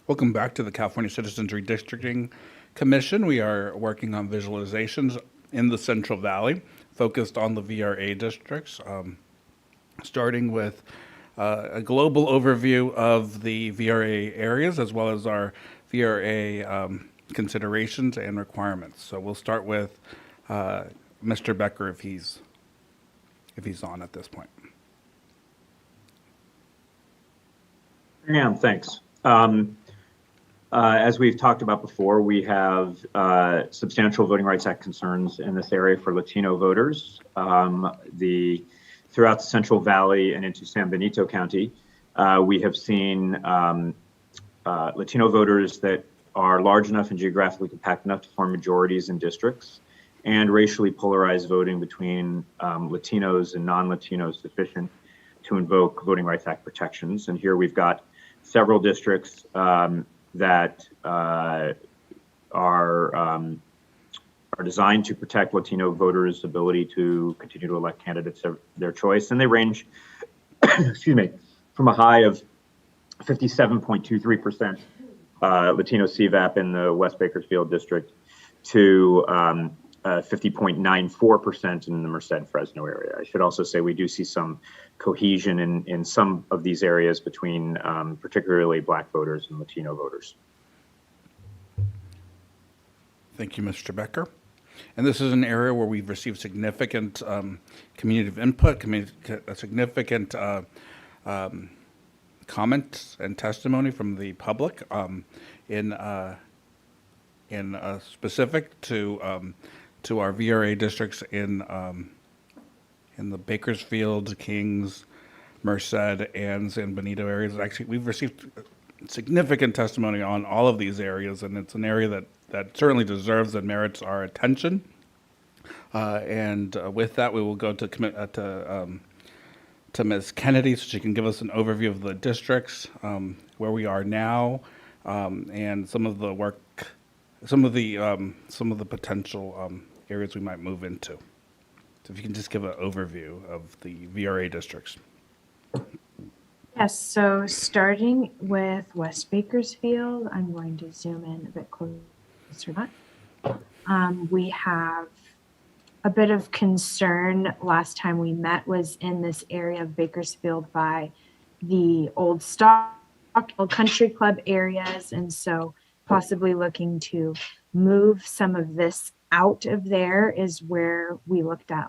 Welcome back to the California Citizens Redistricting Commission. We are working on visualizations in the Central Valley, focused on the VRA districts, starting with a global overview of the VRA areas, as well as our VRA considerations and requirements. So we'll start with Mr. Becker, if he's on at this point. Yeah, thanks. As we've talked about before, we have substantial Voting Rights Act concerns in this area for Latino voters. Throughout the Central Valley and into San Benito County, we have seen Latino voters that are large enough and geographically compact enough to form majorities in districts, and racially polarized voting between Latinos and non-Latinos sufficient to invoke Voting Rights Act protections. And here we've got several districts that are designed to protect Latino voters' latitude to continue to elect candidates of their choice. And they range, excuse me, from a high of 57.23% Latino CVAP in the West Bakersfield district to 50.94% in the Merced and Fresno area. I should also say we do see some cohesion in some of these areas between particularly Black voters and Latino voters. Thank you, Mr. Becker. And this is an area where we've received significant community input, significant comments and testimony from the public in specific to our VRA districts in the Bakersfield, Kings, Merced, and San Benito areas. Actually, we've received significant testimony on all of these areas, and it's an area that certainly deserves and merits our attention. And with that, we will go to Ms. Kennedy, so she can give us an overview of the districts, where we are now, and some of the work, some of the potential areas we might move into. So if you can just give an overview of the VRA districts. Yes, so starting with West Bakersfield, I'm going to zoom in a bit closer to that. We have a bit of concern last time we met was in this area of Bakersfield by the old country club areas, and so possibly looking to move some of this out of there is where we looked at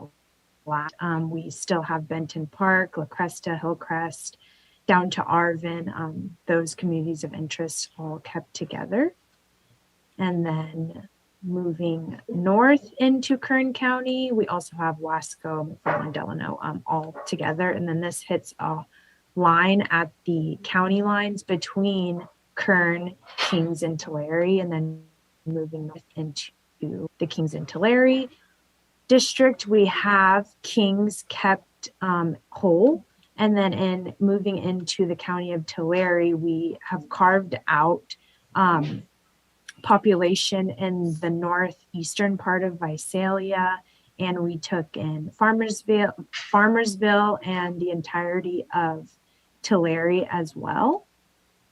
last. We still have Benton Park, La Cresta, Hillcrest, down to Arvin, those communities of interest all kept together. And then moving north into Kern County, we also have Wasco, McFarland, Delano, all together. And then this hits a line at the county lines between Kern, Kings, and Tulare, and then moving north into the Kings and Tulare district. We have Kings kept whole. And then in moving into the county of Tulare, we have carved out population in the northeastern part of Visalia, and we took in Farmersville and the entirety of Tulare as well.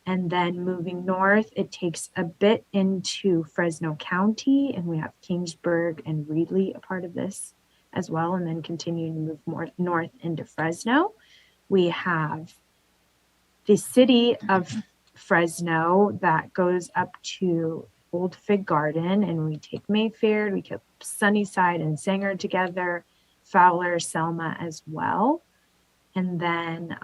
And then moving north, it takes a bit into Fresno County, and we have Kingsburg and Reedley a part of this as well. And then continuing to move more north into Fresno, we have the city of Fresno that goes up to Old Fig Garden, and we take Mayfair, we keep Sunnyside and Sanger together, Fowler, Selma as well. And then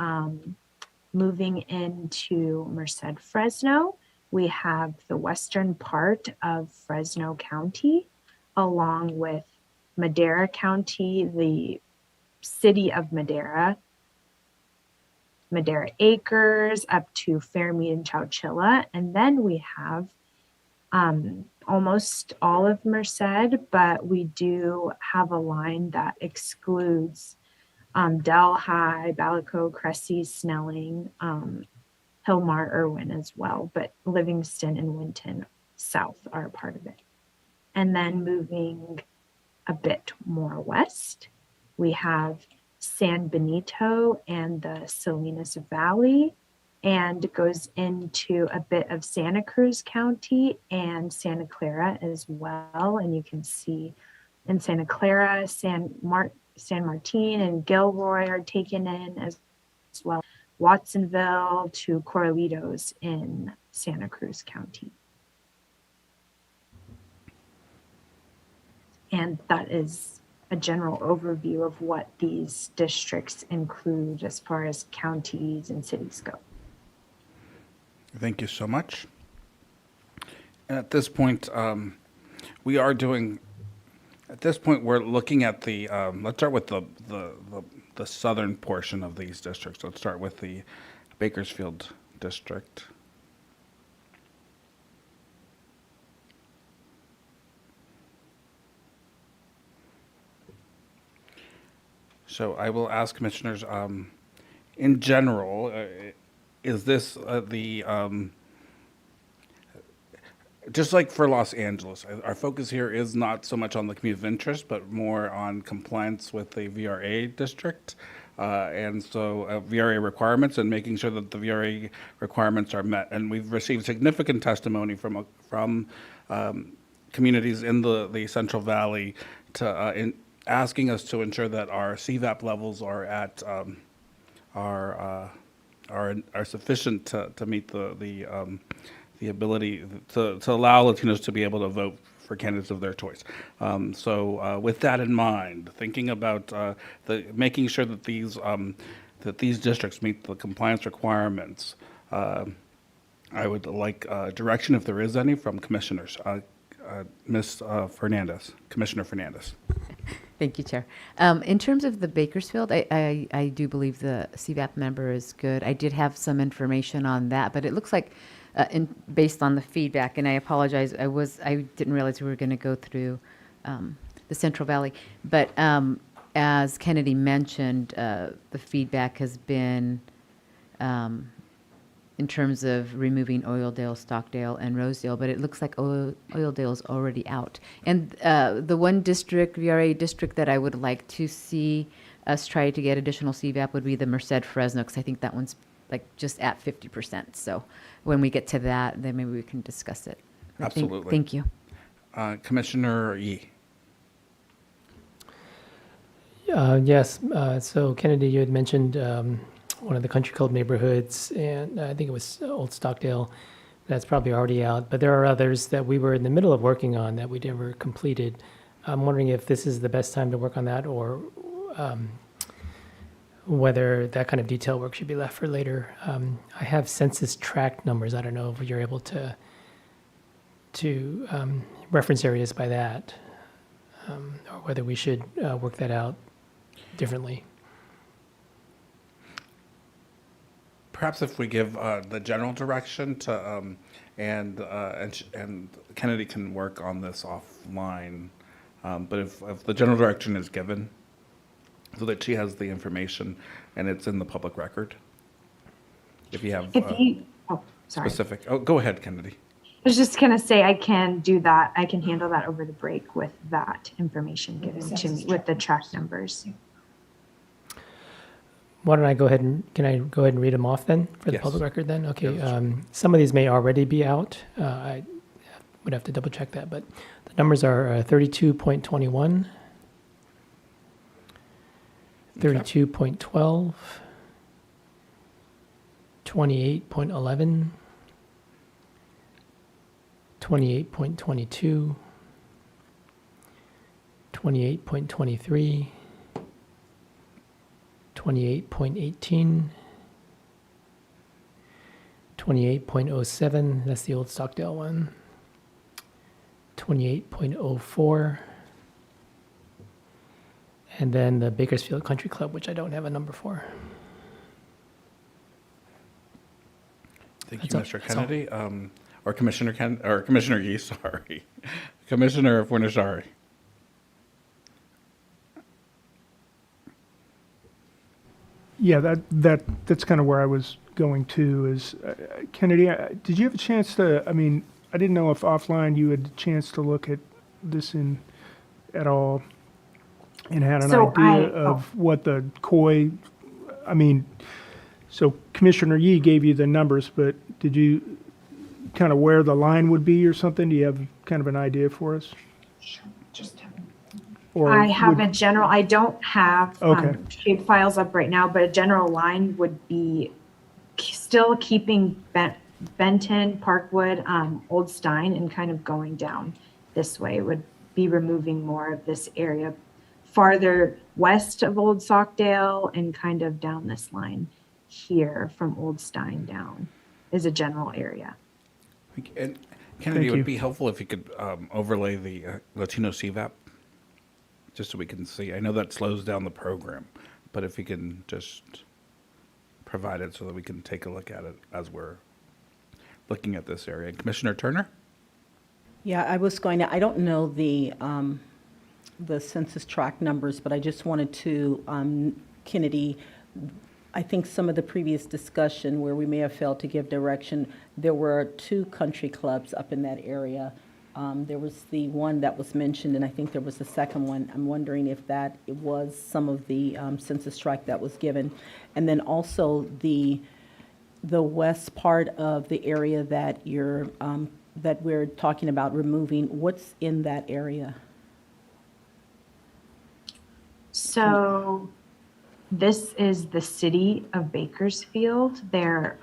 moving into Merced, Fresno, we have the western part of Fresno County, along with Madera County, the city of Madera, Madera Acres, up to Fairmead and Chowchilla. And then we have almost all of Merced, but we do have a line that excludes Delhi, Balico, Cressy, Snelling, Hillmar, Irwin as well, but Livingston and Winton South are a part of it. And then moving a bit more west, we have San Benito and the Salinas Valley, and it goes into a bit of Santa Cruz County and Santa Clara as well. And you can see in Santa Clara, San Martin and Gilroy are taken in as well. Watsonville to Corralitos in Santa Cruz County. And that is a general overview of what these districts include as far as counties and cities go. Thank you so much. And at this point, we are doing. At this point, we're looking at the. Let's start with the southern portion of these districts. Let's start with the Bakersfield district. So I will ask commissioners, in general, is this just like for Los Angeles, our focus here is not so much on the community of interest, but more on compliance with the VRA district. And so VRA requirements and making sure that the VRA requirements are met. And we've received significant testimony from communities in the Central Valley to asking us to ensure that our CVAP levels are at are sufficient to meet the ability to allow Latinos to be able to vote for candidates of their choice. So with that in mind, thinking about making sure that these districts meet the compliance requirements, I would like direction, if there is any, from commissioners. Ms. Fernandez, Commissioner Fernandez. Thank you, Chair. In terms of the Bakersfield, I do believe the CVAP member is good. I did have some information on that, but it looks like, based on the feedback, and I apologize, I didn't realize we were going to go through the Central Valley. But as Kennedy mentioned, the feedback has been in terms of removing Oildale, Stockdale, and Rosedale, but it looks like Oildale is already out. And the one district, VRA district, that I would like to see us try to get additional CVAP would be the Merced Fresno, because I think that one's like just at 50%. So when we get to that, then maybe we can discuss it. Absolutely. Thank you. Commissioner Yee. Yes. So Kennedy, you had mentioned one of the country club neighborhoods, and I think it was Old Stockdale. That's probably already out, but there are others that we were in the middle of working on that we never completed. I'm wondering if this is the best time to work on that, or whether that kind of detail work should be left for later. I have census tract numbers. I don't know if you're able to to reference areas by that, or whether we should work that out differently. Perhaps if we give the general direction to, and Kennedy can work on this offline. But if the general direction is given, so that she has the information and it's in the public record. If you have Sorry. specific, oh, go ahead, Kennedy. I was just gonna say, I can do that. I can handle that over the break with that information given to me with the track numbers. Why don't I go ahead and, can I go ahead and read them off then for the Yes. public record then? Okay, Yeah, that's some of these may already be out. I would have to double check that, but the numbers are 32.21, 32.12, 28.11, 28.22, 28.23, 28.18, 28.07, that's the old Stockdale one, 28.04, and then the Bakersfield Country Club, which I don't have a number for. Thank you, That's all- Mr. that's all. Kennedy, or Commissioner Yee, sorry. Commissioner Fornishari. Yeah, that's kind of where I was going to is, Kennedy, did you have a chance to, I mean, I didn't know if offline you had a chance to look at this at all and had an So idea of what the COI, I mean, so Commissioner Yee gave you the numbers, but did you kind of where the line would be or something? Do you have kind of an idea for us? Or I have would- a general, I don't have Okay. shape files up right now, but a general line would be still keeping Benton, Parkwood, Old Stein, and kind of going down this way. It would be removing more of this area farther west of Old Sockdale and kind of down this line here from Old Stein down is a general area. And Kennedy, it you. would be helpful if you could overlay the Latino CVAP, just so we can see. I know that slows down the program, but if you can just provide it so that we can take a look at it as we're looking at this area. Commissioner Turner? Yeah, I was going to, I don't know the census tract numbers, but I just wanted to, Kennedy, I think some of the previous discussion where we may have failed to give direction, there were 2 country clubs up in that area. There was the one that was mentioned, and I think there was the second one. I'm wondering if it was some of the census tract that was given. And then also the west part of the area that that we're talking about removing, what's in that area? So this is the city of Bakersfield. There's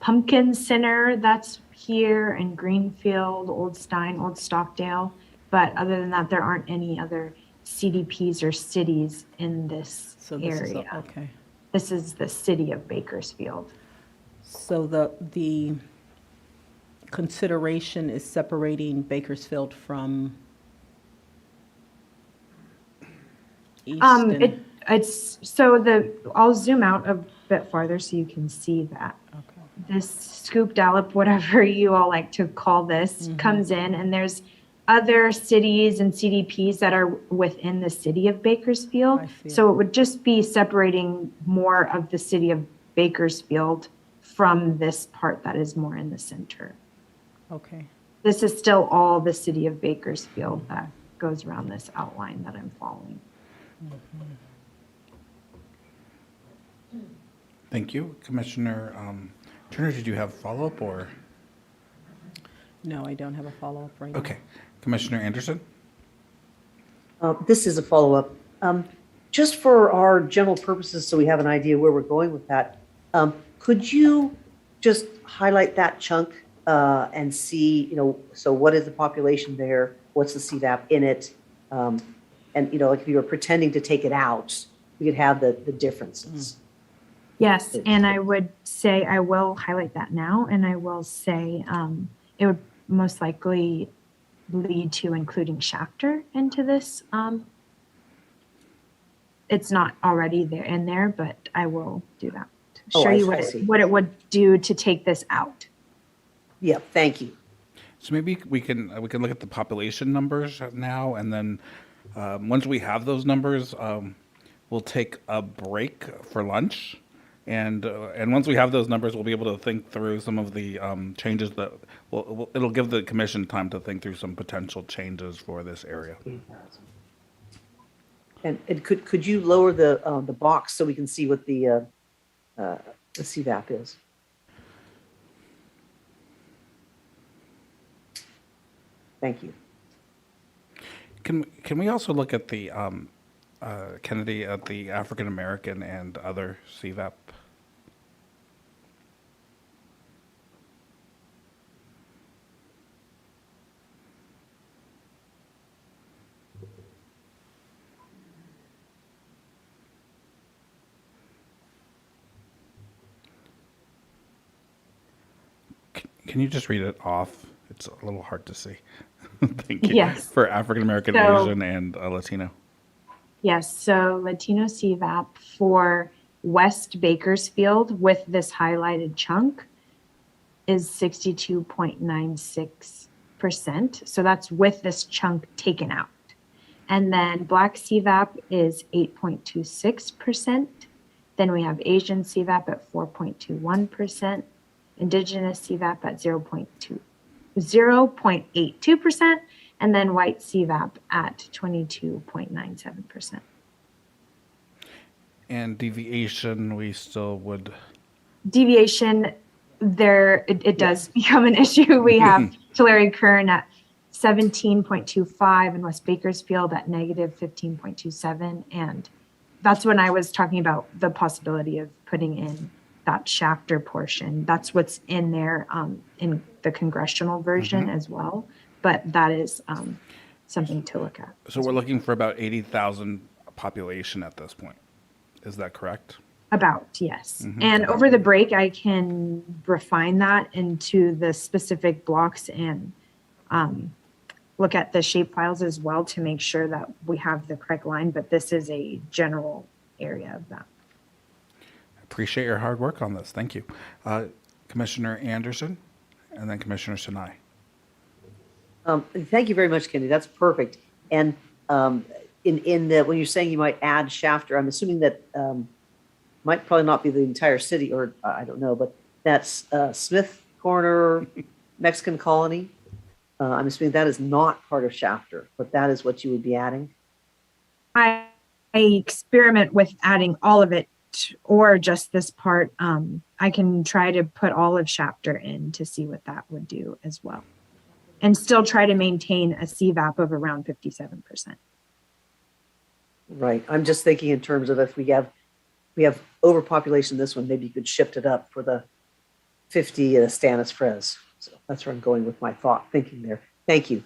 Pumpkin Center that's here, and Greenfield, Old Stein, Old Stockdale. But other than that, there aren't any other CDPs or cities in this So this is, area. okay. This is the city of Bakersfield. So the consideration is separating Bakersfield from Easton? I'll zoom out a bit farther so you can see that. Okay. This scoop dollop, whatever you all like to call this, comes in, and there's other cities and CDPs that are within the city of Bakersfield. I see. So it would just be separating more of the city of Bakersfield from this part that is more in the center. Okay, This is still all the city of Bakersfield that goes around this outline that I'm following. Thank you. Commissioner Turner, did you have follow-up or? no, I don't have a follow-up right now. Okay. Commissioner Anderson? This is a follow-up. Just for our general purposes, so we have an idea where we're going with that, could you just highlight that chunk and see, so what is the population there? What's the CVAP in it? And, like if you were pretending to take it out, we could have the differences. Yes, and I would say, I will highlight that now, and I will say, it would most likely lead to including Shafter into this. It's not already there in there, but I will do that. Oh, Show I- you I see. what it would do to take this out. Yeah, thank you. So maybe we can look at the population numbers now, and then once we have those numbers, we'll take a break for lunch, and once we have those numbers, we'll be able to think through some of the changes that it'll give the commission time to think through some potential changes for this area. And could you lower the box so we can see what the CVAP is? Thank you. Can we also look at the Kennedy, at the African American and other CVAP? Can you just read it off? It's a little hard to see. Thank you. Yes. For African American, So- Asian, and Latino. Yes, so Latino CVAP for West Bakersfield with this highlighted chunk is 62.96%. So that's with this chunk taken out. And then Black CVAP is 8.26%. Then we have Asian CVAP at 4.21%, Indigenous CVAP at 0.82%, and then white CVAP at 22.97%. And deviation, we still would. Deviation, it does become an issue. We have Tulare Kern at 17.25 and West Bakersfield at negative 15.27. And that's when I was talking about the possibility of putting in that Shafter portion. That's what's in there in the congressional version as well. But that is something to look at. So we're looking for about 80,000 population at this point. Is that correct? About, yes. And over the break, I can refine that into the specific blocks and look at the shape files as well to make sure that we have the correct line. But this is a general area of that. Appreciate your hard work on this. Thank you. Commissioner Anderson, and then Commissioner Sinai. Thank you very much, Kennedy. That's perfect. And in the when you're saying you might add Shafter, I'm assuming that might probably not be the entire city, or I don't know, but that's Smith Corner, Mexican Colony. I'm assuming that is not part of Shafter, but that is what you would be adding. I experiment with adding all of it or just this part. I can try to put all of Shafter in to see what that would do as well. And still try to maintain a CVAP of around 57%. Right. I'm just thinking in terms of if we have overpopulation this one, maybe you could shift it up for the 50 Stannis Frez. So that's where I'm going with my thinking there. Thank you.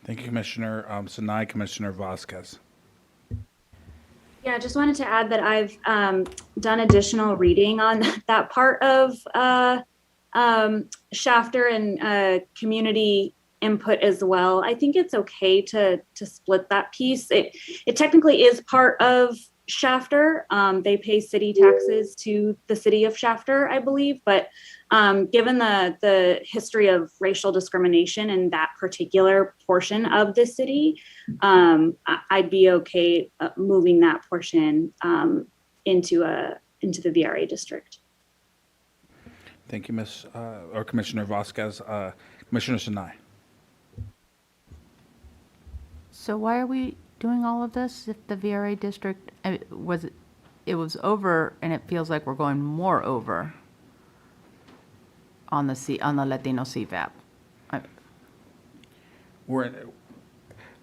Thank you, Commissioner Sinai. Commissioner Vasquez. Yeah, just wanted to add that I've done additional reading on that part of Shafter and community input as well. I think it's okay to split that piece. It technically is part of Shafter. They pay city taxes to the city of Shafter, I believe, but given the history of racial discrimination in that particular portion of the city, I'd be okay moving that portion into the VRA district. Thank you, Commissioner Vasquez. Commissioner Sinai. So why are we doing all of this if the VRA district it was over, and it feels like we're going more over on the Latino CVAP? We're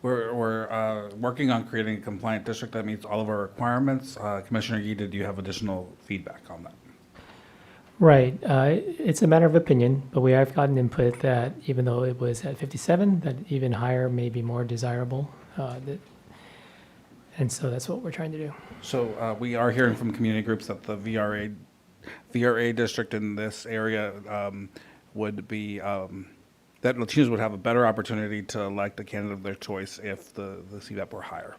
working on creating a compliant district that meets all of our requirements. Commissioner Yee, did you have additional feedback on that? Right. It's a matter of opinion, but we have gotten input that even though it was at 57, that even higher may be more desirable. And so that's what we're trying to do. So we are hearing from community groups that the VRA district in this area would be, that Latinos would have a better opportunity to elect a candidate of their choice if the CVAP were higher.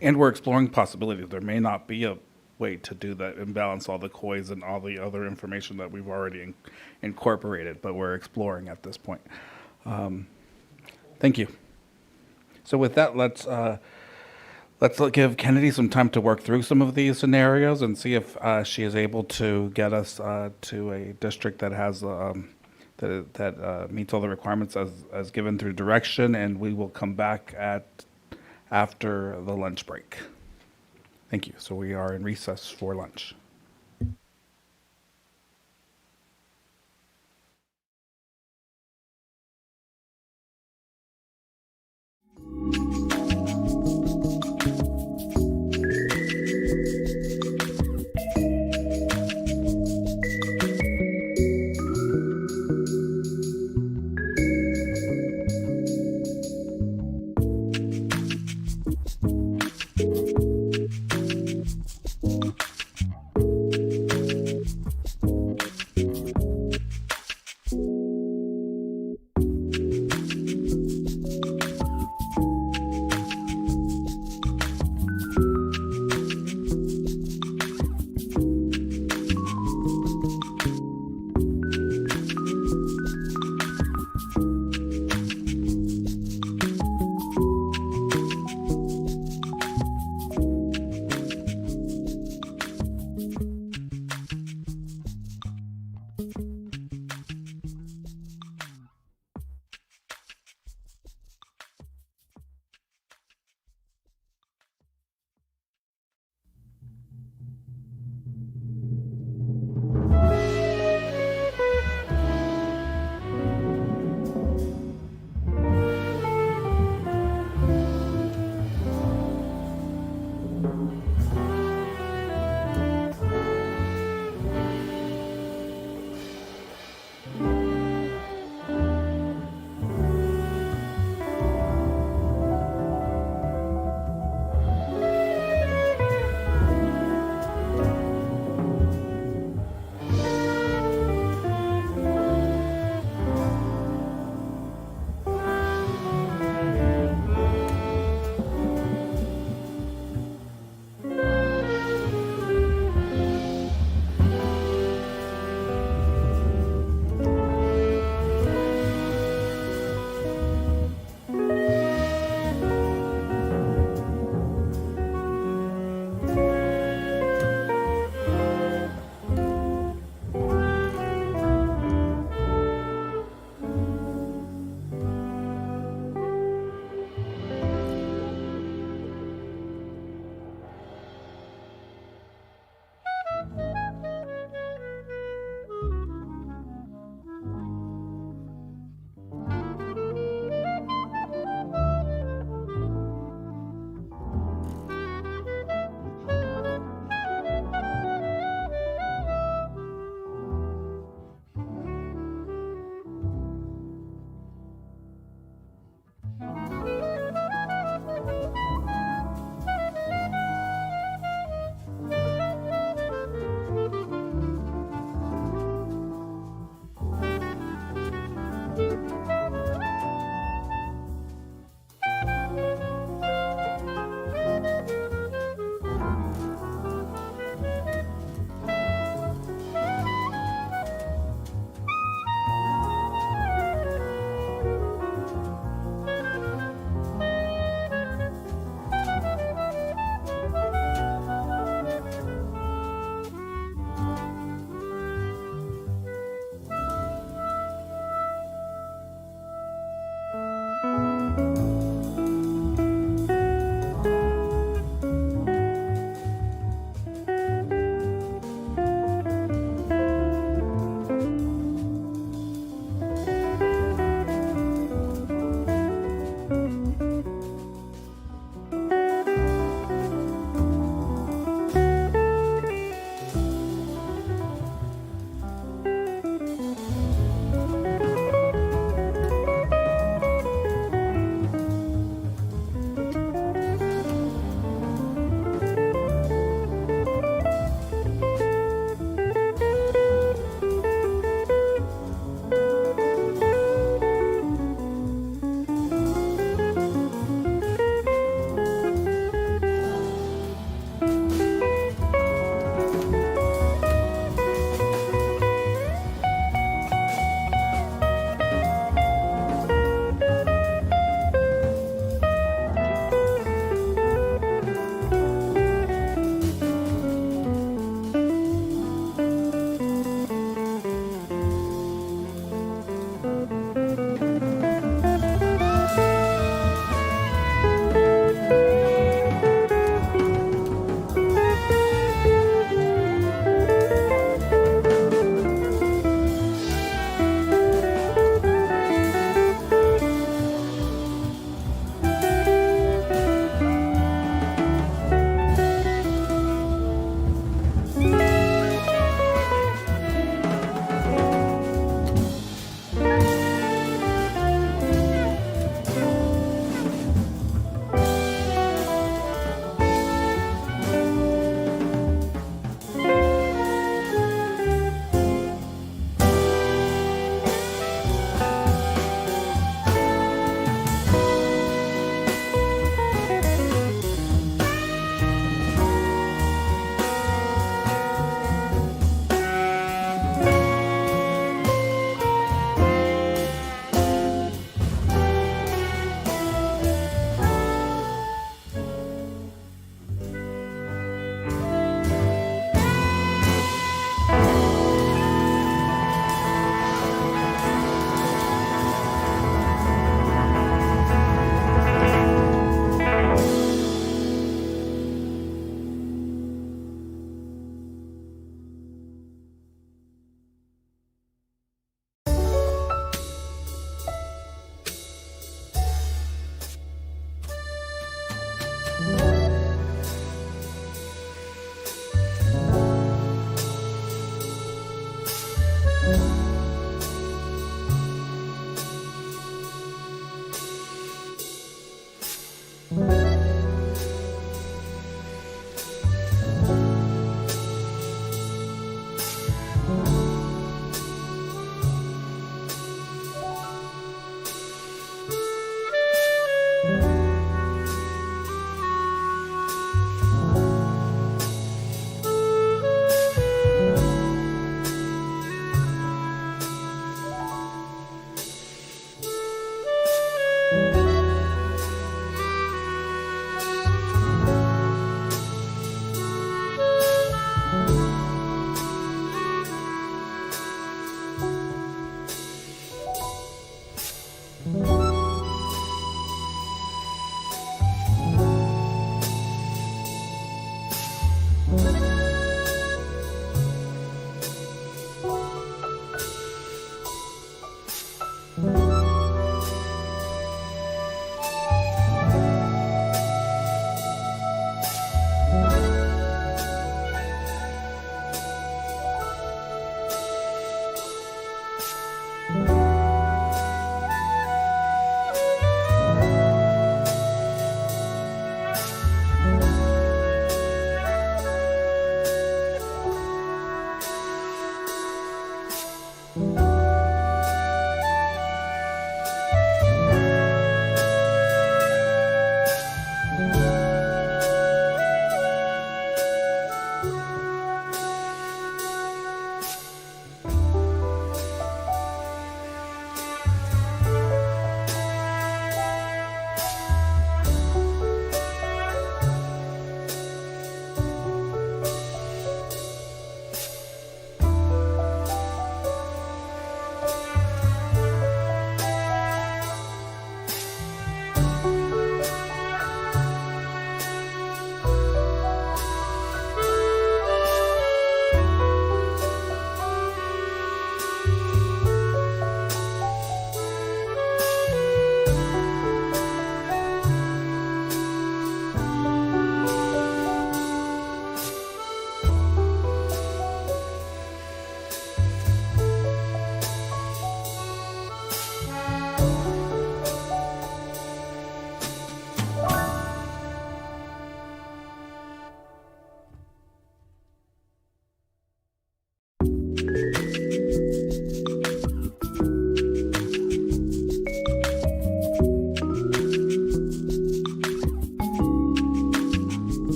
And we're exploring possibilities. There may not be a way to do that and balance all the COIs and all the other information that we've already incorporated, but we're exploring at this point. Thank you. So with that, let's give Kennedy some time to work through some of these scenarios and see if she is able to get us to a district that has that meets all the requirements as given through direction, and we will come back after the lunch break. Thank you. So we are in recess for lunch.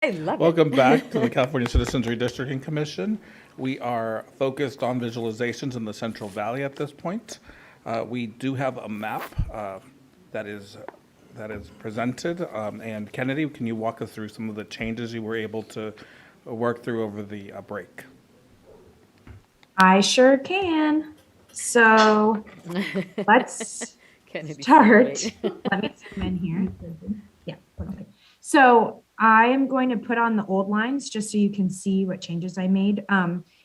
I love it. Welcome back to the California Citizens Redistricting Commission. We are focused on visualizations in the Central Valley at this point. We do have a map that is presented. And Kennedy, can you walk us through some of the changes you were able to work through over the break? I sure can. So let's Kennedy, start. wait. Let me zoom in here. Yeah. Okay. So I am going to put on the old lines just so you can see what changes I made.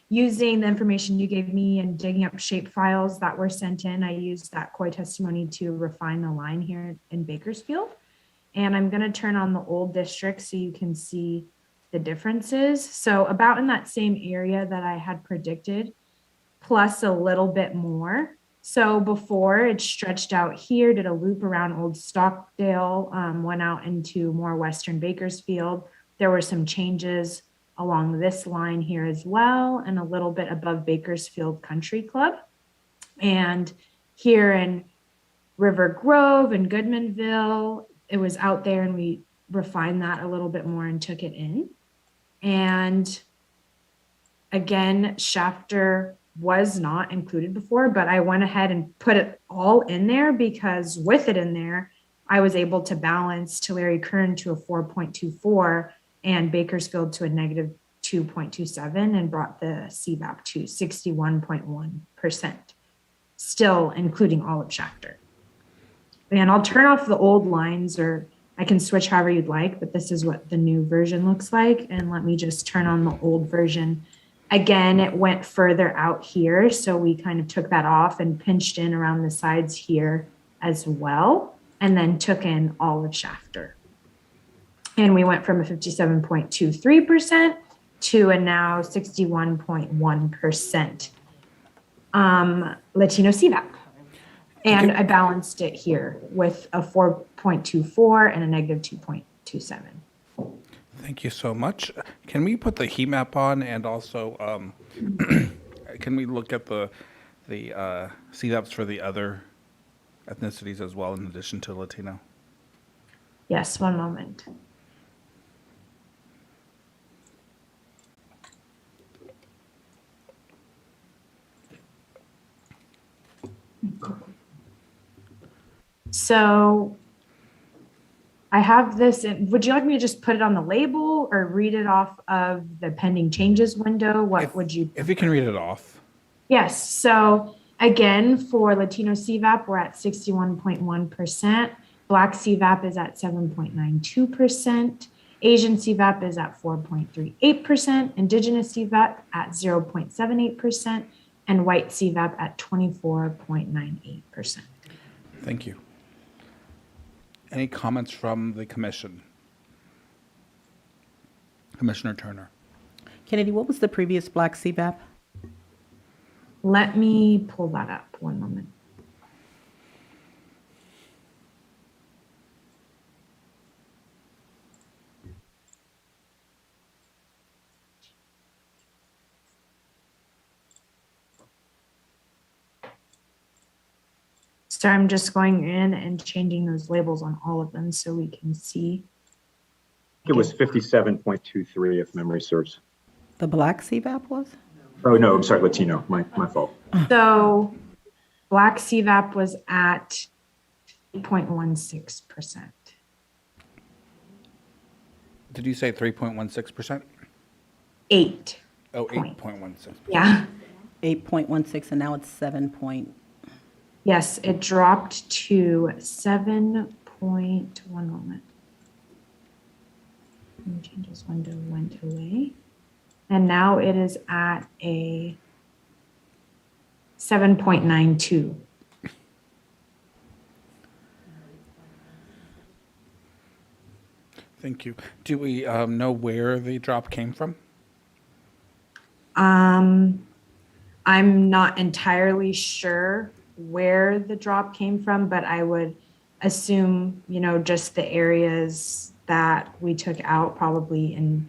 Using the information you gave me and digging up shape files that were sent in, I used that COI testimony to refine the line here in Bakersfield. And I'm going to turn on the old district so you can see the differences. So about in that same area that I had predicted, plus a little bit more. So before it stretched out here, did a loop around Old Stockdale, went out into more Western Bakersfield. There were some changes along this line here as well, and a little bit above Bakersfield Country Club. And here in River Grove and Goodmanville, it was out there and we refined that a little bit more and took it in. And again, Shafter was not included before, but I went ahead and put it all in there because with it in there, I was able to balance Tulare Kern to a 4.24 and Bakersfield to a negative 2.27 and brought the CVAP to 61.1%, still including all of Shafter. And I'll turn off the old lines, or I can switch however you'd like, but this is what the new version looks like. And let me just turn on the old version. Again, it went further out here, so we kind of took that off and pinched in around the sides here as well, and then took in all of Shafter. And we went from a 57.23% to a now 61.1% Latino CVAP. And I balanced it here with a 4.24 and a negative 2.27. Thank you so much. Can we put the heat map on, and also can we look at the CVAPs for the other ethnicities as well, in addition to Latino? Yes, one moment. So I have this, would you like me to just put it on the label or read it off of the pending changes window? What would you? If you can read it off. Yes, so again, for Latino CVAP, we're at 61.1%. Black CVAP is at 7.92%. Asian CVAP is at 4.38%. Indigenous CVAP at 0.78%. And white CVAP at 24.98%. Thank you. Any comments from the commission? Commissioner Turner. Kennedy, what was the previous black CVAP? Let me pull that up one moment. So I'm just going in and changing those labels on all of them so we can see. It was 57.23 if memory serves. The black CVAP was? Oh, no, I'm sorry, Latino, my fault. So black CVAP was at 8.16%. Did you say 3.16%? 8. Oh, Point. 8.16%. Yeah. 8.16, and now it's 7. Yes, it dropped to 7. One moment. Changes window went away. And now it is at a 7.92. Thank you. Do we know where the drop came from? I'm not entirely sure where the drop came from, but I would assume, just the areas that we took out, probably in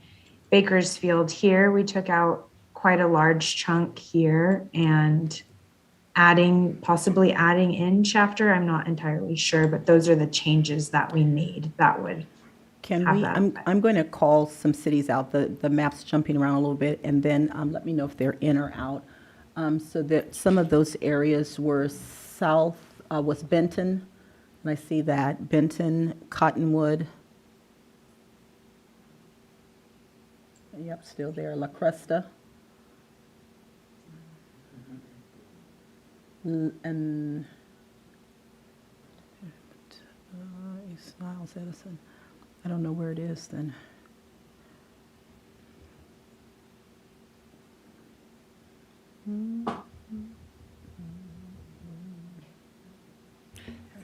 Bakersfield here, we took out quite a large chunk here, and possibly adding in Shafter, I'm not entirely sure, but those are the changes that we made that would Can have we, that. I'm going to call some cities out, the map's jumping around a little bit, and then let me know if they're in or out. So that some of those areas were south, was Benton, and I see that, Benton, Cottonwood. Yep, still there, La Cresta. And East Niles, Edison. I don't know where it is then.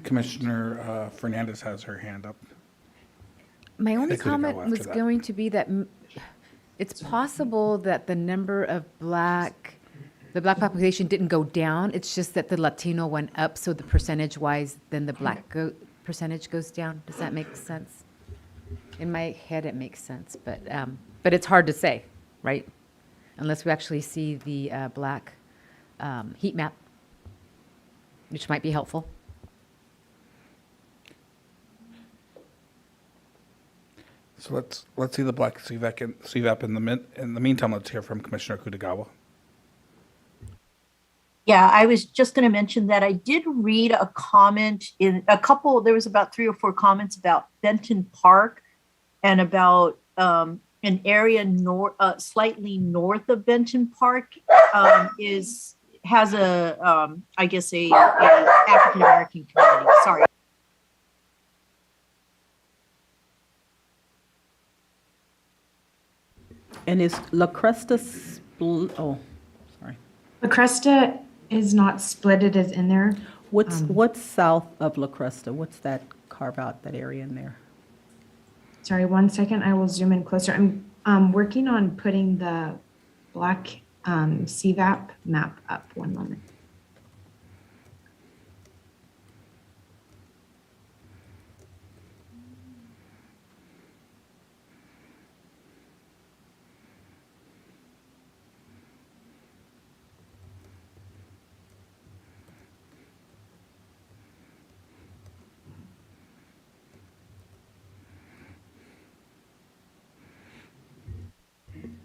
Commissioner Fernandez has her hand up. My only could go comment after was that. going to be that it's possible that the number of the black population didn't go down. It's just that the Latino went up, so the percentage-wise, then the black percentage goes down. Does that make sense? In my head, it makes sense, but it's hard to say, right? Unless we actually see the black heat map, which might be helpful. So let's see the black CVAP in the meantime. Let's hear from Commissioner Kutagawa. Yeah, I was just going to mention that I did read a comment there was about 3 or 4 comments about Benton Park and about an area slightly north of Benton Park has I guess a African American community. Sorry. And is La Cresta, oh, sorry. La Cresta is not split, it is in there. What's south of La Cresta? What's that carve out, that area in there? Sorry, 1 second, I will zoom in closer. I'm working on putting the black CVAP map up. 1 moment.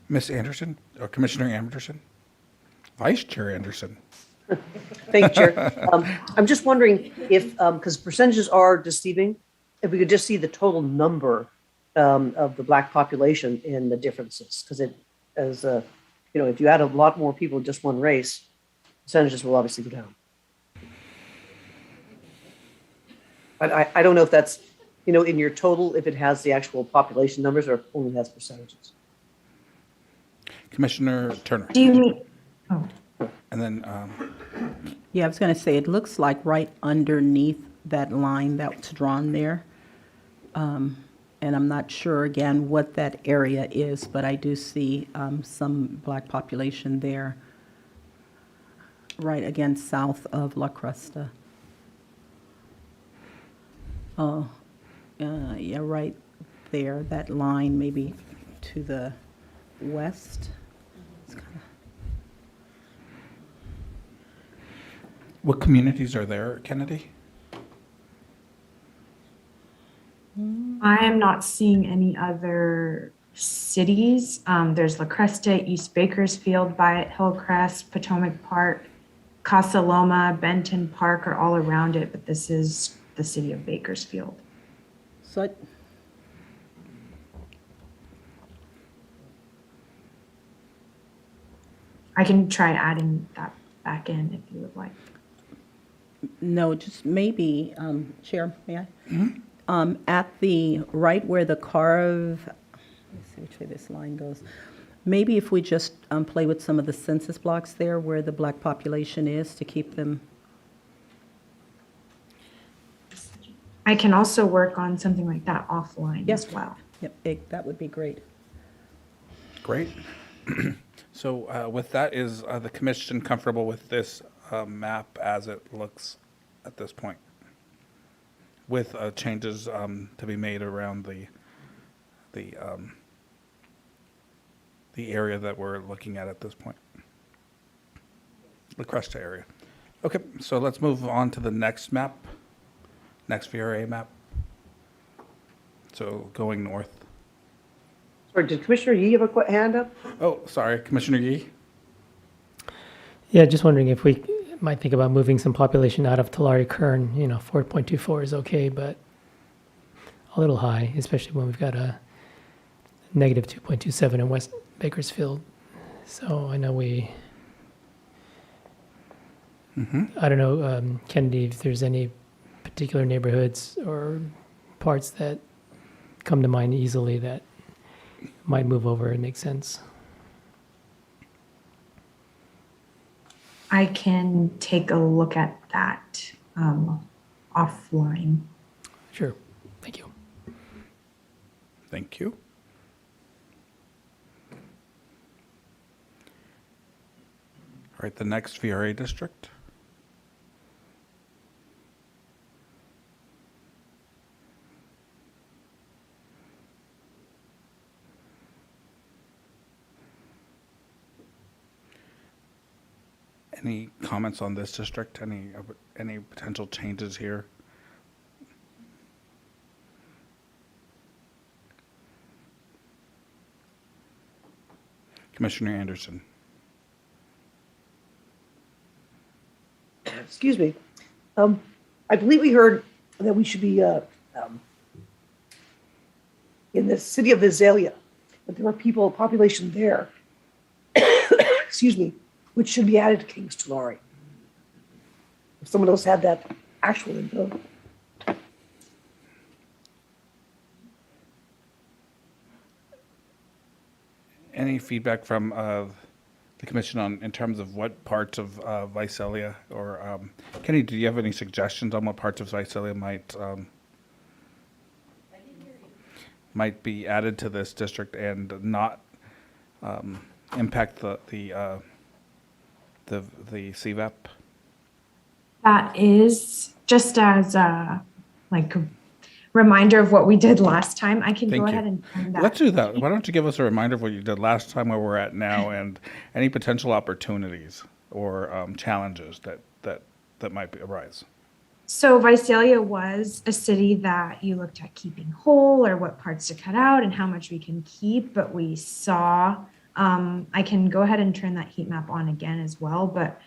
Ms. Anderson, or Commissioner Anderson? Vice Chair Anderson. Thank you, Chair. I'm just wondering if, because percentages are deceiving, if we could just see the total number of the black population in the differences, because if you add a lot more people in just one race, percentages will obviously go down. But I don't know if that's, in your total, if it has the actual population numbers or only has percentages. Commissioner Turner. Do you mean, And then, Yeah, I was going to say, it looks like right underneath that line that's drawn there. And I'm not sure, again, what that area is, but I do see some black population there, right again, south of La Cresta. Oh, yeah, right there, that line maybe to the west. It's kinda- what communities are there, Kennedy? I am not seeing any other cities. There's La Cresta, East Bakersfield, Byatt Hillcrest, Potomac Park, Casa Loma, Benton Park are all around it, but this is the city of Bakersfield. So I can try adding that back in if you would like. no, just maybe, Chair, may I? At the, right where the carve, let's see which way this line goes. Maybe if we just play with some of the census blocks there where the black population is to keep them. I can also work on something like that offline as well. Yep, that would be great. Great. So with that, is the commission comfortable with this map as it looks at this point? With changes to be made around the area that we're looking at this point? The Cresta area. Okay, so let's move on to the next map, next VRA map. So going north. Sorry, did Commissioner Yee have a hand up? Oh, sorry, Commissioner Yee? Yeah, just wondering if we might think about moving some population out of Tulare Kern. 4.24 is okay, but a little high, especially when we've got a negative 2.27 in West Bakersfield. So I know I don't know, Kennedy, if there's any particular neighborhoods or parts that come to mind easily that might move over and make sense. I can take a look at that offline. Sure. Thank you. Thank you. All right, the next VRA district. Any comments on this district? Any potential changes here? Commissioner Anderson. Excuse me. I believe we heard that we should be in the city of Visalia, but there are population there, excuse me, which should be added to Kings Tulare. If someone else had that actual info. Any feedback from the commission in terms of what parts of Visalia or Kenny, do you have any suggestions on what parts of Visalia might be added to this district and not impact the CVAP? That is just as a reminder of what we did last time. I can Thank go you. ahead and turn that. Let's do that. Why don't you give us a reminder of what you did last time, where we're at now, and any potential opportunities or challenges that might arise. So Visalia was a city that you looked at keeping whole or what parts to cut out and how much we can keep, but we saw, I can go ahead and turn that heat map on again as well, but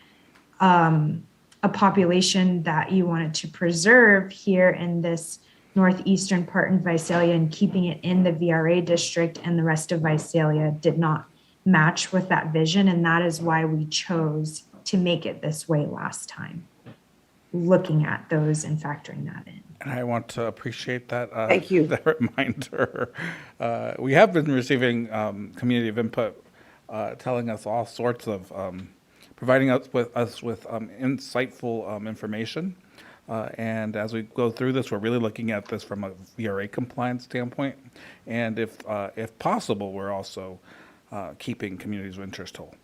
a population that you wanted to preserve here in this northeastern part in Visalia and keeping it in the VRA district, and the rest of Visalia did not match with that vision. And that is why we chose to make it this way last time, looking at those and factoring that in. And I want to appreciate that. Thank you. That reminder. We have been receiving community of input telling us all sorts of, providing us with insightful information. And as we go through this, we're really looking at this from a VRA compliance standpoint. And if possible, we're also keeping communities of interest whole.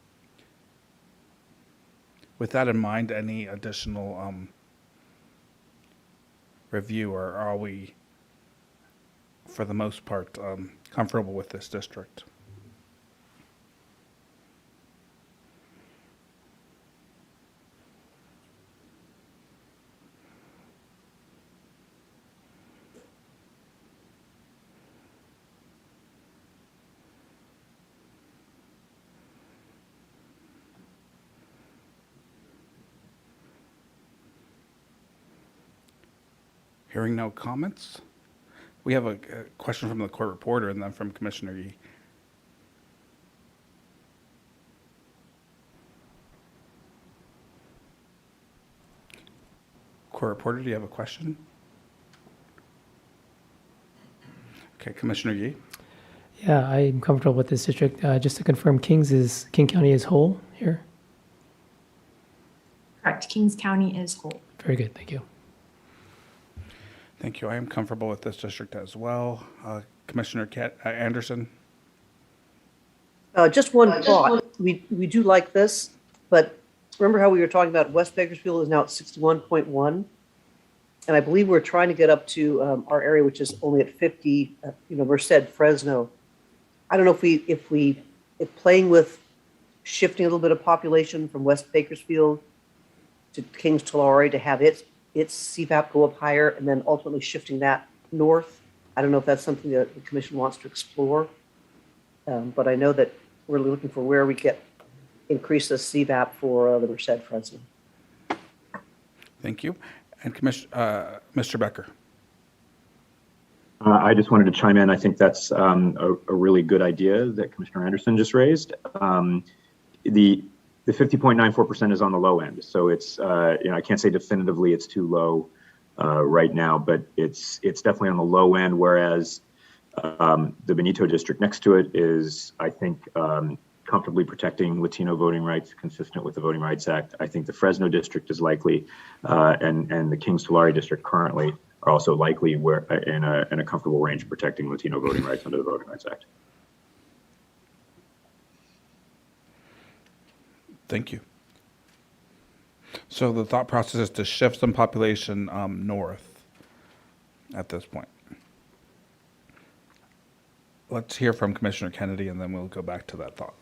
With that in mind, any additional review, or are we, for the most part, comfortable with this district? Hearing no comments, we have a question from the court reporter and then from Commissioner Yee. Court reporter, do you have a question? Okay, Commissioner Yee. Yeah, I'm comfortable with this district. Just to confirm, King County is whole here? Correct. Kings County is whole. Very good, thank you. Thank you. I am comfortable with this district as well. Commissioner Anderson. Just one thought. We do like this, but remember how we were talking about West Bakersfield is now at 61.1? And I believe we're trying to get up to our area, which is only at 50, Merced, Fresno. I don't know if playing with shifting a little bit of population from West Bakersfield to Kings Tulare to have its CVAP go up higher, and then ultimately shifting that north I don't know if that's something that the commission wants to explore. But I know that we're looking for where we get increase the CVAP for the Merced Fresno. Thank you. And Mr. Becker. I just wanted to chime in. I think that's a really good idea that Commissioner Anderson just raised. The 50.94% is on the low end, so it's I can't say definitively it's too low right now, but it's definitely on the low end. Whereas the Benito district next to it is, I think, comfortably protecting Latino voting rights, consistent with the Voting Rights Act. I think the Fresno district is likely, and the Kings Tulare district currently are also likely where in a comfortable range of protecting Latino voting rights under the Voting Rights Act. Thank you. So the thought process is to shift some population north at this point. Let's hear from Commissioner Kennedy, and then we'll go back to that thought.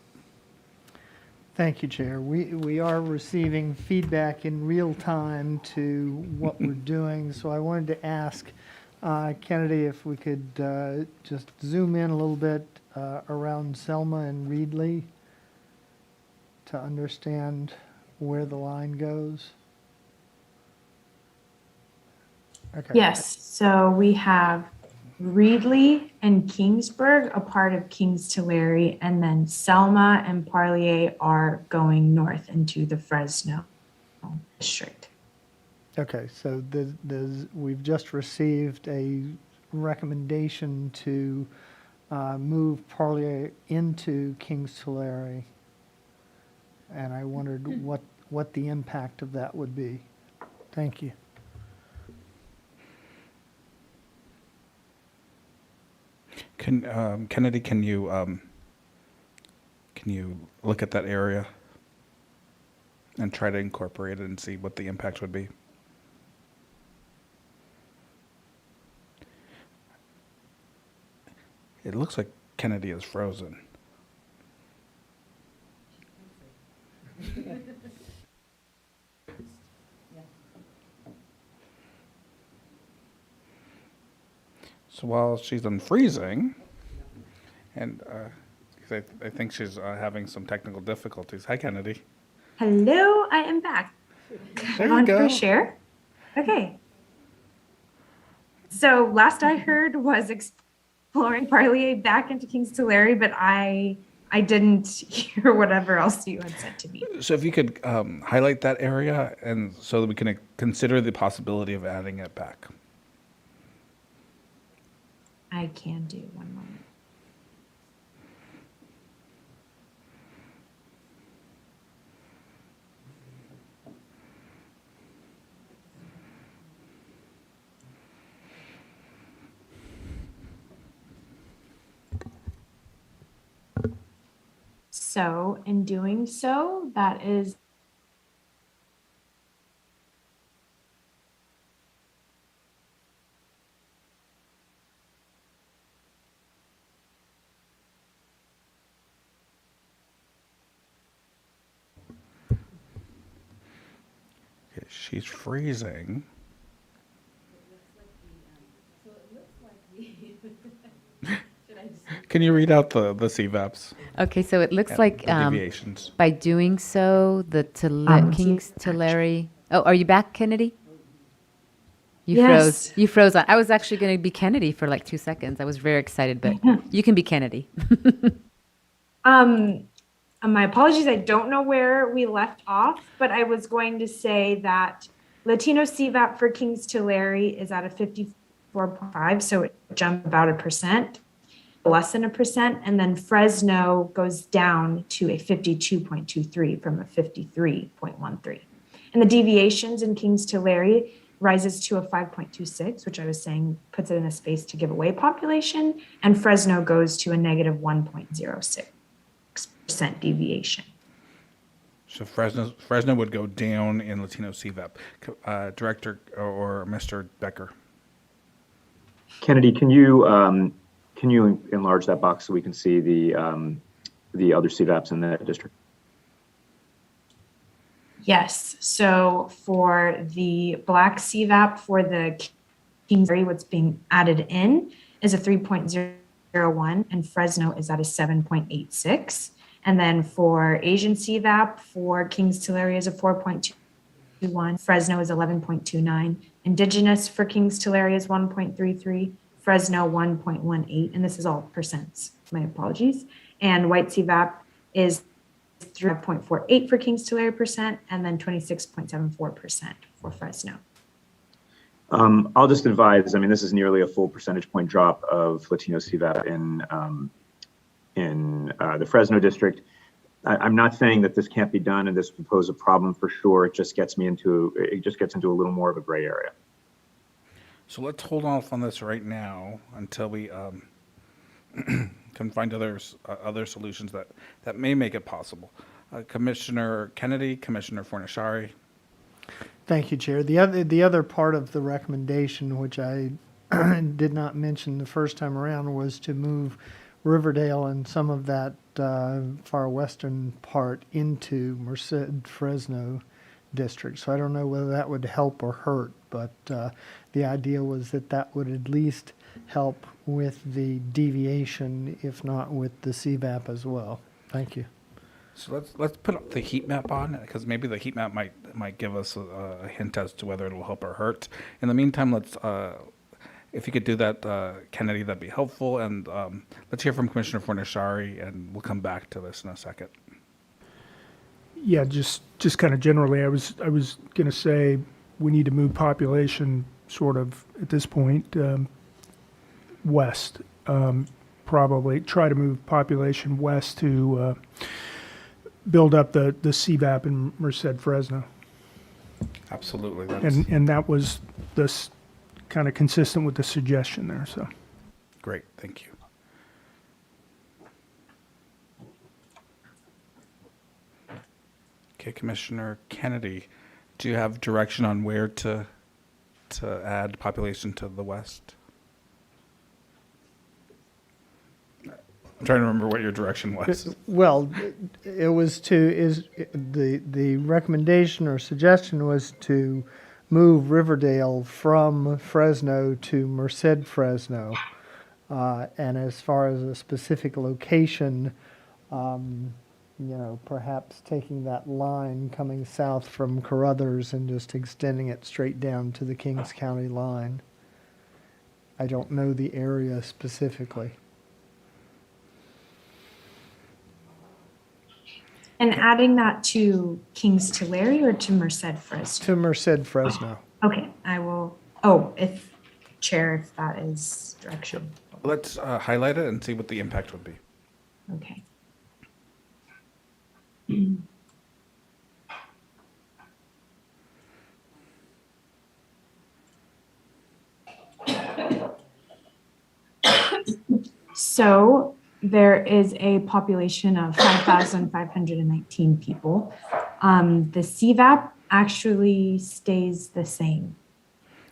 Thank you, Chair. We are receiving feedback in real time to what we're doing, so I wanted to ask Kennedy if we could just zoom in a little bit around Selma and Reedley to understand where the line goes. Okay. Yes, so we have Reedley and Kingsburg, a part of Kings Tulare, and then Selma and Parlier are going north into the Fresno district. Okay, so we've just received a recommendation to move Parlier into Kings Tulare, and I wondered what the impact of that would be. Thank you. Kennedy, can you look at that area and try to incorporate it and see what the impact would be? It looks like Kennedy is frozen. So while she's unfreezing, and I think she's having some technical difficulties. Hi, Kennedy. Hello, I am back. There you On go. for share. Okay. So last I heard was exploring Parlier back into Kings Tulare, but I didn't hear whatever else you had said to me. So if you could highlight that area, and so that we can consider the possibility of adding it back. I can do one moment. So in doing so, that is Okay, she's freezing. Can you read out the CVAPs? Okay, so it looks and like the deviations? by doing so, the Kings Tulare. Oh, are you back, Kennedy? You Yes. froze. You froze on. I was actually going to be Kennedy for like 2 seconds. I was very excited, but you can be Kennedy. My apologies, I don't know where we left off, but I was going to say that Latino CVAP for Kings Tulare is at a 54.5, so it jumped about 1%, less than 1%, and then Fresno goes down to a 52.23 from a 53.13. And the deviations in Kings Tulare rises to a 5.26, which I was saying puts it in a space to give away population, and Fresno goes to a negative 1.06%. Deviation. So Fresno would go down in Latino CVAP. Director or Mr. Becker. Kennedy, can you enlarge that box so we can see the other CVAPs in that district? Yes. So for the black CVAP for the Kings area, what's being added in is a 3.01 and Fresno is at a 7.86. And then for Asian CVAP, for Kings Tulare is a 4.21, Fresno is 11.29, Indigenous for Kings Tulare is 1.33, Fresno 1.18, and this is all percents, my apologies. And white CVAP is 3.48 for Kings Tulare percent, and then 26.74% for Fresno. I'll just advise, I mean, this is nearly a full percentage point drop of Latino CVAP in the Fresno district. I'm not saying that this can't be done and this would pose a problem for sure. It just gets into a little more of a gray area. So let's hold off on this right now until we can find other solutions that may make it possible. Commissioner Kennedy, Commissioner Fornashari. Thank you, Chair. The other part of the recommendation, which I did not mention the first time around, was to move Riverdale and some of that far western part into Merced Fresno district. So I don't know whether that would help or hurt, but the idea was that would at least help with the deviation, if not with the CVAP as well. Thank you. So let's put up the heat map on, because maybe the heat map might give us a hint as to whether it'll help or hurt. In the meantime, let's if you could do that, Kennedy, that'd be helpful. And let's hear from Commissioner Fornashari, and we'll come back to this in a second. Yeah, just kind of generally, I was going to say we need to move population sort of at this point west. Probably try to move population west to build up the CVAP in Merced Fresno. Absolutely. And that was this kind of consistent with the suggestion there. So Great, thank you. Okay, Commissioner Kennedy, do you have direction on where to add population to the west? I'm trying to remember what your direction was. Well, it was the recommendation or suggestion was to move Riverdale from Fresno to Merced Fresno. And as far as a specific location, perhaps taking that line coming south from Carruthers and just extending it straight down to the Kings County line. I don't know the area specifically. And adding that to Kings Tulare or to Merced Fresno? To Merced Fresno. Okay, I will, if that is direction. Let's highlight it and see what the impact would be. Okay. So there is a population of 5,519 people. The CVAP actually stays the same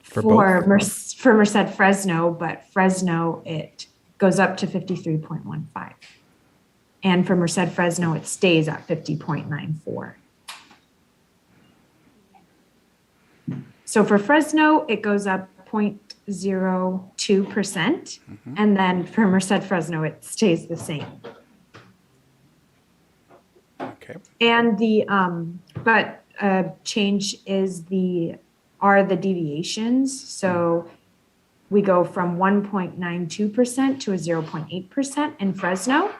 for Merced Fresno, but Fresno, it goes up to 53.15. And for Merced Fresno, it stays at 50.94. So for Fresno, it goes up 0.02%. And then for Merced Fresno, it stays the same. Okay. And the, change are the deviations. So we go from 1.92% to a 0.8% in Fresno.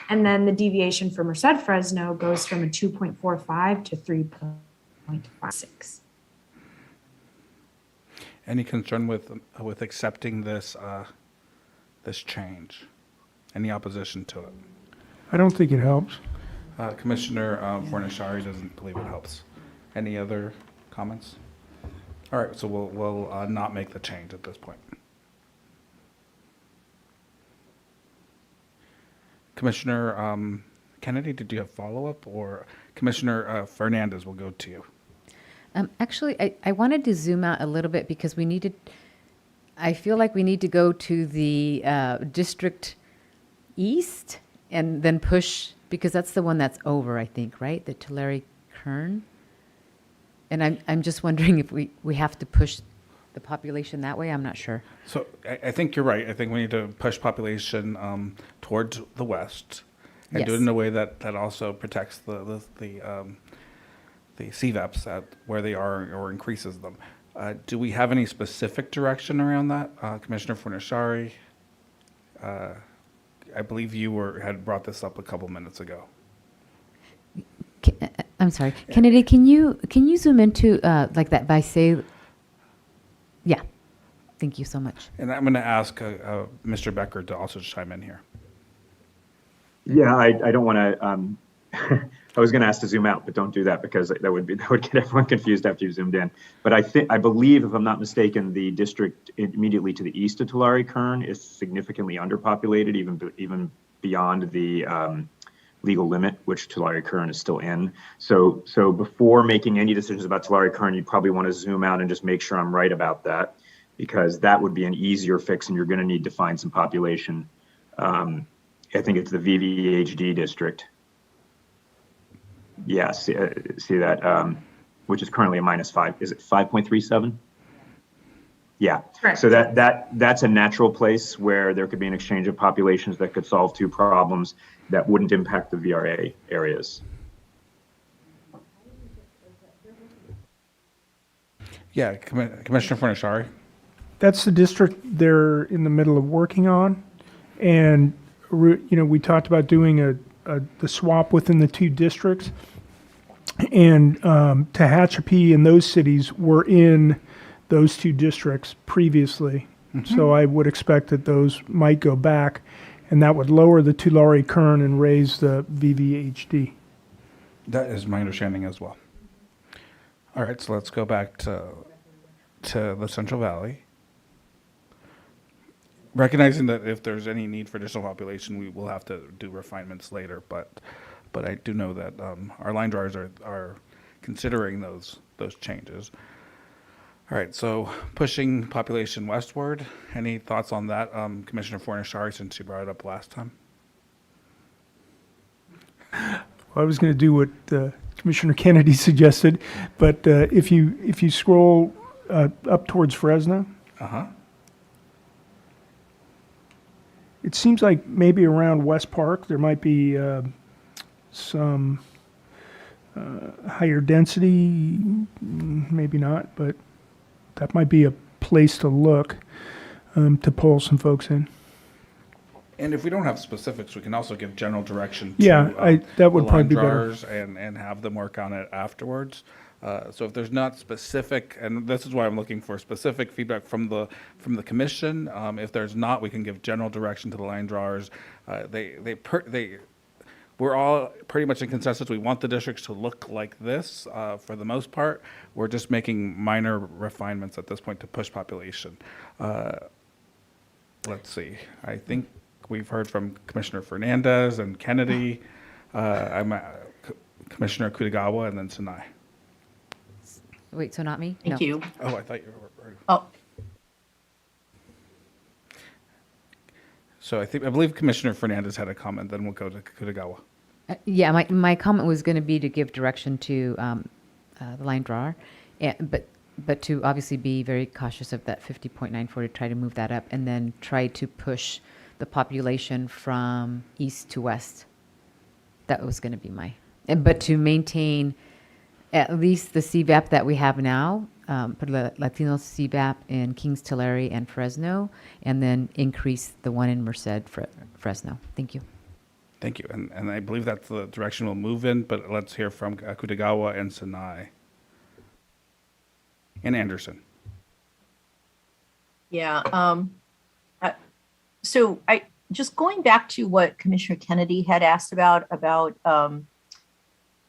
And then the deviation for Merced Fresno goes from a 2.45 to 3.56. Any concern with accepting this this change? Any opposition to it? I don't think it helps. Commissioner Fornashari doesn't believe it helps. Any other comments? All right, so we'll not make the change at this point. Commissioner Kennedy, did you have follow-up? Or Commissioner Fernandez, will go to you. Actually, I wanted to zoom out a little bit because I feel like we need to go to the district east and then push, because that's the one that's over, I think, right? The Tulare Kern. And I'm just wondering if we have to push the population that way? I'm not sure. So I think you're right. I think we need to push population towards the west and do it Yes. in a way that also protects the CVAPs at where they are or increases them. Do we have any specific direction around that? Commissioner Fornashari, I believe you had brought this up a couple minutes ago. I'm sorry, Kennedy. Can you zoom into like that by say? Yeah, thank you so much. And I'm going to ask Mr. Becker to also chime in here. Yeah, I don't want to. I was going to ask to zoom out, but don't do that because that would get everyone confused after you zoomed in. But I believe, if I'm not mistaken, the district immediately to the east of Tulare Kern is significantly underpopulated, even beyond the legal limit, which Tulare Kern is still in. So before making any decisions about Tulare Kern, you probably want to zoom out and just make sure I'm right about that, because that would be an easier fix, and you're going to need to find some population. I think it's the VVHD district. Yeah, see that, which is currently a -5. Is it 5.37? Yeah. Correct. So that's a natural place where there could be an exchange of populations that could solve two problems that wouldn't impact the VRA areas. Yeah, Commissioner Fornashari. That's the district they're in the middle of working on. And, we talked about doing the swap within the two districts. And Tehachapi and those cities were in those two districts previously. So I would expect that those might go back, and that would lower the Tulare Kern and raise the VVHD. That is my understanding as well. All right, so let's go back to the Central Valley. Recognizing that if there's any need for additional population, we will have to do refinements later, but I do know that our line drawers are considering those changes. All right, so pushing population westward. Any thoughts on that, Commissioner Fornashari, since you brought it up last time? Well, I was going to do what Commissioner Kennedy suggested, but if you scroll up towards Fresno, it seems like maybe around West Park there might be some higher density, maybe not, but that might be a place to look to pull some folks in. And if we don't have specifics, we can also give general direction Yeah, to that would the probably line be better. drawers and have them work on it afterwards. So if there's not specific, and this is why I'm looking for specific feedback from the commission. If there's not, we can give general direction to the line drawers. We're all pretty much in consensus. We want the districts to look like this for the most part. We're just making minor refinements at this point to push population. Let's see. I think we've heard from Commissioner Fernandez and Kennedy, Commissioner Kutagawa, and then Sinai. Wait, so not me? Thank No. you. Oh, I thought you were. Oh, So I believe Commissioner Fernandez had a comment. Then we'll go to Kutagawa. Yeah, my comment was going to be to give direction to the line drawer, but to obviously be very cautious of that 50.94 to try to move that up, and then try to push the population from east to west. That was going to be but to maintain at least the CVAP that we have now, put the Latino CVAP in Kings, Tulare, and Fresno, and then increase the one in Merced, Fresno. Thank you. Thank you. And I believe that's the direction we'll move in, but let's hear from Kutagawa and Sinai. And Anderson. yeah. So just going back to what Commissioner Kennedy had asked about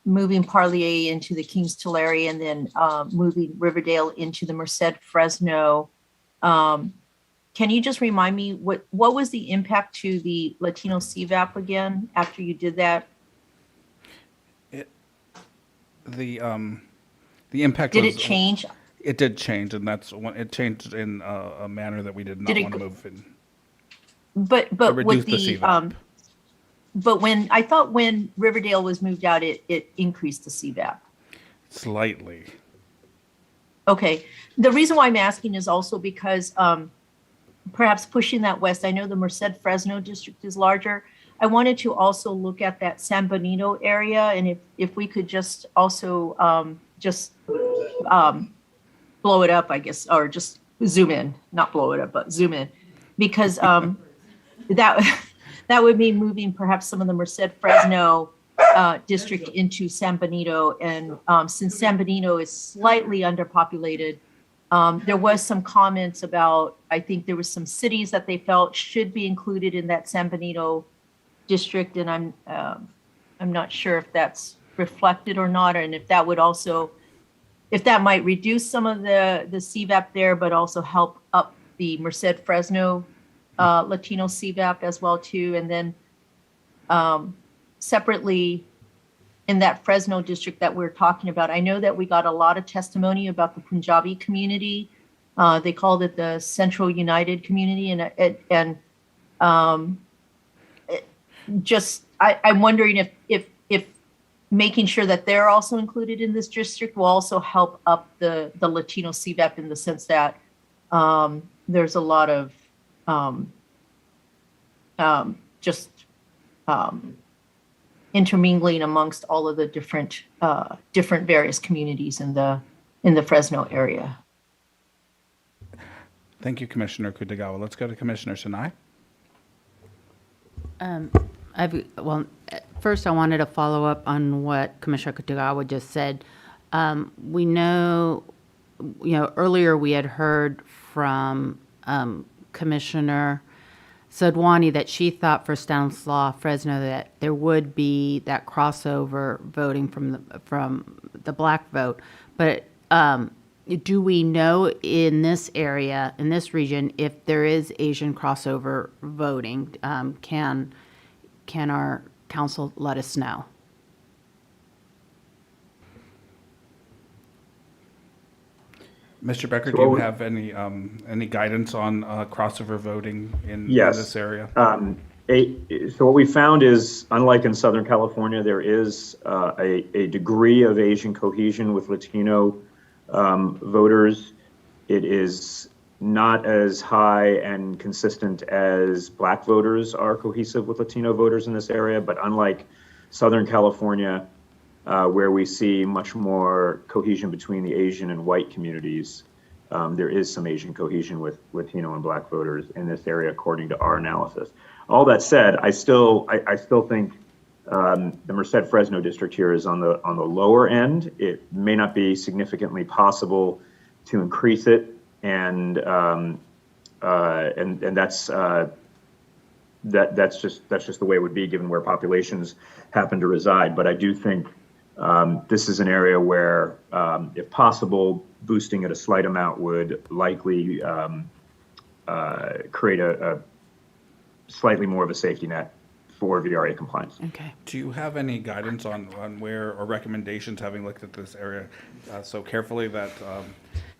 moving Parlier into the Kings Tulare and then moving Riverdale into the Merced Fresno. Can you just remind me what was the impact to the Latino CVAP again after you did that? The impact Did was, it change? It did change, and that's when it changed in a manner that we did not want to move in. But reduce with the CVAP. But when Riverdale was moved out, it increased the CVAP. Slightly. Okay. The reason why I'm asking is also because perhaps pushing that west, I know the Merced Fresno district is larger. I wanted to also look at that San Benito area, and if we could just also blow it up, I guess, or just zoom in, not blow it up, but zoom in, because that that would mean moving perhaps some of the Merced Fresno district into San Benito, and since San Benito is slightly underpopulated, there was some comments about, I think there was some cities that they felt should be included in that San Benito district, and I'm not sure if that's reflected or not, and if that would also, if that might reduce some of the CVAP there, but also help up the Merced Fresno Latino CVAP as well too. And then separately, in that Fresno district that we're talking about, I know that we got a lot of testimony about the Punjabi community. They called it the Central United Community, and I'm wondering if making sure that they're also included in this district will also help up the Latino CVAP, in the sense that there's a lot of intermingling amongst all of the different various communities in the Fresno area. Thank you, Commissioner Kutagawa. Let's go to Commissioner Sinai. Well, first I wanted to follow up on what Commissioner Kutagawa just said. We know, earlier we had heard from Commissioner Sadwani that she thought for Stanislaus Fresno that there would be that crossover voting from the black vote. But do we know in this area, in this region, if there is Asian crossover voting? Can our council let us know? Mr. Becker, do you have any guidance on crossover voting in this area? So what we found is, unlike in Southern California, there is a degree of Asian cohesion with Latino voters. It is not as high and consistent as black voters are cohesive with Latino voters in this area, but unlike Southern California, where we see much more cohesion between the Asian and white communities, there is some Asian cohesion with Latino and black voters in this area, according to our analysis. All that said, I still think the Merced Fresno district here is on the lower end. It may not be significantly possible to increase it, and that's just the way it would be, given where populations happen to reside. But I do think this is an area where, if possible, boosting at a slight amount would likely create a slightly more of a safety net for VRA compliance. Okay. Do you have any guidance on where, or recommendations, having looked at this area so carefully, that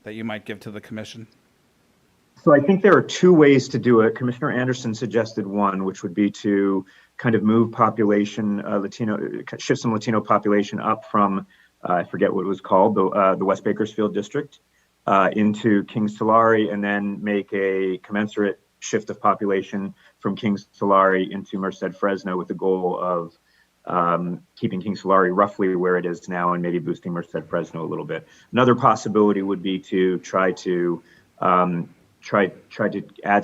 you might give to the commission? So I think there are two ways to do it. Commissioner Anderson suggested one, which would be to kind of move population, shift some Latino population up from, I forget what it was called, the West Bakersfield district, into Kings Tulare, and then make a commensurate shift of population from Kings Tulare into Merced Fresno, with the goal of keeping Kings Tulare roughly where it is now and maybe boosting Merced Fresno a little bit. Another possibility would be to try to add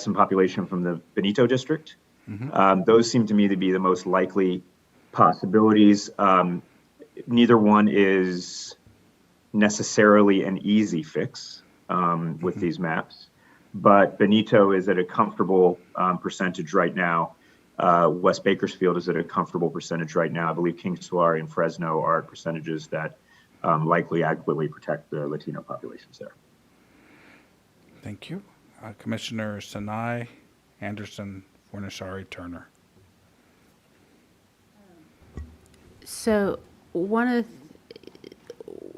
some population from the Benito district. Mm-hmm. Those seem to me to be the most likely possibilities. Neither one is necessarily an easy fix with these maps, but Benito is at a comfortable percentage right now. West Bakersfield is at a comfortable percentage right now. I believe Kings Tulare and Fresno are at percentages that likely adequately protect the Latino populations there. Thank you. Commissioner Sinai, Anderson, Fornashari, Turner. So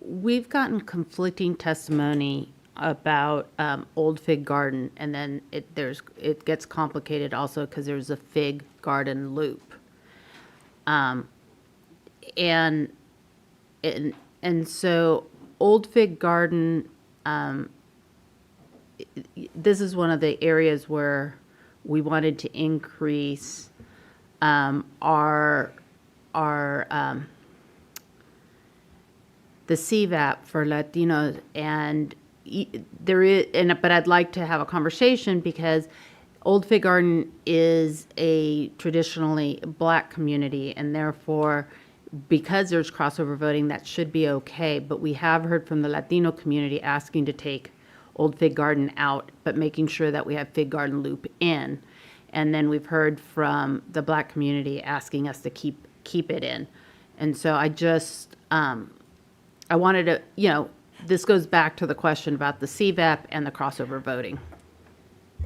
we've gotten conflicting testimony about Old Fig Garden, and then it gets complicated also because there's a Fig Garden loop, and so Old Fig Garden this is one of the areas where we wanted to increase our the CVAP for Latinos, and but I'd like to have a conversation because Old Fig Garden is a traditionally Black community, and therefore, because there's crossover voting, that should be okay. But we have heard from the Latino community asking to take Old Fig Garden out, but making sure that we have Fig Garden Loop in. And then we've heard from the Black community asking us to keep it in. And so I just, I wanted to, this goes back to the question about the CVAP and the crossover voting.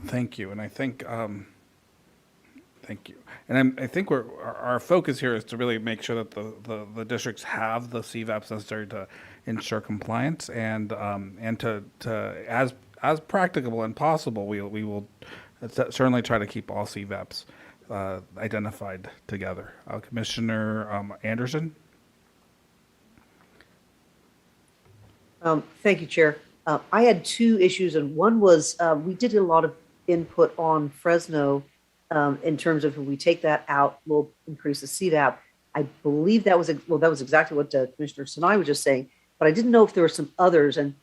Thank you, and I think, thank you. And I think our focus here is to really make sure that the districts have the CVAPs necessary to ensure compliance, and to as practicable and possible, we will certainly try to keep all CVAPs identified together. Commissioner Anderson. Thank you, Chair. I had two issues, and one was we did a lot of input on Fresno in terms of if we take that out, we'll increase the CVAP. I believe that was exactly what Commissioner Sinai was just saying, but I didn't know if there were some others. And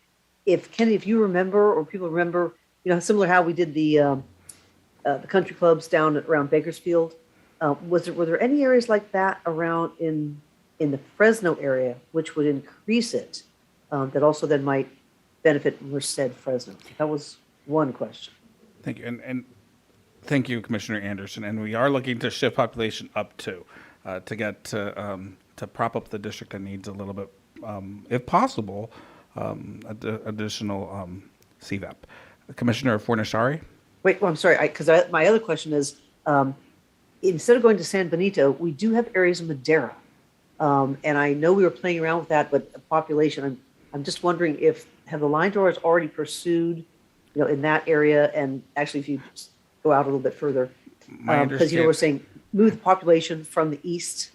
if Kenny, if you remember, or people remember, similar how we did the country clubs down around Bakersfield, were there any areas like that around in the Fresno area which would increase it, that also then might benefit Merced Fresno? That was one question. Thank you, and thank you, Commissioner Anderson. And we are looking to shift population up to get to prop up the district that needs a little bit, if possible, additional CVAP. Commissioner Fornashari. Wait, well, I'm sorry, because my other question is, instead of going to San Benito, we do have areas in Madera, and I know we were playing around with that, but the population, I'm just wondering have the line drawers already pursued, in that area, and actually if you just go out a little bit further, because we're saying move the population from the east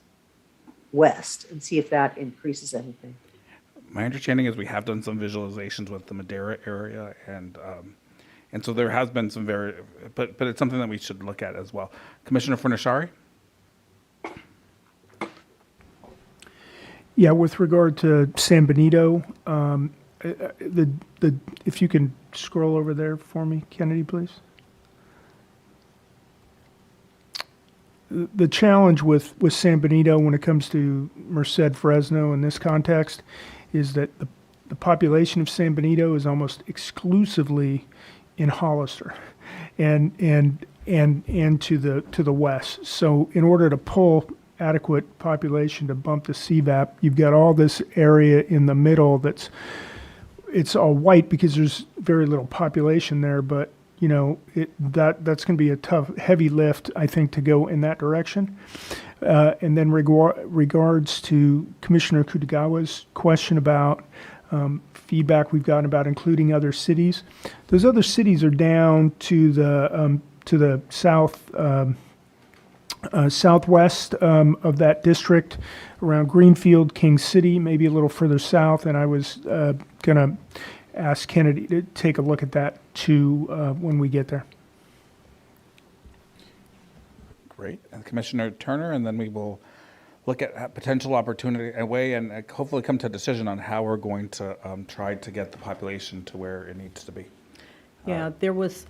west and see if that increases anything. My understanding is we have done some visualizations with the Madera area, and so there has been some but it's something that we should look at as well. Commissioner Fornashari. Yeah, with regard to San Benito, if you can scroll over there for me, Kennedy, please. The challenge with San Benito when it comes to Merced Fresno in this context is that the population of San Benito is almost exclusively in Hollister and to the west. So in order to pull adequate population to bump the CVAP, you've got all this area in the middle it's all white because there's very little population there, but that's going to be a tough, heavy lift, I think, to go in that direction. And then regards to Commissioner Kutagawa's question about feedback we've gotten about including other cities, those other cities are down to the southwest of that district, around Greenfield, King City, maybe a little further south. And I was going to ask Kennedy to take a look at that too when we get there. Great. And Commissioner Turner, and then we will look at potential opportunity and hopefully come to a decision on how we're going to try to get the population to where it needs to be. Yeah, there was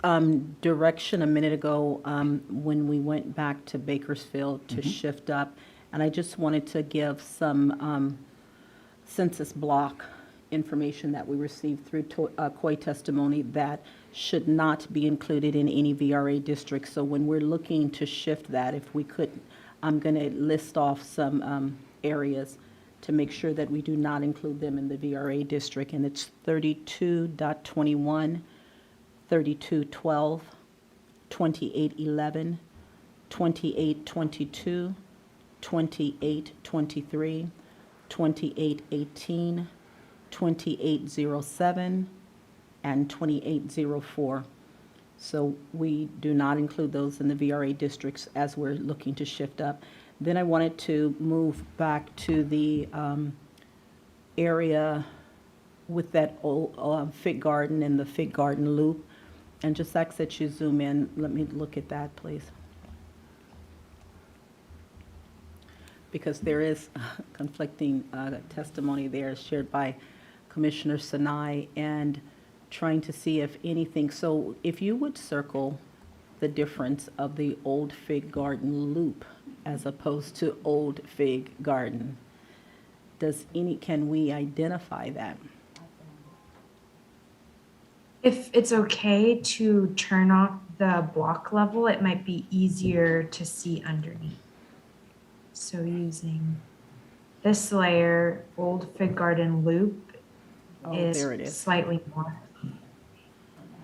direction a minute ago when we went back to Bakersfield to shift up, and I just wanted to give some census block information that we received through COI testimony that should not be included in any VRA district. So when we're looking to shift that, if we could, I'm going to list off some areas to make sure that we do not include them in the VRA district, and it's 32.21, 3212, 2811, 2822, 2823, 2818, 2807, and 2804. So we do not include those in the VRA districts as we're looking to shift up. Then I wanted to move back to the area with that old fig garden and the fig garden loop. And just ask that you zoom in. Let me look at that, please. Because there is conflicting testimony there shared by Commissioner Sinai, and trying to see if anything. So if you would circle the difference of the old fig garden loop as opposed to old fig garden, can we identify that? If it's okay to turn off the block level, it might be easier to see underneath. So using this layer, old fig garden loop Oh, is there it is. slightly more.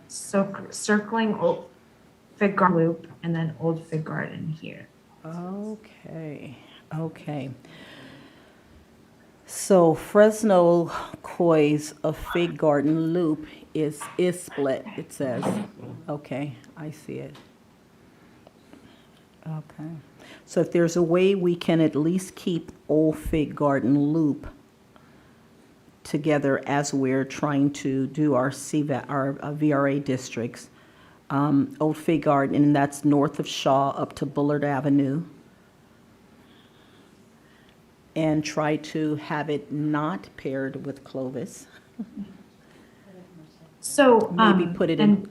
So circling old fig garden loop and then old fig garden here. Okay, okay. So Fresno Coy's a fig garden loop is split, it says. Okay, I see it. Okay. So if there's a way we can at least keep Old Fig Garden Loop together as we're trying to do our our VRA districts, Old Fig Garden, and that's north of Shaw up to Bullard Avenue, and try to have it not paired with Clovis. So Maybe put it and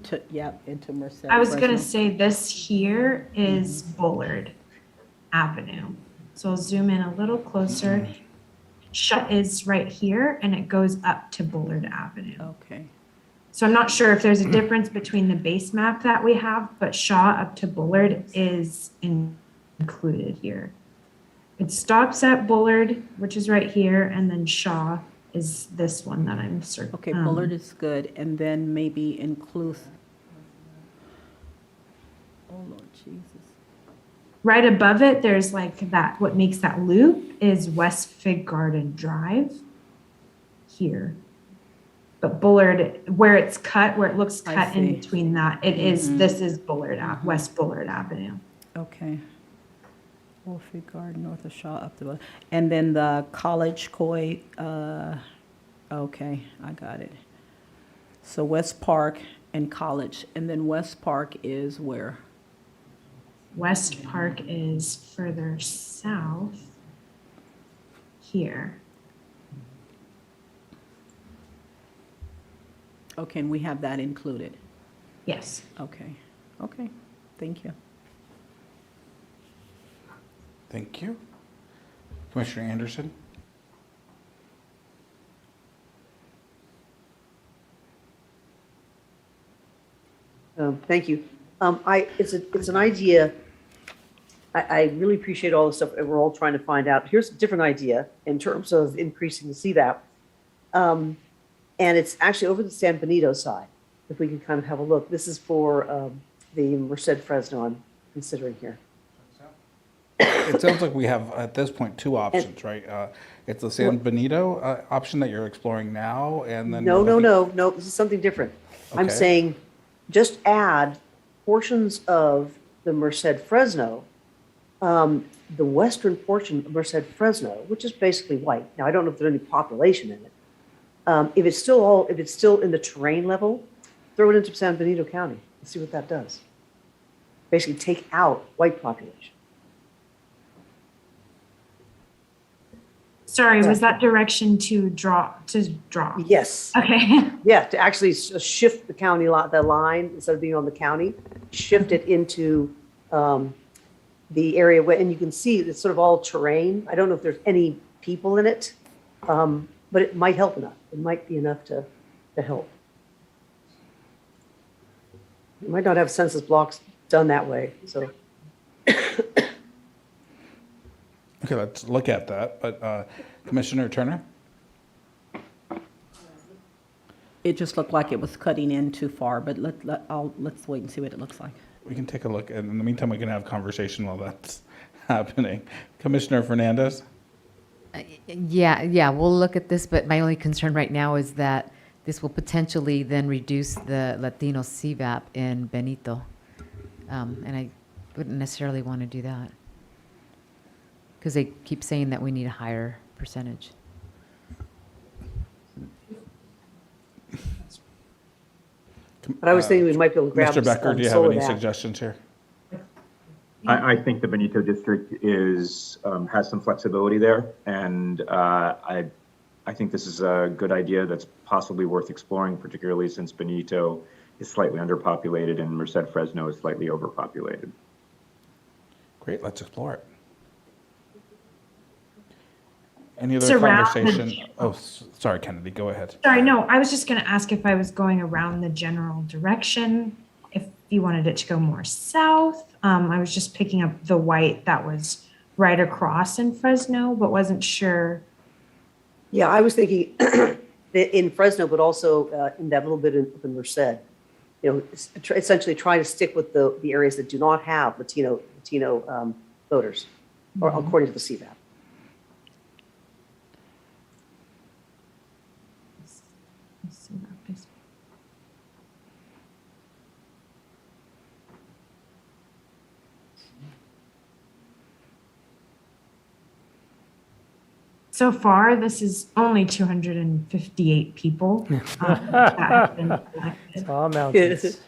into Merced. I was gonna Fresno. say this here is Bullard Avenue. So I'll zoom in a little closer. Shaw is right here and it goes up to Bullard Avenue. Okay. So I'm not sure if there's a difference between the base map that we have, but Shaw up to Bullard is included here. It stops at Bullard, which is right here, and then Shaw is this one that I'm circling. Okay, Bullard is good, and then maybe include. Oh Lord Jesus. Right above it, there's like that, what makes that loop is West Fig Garden Drive here. But Bullard, where it's cut, where it looks I cut in see. between that, this is Bullard, West Bullard Avenue. Okay. Old Fig Garden, north of Shaw, up the, and then the College Coy, okay, I got it. So West Park and College, and then West Park is where? West Park is further south here. Okay, and we have that included. Yes. Okay, okay, thank you. Thank you. Commissioner Anderson? Thank you. It's an idea. I really appreciate all the stuff that we're all trying to find out. Here's a different idea in terms of increasing the CVAP. And it's actually over the San Benito side, if we can kind of have a look. This is for the Merced Fresno I'm considering here. It sounds like we have, at this point, two options, right? It's the San Benito option that you're exploring now, and then... No, this is something different. I'm Okay. saying just add portions of the Merced Fresno, the western portion of Merced Fresno, which is basically white. Now, I don't know if there's any population in it. If it's still in the terrain level, throw it into San Benito County and see what that does. Basically take out white population. Sorry, was that direction to draw? Yes. Okay. Yeah, to actually shift the county the line, instead of being on the county, shift it into the area where, and you can see it's sort of all terrain. I don't know if there's any people in it, but it might help enough. It might be enough to help. You might not have census blocks done that way, so. Okay, let's look at that, but Commissioner Turner? It just looked like it was cutting in too far, but let's wait and see what it looks like. We can take a look, and in the meantime, we can have conversation while that's happening. Commissioner Fernandez? Yeah, we'll look at this, but my only concern right now is that this will potentially then reduce the Latino CVAP in Benito. And I wouldn't necessarily want to do that. Because they keep saying that we need a higher percentage. But I was thinking we might be able to grab Mr. Becker, do you have any Soledad. suggestions here? I think the Benito district is, has some flexibility there, and I think this is a good idea that's possibly worth exploring, particularly since Benito is slightly underpopulated and Merced Fresno is slightly overpopulated. Great, let's explore it. Any It's other around conversation? Oh, sorry, Kennedy, go ahead. Sorry, no, I was just going to ask if I was going around the general direction, if you wanted it to go more south. I was just picking up the white that was right across in Fresno, but wasn't sure. Yeah, I was thinking in Fresno, but also in that little bit in Merced. You know, essentially trying to stick with the areas that do not have Latino voters, or according to the CVAP. So far, this is only 258 people that have been elected. It's all mountains.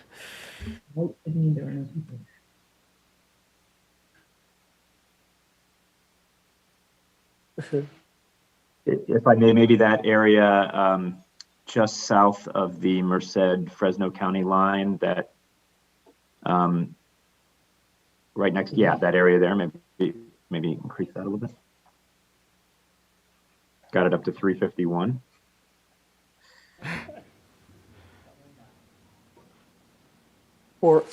If I may, maybe that area just south of the Merced Fresno County line, that right next, yeah, that area there, maybe increase that a little bit. Got it up to 351. Or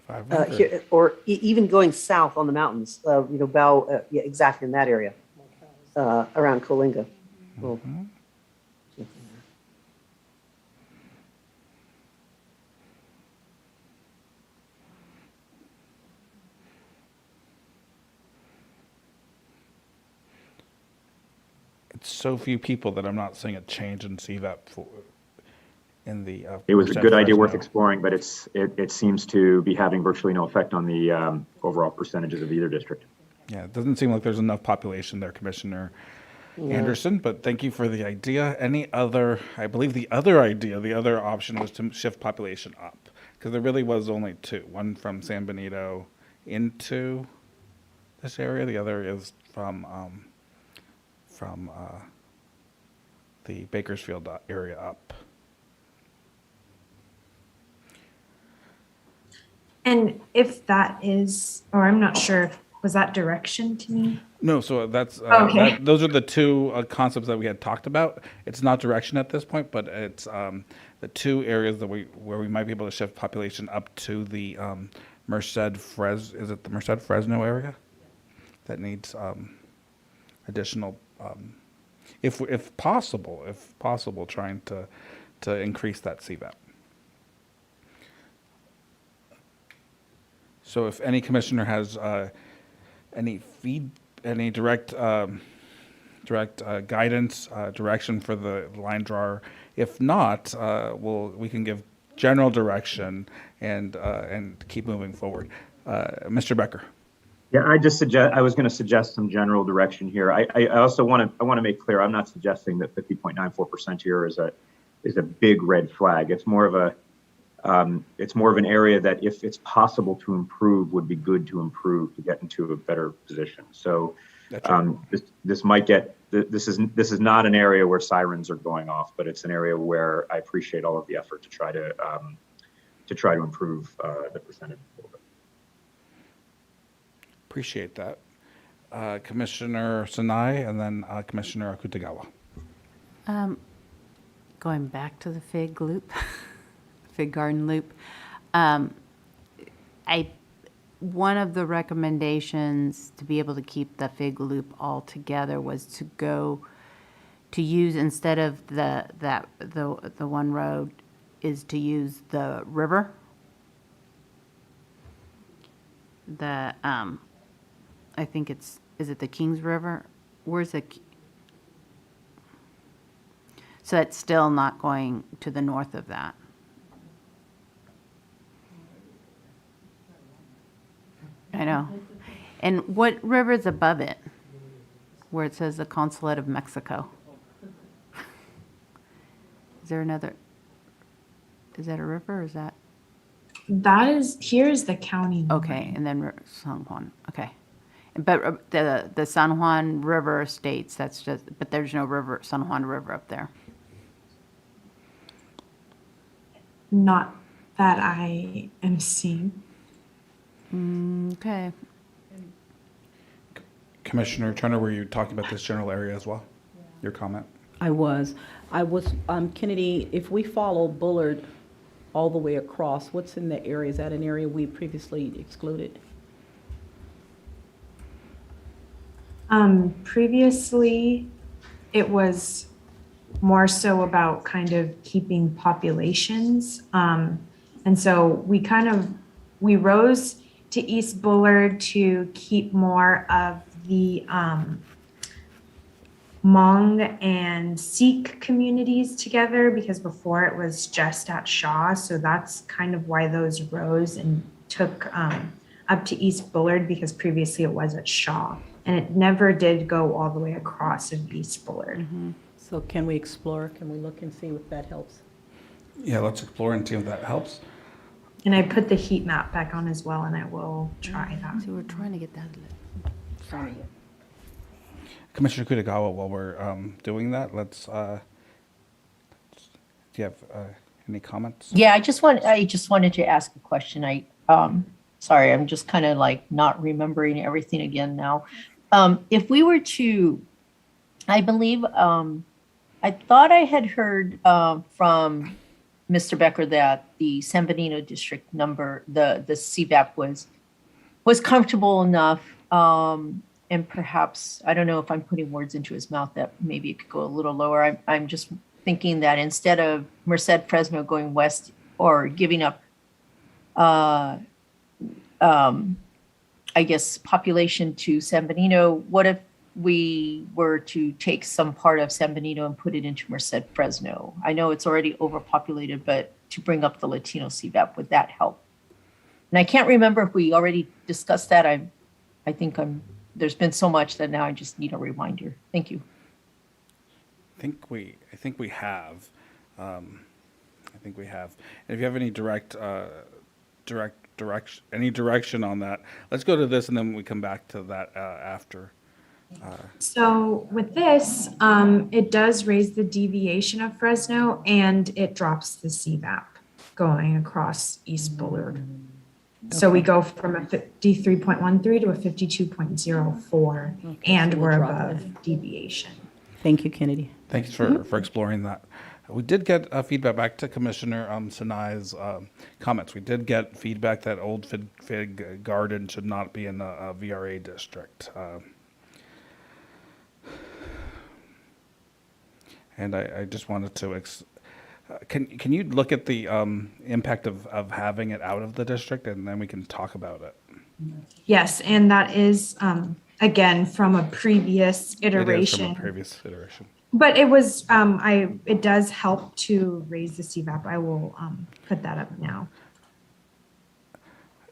500. here, or even going south on the mountains, you know, yeah, exactly in that area, around Coalinga. Well, It's so few people that I'm not seeing a change in CVAP in the. It was a Merced good idea worth Fresno. exploring, but it seems to be having virtually no effect on the overall percentages of either district. Yeah, it doesn't seem like there's enough population there, Commissioner Anderson, but thank you for the idea. Any other, I believe the other idea, the other option was to shift population up, because there really was only two, one from San Benito into this area, the other is from the Bakersfield area up. And if that is, or I'm not sure, was that direction to me? No, so that's Okay. those are the two concepts that we had talked about. It's not direction at this point, but it's the two areas that where we might be able to shift population up to the is it the Merced Fresno area that needs additional, if possible, trying to increase that CVAP. So if any commissioner has any direct guidance, direction for the line drawer. If not, we can give general direction and keep moving forward. Mr. Becker. Yeah, I was going to suggest some general direction here. I also want to make clear, I'm not suggesting that 50.94% here is a big red flag. It's more of an area that if it's possible to improve, would be good to improve to get into a better position. So this is not an area where sirens are going off, but it's an area where I appreciate all of the effort to try to improve the percentage a little bit. Appreciate that. Commissioner Sinai and then Commissioner Akutagawa. Going back to the fig loop, fig garden loop. One of the recommendations to be able to keep the fig loop all together was to use, instead of the one road, is to use the river. I think is it the Kings River? Where's the? So it's still not going to the north of that. I know. And what river is above it? Where it says the Consulate of Mexico? Is there another? Is that a river or is that? Here's the county line. Okay, and then San Juan, okay. But the San Juan River states, that's just, but there's no river, San Juan River up there. Not that I am seeing. Okay. Commissioner Turner, were you talking about this general area as well? Your comment? I was, Kennedy, if we follow Bullard all the way across, what's in the area? Is that an area we previously excluded? Previously, it was more so about kind of keeping populations. And so we rose to East Bullard to keep more of the Hmong and Sikh communities together, because before it was just at Shaw. So that's kind of why those rose and took up to East Bullard, because previously it was at Shaw. And it never did go all the way across of East Bullard. So can we explore, can we look and see if that helps? Yeah, let's explore and see if that helps. And I put the heat map back on as well, and I will try that. So we're trying to get that. Commissioner Kutagawa, while we're doing that, do you have any comments? Yeah, I just wanted to ask a question. Sorry, I'm just kind of like not remembering everything again now. If we were to, I believe, I thought I had heard from Mr. Becker that the San Benito district number, the CVAP was comfortable enough, and perhaps, I don't know if I'm putting words into his mouth, that maybe it could go a little lower. I'm just thinking that instead of Merced Fresno going west or giving up, I guess, population to San Benito, what if we were to take some part of San Benito and put it into Merced Fresno? I know it's already overpopulated, but to bring up the Latino CVAP, would that help? And I can't remember if we already discussed that. I think there's been so much that now I just need a reminder. Thank you. I think we have. I think we have. And if you have any direction on that, let's go to this and then we come back to that after. So with this, it does raise the deviation of Fresno, and it drops the CVAP going across East Bullard. So we go from a 53.13 to a 52.04, and so we're we'll drop above deviation. Thank you, Kennedy. Thanks for exploring that. We did get feedback back to Commissioner Sinai's comments. We did get feedback that Old Fig Garden should not be in a VRA district. And I just wanted to, can you look at the impact of having it out of the district, and then we can talk about it? Yes, and that is, again, from a previous iteration. It is from a previous iteration. But it was, it does help to raise the CVAP. I will put that up now.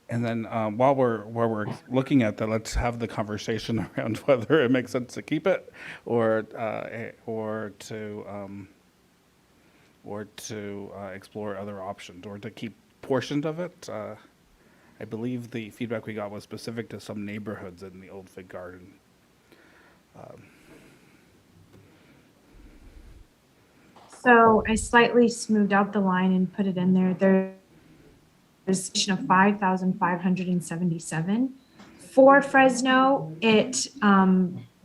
And then while we're looking at that, let's have the conversation around whether it makes sense to keep it or to explore other options, or to keep portions of it. I believe the feedback we got was specific to some neighborhoods in the Old Fig Garden. So I slightly smoothed out the line and put it in there. There's of 5,577. For Fresno, it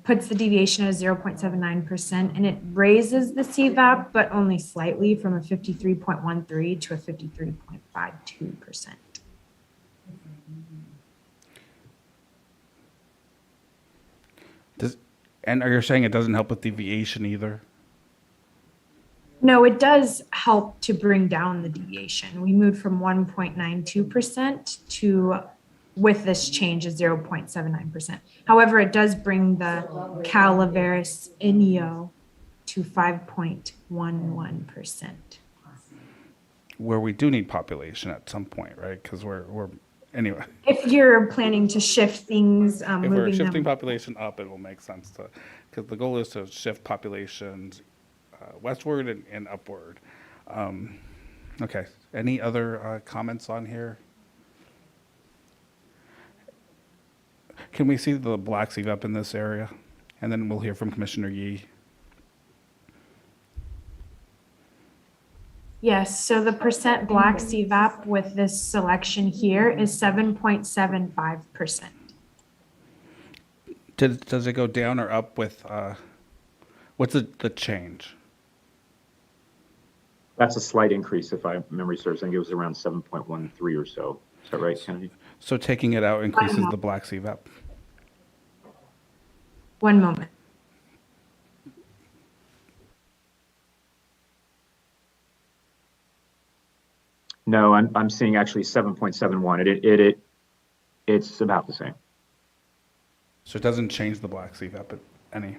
puts the deviation at 0.79%, and it raises the CVAP, but only slightly, from a 53.13 to a 53.52%. And are you saying it doesn't help with deviation either? No, it does help to bring down the deviation. We moved from 1.92% to, with this change, is 0.79%. However, it does bring the Calaveras Inyo to 5.11%. Where we do need population at some point, right? Because we're anyway. If you're planning to shift things, If we're moving shifting them. population up, it will make sense to, because the goal is to shift populations westward and upward. Okay, Any other comments on here? Can we see the black CVAP in this area? And then we'll hear from Commissioner Yee. Yes, so the percent black CVAP with this selection here is 7.75%. Does it go down or up with, what's the change? That's a slight increase if memory serves. I think it was around 7.13 or so. Is that right, Kennedy? So taking it out increases the black CVAP. One moment. No, I'm seeing actually 7.71. It's about the same. So it doesn't change the black CVAP any.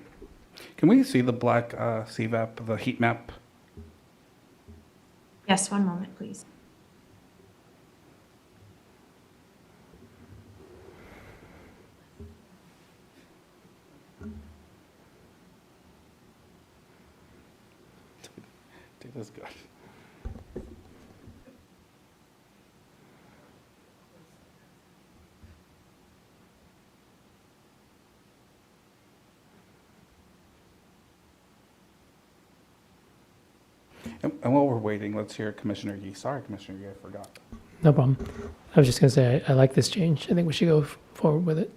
Can we see the black CVAP, the heat map? Yes, one moment, please. Data's good. And while we're waiting, let's hear Commissioner Yee. Sorry, Commissioner Yee, I forgot. No problem. I was just going to say, I like this change. I think we should go forward with it.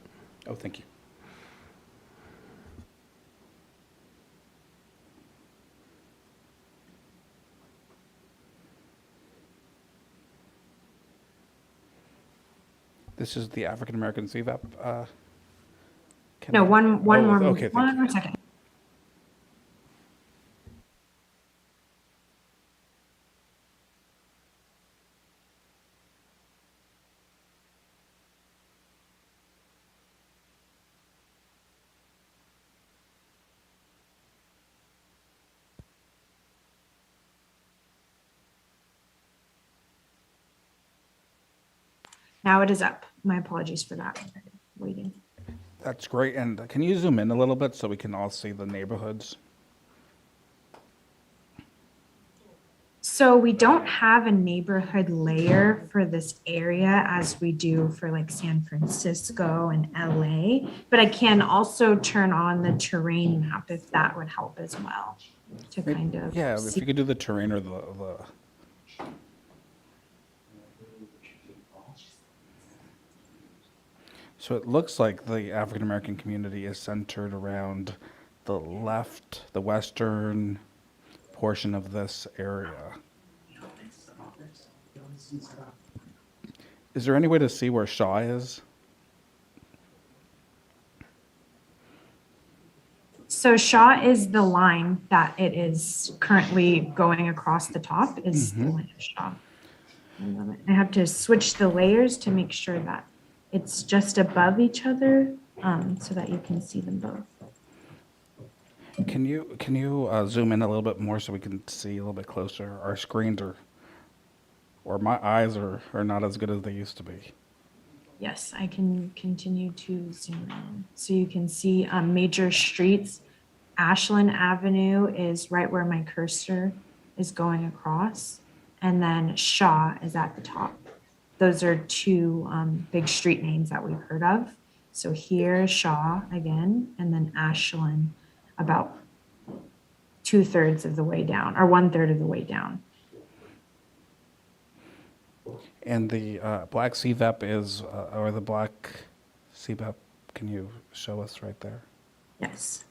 Oh, thank you. This is the African American CVAP. No, one more. Okay, thank One you. more second. Now it is up. My apologies for that. Waiting. That's great. And can you zoom in a little bit so we can all see the neighborhoods? So we don't have a neighborhood layer for this area as we do for like San Francisco and LA, but I can also turn on the terrain map if that would help as well to kind of Yeah, if see. you could do the terrain or the So it looks like the African American community is centered around the left, the western portion of this area. Is there any way to see where Shaw is? So Shaw is the line that it is currently going across the top is the line of Shaw. I have to switch the layers to make sure that it's just above each other so that you can see them both. Can you zoom in a little bit more so we can see a little bit closer? Our screens or my eyes are not as good as they used to be. Yes, I can continue to zoom in. So you can see major streets. Ashland Avenue is right where my cursor is going across. And then Shaw is at the top. Those are two big street names that we've heard of. So here, Shaw again, and then Ashland about 2/3 of the way down, or 1/3 of the way down. And the black CVAP is, or the black CVAP, can you show us right there? Yes.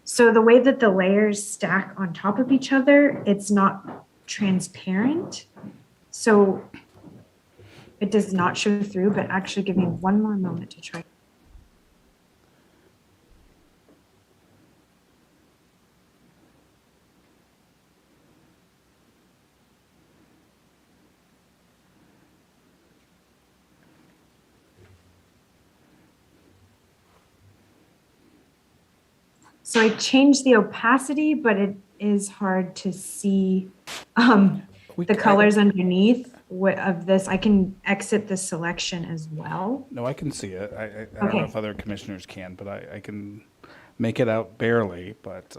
So the way that the layers stack on top of each other, it's not transparent. So it does not show through, but actually give me one more moment to try. So I changed the opacity, but it is hard to see the colors underneath of this. I can exit the selection as well. No, I can see it. I don't know if other commissioners can, but I can make it out barely, but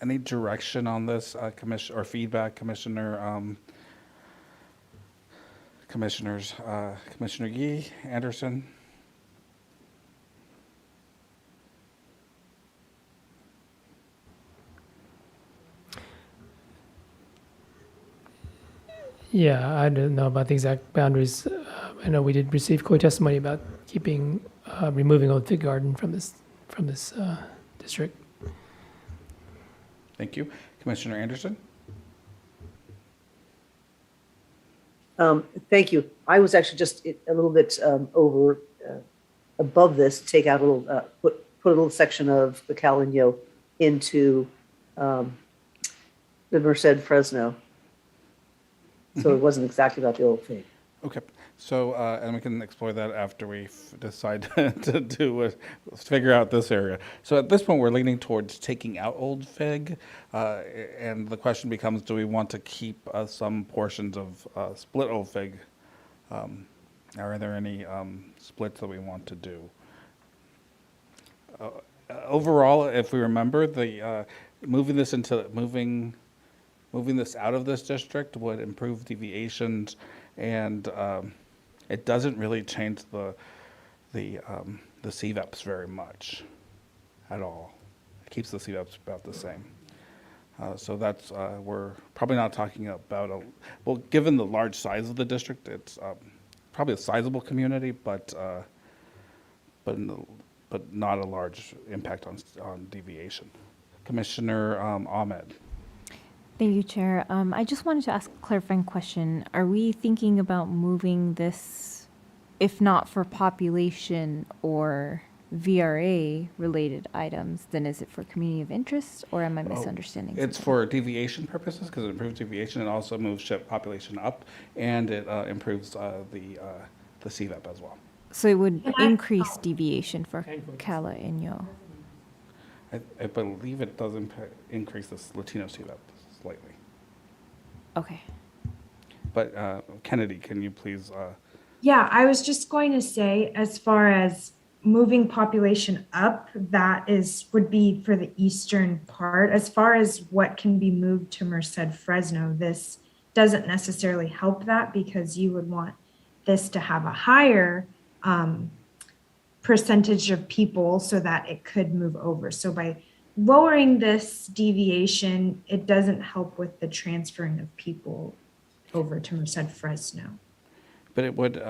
any direction on this, commission, or feedback, Commissioner, Commissioners, Commissioner Yee, Anderson? Yeah, I don't know about the exact boundaries. I know we did receive co-testimony about keeping, removing Old Fig Garden from this district. Thank you. Commissioner Anderson? Thank you. I was actually just a little bit above this, take out a little, put a little section of the Calino into the Merced Fresno. So it wasn't exactly about the old fig. Okay. So, and we can explore that after we decide to do figure out this area. So at this point, we're leaning towards taking out Old Fig, and the question becomes: do we want to keep some portions of split Old Fig? Are there any splits that we want to do? Overall, if we remember, the moving this out of this district would improve deviations, and it doesn't really change the CVEPs very much at all. It keeps the CVEPs about the same. So that's we're probably not talking about well, given the large size of the district, it's probably a sizable community, but not a large impact on deviation. Commissioner Ahmed. Thank you, Chair. I just wanted to ask a clarifying question. Are we thinking about moving this, if not for population or VRA related items, then is it for community of interest, or am I misunderstanding? It's for deviation purposes because it improves deviation and also moves ship population up, and it improves the CVEP as well. So it would increase deviation for Cala Inyo. I believe it does increase the Latino CVEP slightly. Okay. But Kennedy, can you please? Yeah, I was just going to say, as far as moving population up, would be for the eastern part. As far as what can be moved to Merced Fresno, this doesn't necessarily help that, because you would want this to have a higher percentage of people so that it could move over. So by lowering this deviation, it doesn't help with the transferring of people over to Merced Fresno. But it would.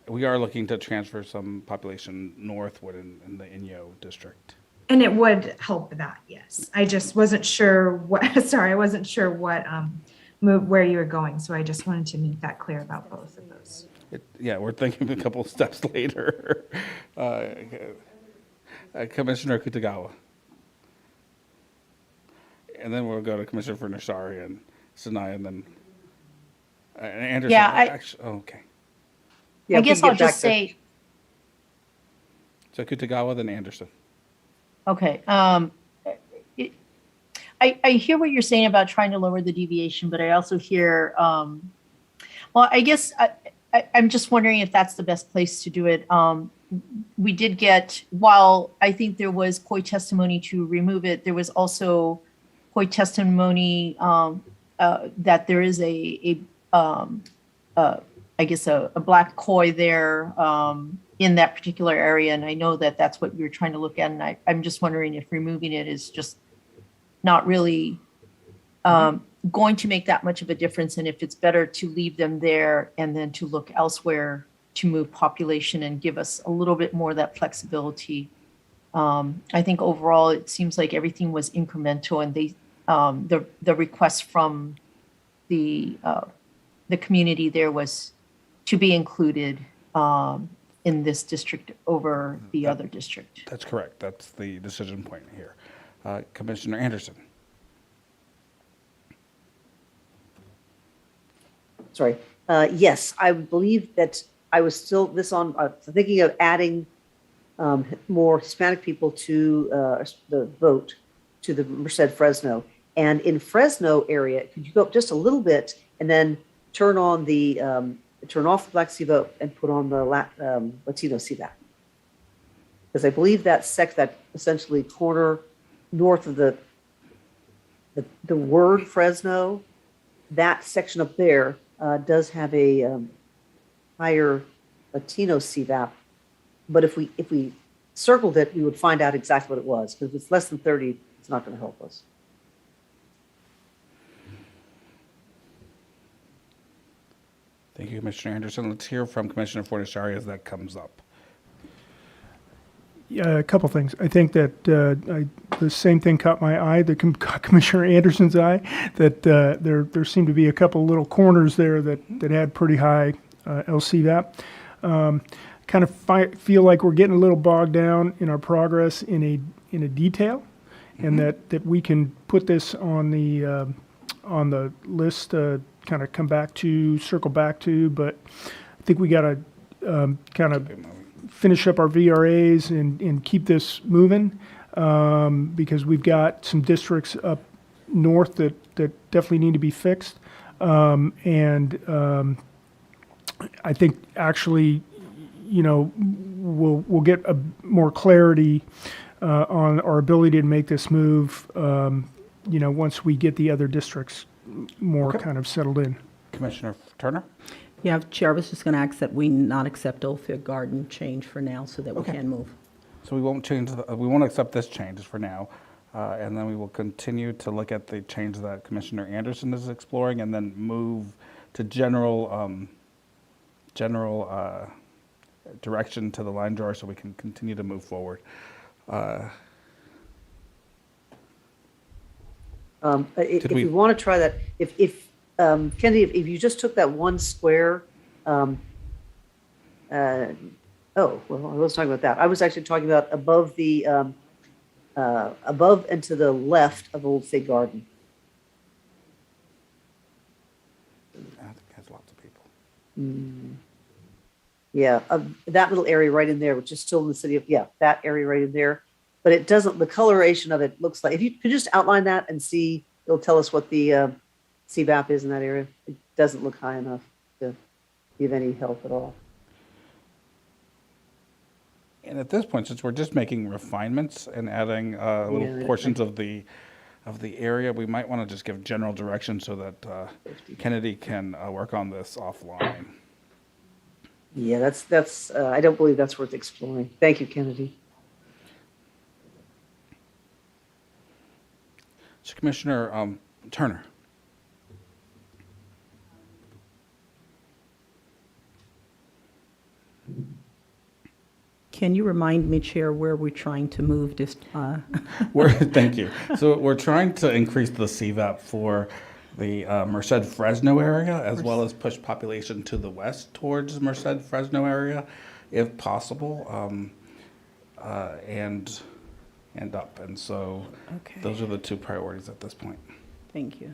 We are looking to transfer some population northward in the Inyo district. And it would help that, yes. I just wasn't sure what. Sorry, I wasn't sure what where you were going. So I just wanted to make that clear about both of those. Yeah, we're thinking a couple of steps later. Commissioner Kutagawa. And then we'll go to Commissioner for Nashari and Sinai, and then Anderson. Yeah, okay. Yeah, I guess I'll just say, So Kutagawa, then Anderson. okay. I hear what you're saying about trying to lower the deviation, but I also hear, well, I guess I'm just wondering if that's the best place to do it. We did get, while I think there was COI testimony to remove it, there was also COI testimony that there is I guess a black koi there in that particular area. And I know that that's what you're trying to look at. And I'm just wondering if removing it is just not really going to make that much of a difference. And if it's better to leave them there and then to look elsewhere to move population and give us a little bit more of that flexibility. I think overall, it seems like everything was incremental, and the request from the community there was to be included in this district over the other district. That's correct. That's the decision point here. Commissioner Anderson. Sorry. Yes, I believe that I was still thinking of adding more Hispanic people to the vote to the Merced Fresno. And in Fresno area, could you go up just a little bit and then turn off the Black C vote and put on the Latino CVAP? Because I believe that essentially corner north of the word Fresno, that section up there does have a higher Latino CVAP. But if we circled it, we would find out exactly what it was. Because if it's less than 30, it's not going to help us. Thank you, Commissioner Anderson. Let's hear from Commissioner Fortescue as that comes up. Yeah, a couple things. I think that the same thing caught my eye, Commissioner Anderson's eye, that there seemed to be a couple little corners there that had pretty high LCVAP. Kind of feel like we're getting a little bogged down in our progress in a detail, and that we can put this on the list to kind of circle back to, but I think we got to kind of finish up our VRAs and keep this moving, because we've got some districts up north that definitely need to be fixed. And I think actually, we'll get more clarity on our ability to make this move, once we get the other districts more kind of settled in. Commissioner Turner? Yeah, Chair, I was just going to ask that we not accept Oldfield Garden change for now so that we can move. So we won't we won't accept this change for now, and then we will continue to look at the change that Commissioner Anderson is exploring, and then move to general direction to the line drawer so we can continue to move forward. If we want to try that, Kennedy, if you just took that one square, well, I was talking about that. I was actually talking about above and to the left of Old State Garden. I think it has lots of people. Yeah, that little area right in there, which is still in the city of, that area right in there. But it doesn't, the coloration of it looks like, if you could just outline that and see, it'll tell us what the CVAP is in that area. It doesn't look high enough to give any help at all. And at this point, since we're just making refinements and adding little portions of the area, we might want to just give general direction so that Kennedy can work on this offline. Yeah, that's I don't believe that's worth exploring. Thank you, Kennedy. So Commissioner Turner. Can you remind me, Chair, where we're trying to move this? Thank you. So we're trying to increase the CVAP for the Merced Fresno area, as well as push population to the west towards Merced Fresno area, if possible, and up. And so those are the two priorities at this point. Thank you.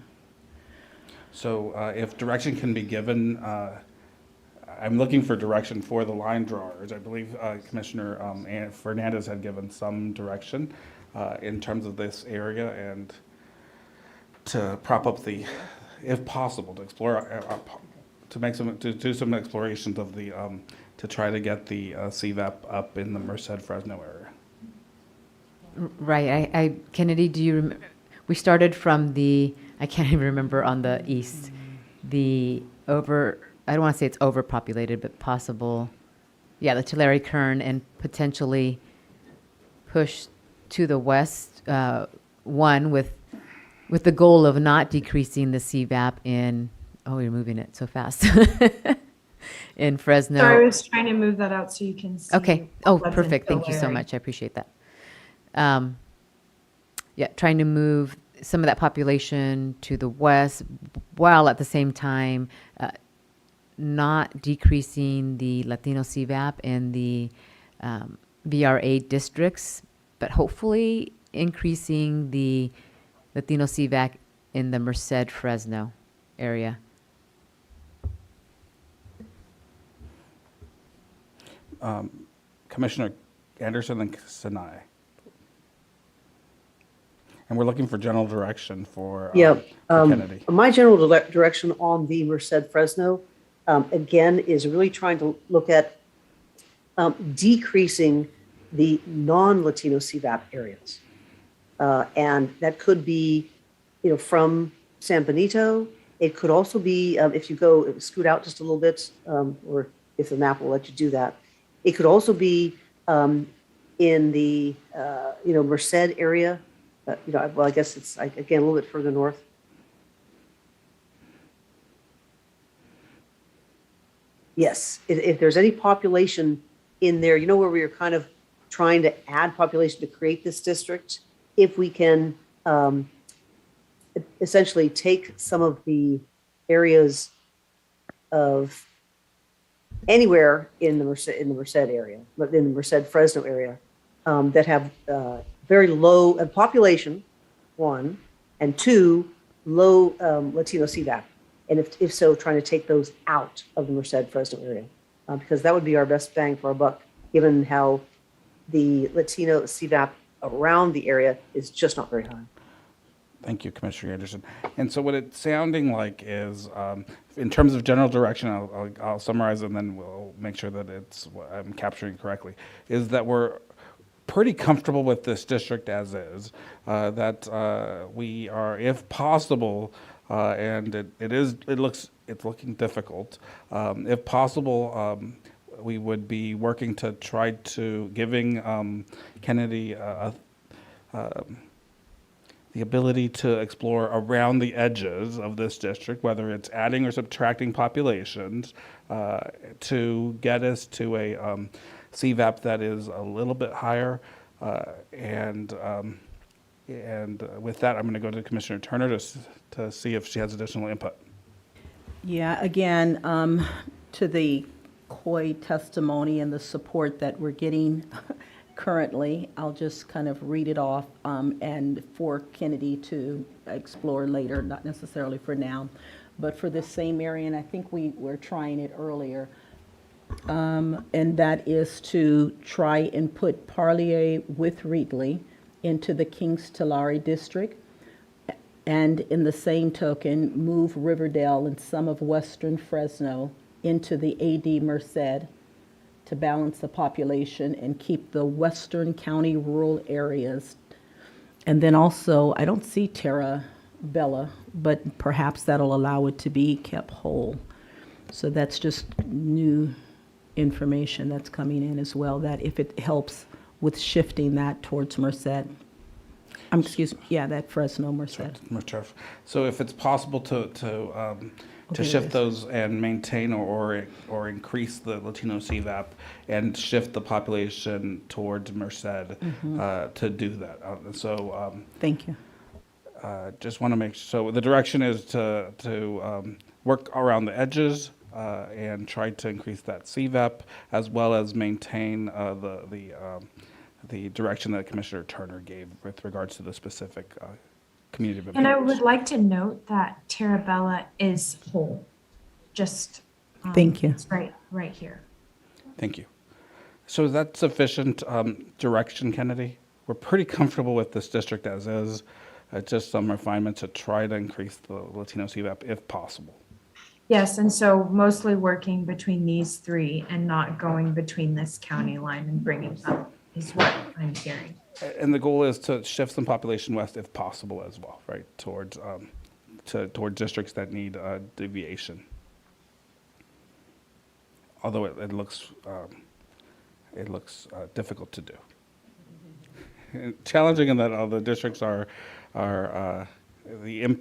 So if direction can be given, I'm looking for direction for the line drawers. I believe Commissioner Fernandez had given some direction in terms of this area, and to prop up if possible, to explore, to do some explorations of the, to try to get the CVAP up in the Merced Fresno area. Right. Kennedy, do you remember? We started from I can't even remember on the east, I don't want to say it's overpopulated, but possible, the Tulare Kern, and potentially push to the west, with the goal of not decreasing the CVAP in, you're moving it so fast, in Fresno. So I was trying to move that out so you can see. Okay. Perfect. Thank you so much. I appreciate that. Trying to move some of that population to the west, while at the same time not decreasing the Latino CVAP in the VRA districts, but hopefully increasing the Latino CVAP in the Merced Fresno area. Commissioner Anderson and Sinai. And we're looking for general direction for Kennedy. My general direction on the Merced Fresno, again, is really trying to look at decreasing the non-Latino CVAP areas. And that could be, from San Benito. It could also be, if you go scoot out just a little bit, or if the map will let you do that. It could also be in the, Merced area. Well, I guess it's, again, a little bit further north. Yes, if there's any population in there, where we are kind of trying to add population to create this district, if we can essentially take some of the areas of anywhere in the Merced area, but in the Merced Fresno area, that have very low population, one, and two, low Latino CVAP. And if so, trying to take those out of the Merced Fresno area, because that would be our best bang for our buck, given how the Latino CVAP around the area is just not very high. Thank you, Commissioner Anderson. And so what it's sounding like is, in terms of general direction, I'll summarize and then we'll make sure that I'm capturing correctly, is that we're pretty comfortable with this district as is, that we are, if possible, and it's looking difficult, if possible, we would be working to try to giving Kennedy the ability to explore around the edges of this district, whether it's adding or subtracting populations, to get us to a CVAP that is a little bit higher. And with that, I'm going to go to Commissioner Turner to see if she has additional input. Yeah, again, to the COI testimony and the support that we're getting currently, I'll just kind of read it off, and for Kennedy to explore later, not necessarily for now, but for this same area, and I think we were trying it earlier, and that is to try and put Parlier with Reedley into the Kings Tulare district, and in the same token, move Riverdale and some of western Fresno into the AD Merced to balance the population and keep the western county rural areas. And then also, I don't see Terra Bella, but perhaps that'll allow it to be kept whole. So that's just new information that's coming in as well, that if it helps with shifting that towards Merced. That Fresno Merced. So if it's possible to shift those and maintain or increase the Latino CVAP and shift the population towards Merced, to do that. Thank you. Just want to make so the direction is to work around the edges and try to increase that CVAP as well as maintain the direction that Commissioner Turner gave with regards to the specific community of And I members. would like to note that Terra Bella is whole. Just Thank you. It's right here. Thank you. So is that sufficient direction, Kennedy? We're pretty comfortable with this district as is. Just some refinement to try to increase the Latino CVAP if possible. Yes, and so mostly working between these three and not going between this county line and bringing up is what I'm hearing. And the goal is to shift some population west if possible as well, right? Towards districts that need deviation. Although it looks difficult to do. Challenging in that all the districts are the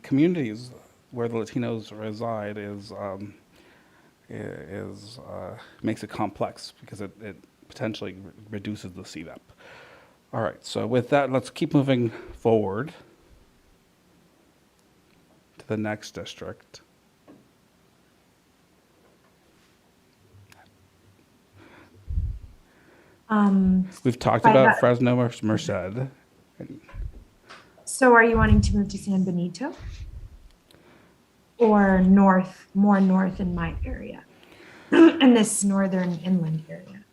communities where the Latinos reside makes it complex because it potentially reduces the CVAP. All right, so with that, let's keep moving forward to the next district. We've talked about Fresno Merced. So are you wanting to move to San Benito? Or north, more north in my area? In this northern inland area?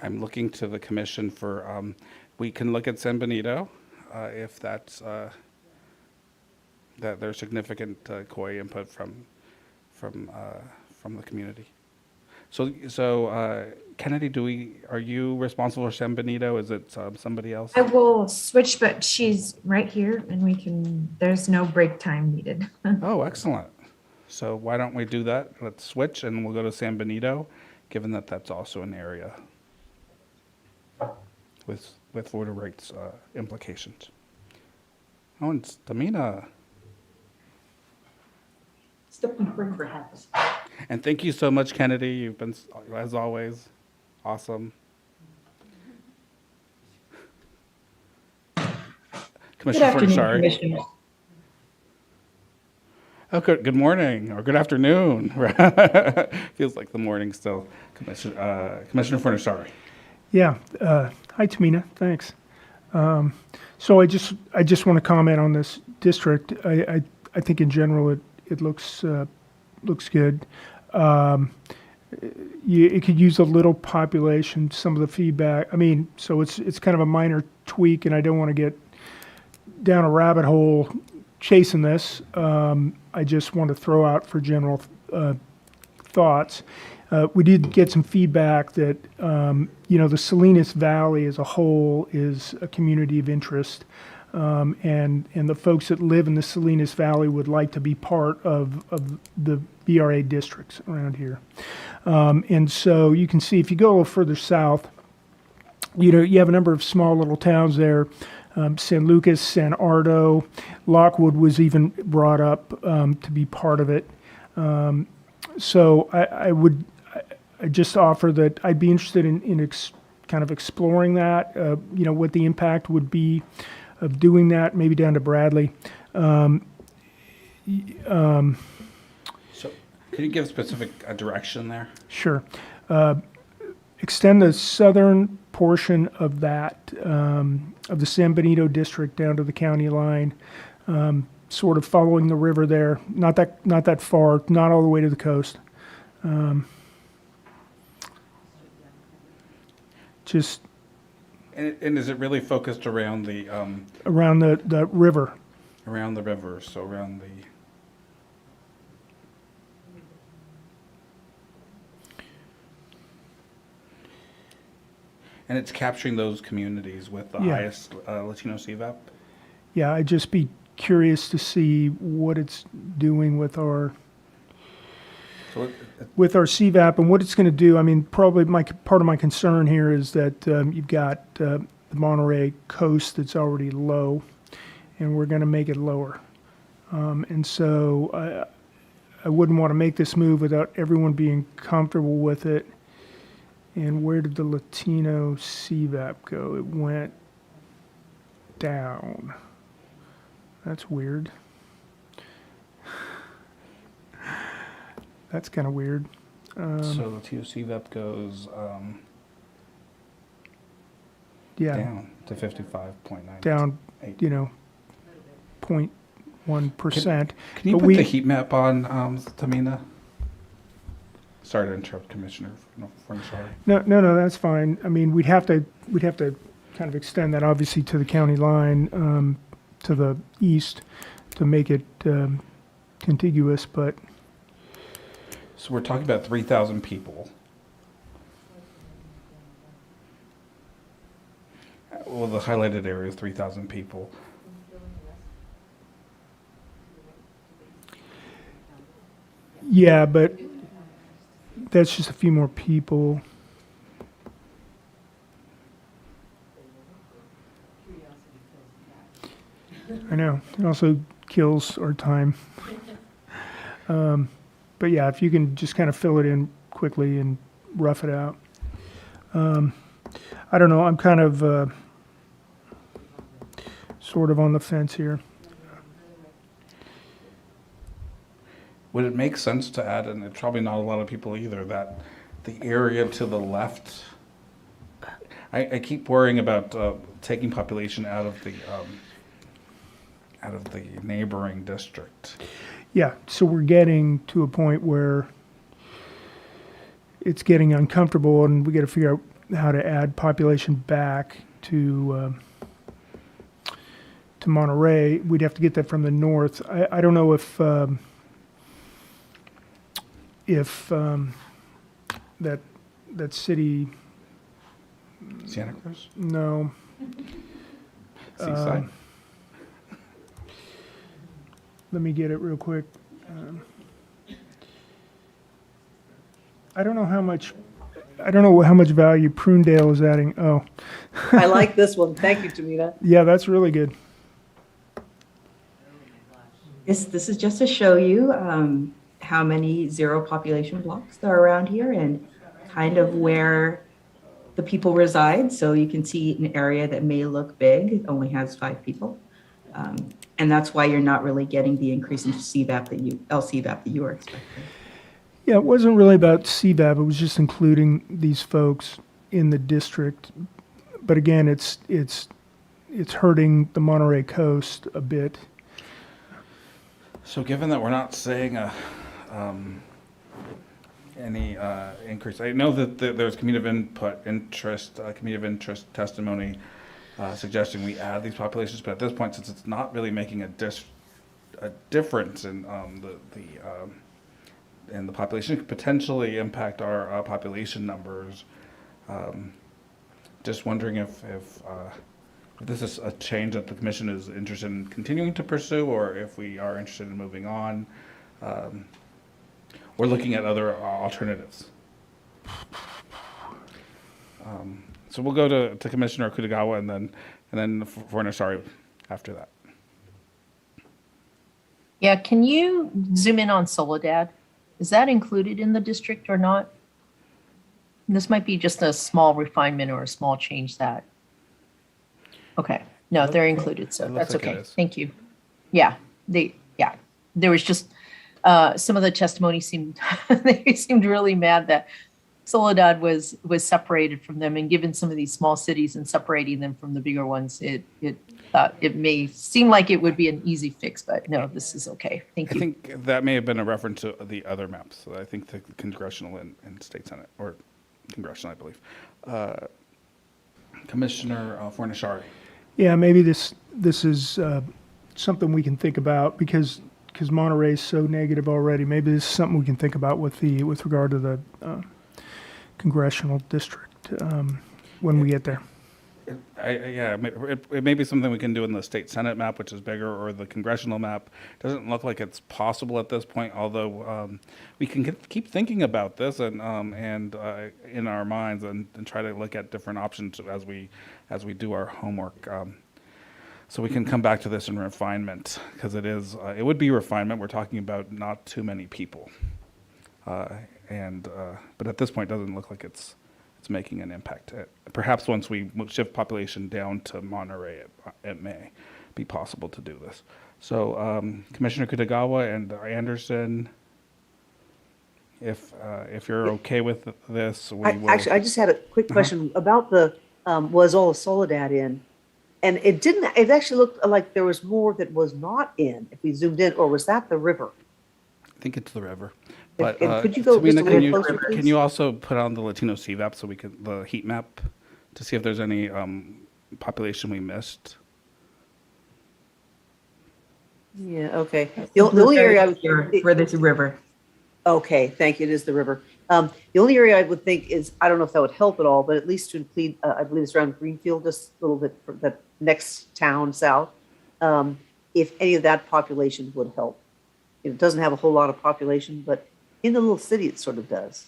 I'm looking to the commission for, we can look at San Benito, if that's, that there's significant COI input from the community. So Kennedy, are you responsible for San Benito? Is it somebody else? I will switch, but she's right here and there's no break time needed. Oh, excellent. So why don't we do that? Let's switch and we'll go to San Benito, given that that's also an area with voter rights implications. Oh, and it's Tamina. Step on spring perhaps. And thank you so much, Kennedy. You've been, as always, awesome. Commissioner Ford, sorry. Oh, good morning, or good afternoon. Feels like the morning still. Commissioner Furner, sorry. Yeah, hi Tamina, thanks. So I just want to comment on this district. I think in general it looks good. It could use a little population, some of the feedback. I mean, so it's kind of a minor tweak, and I don't want to get down a rabbit hole chasing this. I just want to throw out for general thoughts. We did get some feedback that, the Salinas Valley as a whole is a community of interest. And the folks that live in the Salinas Valley would like to be part of the VRA districts around here. And so you can see if you go a little further south, you have a number of small little towns there. San Lucas, San Ardo, Lockwood was even brought up to be part of it. So I just offer that I'd be interested in kind of exploring that, what the impact would be of doing that, maybe down to Bradley. So can you give specific direction there? Sure. Extend the southern portion of that, of the San Benito district down to the county line, sort of following the river there, not that far, not all the way to the coast. Just And is it really focused around the around the river. around the river? So around the and it's capturing those communities with the Yeah. highest Latino CVAP. Yeah, I'd just be curious to see what it's doing with our So CVAP and what it's going to do. I mean, probably part of my concern here is that you've got the Monterey coast that's already low, and we're going to make it lower. And so I wouldn't want to make this move without everyone being comfortable with it. And where did the Latino CVAP go? It went down. That's weird. That's kind of weird. so Latino CVAP goes Yeah, down to 55.9. down, 8. 0.1%. Can you But put we- the heat map on, Tamina? Sorry to interrupt, Commissioner. No, sorry. No, that's fine. I mean, we'd have to kind of extend that obviously to the county line, to the east to make it contiguous, but So we're talking about 3,000 people. Well, the highlighted area is 3,000 people. yeah, but that's just a few more people. I know. It also kills our time. But yeah, if you can just kind of fill it in quickly and rough it out. I don't know. I'm kind of sort of on the fence here. Would it make sense to add, and it's probably not a lot of people either, that the area to the left, I keep worrying about taking population out of the neighboring district. Yeah, so we're getting to a point where it's getting uncomfortable, and we got to figure out how to add population back to Monterey. We'd have to get that from the north. I don't know if that city, Santa Cruz? no. Seaside? Let me get it real quick. I don't know how much value Prunedale is adding. Oh, I like this one. Thank you, Tamina. yeah, that's really good. This is just to show you how many zero population blocks there are around here and kind of where the people reside. So you can see an area that may look big, it only has 5 people. And that's why you're not really getting the increase in LCVAP that you were expecting. Yeah, it wasn't really about CVAP. It was just including these folks in the district. But again, it's hurting the Monterey coast a bit. So given that we're not seeing any increase, I know that there's community of interest testimony suggesting we add these populations, but at this point, since it's not really making a difference in the population, it could potentially impact our population numbers. Just wondering if this is a change that the commission is interested in continuing to pursue, or if we are interested in moving on, or looking at other alternatives. So we'll go to Commissioner Kutagawa and then Fornasari after that. Yeah, can you zoom in on Soledad? Is that included in the district or not? This might be just a small refinement or a small change that. Okay, no, they're included, so that's like it okay. is. Thank you. Yeah, there was just some of the testimony seemed they seemed really mad that Soledad was separated from them, and given some of these small cities and separating them from the bigger ones, it may seem like it would be an easy fix, but no, this is okay. Thank you. I think that may have been a reference to the other maps. So I think the congressional and state senate, or congressional, I believe. Commissioner Fornashari. Yeah, maybe this is something we can think about because Monterey is so negative already. Maybe this is something we can think about with regard to the congressional district when we get there. It may be something we can do in the state senate map, which is bigger, or the congressional map. Doesn't look like it's possible at this point, although we can keep thinking about this and in our minds and try to look at different options as we do our homework. So we can come back to this in refinement, because it would be refinement. We're talking about not too many people, but at this point, it doesn't look like it's making an impact. Perhaps once we shift population down to Monterey, it may be possible to do this. So Commissioner Kutagawa and Anderson, if you're okay with this, we will. Actually, I just had a quick question about the was all of Soledad in? And it didn't. It actually looked like there was more that was not in. If we zoomed in, or was that the river? I think it's the river. But could you go just a little closer, please? Can you also put on the Latino CVAP so we can the heat map to see if there's any population we missed? Yeah. Okay. The only area I would where there's a river. Okay, thank you. It is the river. The only area I would think is, I don't know if that would help at all, but at least to include, I believe it's around Greenfield, just a little bit for the next town south. If any of that population would help. It doesn't have a whole lot of population, but in the little city it sort of does.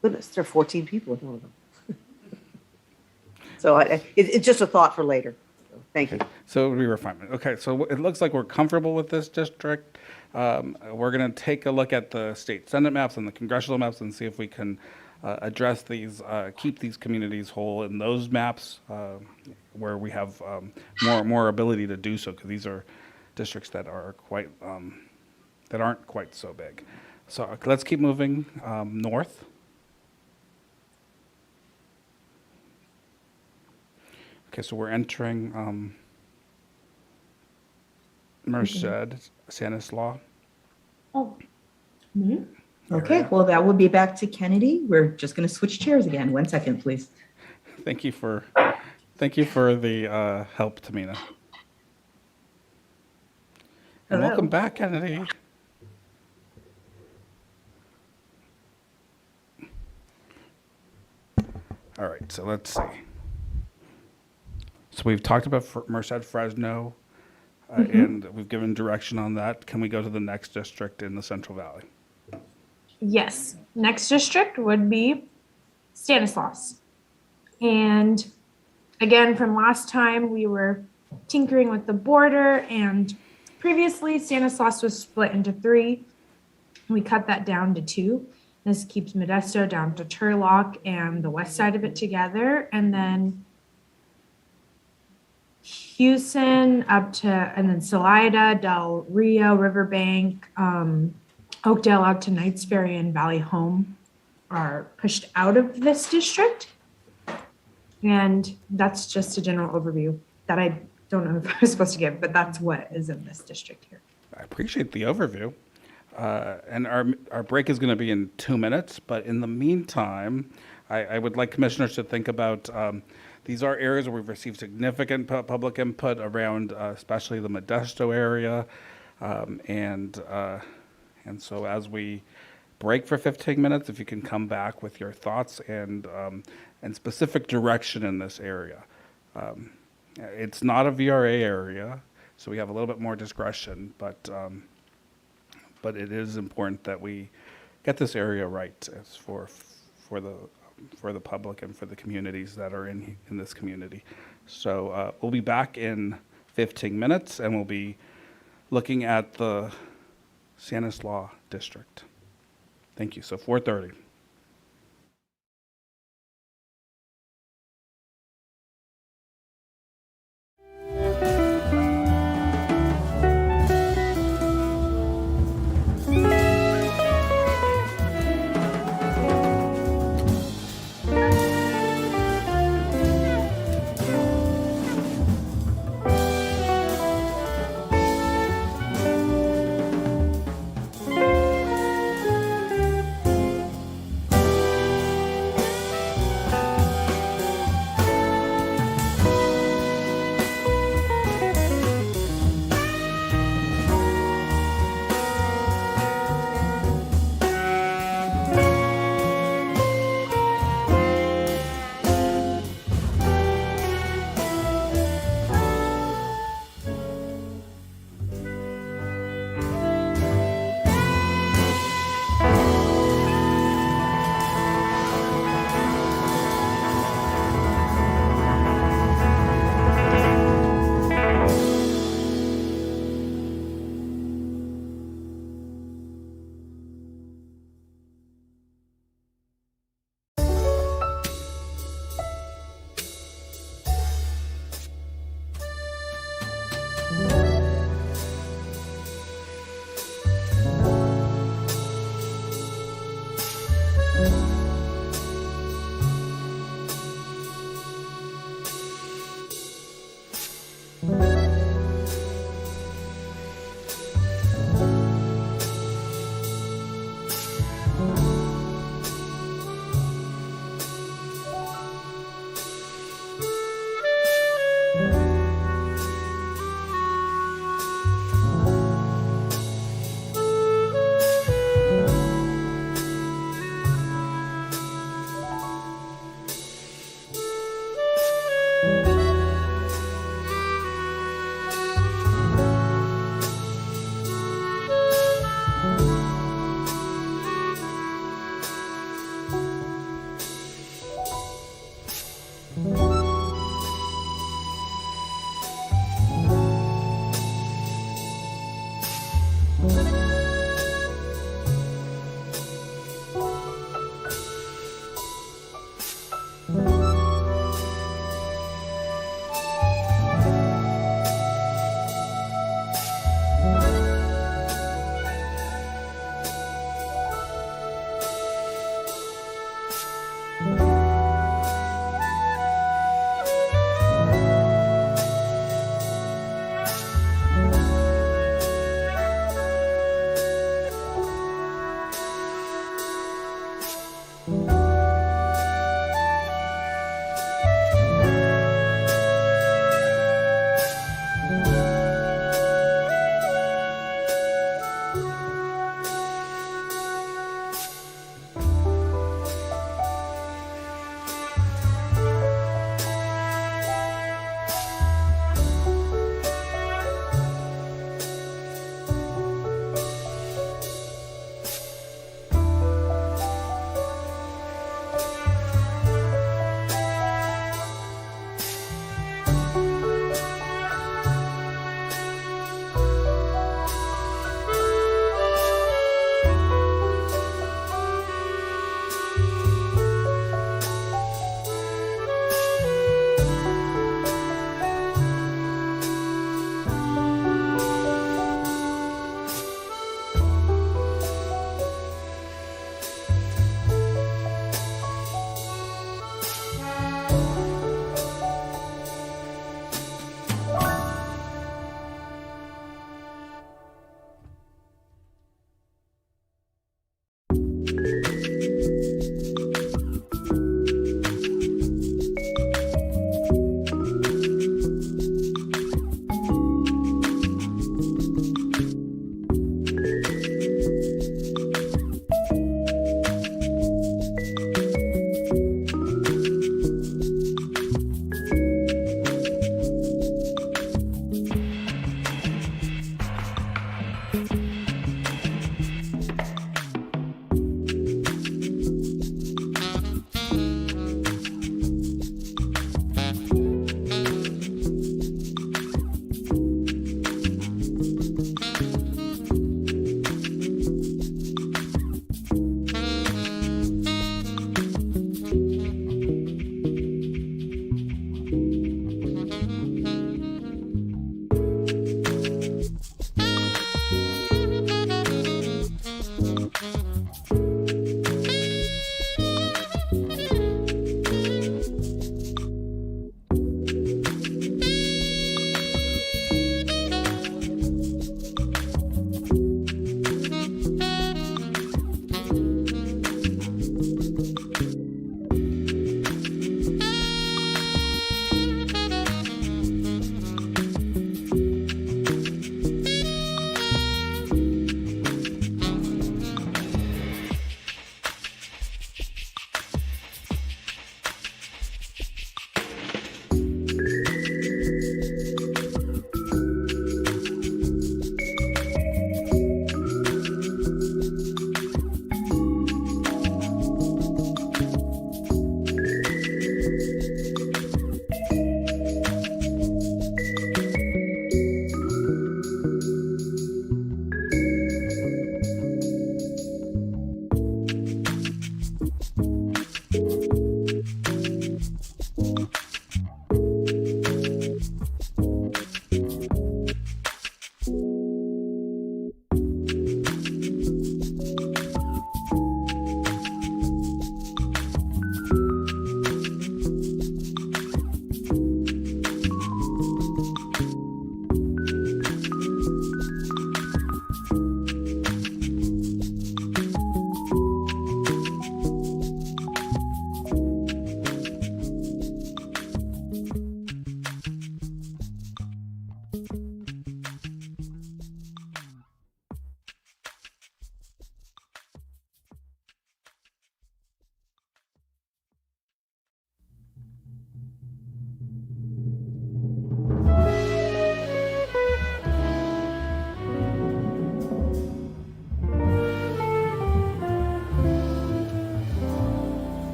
Goodness, there are 14 people in one of them. So it's just a thought for later. So, thank you. So it would be refinement. Okay, so it looks like we're comfortable with this district. We're going to take a look at the state senate maps and the congressional maps and see if we can address these, keep these communities whole in those maps where we have more ability to do so, because these are districts that are quite that aren't quite so big. So let's keep moving north. Okay, so we're entering Merced, Stanislaus. Oh. Okay, well, that will be back to Kennedy. We're just going to switch chairs again. 1 second, please. Thank you for the help, Tamina. And Hello. welcome back, Kennedy. All right, so let's see. So we've talked about Merced Fresno, and we've given direction on that. Can we go to the next district in the Central Valley? Yes. Next district would be Stanislaus. And again, from last time, we were tinkering with the border, and previously Stanislaus was split into 3. We cut that down to 2. This keeps Modesto down to Turlock and the west side of it together. And then Houston up to, and then Salida, Del Rio, Riverbank, Oakdale out to Knights Ferry and Valley Home are pushed out of this district. And that's just a general overview that I don't know if I was supposed to give, but that's what is in this district here. I appreciate the overview. And our break is going to be in 2 minutes, but in the meantime, I would like commissioners to think about these are areas where we've received significant public input around, especially the Modesto area, and so as we break for 15 minutes, if you can come back with your thoughts and specific direction in this area. It's not a VRA area, so we have a little bit more discretion, but it is important that we get this area right as for the public and for the communities that are in this community. So we'll be back in 15 minutes, and we'll be looking at the Stanislaus district. Thank you. So 4:30.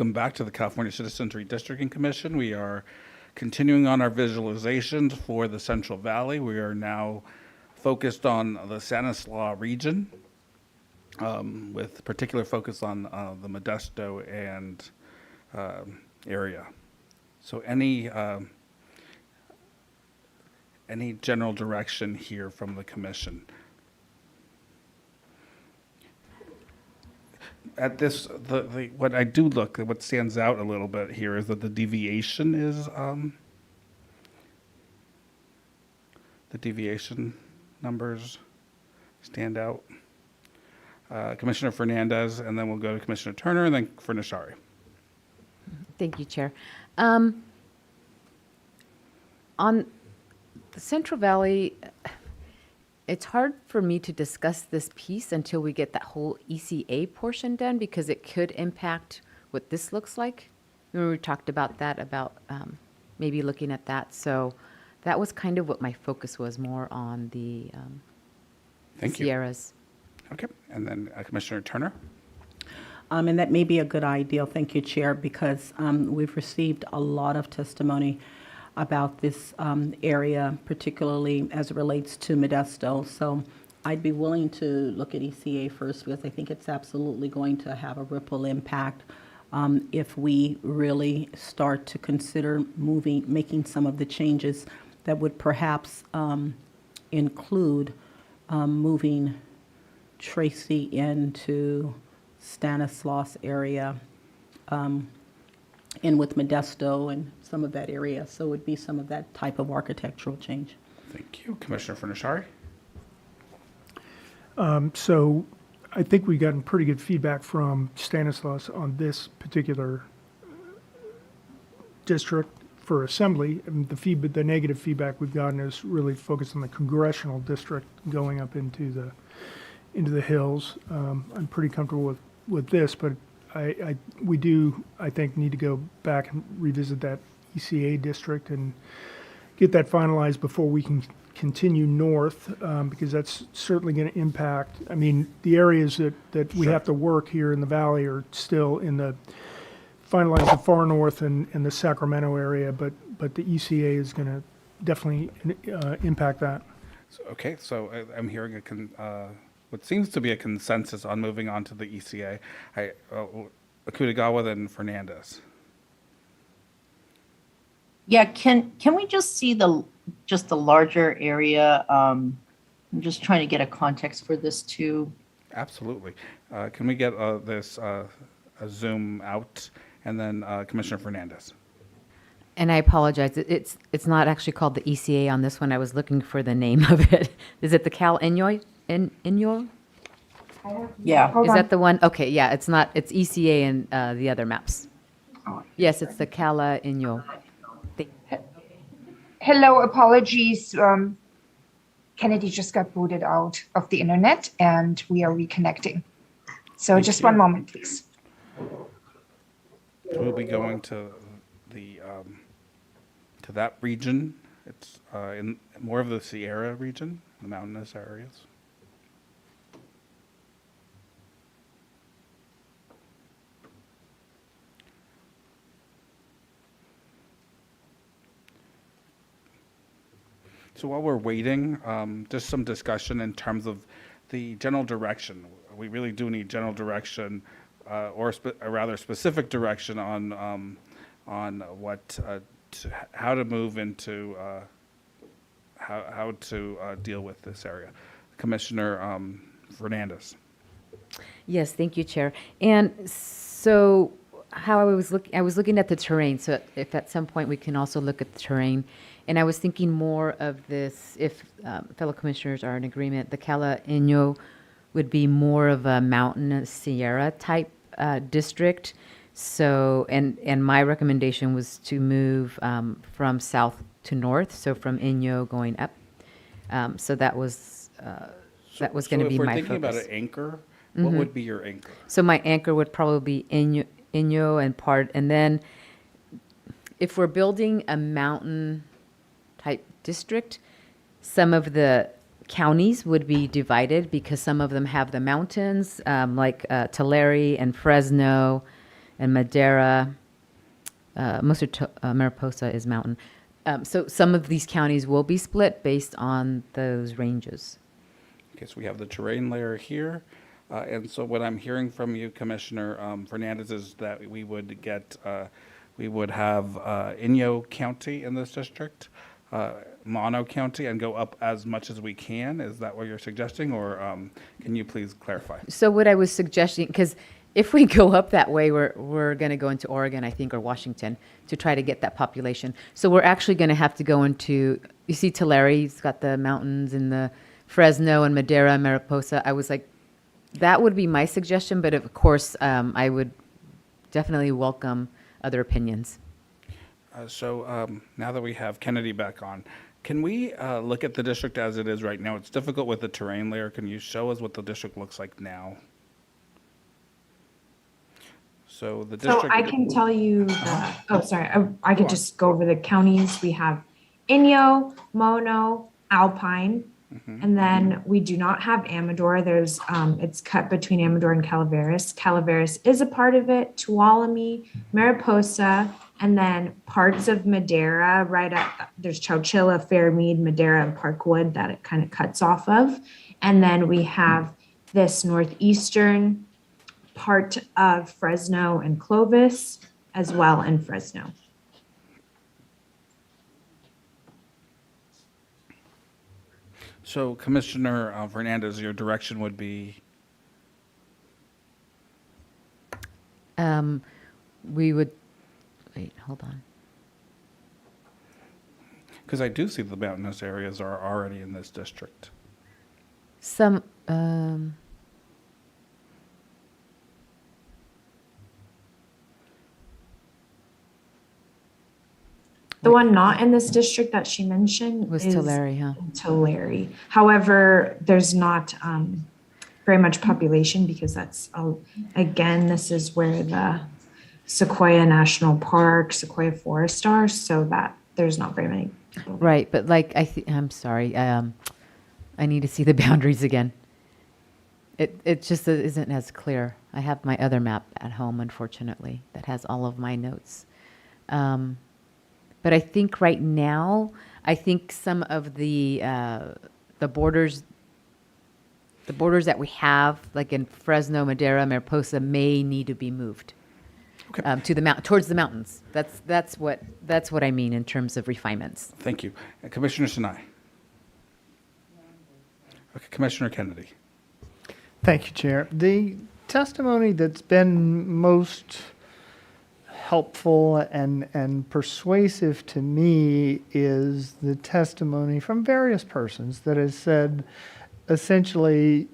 welcome back to the California Citizens Redistricting Commission. We are continuing on our visualizations for the Central Valley. We are now focused on the Stanislaus region, with particular focus on the Modesto and area. So any general direction here from the commission? At this, what I do look, what stands out a little bit here is that the deviation numbers stand out. Commissioner Fernandez, and then we'll go to Commissioner Turner, and then for Nashari. Thank you, Chair. On the Central Valley, it's hard for me to discuss this piece until we get that whole ECA portion done, because it could impact what this looks like. Remember we talked about that, about maybe looking at that. So that was kind of what my focus was, more on the Thank you. Sierras. Okay, and then Commissioner Turner. And that may be a good idea, thank you, Chair, because we've received a lot of testimony about this area, particularly as it relates to Modesto. So I'd be willing to look at ECA first, because I think it's absolutely going to have a ripple impact if we really start to consider making some of the changes that would perhaps include moving Tracy into Stanislaus area, in with Modesto and some of that area. So it would be some of that type of architectural change. Thank you. Commissioner Fernashari. So I think we've gotten pretty good feedback from Stanislaus on this particular district for assembly. And the negative feedback we've gotten is really focused on the congressional district going up into the hills. I'm pretty comfortable with this, but we do, I think, need to go back and revisit that ECA district and get that finalized before we can continue north, because that's certainly going to impact. I mean, the areas that we have to work here in the valley are still in the finalize the far north and the Sacramento area, but the ECA is going to definitely impact that. Okay, so I'm hearing what seems to be a consensus on moving on to the ECA. Akutagawa, then Fernandez. Yeah, can we just see the larger area? I'm just trying to get a context for this too. Absolutely. Can we get this a zoom out, and then Commissioner Fernandez? And I apologize, it's not actually called the ECA on this one. I was looking for the name of it. Is it the Cal Inyo? Yeah. Is that the one? Okay, yeah, it's not, it's ECA in the other maps. Yes, it's the Cala Inyo. Hello, apologies. Kennedy just got booted out of the internet and we are reconnecting. So Thank just you. one moment, please. We'll be going to the to that region. It's in more of the Sierra region, the mountainous areas. So while we're waiting, just some discussion in terms of the general direction. We really do need general direction, or a rather specific direction on what how to move into how to deal with this area. Commissioner Fernandez. Yes, thank you, Chair. And so how I was looking at the terrain. So if at some point we can also look at the terrain. And I was thinking more of this, if fellow commissioners are in agreement, the Cala Inyo would be more of a mountain Sierra type district. So, and my recommendation was to move from south to north, so from Inyo going up. So that was going to be my focus. So if we're thinking about an anchor, what would be your anchor? So my anchor would probably be Inyo and then if we're building a mountain type district, some of the counties would be divided because some of them have the mountains, like Tulare and Fresno, and Madera, most of Mariposa is mountain. So some of these counties will be split based on those ranges. Okay, so we have the terrain layer here. And so what I'm hearing from you, Commissioner Fernandez, is that we would have Inyo County in this district, Mono County, and go up as much as we can. Is that what you're suggesting, or can you please clarify? So what I was suggesting, because if we go up that way, we're going to go into Oregon, I think, or Washington to try to get that population. So we're actually going to have to go into, you see Tulare, it's got the mountains and the Fresno and Madera and Mariposa. I was like, that would be my suggestion, but of course, I would definitely welcome other opinions. So now that we have Kennedy back on, can we look at the district as it is right now? It's difficult with the terrain layer. Can you show us what the district looks like now? So the district. So I can tell you that, oh, sorry, I could just go over the counties. We have Inyo, Mono, Alpine, and then we do not have Amador. There's, it's cut between Amador and Calaveras. Calaveras is a part of it, Tuolumne, Mariposa, and then parts of Madera, right at, there's Chowchilla, Fairmead, Madera, and Parkwood that it kind of cuts off of. And then we have this northeastern part of Fresno and Clovis as well in Fresno. So Commissioner Fernandez, your direction would be? We would, wait, hold on. Because I do see the mountainous areas are already in this district. Some, The one not in this district that she mentioned was is Tulare, huh? Tulare. However, there's not very much population because that's, again, this is where the Sequoia National Park, Sequoia Forest are, so that there's not very many people. Right, but like, I'm sorry, I need to see the boundaries again. It just isn't as clear. I have my other map at home, unfortunately, that has all of my notes. But I think right now, I think some of the borders that we have, like in Fresno, Madera, Mariposa, may need to be moved to the towards the mountains. That's what I mean in terms of refinements. Thank you. Commissioner Sinai. Okay, Commissioner Kennedy. Thank you, Chair. The testimony that's been most helpful and persuasive to me is the testimony from various persons that has said, essentially,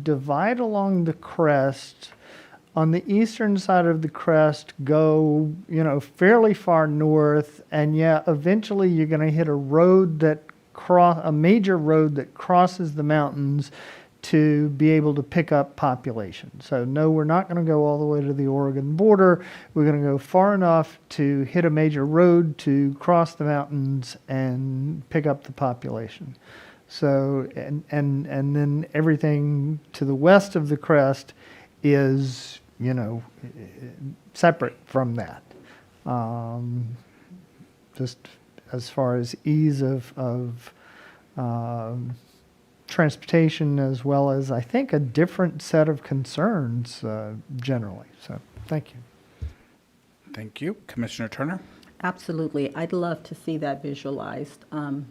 divide along the crest. On the eastern side of the crest, go, fairly far north, and eventually you're going to hit a major road that crosses the mountains to be able to pick up population. So no, we're not going to go all the way to the Oregon border. We're going to go far enough to hit a major road to cross the mountains and pick up the population. So, and then everything to the west of the crest is, separate from that. Just as far as ease of transportation, as well as, I think, a different set of concerns generally. So thank you. Thank you. Commissioner Turner? Absolutely. I'd love to see that visualized and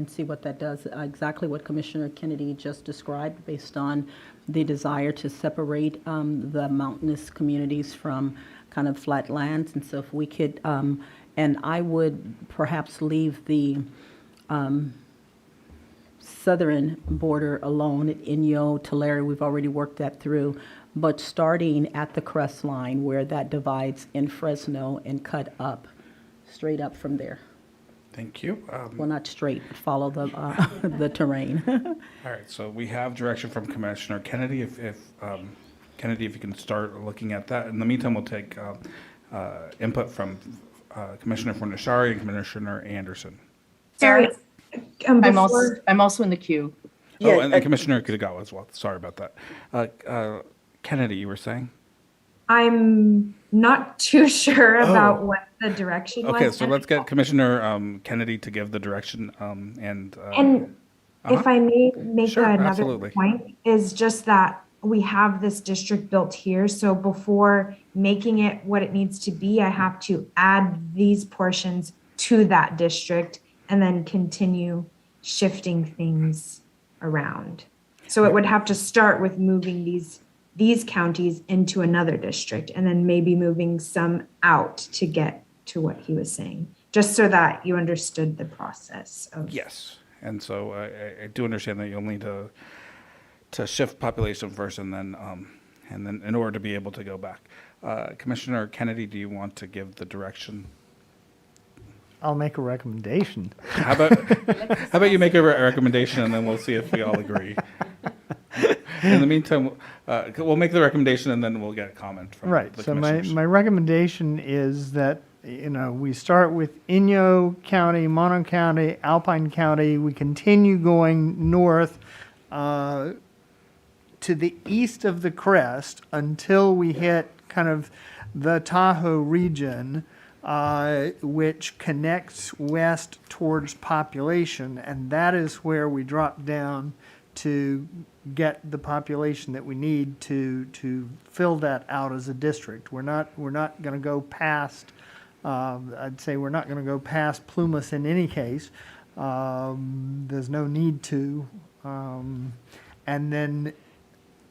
see what that does. Exactly what Commissioner Kennedy just described, based on the desire to separate the mountainous communities from kind of flat lands. And so if we could, and I would perhaps leave the southern border alone at Inyo, Tulare, we've already worked that through, but starting at the crest line where that divides in Fresno and cut up, straight up from there. Thank you. Well, not straight, but follow the terrain. All right, so we have direction from Commissioner Kennedy. If Kennedy, if you can start looking at that. In the meantime, we'll take input from Commissioner Fornashari and Commissioner Anderson. Sorry. I'm also in the queue. Oh, and Commissioner Kitagawa as well. Sorry about that. Kennedy, you were saying? I'm not too sure about what the direction was. Okay, so and- let's get Commissioner Kennedy to give the direction, and And if I may make Sure, another absolutely. point, is just that we have this district built here. So before making it what it needs to be, I have to add these portions to that district and then continue shifting things around. So it would have to start with moving these counties into another district and then maybe moving some out to get to what he was saying, just so that you understood the process of. yes, and so I do understand that you'll need to shift population first, and then in order to be able to go back. Commissioner Kennedy, do you want to give the direction? I'll make a recommendation. How about you make a recommendation, and then we'll see if we all agree. In the meantime, we'll make the recommendation, and then we'll get a comment from Right, the so commissioners. my recommendation is that, we start with Inyo County, Mono County, Alpine County, we continue going north to the east of the crest until we hit kind of the Tahoe region, which connects west towards population, and that is where we drop down to get the population that we need to fill that out as a district. We're not going to go past. I'd say we're not going to go past Plumas in any case. There's no need to. And then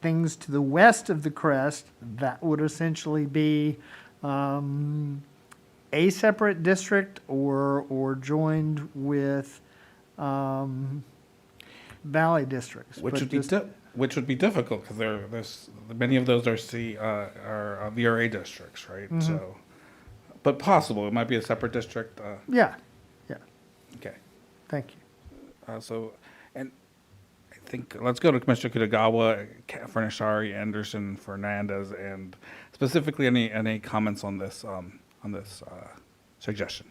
things to the west of the crest, that would essentially be a separate district or joined with valley districts. Which But would be just- which would be difficult because there's many of those are VRA districts, right? Mhm. So, but possible. It might be a separate district. Yeah, yeah, Okay. thank you. And I think let's go to Commissioner Kitagawa, Furnishari, Anderson, Fernandez, and specifically any comments on this suggestion.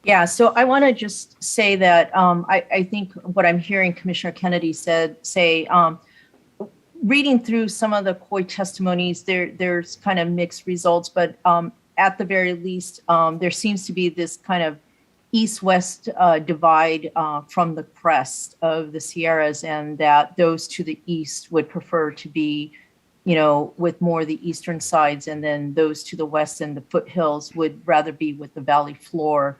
Yeah, so I want to just say that I think what I'm hearing Commissioner Kennedy say, reading through some of the COI testimonies, there's kind of mixed results, but at the very least, there seems to be this kind of east-west divide from the crest of the Sierras, and that those to the east would prefer to be, with more the eastern sides, and then those to the west and the foothills would rather be with the valley floor.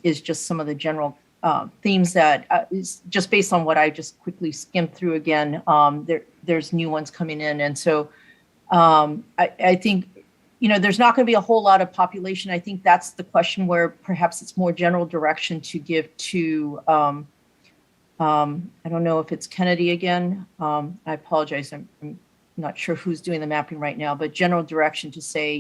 Is just some of the general themes that is just based on what I just quickly skimmed through again. There's new ones coming in. And so I think, there's not going to be a whole lot of population. I think that's the question where perhaps it's more general direction to give to, I don't know if it's Kennedy again. I apologize. I'm not sure who's doing the mapping right now, but general direction to say,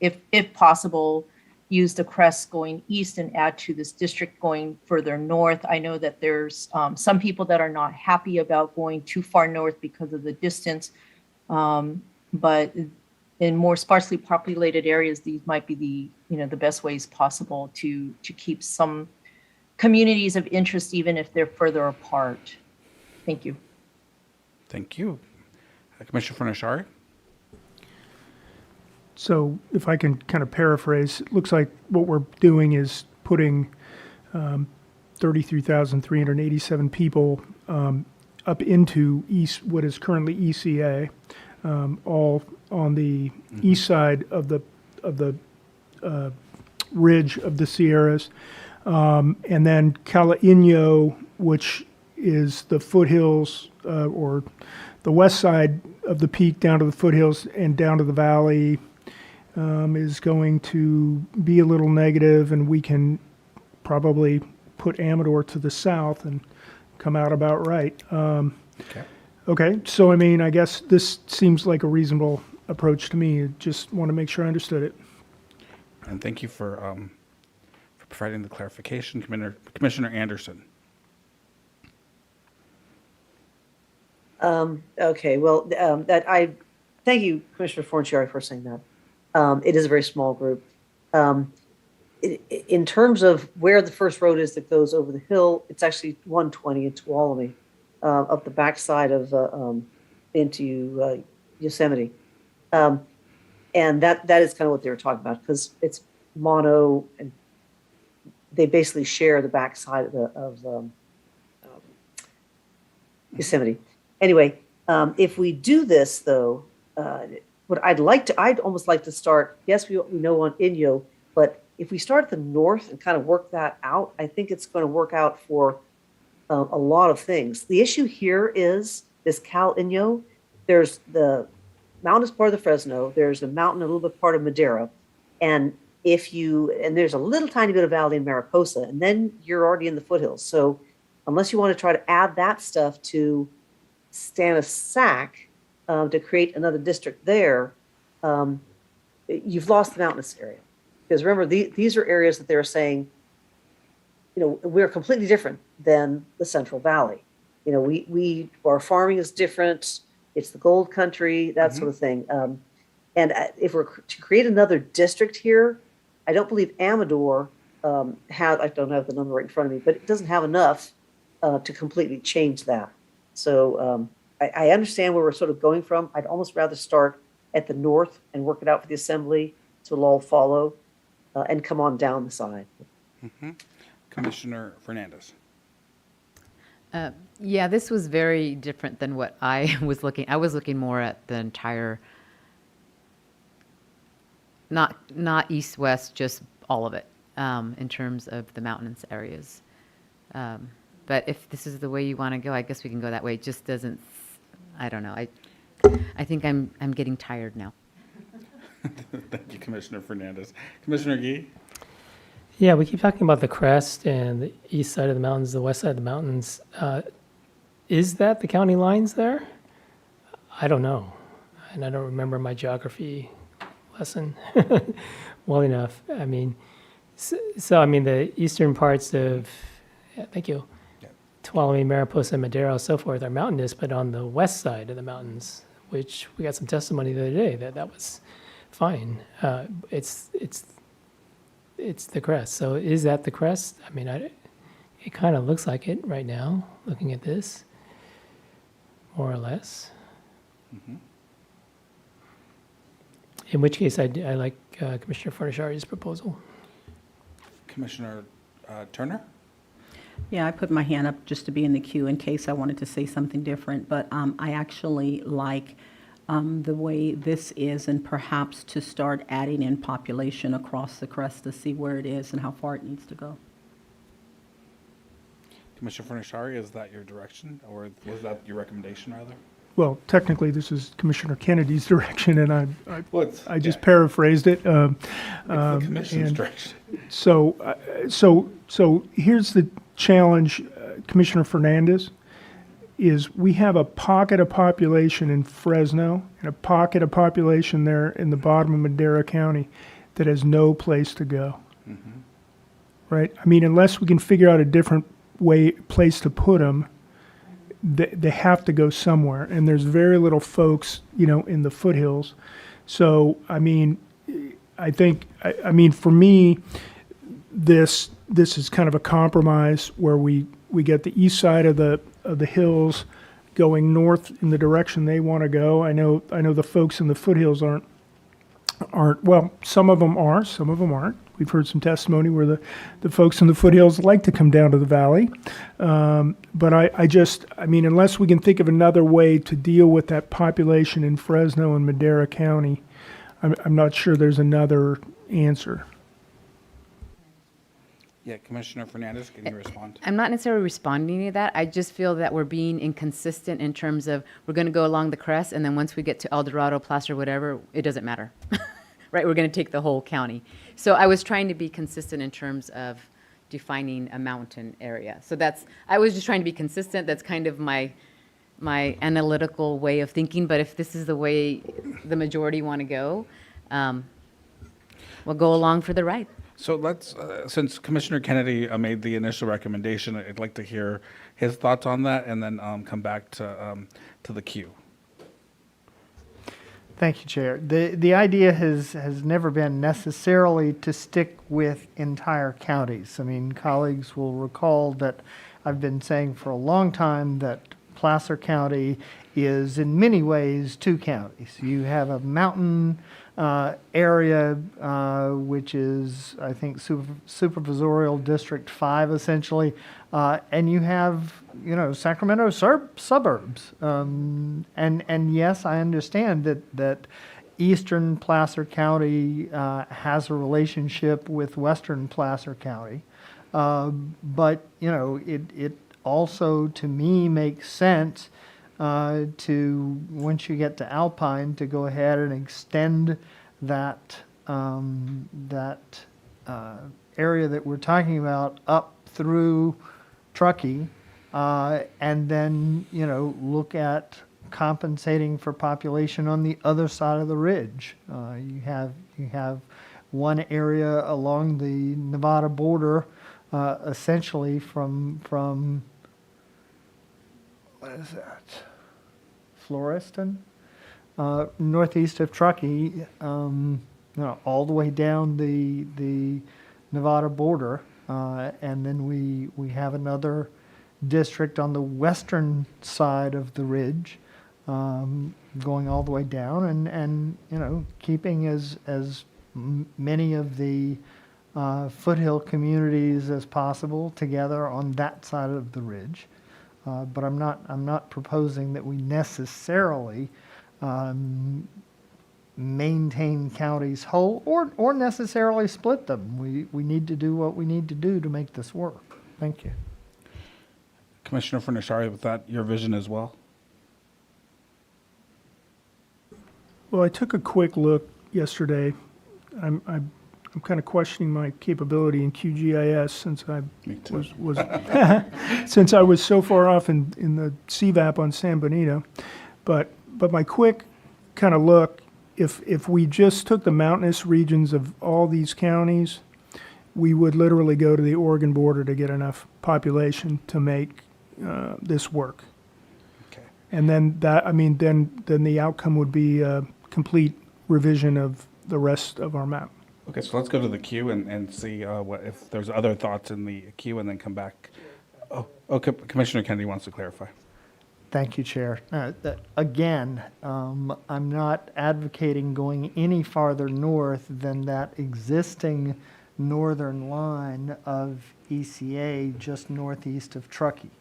if possible, use the crest going east and add to this district going further north. I know that there's some people that are not happy about going too far north because of the distance, but in more sparsely populated areas, these might be the best ways possible to keep some communities of interest, even if they're further apart. Thank you. Thank you, Commissioner Furnishari. So if I can kind of paraphrase, it looks like what we're doing is putting 33,387 people up into what is currently ECA, all on the east side of the ridge of the Sierras, and then Cala Inyo, which is the foothills or the west side of the peak down to the foothills and down to the valley. Is going to be a little negative, and we can probably put Amador to the south and come out about right. Okay, so I guess this seems like a reasonable approach to me. I just want to make sure I understood it. And thank you for providing the clarification, Commissioner Anderson. Okay, well, thank you, Commissioner Forncieri, for saying that. It is a very small group. In terms of where the first road is that goes over the hill, it's actually 120 in Tuolumne, up the backside of into Yosemite. And that is kind of what they were talking about, because it's mono, and they basically share the backside of Yosemite. Anyway, if we do this though, I'd almost like to start, yes, we know on Inyo, but if we start at the north and kind of work that out, I think it's going to work out for a lot of things. The issue here is this Cal Inyo. There's the mountain is part of the Fresno. There's a mountain, a little bit part of Madera. And there's a little tiny bit of valley in Mariposa, and then you're already in the foothills. So unless you want to try to add that stuff to Stanislac to create another district there, you've lost the mountainous area. Because remember, these are areas that they're saying, we're completely different than the Central Valley. Our farming is different. It's the gold country, that sort of thing. And if we're to create another district here, I don't believe Amador I don't have the number right in front of me, but it doesn't have enough to completely change that. So I understand where we're sort of going from. I'd almost rather start at the north and work it out for the assembly, so it'll all follow, and come on down the side. Commissioner Fernandez. Yeah, this was very different than what I was looking. I was looking more at the entire, not east-west, just all of it, in terms of the mountainous areas. But if this is the way you want to go, I guess we can go that way. It just doesn't, I don't know. I think I'm getting tired now. Thank you, Commissioner Fernandez. Commissioner Gee? Yeah, we keep talking about the crest and the east side of the mountains, the west side of the mountains. Is that the county lines there? I don't know. And I don't remember my geography lesson well enough. I mean, the eastern parts of, thank you, Tuolumne, Mariposa, Madero, so forth are mountainous, but on the west side of the mountains, which we got some testimony the other day that was fine. It's the crest. So is that the crest? I mean, it kind of looks like it right now, looking at this, more or less. In which case, I like Commissioner Fornashari's proposal. Commissioner Turner? Yeah, I put my hand up just to be in the queue in case I wanted to say something different, but I actually like the way this is, and perhaps to start adding in population across the crest to see where it is and how far it needs to go. Commissioner Fornashari, is that your direction, or was that your recommendation, rather? Well, technically, this is Commissioner Kennedy's direction, and I just paraphrased it. It's the commission's direction. So here's the challenge, Commissioner Fernandez, is we have a pocket of population in Fresno and a pocket of population there in the bottom of Madera County that has no place to go. Right? I mean, unless we can figure out a different place to put them, they have to go somewhere, and there's very little folks, in the foothills. So, I mean, for me, this is kind of a compromise where we get the east side of the hills going north in the direction they want to go. I know the folks in the foothills aren't well, some of them are, some of them aren't. We've heard some testimony where the folks in the foothills like to come down to the valley. But I mean, unless we can think of another way to deal with that population in Fresno and Madera County, I'm not sure there's another answer. Yeah, Commissioner Fernandez, can you respond? I'm not necessarily responding to that. I just feel that we're being inconsistent in terms of we're going to go along the crest, and then once we get to El Dorado, Placer, whatever, it doesn't matter. Right? We're going to take the whole county. So I was trying to be consistent in terms of defining a mountain area. So I was just trying to be consistent. That's kind of my analytical way of thinking. But if this is the way the majority want to go, we'll go along for the ride. So let's, since Commissioner Kennedy made the initial recommendation, I'd like to hear his thoughts on that, and then come back to the queue. Thank you, Chair. The idea has never been necessarily to stick with entire counties. I mean, colleagues will recall that I've been saying for a long time that Placer County is in many ways two counties. You have a mountain area, which is, I think, supervisorial District 5, essentially, and you have, Sacramento suburbs. And yes, I understand that Eastern Placer County has a relationship with Western Placer County. But, it also, to me, makes sense to, once you get to Alpine, to go ahead and extend that, area that we're talking about up through Truckee, and then, look at compensating for population on the other side of the ridge. You have one area along the Nevada border, essentially from what is that? Floreston, northeast of Truckee, all the way down the Nevada border, and then we have another district on the western side of the ridge, going all the way down, and keeping as many of the foothill communities as possible together on that side of the ridge. But I'm not proposing that we necessarily maintain counties whole or necessarily split them. We need to do what we need to do to make this work. Thank you. Commissioner Furnishari, with that, your vision as well? Well, I took a quick look yesterday. I'm kind of questioning my capability in QGIS since I was since I was so far off in the CVAP on San Benito. But my quick kind of look, if we just took the mountainous regions of all these counties, we would literally go to the Oregon border to get enough population to make this work. Okay. And then then the outcome would be a complete revision of the rest of our map. Okay, so let's go to the queue and see if there's other thoughts in the queue, and then come back. Okay, Commissioner Kennedy wants to clarify. Thank you, Chair. Again, I'm not advocating going any farther north than that existing northern line of ECA just northeast of Truckee.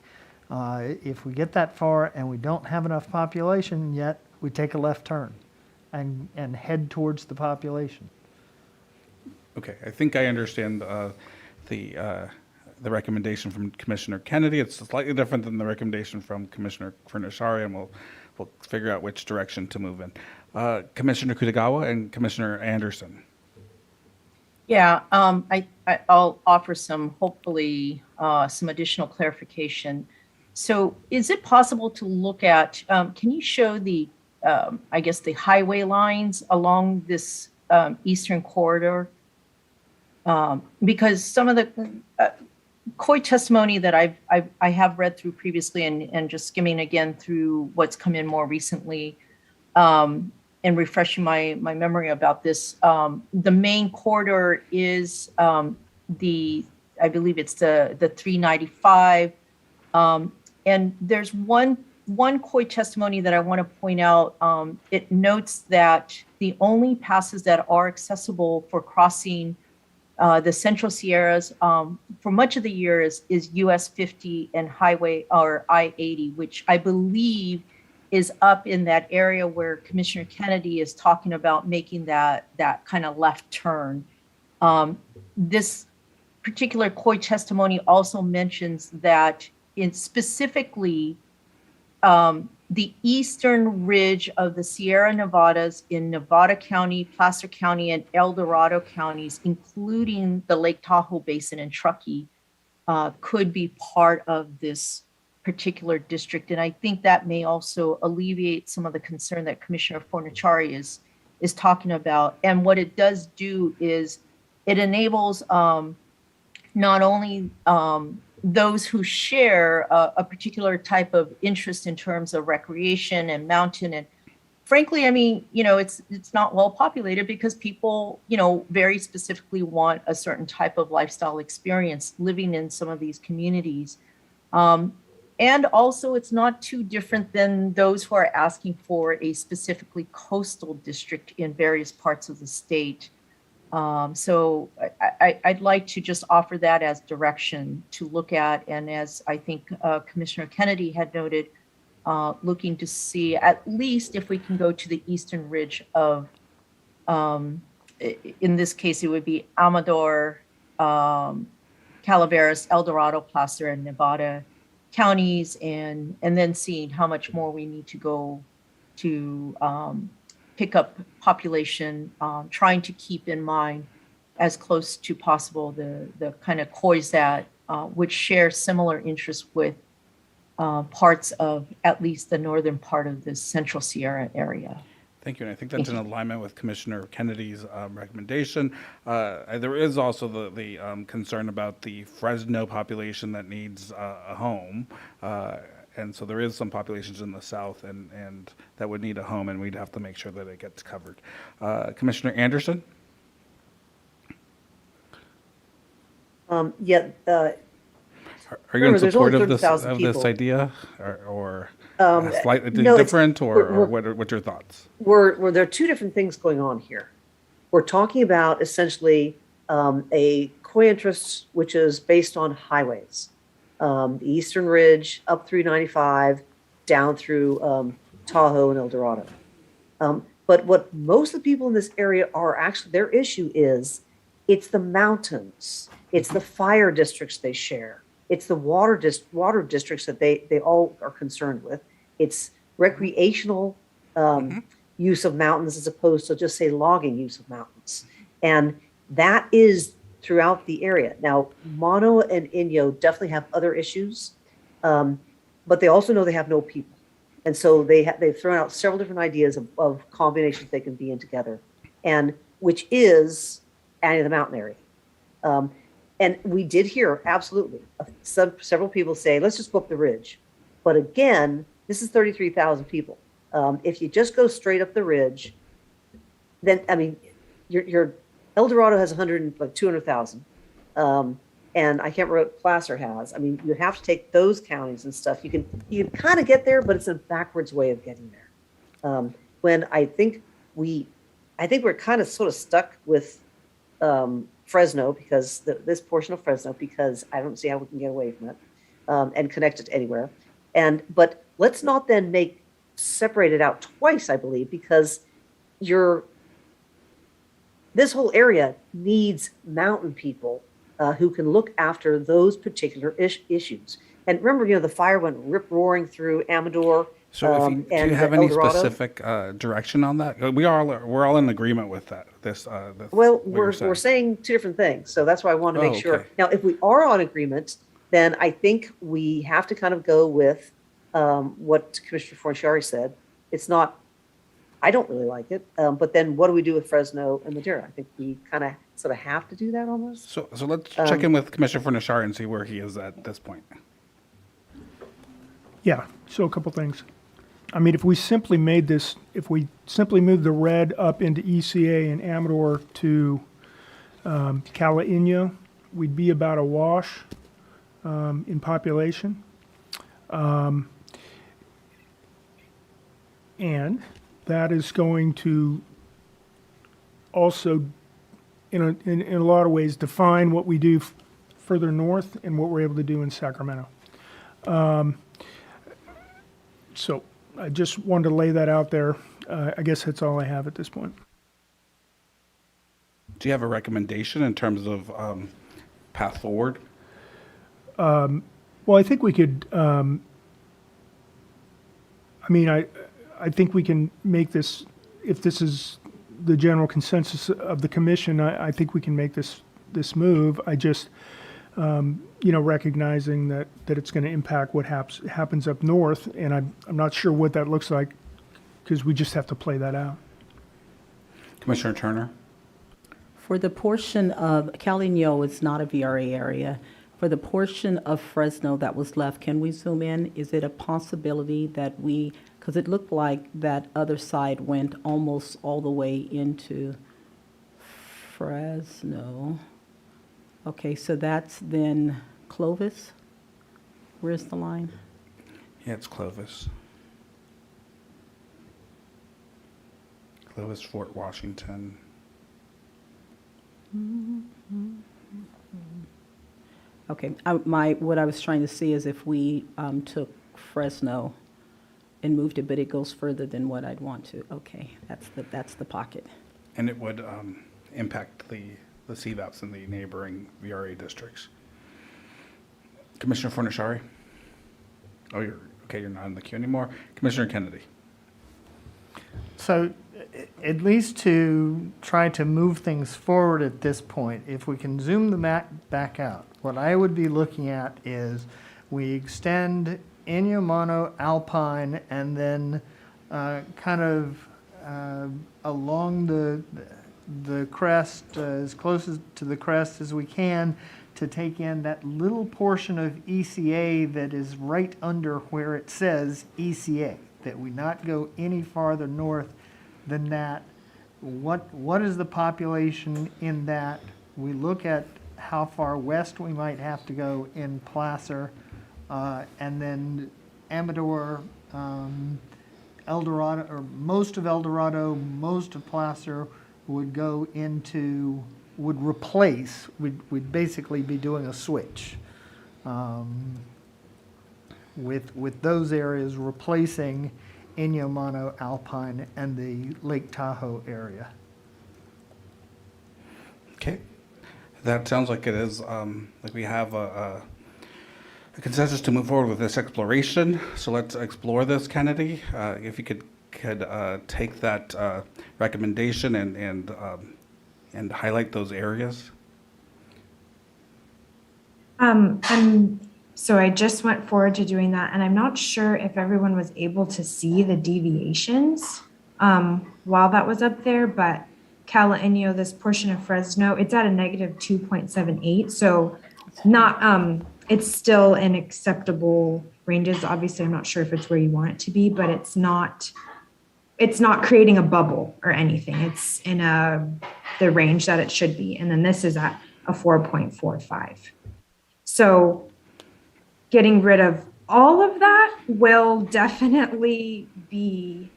If we get that far and we don't have enough population yet, we take a left turn and head towards the population. Okay, I think I understand the recommendation from Commissioner Kennedy. It's slightly different than the recommendation from Commissioner Furnishari, and we'll figure out which direction to move in. Commissioner Kutagawa and Commissioner Anderson. Yeah, I'll offer hopefully some additional clarification. So is it possible to look at, can you show the highway lines along this eastern corridor? Because some of the COI testimony that I have read through previously and just skimming again through what's come in more recently, and refreshing my memory about this, the main corridor is I believe it's the 395, and there's one COI testimony that I want to point out. It notes that the only passes that are accessible for crossing the Central Sierras for much of the year is US 50 and highway or I-80, which I believe is up in that area where Commissioner Kennedy is talking about making that kind of left turn. This particular COI testimony also mentions that specifically the eastern ridge of the Sierra Nevadas in Nevada County, Placer County, and El Dorado counties, including the Lake Tahoe Basin and Truckee, could be part of this particular district. And I think that may also alleviate some of the concern that Commissioner Fornachari is talking about. And what it does do is it enables not only those who share a particular type of interest in terms of recreation and mountain. And frankly, I mean, it's not well populated because people, very specifically want a certain type of lifestyle experience living in some of these communities. And also, it's not too different than those who are asking for a specifically coastal district in various parts of the state. So I'd like to just offer that as direction to look at. And as I think Commissioner Kennedy had noted, looking to see at least if we can go to the eastern ridge of, in this case, it would be Amador, Calaveras, El Dorado, Placer, and Nevada counties, and then seeing how much more we need to go to pick up population, trying to keep in mind as close to possible the kind of COIs that which share similar interests with parts of at least the northern part of the Central Sierra area. Thank you, and I think that's in alignment with Commissioner Kennedy's recommendation. There is also the concern about the Fresno population that needs a home, and so there is some populations in the south and that would need a home, and we'd have to make sure that it gets covered. Commissioner Anderson? Yeah, Are you in remember, there's only support of this 30,000 people. idea, or slightly no, it's- different, we're- or what's your thoughts? there are two different things going on here. We're talking about essentially a COI interest which is based on highways, the Eastern Ridge up through 95, down through Tahoe and El Dorado. But what most of the people in this area are actually, their issue is, it's the mountains, it's the fire districts they share, it's the water districts that they all are concerned with. It's recreational use of mountains as opposed to just say logging use of mountains. And that is throughout the area. Now, Mono and Inyo definitely have other issues, but they also know they have no people. And so they've thrown out several different ideas of combinations they can be in together, and which is adding the mountain area. And we did hear absolutely several people say, let's just go up the ridge. But again, this is 33,000 people. If you just go straight up the ridge, then, I mean, your El Dorado has 200,000. And I can't remember what Placer has. I mean, you have to take those counties and stuff. You can kind of get there, but it's a backwards way of getting there. When I think we're kind of sort of stuck with Fresno, because this portion of Fresno, because I don't see how we can get away from it and connect it to anywhere. But let's not then separate it out twice, I believe, because this whole area needs mountain people who can look after those particular issues. And remember, the fire went rip-roaring through Amador. So, do you have any specific direction on that? We're all in agreement with that. Well, we're saying two different things, so that's why I want to make sure. Okay. Now, if we are on agreement, then I think we have to kind of go with what Commissioner Forciari said. It's not. I don't really like it, but then what do we do with Fresno and Madera? I think we kind of sort of have to do that almost. So let's check in with Commissioner Forciari and see where he is at this point. Yeah, so a couple things. I mean, if we simply moved the red up into ECA and Amador to Cala Inyo, we'd be about a wash in population. And that is going to also, in a lot of ways, define what we do further north and what we're able to do in Sacramento. So I just wanted to lay that out there. I guess that's all I have at this point. Do you have a recommendation in terms of path forward? Well, I think we could. I think we can make this. If this is the general consensus of the commission, I think we can make this move. I just, recognizing that it's going to impact what happens up north, and I'm not sure what that looks like, because we just have to play that out. Commissioner Turner? For the portion of Caligno, it's not a VRA area. For the portion of Fresno that was left, can we zoom in? Is it a possibility that because it looked like that other side went almost all the way into Fresno. Okay, so that's then Clovis. Where's the line? Yeah, it's Clovis. Clovis, Fort Washington. Okay, what I was trying to see is if we took Fresno and moved it, but it goes further than what I'd want to. Okay, that's the pocket. And it would impact the CVAPs in the neighboring VRA districts. Commissioner Fornashari? Oh, you're not in the queue anymore. Commissioner Kennedy? So at least to try to move things forward at this point, if we can zoom the map back out, what I would be looking at is we extend Inyo Mono Alpine and then kind of along the crest, as close to the crest as we can, to take in that little portion of ECA that is right under where it says ECA, that we not go any farther north than that. What is the population in that? We look at how far west we might have to go in Placer, and then Amador, El Dorado, or most of El Dorado, most of Placer would go into, would replace, we'd basically be doing a switch with those areas replacing Inyo Mono Alpine and the Lake Tahoe area. Okay. That sounds like it is, like we have a consensus to move forward with this exploration. So let's explore this, Kennedy. If you could take that recommendation and highlight those areas. So I just went forward to doing that, and I'm not sure if everyone was able to see the deviations while that was up there, but Cala Inyo, this portion of Fresno, it's at a negative 2.78. So not, it's still in acceptable ranges. Obviously, I'm not sure if it's where you want it to be, but it's not creating a bubble or anything. It's in the range that it should be. And then this is at a 4.45. So getting rid of all of that will definitely be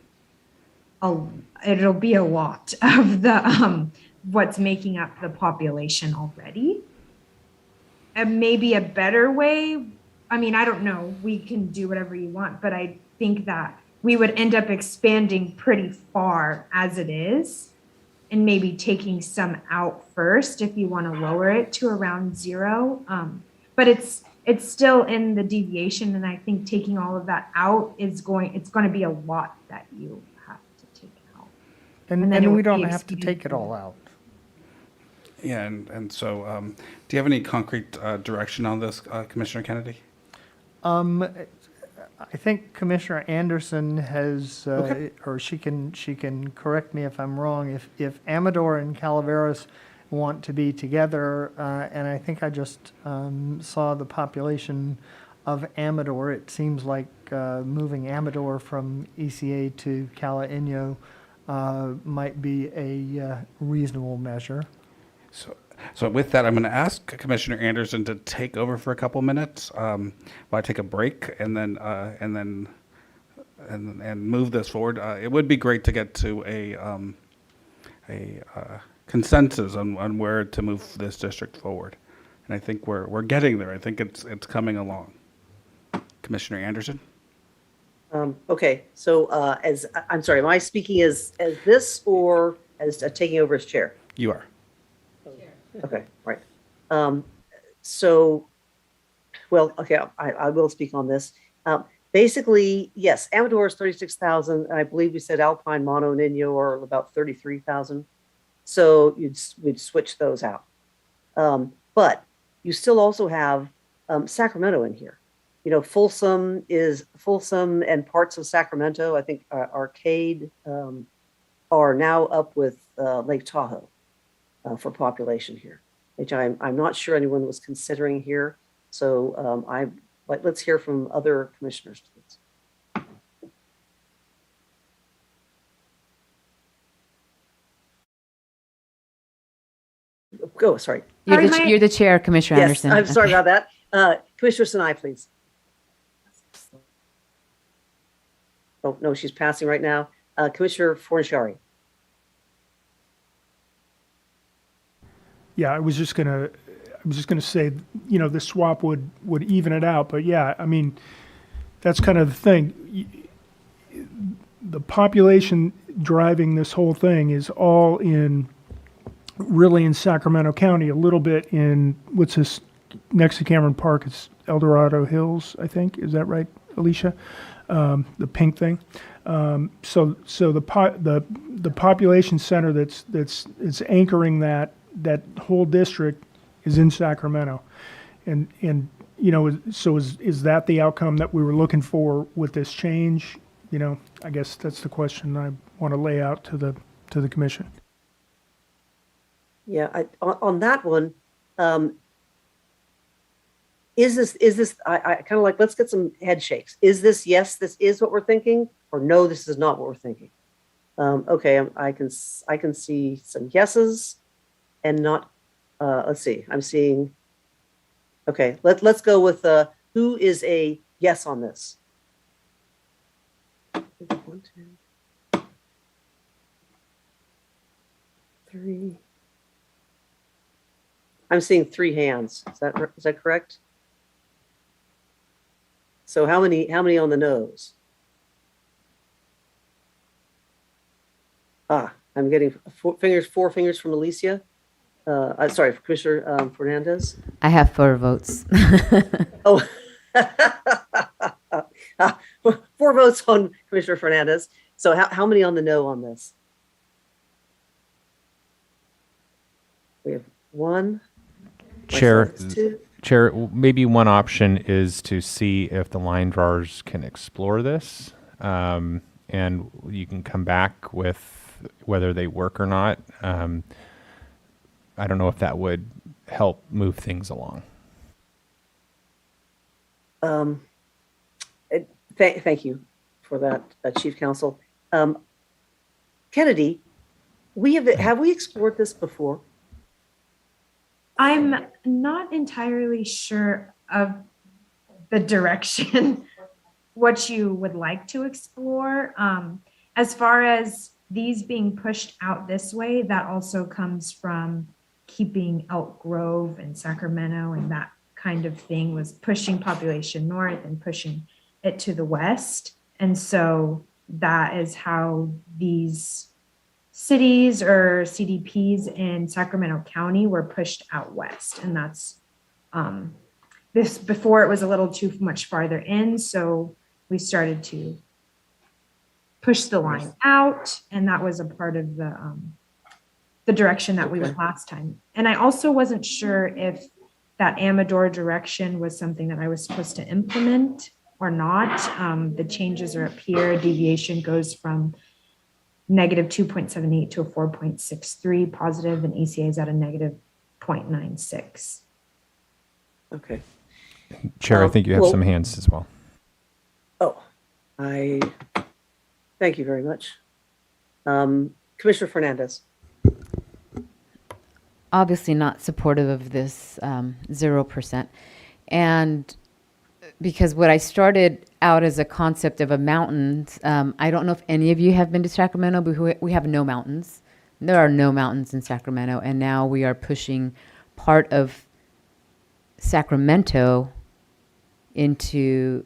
it'll be a lot of the what's making up the population already. And maybe a better way, I mean, I don't know, we can do whatever you want, but I think that we would end up expanding pretty far as it is, and maybe taking some out first if you want to lower it to around 0. But it's still in the deviation, and I think taking all of that out it's going to be a lot that you have to take out. And then it we would don't be have to take it all out. Yeah, and so do you have any concrete direction on this, Commissioner Kennedy? I think Commissioner Anderson has, Okay. or she can correct me if I'm wrong, if Amador and Calaveras want to be together, and I think I just saw the population of Amador. It seems like moving Amador from ECA to Cala Inyo might be a reasonable measure. So with that, I'm going to ask Commissioner Anderson to take over for a couple minutes while I take a break, and then move this forward. It would be great to get to a consensus on where to move this district forward, and I think we're getting there. I think it's coming along. Commissioner Anderson. Okay, so I'm sorry, am I speaking as this or as taking over as chair? You are. Okay, right. So, well, okay, I will speak on this. Basically, yes, Amador is 36,000, and I believe we said Alpine, Mono, and Inyo are about 33,000. So we'd switch those out. But you still also have Sacramento in here. You know, Folsom and parts of Sacramento, I think Arcade are now up with Lake Tahoe for population here, which I'm not sure anyone was considering here. So let's hear from other commissioners, please. Oh, sorry. You're the chair, Commissioner Yes, Anderson. I'm sorry Okay. about that. Commissioner Sinai, please. Oh, no, she's passing right now. Commissioner Fornashari. Yeah, I was just gonna say, the swap would even it out, but yeah, I mean, that's kind of the thing. The population driving this whole thing is all really in Sacramento County, a little bit in, what's this, next to Cameron Park, it's El Dorado Hills, I think, is that right, Alicia? The pink thing. So the population center that's anchoring that whole district is in Sacramento. And so is that the outcome that we were looking for with this change? I guess that's the question I want to lay out to the commission. Yeah, on that one, is this, I kind of like, let's get some head shakes. Is this, yes, this is what we're thinking, or no, this is not what we're thinking? Okay, I can see some yeses and not, let's see, I'm seeing, okay, let's go with who is a yes on this? 1, 2, 3. I'm seeing 3 hands. Is that correct? So how many on the nose? I'm getting 4 fingers from Alicia. Sorry, Commissioner Fernandez. I have 4 votes. Oh, 4 votes on Commissioner Fernandez. So how many on the no on this? We have 1. Chair, Myself, 2. Chair, maybe one option is to see if the line drawers can explore this, and you can come back with whether they work or not. I don't know if that would help move things along. Thank you for that, Chief Counsel. Kennedy, have we explored this before? I'm not entirely sure of the direction what you would like to explore. As far as these being pushed out this way, that also comes from keeping Elk Grove and Sacramento and that kind of thing, was pushing population north and pushing it to the west. And so that is how these cities or CDPs in Sacramento County were pushed out west. And that's this before it was a little too much farther in. So we started to push the line out, and that was a part of the direction that we went last time. And I also wasn't sure if that Amador direction was something that I was supposed to implement or not. The changes are up here. Deviation goes from negative 2.78 to a 4.63 positive, and ACA is at a negative 0.96. Okay. Chair, I think you have some hands as well. Oh, thank you very much. Commissioner Fernandez. Obviously not supportive of this 0%. And because what I started out as a concept of a mountain, I don't know if any of you have been to Sacramento, but we have no mountains. There are no mountains in Sacramento, and now we are pushing part of Sacramento into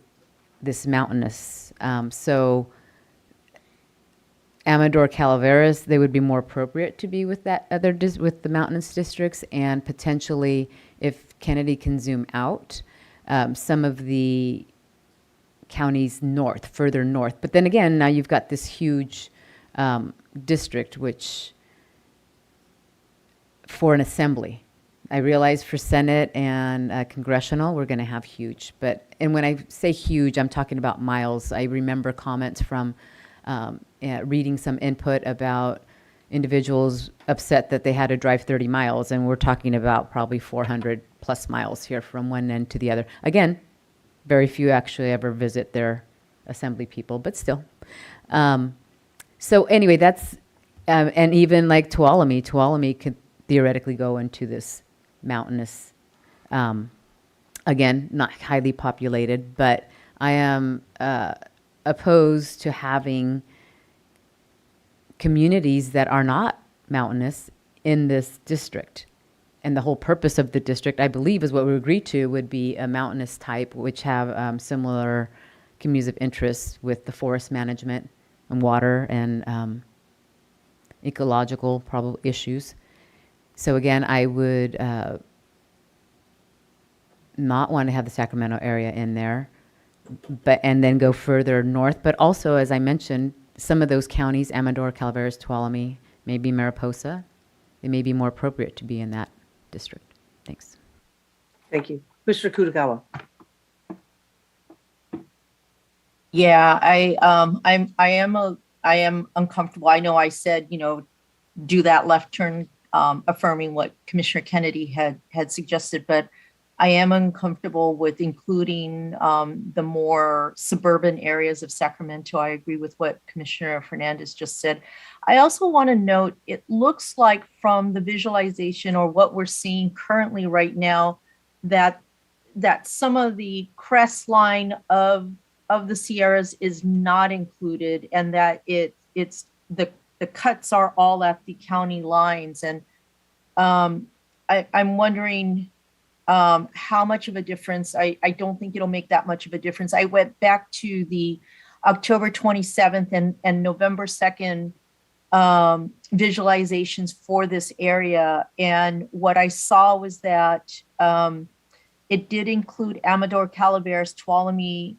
this mountainous. So Amador, Calaveras, they would be more appropriate to be with that with the mountainous districts, and potentially, if Kennedy can zoom out, some of the counties further north. But then again, now you've got this huge district, which for an assembly, I realize for Senate and congressional, we're going to have huge. And when I say huge, I'm talking about miles. I remember comments from reading some input about individuals upset that they had to drive 30 miles, and we're talking about probably 400 plus miles here from one end to the other. Again, very few actually ever visit their assembly people, but still. So anyway, that's, and even like Tuolumne could theoretically go into this mountainous, again, not highly populated, but I am opposed to having communities that are not mountainous in this district. And the whole purpose of the district, I believe, is what we agreed to would be a mountainous type, which have similar communities of interest with the forest management and water and ecological probably issues. So again, I would not want to have the Sacramento area in there, and then go further north. But also, as I mentioned, some of those counties, Amador, Calaveras, Tuolumne, maybe Mariposa, they may be more appropriate to be in that district. Thanks. Thank you. Commissioner Kutagawa. Yeah, I am uncomfortable. I know I said, do that left turn, affirming what Commissioner Kennedy had suggested, but I am uncomfortable with including the more suburban areas of Sacramento. I agree with what Commissioner Fernandez just said. I also want to note, it looks like from the visualization or what we're seeing currently right now, that some of the crest line of the Sierras is not included, and that it's the cuts are all at the county lines. And I'm wondering how much of a difference. I don't think it'll make that much of a difference. I went back to the October 27th and November 2nd visualizations for this area. And what I saw was that it did include Amador, Calaveras, Tuolumne,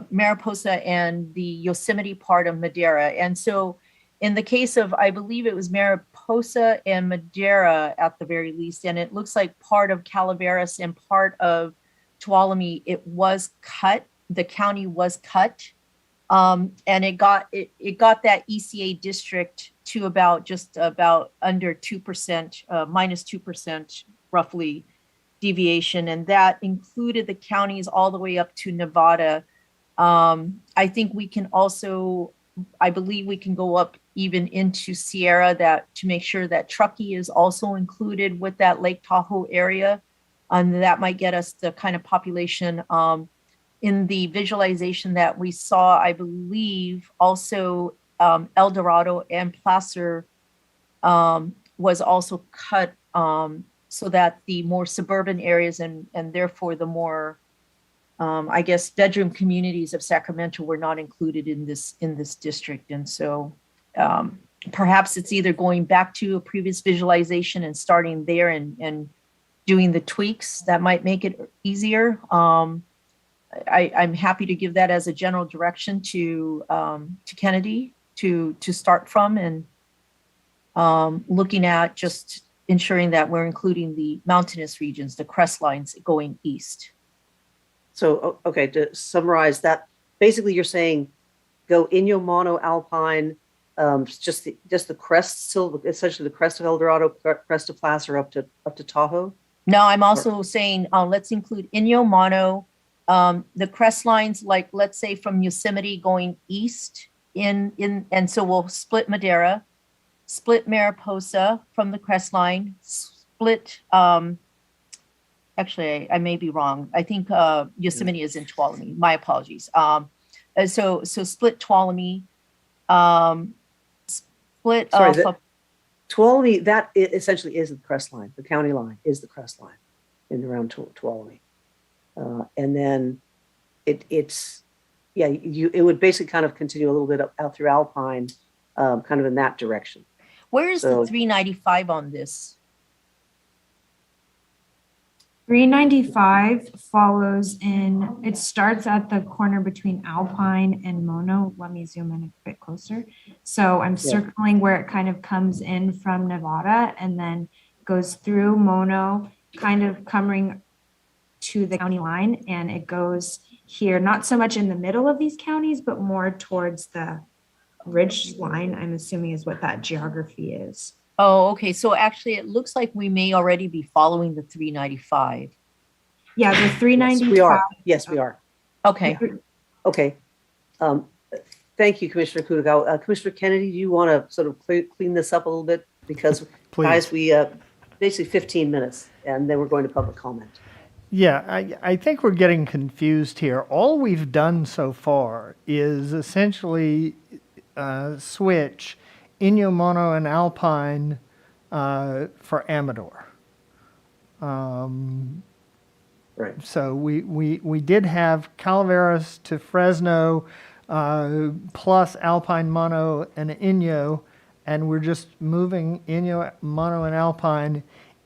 Mariposa, and the Yosemite part of Madera. And so in the case of, I believe it was Mariposa and Madera at the very least, and it looks like part of Calaveras and part of Tuolumne, it was cut, the county was cut. And it got that ECA district to just about under 2%, minus 2% roughly deviation. And that included the counties all the way up to Nevada. I think we can also, I believe we can go up even into Sierra to make sure that Truckee is also included with that Lake Tahoe area. And that might get us the kind of population in the visualization that we saw. I believe also El Dorado and Placer was also cut so that the more suburban areas and therefore the more, I guess, bedroom communities of Sacramento were not included in this district. And so perhaps it's either going back to a previous visualization and starting there and doing the tweaks that might make it easier. I'm happy to give that as a general direction to Kennedy to start from, and looking at just ensuring that we're including the mountainous regions, the crest lines going east. So, okay, to summarize that, basically you're saying go Inyo, Mono, Alpine, just the crest, still essentially the crest of El Dorado, crest of Placer up to Tahoe? No, I'm also saying let's include Inyo, Mono, the crest lines, like let's say from Yosemite going east and so we'll split Madera, split Mariposa from the crest line, split, actually I may be wrong. I think Yosemite is in Tuolumne. My apologies. So split Tuolumne, split. Sorry, Tuolumne, that essentially is the crest line. The county line is the crest line in around Tuolumne. And then it would basically kind of continue a little bit out through Alpine, kind of in that direction. Where is the 395 on this? 395 follows in, it starts at the corner between Alpine and Mono. Let me zoom in a bit closer. So I'm circling where it kind of comes in from Nevada and then goes through Mono, kind of coming to the county line, and it goes here, not so much in the middle of these counties, but more towards the ridge line, I'm assuming is what that geography is. Oh, okay. So actually it looks like we may already be following the 395. Yeah, the 395. Yes, we are. Okay. Okay. Thank you, Commissioner Kutagawa. Commissioner Kennedy, do you want to sort of clean this up a little bit? Because guys, we basically 15 minutes and then we're going to public comment. Yeah, I think we're getting confused here. All we've done so far is essentially switch Inyo, Mono, and Alpine for Amador. Right. So we did have Calaveras to Fresno plus Alpine, Mono, and Inyo, and we're just moving Inyo, Mono, and Alpine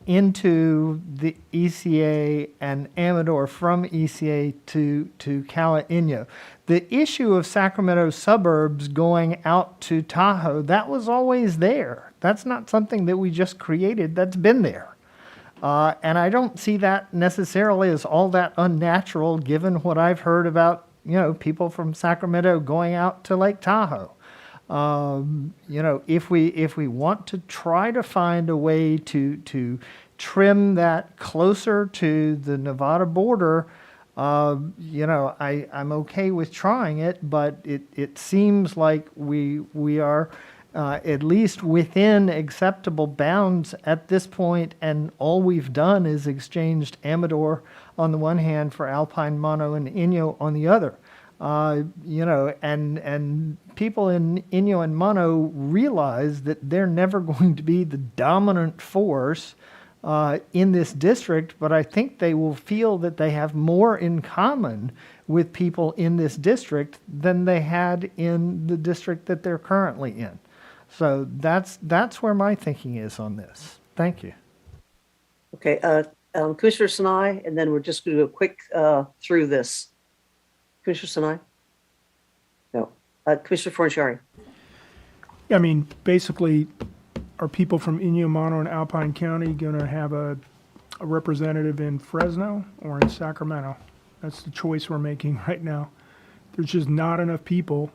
into the ECA and Amador from ECA to Cala Inyo. The issue of Sacramento suburbs going out to Tahoe, that was always there. That's not something that we just created, that's been there. And I don't see that necessarily as all that unnatural given what I've heard about, people from Sacramento going out to Lake Tahoe. If we want to try to find a way to trim that closer to the Nevada border, I'm okay with trying it, but it seems like we are at least within acceptable bounds at this point, and all we've done is exchanged Amador on the one hand for Alpine, Mono, and Inyo on the other. And people in Inyo and Mono realize that they're never going to be the dominant force in this district, but I think they will feel that they have more in common with people in this district than they had in the district that they're currently in. So that's where my thinking is on this. Thank you. Okay, Commissioner Sinai, and then we're just going to do a quick through this. Commissioner Sinai? No. Commissioner Fornaciari? I mean, basically, are people from Inyo, Mono, and Alpine County going to have a representative in Fresno or in Sacramento? That's the choice we're making right now. There's just not enough people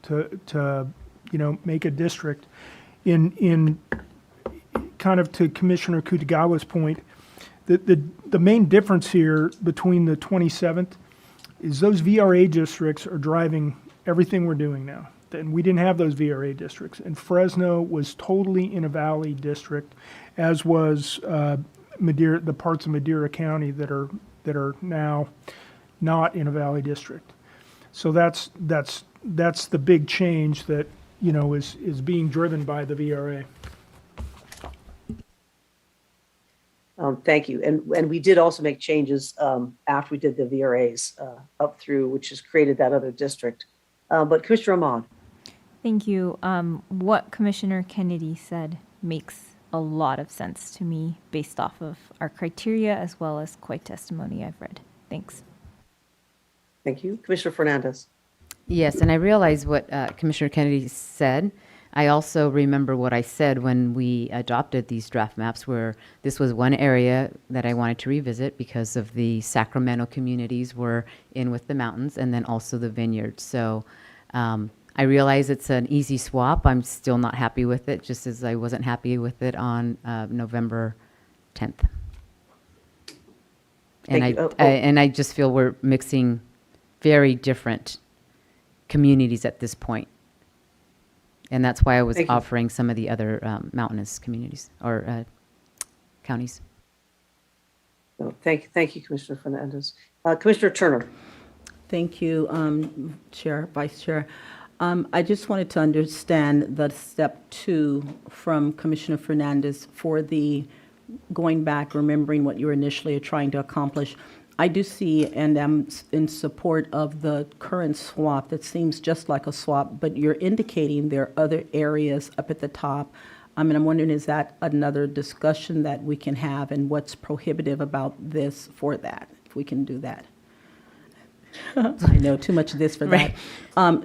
to make a district. In kind of to Commissioner Kutagawa's point, the main difference here between the 27th is those VRA districts are driving everything we're doing now. And we didn't have those VRA districts. And Fresno was totally in a valley district, as was Madera, the parts of Madera County that are now not in a valley district. So that's the big change that is being driven by the VRA. Thank you. And we did also make changes after we did the VRAs up through, which has created that other district. But Commissioner Ahmad. Thank you. What Commissioner Kennedy said makes a lot of sense to me based off of our criteria as well as COI testimony I've read. Thanks. Thank you. Commissioner Fernandez. Yes, and I realize what Commissioner Kennedy said. I also remember what I said when we adopted these draft maps, where this was one area that I wanted to revisit because of the Sacramento communities were in with the mountains and then also the vineyards. So I realize it's an easy swap. I'm still not happy with it, just as I wasn't happy with it on November 10th. And I just feel we're mixing very different communities at this point. And that's why I was offering some of the other mountainous communities or counties. Thank you, Commissioner Fernandez. Commissioner Turner. Thank you, Chair, Vice Chair. I just wanted to understand the step 2 from Commissioner Fernandez for the going back, remembering what you were initially trying to accomplish. I do see and am in support of the current swap that seems just like a swap, but you're indicating there are other areas up at the top. And I'm wondering, is that another discussion that we can have, and what's prohibitive about this for that, if we can do that? I know too much of this for that.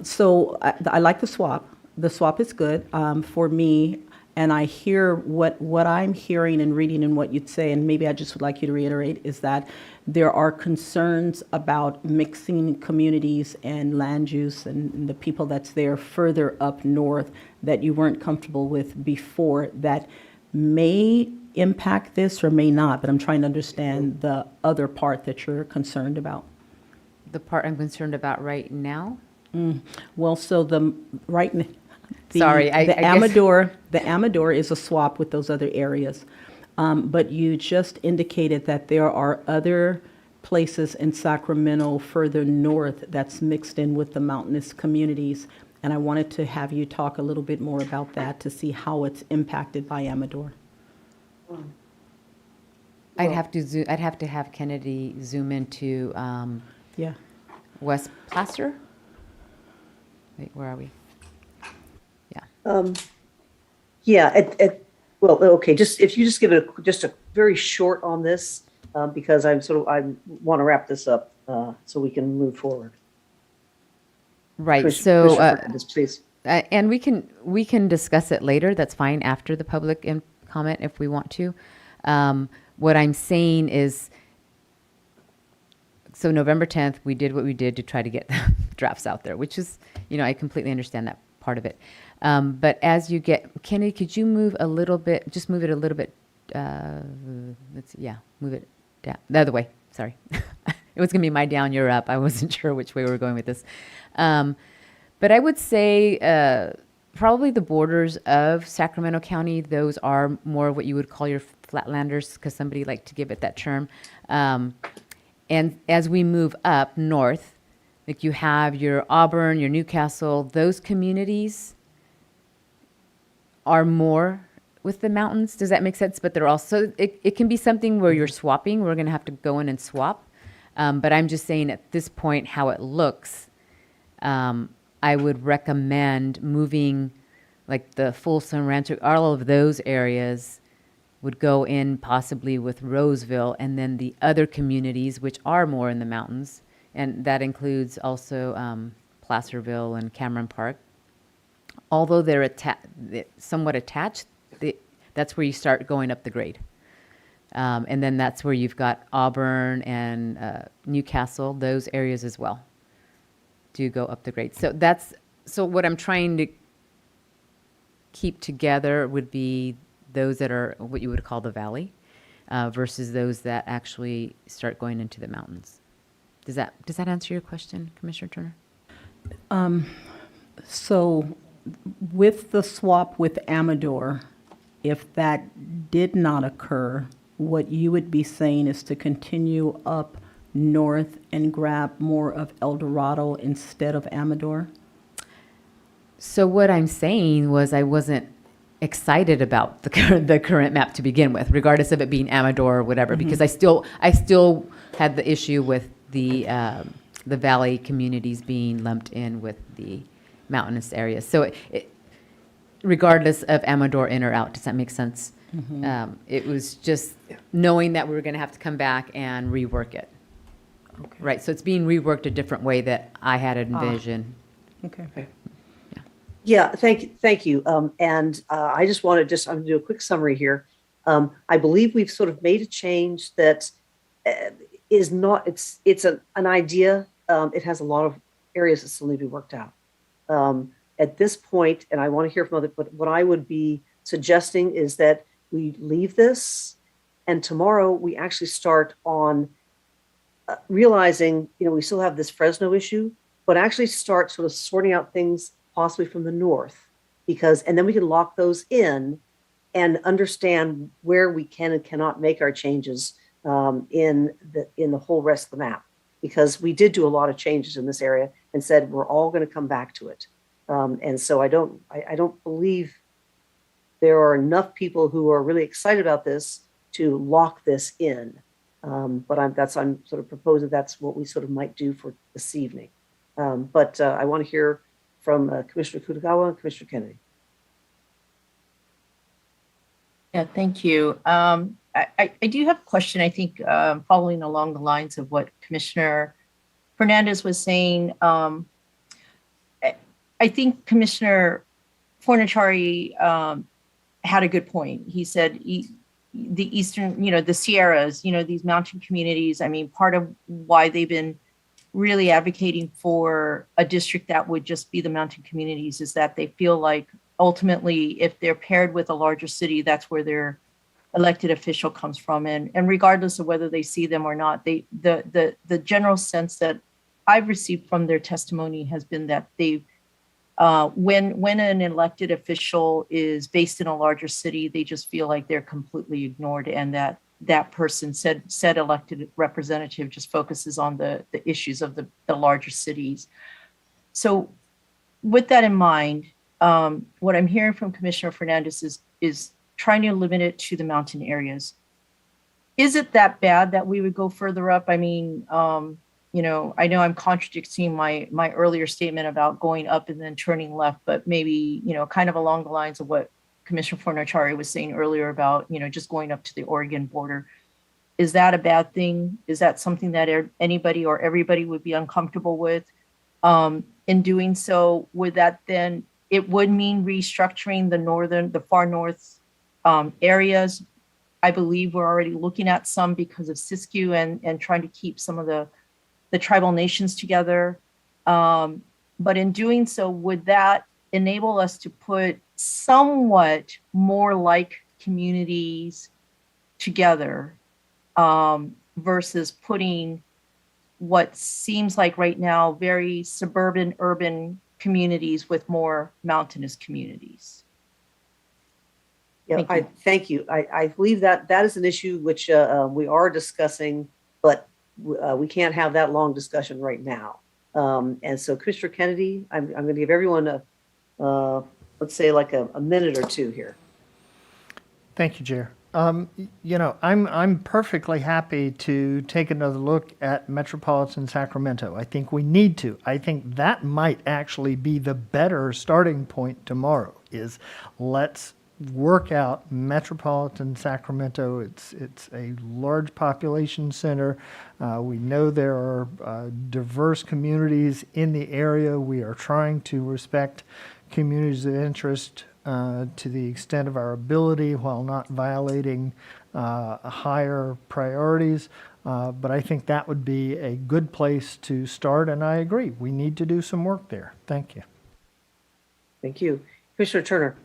So I like the swap. The swap is good for me. And I hear what I'm hearing and reading and what you'd say, and maybe I just would like you to reiterate, is that there are concerns about mixing communities and land use and the people that's there further up north that you weren't comfortable with before that may impact this or may not, but I'm trying to understand the other part that you're concerned about. The part I'm concerned about right now? Well, so the Amador is a swap with those other areas. But you just indicated that there are other places in Sacramento further north that's mixed in with the mountainous communities. And I wanted to have you talk a little bit more about that to see how it's impacted by Amador. I'd have to have Kennedy zoom into Yeah. West Placer. Wait, where are we? Yeah. Yeah, well, okay, just, if you just give it just a very short on this, because I want to wrap this up, so we can move forward. Right, Commissioner so, Fernandez, please. and we can discuss it later, that's fine, after the public comment if we want to. What I'm saying is, so November 10th, we did what we did to try to get the drafts out there, which is, I completely understand that part of it. But as you get, Kennedy, could you move a little bit, just move it a little bit, let's see, yeah, move it down, the other way, sorry. It was gonna be my down, you're up. I wasn't sure which way we were going with this. But I would say probably the borders of Sacramento County, those are more what you would call your flatlanders, because somebody liked to give it that term. And as we move up north, like you have your Auburn, your Newcastle, those communities are more with the mountains. Does that make sense? But they're also, it can be something where you're swapping. We're going to have to go in and swap. But I'm just saying at this point how it looks. I would recommend moving like the Folsom, Rancho, all of those areas would go in possibly with Roseville, and then the other communities, which are more in the mountains, and that includes also Placerville and Cameron Park. Although they're somewhat attached, that's where you start going up the grade. And then that's where you've got Auburn and Newcastle, those areas as well do go up the grade. So what I'm trying to keep together would be those that are what you would call the valley versus those that actually start going into the mountains. Does that answer your question, Commissioner Turner? So with the swap with Amador, if that did not occur, what you would be saying is to continue up north and grab more of El Dorado instead of Amador? So what I'm saying was I wasn't excited about the current map to begin with, regardless of it being Amador or whatever, because I still had the issue with the valley communities being lumped in with the mountainous areas. So regardless of Amador in or out, does that make sense? It was just knowing that we were going to have to come back and rework it. Okay. Right, so it's being reworked a different way that I had envisioned. Okay. Yeah, thank you. And I just want to I'm going to do a quick summary here. I believe we've sort of made a change that is not, it's an idea. It has a lot of areas that still need to be worked out. At this point, and I want to hear from others, but what I would be suggesting is that we leave this, and tomorrow we actually start on realizing, we still have this Fresno issue, but actually start sort of sorting out things possibly from the north, and then we can lock those in and understand where we can and cannot make our changes in the whole rest of the map, because we did do a lot of changes in this area and said we're all going to come back to it. And so I don't believe there are enough people who are really excited about this to lock this in. But I'm sort of proposing that's what we sort of might do for this evening. But I want to hear from Commissioner Kutagawa and Commissioner Kennedy. Yeah, thank you. I do have a question, I think, following along the lines of what Commissioner Fernandez was saying. I think Commissioner Fornachari had a good point. He said the Eastern, the Sierras, these mountain communities, I mean, part of why they've been really advocating for a district that would just be the mountain communities is that they feel like ultimately if they're paired with a larger city, that's where their elected official comes from. And regardless of whether they see them or not, the general sense that I've received from their testimony has been that they've when an elected official is based in a larger city, they just feel like they're completely ignored, and that that person said elected representative just focuses on the issues of the larger cities. So with that in mind, what I'm hearing from Commissioner Fernandez is trying to limit it to the mountain areas. Is it that bad that we would go further up? I mean, you know I'm contradicting my earlier statement about going up and then turning left, but maybe, kind of along the lines of what Commissioner Fornachari was saying earlier about, just going up to the Oregon border. Is that a bad thing? Is that something that anybody or everybody would be uncomfortable with? In doing so, would that then, it would mean restructuring the far north areas. I believe we're already looking at some because of Siskiyou and trying to keep some of the tribal nations together. But in doing so, would that enable us to put somewhat more like communities together versus putting what seems like right now very suburban, urban communities with more mountainous communities? Yeah, thank you. I believe that is an issue which we are discussing, but we can't have that long discussion right now. And so, Commissioner Kennedy, I'm going to give everyone let's say like a minute or two here. Thank you, Chair. I'm perfectly happy to take another look at Metropolitan Sacramento. I think we need to. I think that might actually be the better starting point tomorrow. Is let's work out Metropolitan Sacramento. It's a large population center. We know there are diverse communities in the area. We are trying to respect communities of interest to the extent of our ability while not violating higher priorities. But I think that would be a good place to start, and I agree. We need to do some work there. Thank you. Thank you. Commissioner Turner.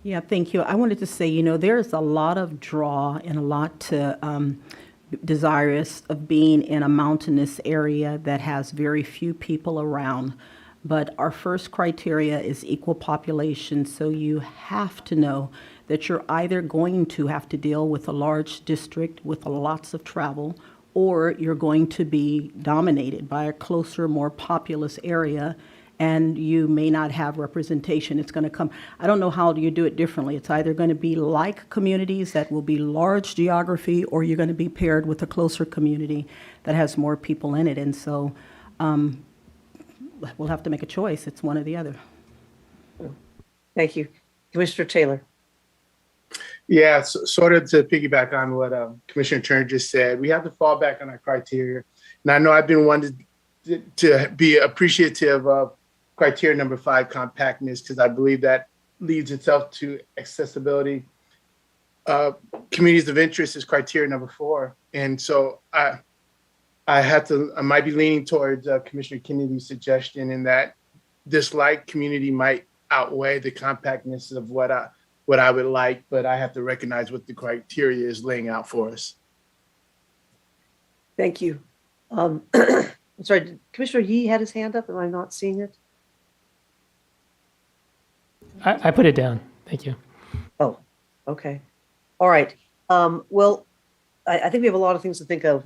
Yeah, thank you. I wanted to say, there's a lot of draw and a lot to desirous of being in a mountainous area that has very few people around. But our first criteria is equal population. So you have to know that you're either going to have to deal with a large district with lots of travel, or you're going to be dominated by a closer, more populous area, and you may not have representation. It's going to come. I don't know how you do it differently. It's either going to be like communities that will be large geography, or you're going to be paired with a closer community that has more people in it. And so we'll have to make a choice. It's one or the other. Thank you. Commissioner Taylor. Yeah, sort of to piggyback on what Commissioner Turner just said, we have to fall back on our criteria. And I know I've been one to be appreciative of criteria number 5, compactness, because I believe that leads itself to accessibility. Communities of interest is criteria number 4. And so I might be leaning towards Commissioner Kennedy's suggestion in that dislike community might outweigh the compactness of what I would like, but I have to recognize what the criteria is laying out for us. Thank you. I'm sorry, Commissioner Yee had his hand up. Am I not seeing it? I put it down. Thank you. Oh, okay. All right. Well, I think we have a lot of things to think of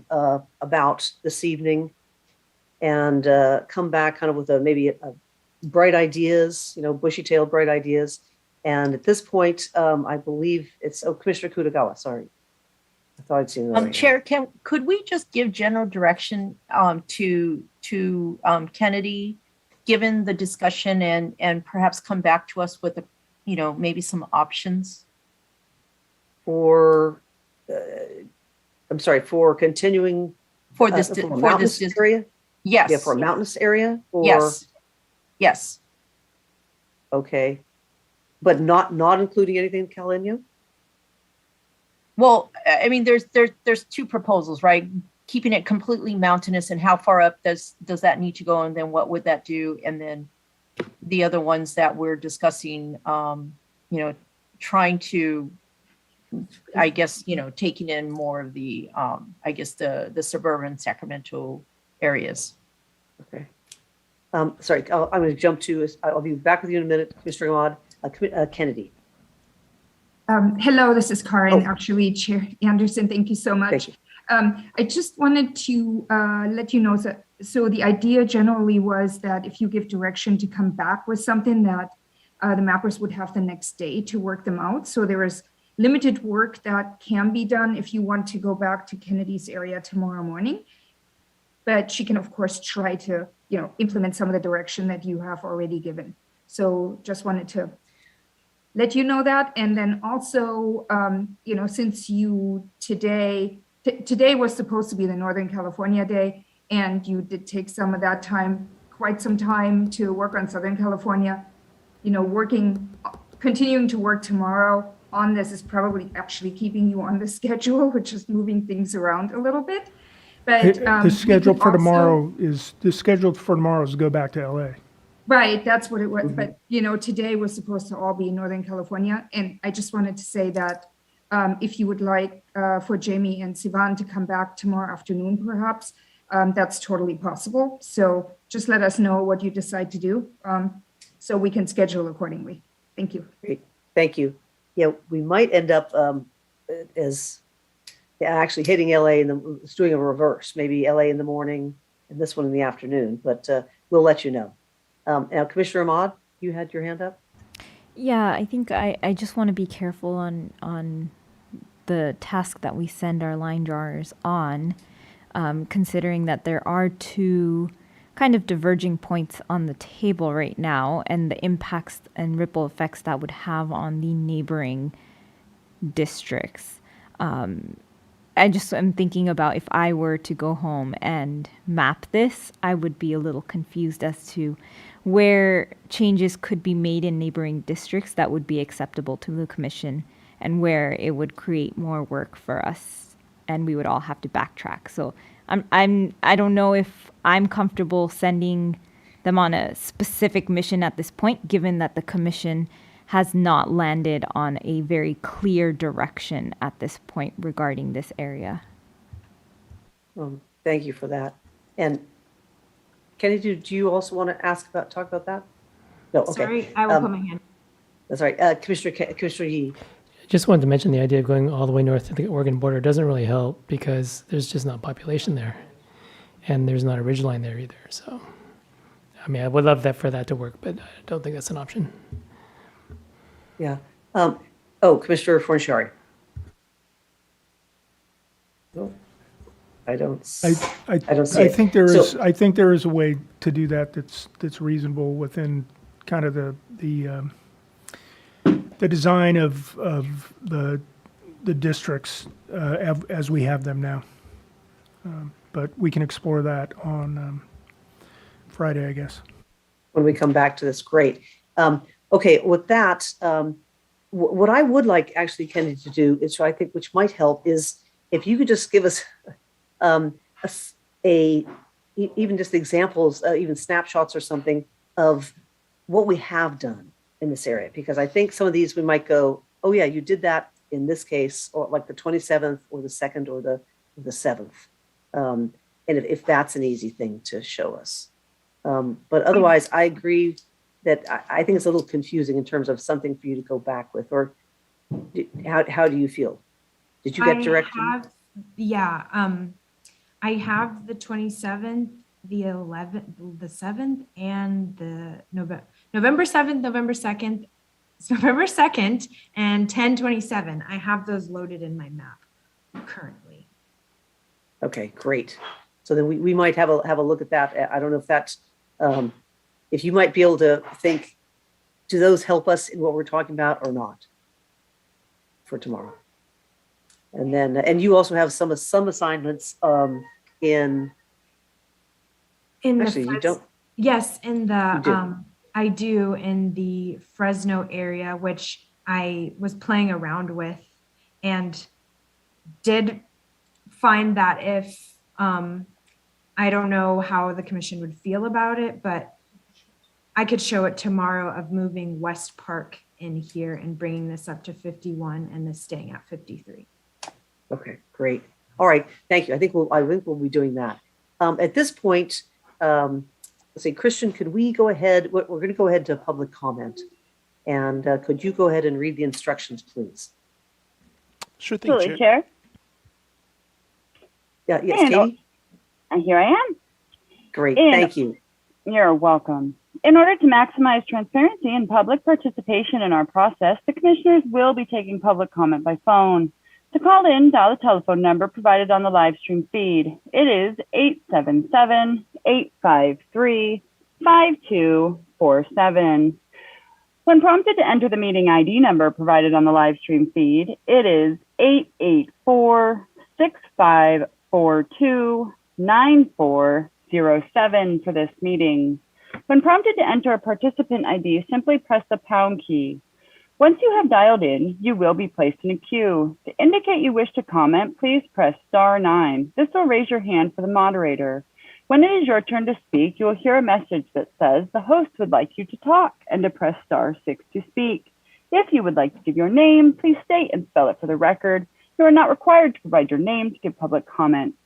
about this evening, and come back kind of with maybe bright ideas, bushy-tailed bright ideas. And at this point, I believe it's Commissioner Kutagawa. Sorry, I thought I'd seen that. Chair, could we just give general direction to Kennedy, given the discussion, and perhaps come back to us with maybe some options for I'm sorry, for continuing for this area? Yes. Yeah, for a mountainous area? Or, yes. Okay. But not including anything in Caleño? Well, I mean, there's 2 proposals, right? Keeping it completely mountainous, and how far up does that need to go, and then what would that do? And then the other ones that we're discussing, trying to, I guess, taking in more of the, the suburban Sacramento areas. Okay. Sorry, I'm going to jump to, I'll be back with you in a minute, Commissioner Ahmad. Kennedy. Hello, this is Karen, Oh. actually, Chair Anderson. Thank you so much. Thank I just wanted to let you know that, so the idea generally was that if you give direction to come back with something that the mappers would have the next day to work them out. So there is limited work that can be done if you want to go back to Kennedy's area tomorrow morning. But she can, of course, try to, implement some of the direction that you have already given. So just wanted to let you know that. And then also, since you today was supposed to be the Northern California Day, and you did take some of that time, quite some time to work on Southern California, continuing to work tomorrow on this is probably actually keeping you on the schedule, which is moving things around a little bit. But The schedule for tomorrow is to go back to LA. Right, that's what it was. But, today was supposed to all be in Northern California. And I just wanted to say that if you would like for Jamie and Sivan to come back tomorrow afternoon, perhaps, that's totally possible. So just let us know what you decide to do so we can schedule accordingly. Thank you. Great, thank you. Yeah, we might end up actually hitting LA and it's doing a reverse, maybe LA in the morning and this one in the afternoon, but we'll let you know. Now, Commissioner Ahmad, you had your hand up? Yeah, I think I just want to be careful on the task that we send our line drawers on, considering that there are two kind of diverging points on the table right now and the impacts and ripple effects that would have on the neighboring districts. I just am thinking about if I were to go home and map this, I would be a little confused as to where changes could be made in neighboring districts that would be acceptable to the commission and where it would create more work for us and we would all have to backtrack. So I don't know if I'm comfortable sending them on a specific mission at this point, given that the commission has not landed on a very clear direction at this point regarding this area. Thank you for that. And Kennedy, do you also want to talk about that? No, okay. Sorry, I will put my hand. That's all right. Commissioner Yee. Just wanted to mention the idea of going all the way north to the Oregon border doesn't really help because there's just not population there. And there's not a ridgeline there either. So, I mean, I would love for that to work, but I don't think that's an option. Yeah. Commissioner Fornashari. No, I don't see I it. think there is. I think there is a way to do that. That's reasonable within kind of the design of the districts as we have them now. But we can explore that on Friday, I guess. When we come back to this, great. Okay, with that, what I would like actually, Kennedy, to do is, I think, which might help, is if you could just give us even just examples, even snapshots or something of what we have done in this area, because I think some of these we might go, oh yeah, you did that in this case, or like the 27th or the 2nd or the 7th. And if that's an easy thing to show us. But otherwise, I agree that I think it's a little confusing in terms of something for you to go back with, or how do you feel? Did you get direction? I have the 27th, the 11th, the 7th, and the November 7th, November 2nd, November 2nd, and 10/27. I have those loaded in my map currently. Okay, great. So then we might have a look at that. I don't know if that's, if you might be able to think, do those help us in what we're talking about or not for tomorrow? And then, and you also have some assignments in actually, you don't. Yes, in the, You do. I do in the Fresno area, which I was playing around with and did find that if, I don't know how the commission would feel about it, but I could show it tomorrow of moving West Park in here and bringing this up to 51 and this staying at 53. Okay, great. All right, thank you. I think we'll be doing that. At this point, let's see, Christian, could we go ahead? We're going to go ahead to public comment. And could you go ahead and read the instructions, please? Sure thing, Absolutely, Chair. Chair. Yeah, yes, And, Katie? and here I am. Great, And thank you. You're welcome. In order to maximize transparency and public participation in our process, the commissioners will be taking public comment by phone. To call in, dial the telephone number provided on the live stream feed. It is 877-853-5247. When prompted to enter the meeting ID number provided on the live stream feed, it is 884-6542-9407 for this meeting. When prompted to enter a participant ID, simply press the pound key. Once you have dialed in, you will be placed in a queue. To indicate you wish to comment, please press *9. This will raise your hand for the moderator. When it is your turn to speak, you will hear a message that says the host would like you to talk and to press *6 to speak. If you would like to give your name, please state and spell it for the record. You are not required to provide your name to give public comment.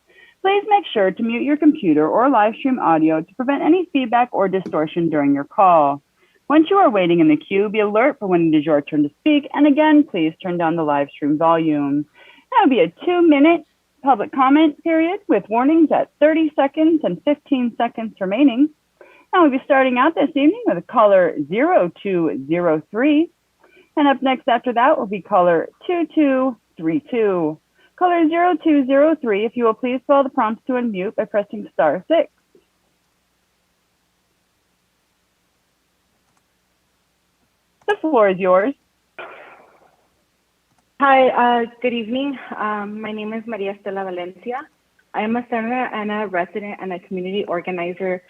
Please make sure to mute your computer or live stream audio to prevent any feedback or distortion during your call. Once you are waiting in the queue, be alert for when it is your turn to speak. And again, please turn down the live stream volume. That will be a 2-minute public comment period with warnings at 30 seconds and 15 seconds remaining. Now we'll be starting out this evening with a caller 0203. And up next after that will be caller 2232. Caller 0203, if you will please follow the prompts to unmute by pressing *6. The floor is yours. Hi, good evening. My name is Maria Estela Valencia. I am a Santa Ana resident and a community organizer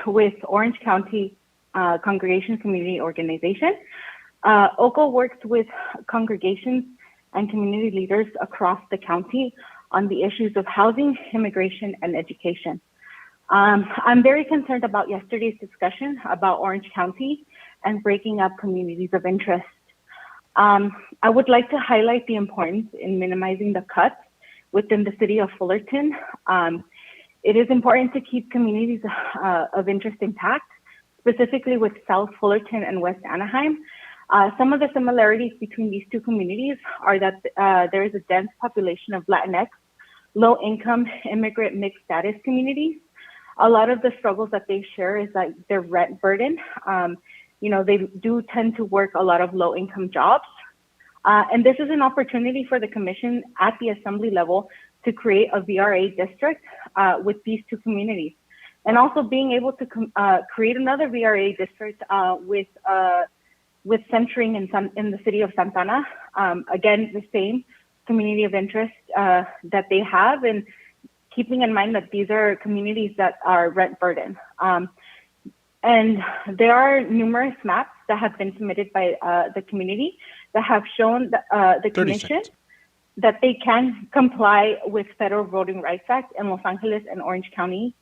with Orange County Congregation Community Organization. OCO works with congregations and community leaders across the county on the issues of housing, immigration, and education. I'm very concerned about yesterday's discussion about Orange County and breaking up communities of interest. I would like to highlight the importance in minimizing the cuts within the city of Fullerton. It is important to keep communities of interest intact, specifically with South Fullerton and West Anaheim. Some of the similarities between these two communities are that there is a dense population of Latinx, low-income, immigrant, mixed status communities. A lot of the struggles that they share is like their rent burden. They do tend to work a lot of low-income jobs. And this is an opportunity for the commission at the assembly level to create a VRA district with these two communities. And also being able to create another VRA district with centering in the city of Santa Ana. Again, the same community of interest that they have, and keeping in mind that these are communities that are rent burden. And there are numerous maps that have been submitted by the community that have shown the commission that they can comply with Federal Voting Rights Act in Los Angeles and Orange County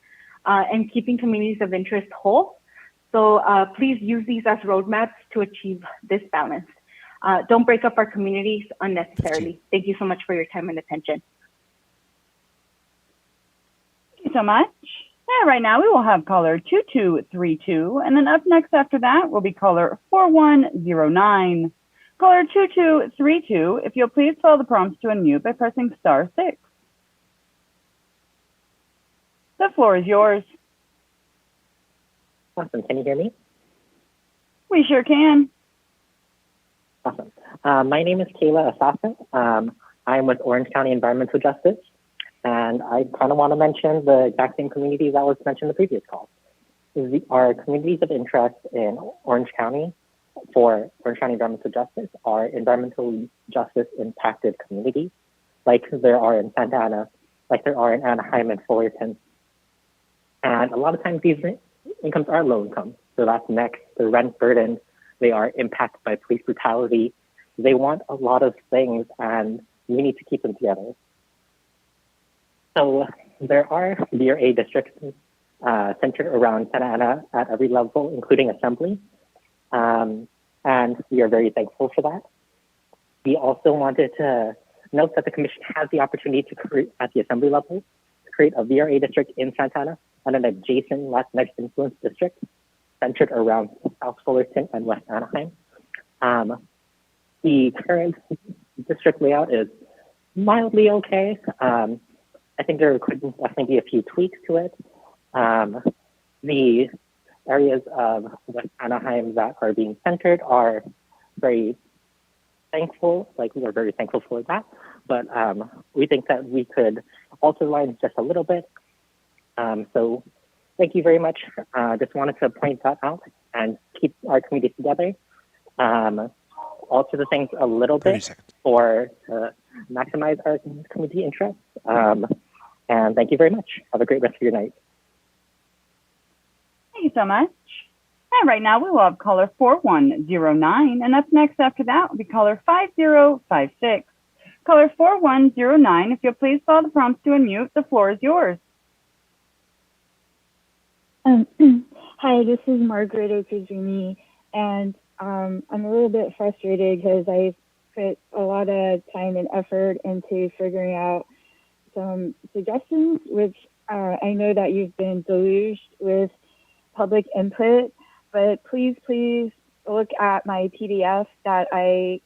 and keeping communities of interest whole. So please use these as roadmaps to achieve this balance. Don't break up our communities unnecessarily. Thank you so much for your time and attention. Thank you so much. And right now we will have caller 2232, and then up next after that will be caller 4109. Caller 2232, if you'll please follow the prompts to unmute by pressing *6. The floor is yours. Awesome. Can you hear me? We sure can. Awesome. My name is Kayla Asasa. I'm with Orange County Environmental Justice, and I kind of want to mention the exact same community that was mentioned in the previous call. Our communities of interest in Orange County for Orange County Environmental Justice are environmental justice impacted communities, like there are in Santa Ana, like there are in Anaheim and Fullerton. And a lot of times these incomes are low income. So that's next, the rent burden. They are impacted by police brutality. They want a lot of things, and we need to keep them together. So there are VRA districts centered around Santa Ana at every level, including assembly. And we are very thankful for that. We also wanted to note that the commission has the opportunity to create, at the assembly level, to create a VRA district in Santa Ana and an adjacent Latinx influence district. centered around South Fullerton and West Anaheim. The current district layout is mildly okay. I think there could definitely be a few tweaks to it. The areas of West Anaheim that are being centered are very thankful, like we are very thankful for that. But we think that we could alter the lines just a little bit. So thank you very much. Just wanted to point that out and keep our community together. Alter the things a little bit or to maximize our community interests. And thank you very much. Have a great rest of your night. Thank you so much. And right now we will have caller 4109, and up next after that will be caller 5056. Caller 4109, if you'll please follow the prompts to unmute, the floor is yours. Hi, this is Margaret Okazumi, and I'm a little bit frustrated because I put a lot of time and effort into figuring out some suggestions, which I know that you've been deluged with public input, but please look at my PDF that I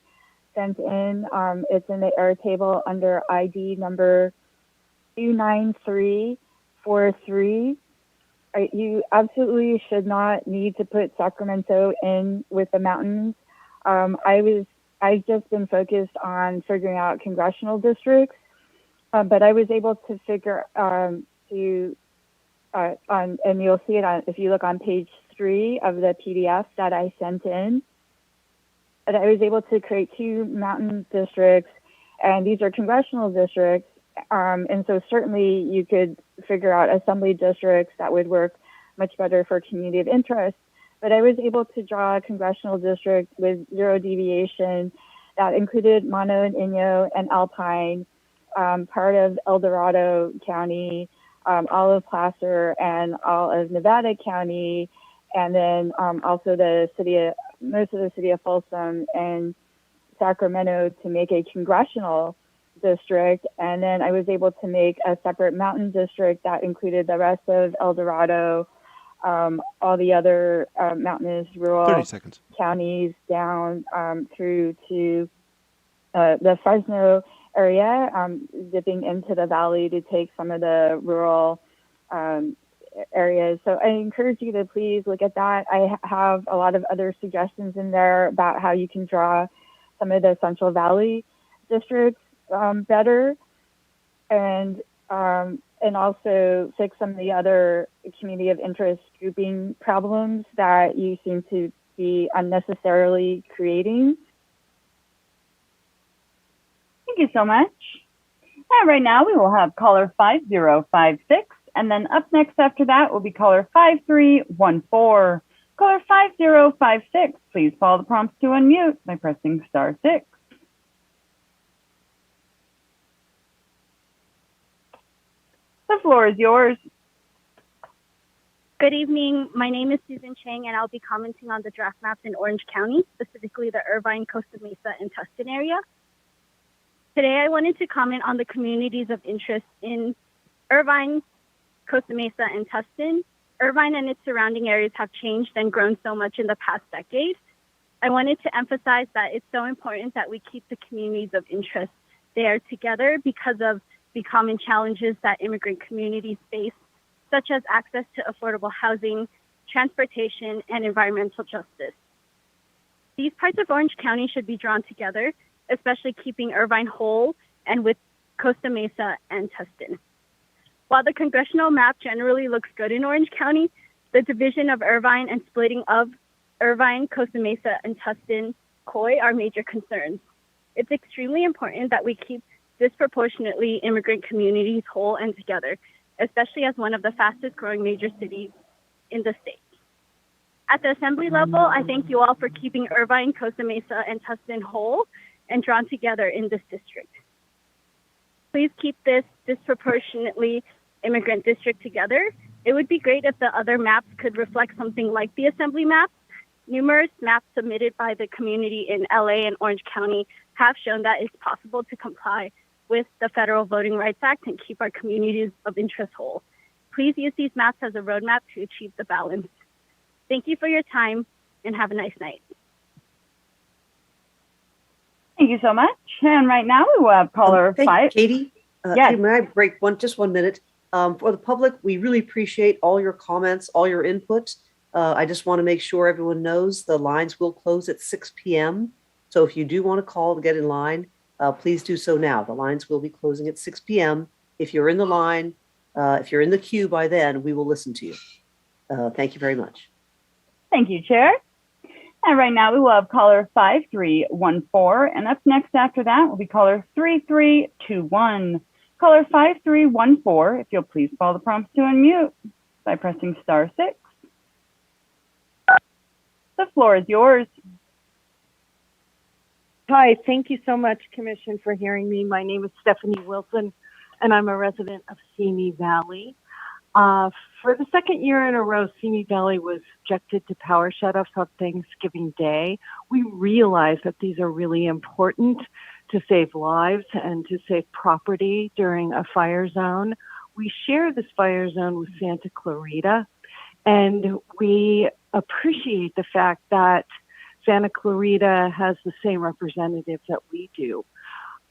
sent in. It's in the error table under ID number 29343. You absolutely should not need to put Sacramento in with the mountains. I've just been focused on figuring out congressional districts, but I was able to figure and you'll see it if you look on page 3 of the PDF that I sent in. And I was able to create 2 mountain districts, and these are congressional districts. And so certainly you could figure out assembly districts that would work much better for community of interest. But I was able to draw a congressional district with 0 deviation that included Mono and Inyo and Alpine, part of El Dorado County, all of Placer and all of Nevada County, and then also most of the city of Folsom and Sacramento to make a congressional district. And then I was able to make a separate mountain district that included the rest of El Dorado, all the other mountainous rural counties down through to the Fresno area, dipping into the valley to take some of the rural areas. So I encourage you to please look at that. I have a lot of other suggestions in there about how you can draw some of the Central Valley districts better, and also fix some of the other community of interest grouping problems that you seem to be unnecessarily creating. Thank you so much. And right now we will have caller 5056, and then up next after that will be caller 5314. Caller 5056, please follow the prompts to unmute by pressing *6. The floor is yours. Good evening. My name is Susan Chang, and I'll be commenting on the draft maps in Orange County, specifically the Irvine, Costa Mesa, and Tustin area. Today, I wanted to comment on the communities of interest in Irvine, Costa Mesa, and Tustin. Irvine and its surrounding areas have changed and grown so much in the past decade. I wanted to emphasize that it's so important that we keep the communities of interest there together because of the common challenges that immigrant communities face, such as access to affordable housing, transportation, and environmental justice. These parts of Orange County should be drawn together, especially keeping Irvine whole and with Costa Mesa and Tustin. While the congressional map generally looks good in Orange County, the division of Irvine and splitting of Irvine, Costa Mesa, and Tustin, Coy are major concerns. It's extremely important that we keep disproportionately immigrant communities whole and together, especially as one of the fastest growing major cities in the state. At the assembly level, I thank you all for keeping Irvine, Costa Mesa, and Tustin whole and drawn together in this district. Please keep this disproportionately immigrant district together. It would be great if the other maps could reflect something like the assembly maps. Numerous maps submitted by the community in LA and Orange County have shown that it's possible to comply with the Federal Voting Rights Act and keep our communities of interest whole. Please use these maps as a roadmap to achieve the balance. Thank you for your time and have a nice night. Thank you so much. And right now we will have caller five. Katie, Yes. hey, may I break just 1 minute? For the public, we really appreciate all your comments, all your input. I just want to make sure everyone knows the lines will close at 6 p.m. So if you do want to call to get in line, please do so now. The lines will be closing at 6 p.m. If you're in the line, if you're in the queue by then, we will listen to you. Thank you very much. Thank you, Chair. And right now we will have caller 5314. And up next after that will be caller 3321. Caller 5314, if you'll please follow the prompts to unmute by pressing *6. The floor is yours. Hi, thank you so much, Commission, for hearing me. My name is Stephanie Wilson, and I'm a resident of Simi Valley. For the second year in a row, Simi Valley was subjected to power shutoffs on Thanksgiving Day. We realize that these are really important to save lives and to save property during a fire zone. We share this fire zone with Santa Clarita, and we appreciate the fact that Santa Clarita has the same representatives that we do.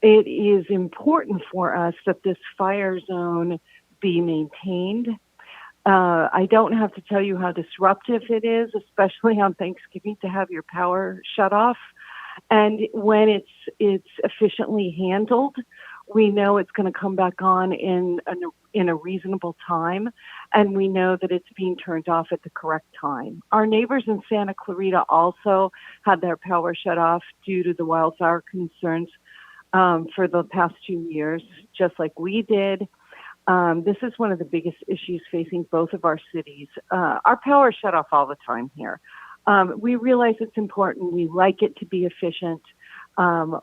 It is important for us that this fire zone be maintained. I don't have to tell you how disruptive it is, especially on Thanksgiving, to have your power shut off. And when it's efficiently handled, we know it's going to come back on in a reasonable time, and we know that it's being turned off at the correct time. Our neighbors in Santa Clarita also had their power shut off due to the wildfire concerns for the past 2 years, just like we did. This is one of the biggest issues facing both of our cities. Our power shut off all the time here. We realize it's important. We like it to be efficient.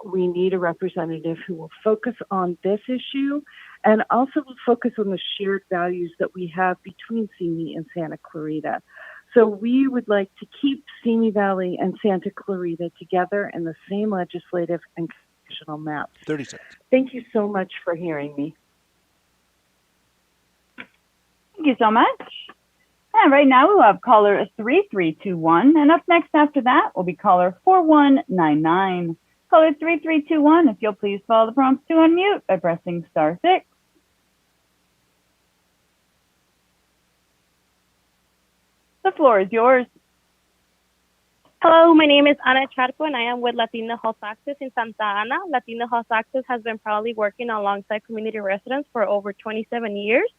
We need a representative who will focus on this issue and also will focus on the shared values that we have between Simi and Santa Clarita. So we would like to keep Simi Valley and Santa Clarita together in the same legislative and constitutional maps. 30 seconds. Thank you so much for hearing me. Thank you so much. And right now we will have caller 3321. And up next after that will be caller 4199. Caller 3321, if you'll please follow the prompts to unmute by pressing *6. The floor is yours. Hello, my name is Ana Charco, and I am with Latino Health Access in Santa Ana. Latino Health Access has been proudly working alongside community residents for over 27 years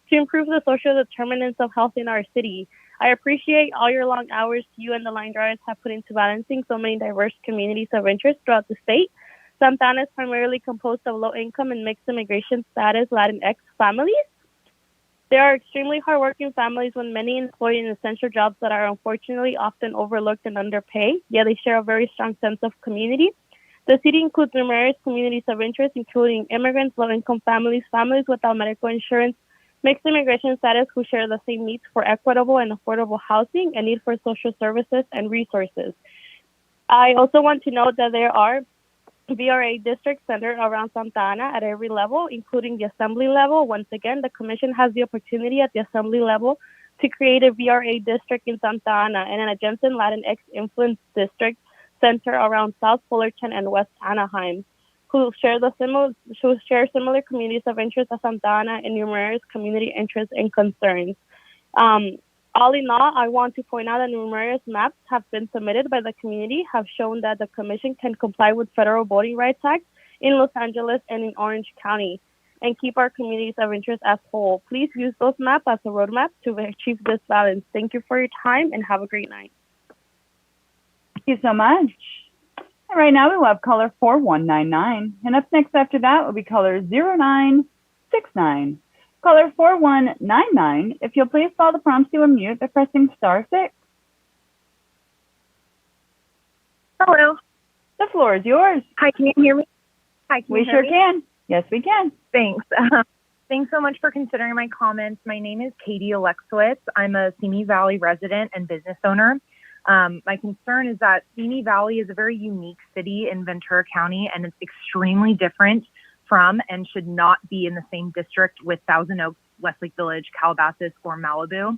to improve the social determinants of health in our city. I appreciate all your long hours you and the line drawers have put into balancing so many diverse communities of interest throughout the state. Santa Ana is primarily composed of low-income and mixed immigration status Latinx families. They are extremely hardworking families with many employed in essential jobs that are unfortunately often overlooked and underpaid, yet they share a very strong sense of community. The city includes numerous communities of interest, including immigrants, low-income families, families without medical insurance, mixed immigration status who share the same needs for equitable and affordable housing and need for social services and resources. I also want to note that there are VRA districts centered around Santa Ana at every level, including the assembly level. Once again, the commission has the opportunity at the assembly level to create a VRA district in Santa Ana and an adjacent Latinx influence district centered around South Fullerton and West Anaheim, who share similar communities of interest as Santa Ana and numerous community interests and concerns. All in all, I want to point out that numerous maps have been submitted by the community have shown that the commission can comply with Federal Voting Rights Act in Los Angeles and in Orange County and keep our communities of interest as whole. Please use those maps as a roadmap to achieve this balance. Thank you for your time and have a great night. Thank you so much. And right now we will have caller 4199. And up next after that will be caller 0969. Caller 4199, if you'll please follow the prompts to unmute by pressing *6. Hello. The floor is yours. Hi, can you hear me? Hi, can We you hear sure me? can. Yes, we can. Thanks. Thanks so much for considering my comments. My name is Katie Alexowitz. I'm a Simi Valley resident and business owner. My concern is that Simi Valley is a very unique city in Ventura County, and it's extremely different from and should not be in the same district with Thousand Oaks, Westlake Village, Calabasas, or Malibu.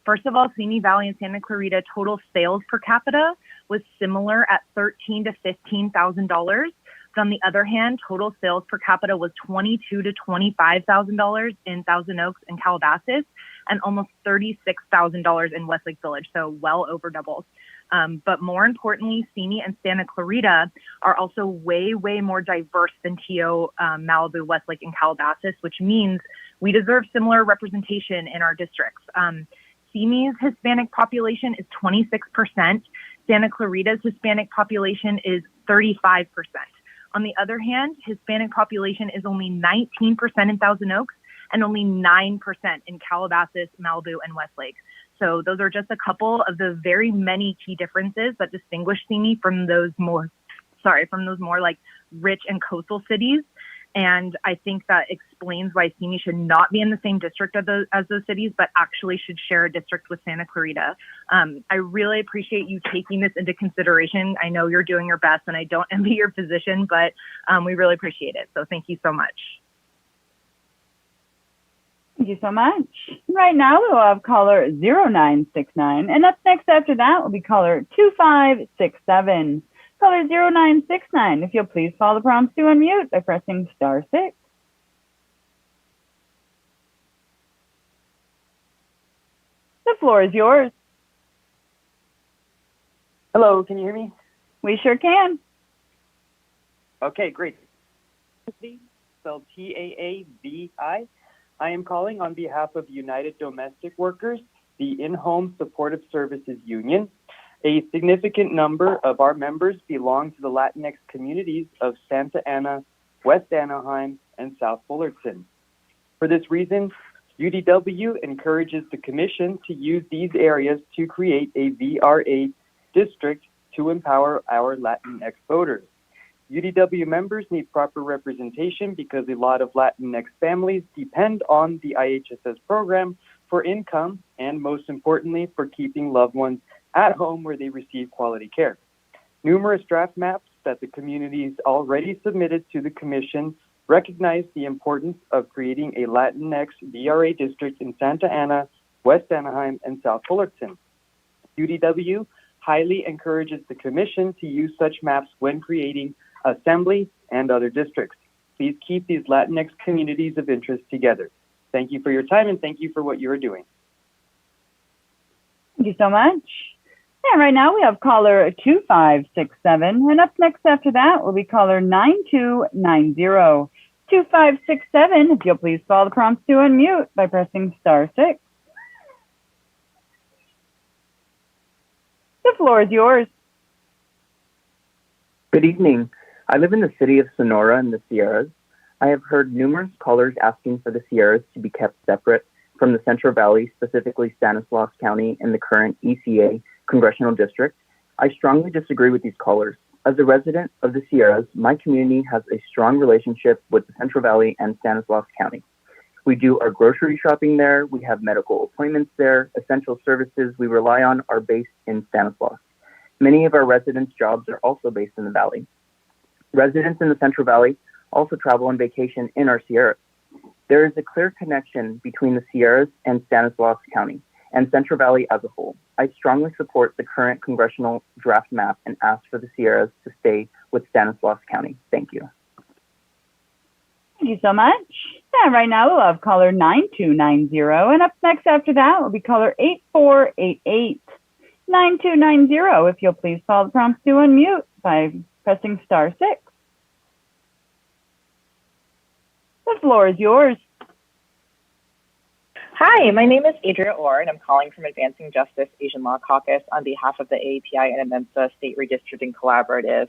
First of all, Simi Valley and Santa Clarita total sales per capita was similar at $13,000 to $15,000. But on the other hand, total sales per capita was $22,000 to $25,000 in Thousand Oaks and Calabasas, and almost $36,000 in Westlake Village, so well over double. But more importantly, Simi and Santa Clarita are also way, way more diverse than TO, Malibu, Westlake, and Calabasas, which means we deserve similar representation in our districts. Simi's Hispanic population is 26%. Santa Clarita's Hispanic population is 35%. On the other hand, Hispanic population is only 19% in Thousand Oaks and only 9% in Calabasas, Malibu, and Westlake. So those are just a couple of the very many key differences that distinguish Simi from those more like rich and coastal cities. And I think that explains why Simi should not be in the same district as those cities, but actually should share a district with Santa Clarita. I really appreciate you taking this into consideration. I know you're doing your best, and I don't envy your position, but we really appreciate it. So thank you so much. Thank you so much. Right now we will have caller 0969, and up next after that will be caller 2567. Caller 0969, if you'll please follow the prompts to unmute by pressing *6. The floor is yours. Hello, can you hear me? We sure can. Okay, great. Spelled Taavi. I am calling on behalf of United Domestic Workers, the In-Home Supportive Services Union. A significant number of our members belong to the Latinx communities of Santa Ana, West Anaheim, and South Fullerton. For this reason, UDW encourages the Commission to use these areas to create a VRA district to empower our Latinx voters. UDW members need proper representation because a lot of Latinx families depend on the IHSS program for income and, most importantly, for keeping loved ones at home where they receive quality care. Numerous draft maps that the communities already submitted to the Commission recognize the importance of creating a Latinx VRA district in Santa Ana, West Anaheim, and South Fullerton. UDW highly encourages the Commission to use such maps when creating Assembly and other districts. Please keep these Latinx communities of interest together. Thank you for your time, and thank you for what you are doing. Thank you so much. And right now we have caller 2567, and up next after that will be caller 9290. 2567, if you'll please follow the prompts to unmute by pressing *6. The floor is yours. Good evening. I live in the city of Sonora in the Sierras. I have heard numerous callers asking for the Sierras to be kept separate from the Central Valley, specifically Stanislaus County and the current ECA Congressional District. I strongly disagree with these callers. As a resident of the Sierras, my community has a strong relationship with the Central Valley and Stanislaus County. We do our grocery shopping there, we have medical appointments there, essential services we rely on are based in Stanislaus. Many of our residents' jobs are also based in the Valley. Residents in the Central Valley also travel on vacation in our Sierras. There is a clear connection between the Sierras and Stanislaus County and Central Valley as a whole. I strongly support the current congressional draft map and ask for the Sierras to stay with Stanislaus County. Thank you. Thank you so much. And right now we'll have caller 9290, and up next after that will be caller 8488. 9290, if you'll please follow the prompts to unmute by pressing *6. The floor is yours. Hi, my name is Adria Orr, and I'm calling from Advancing Justice Asian Law Caucus on behalf of the AAPI and AMEMSA State Redistricting Collaborative.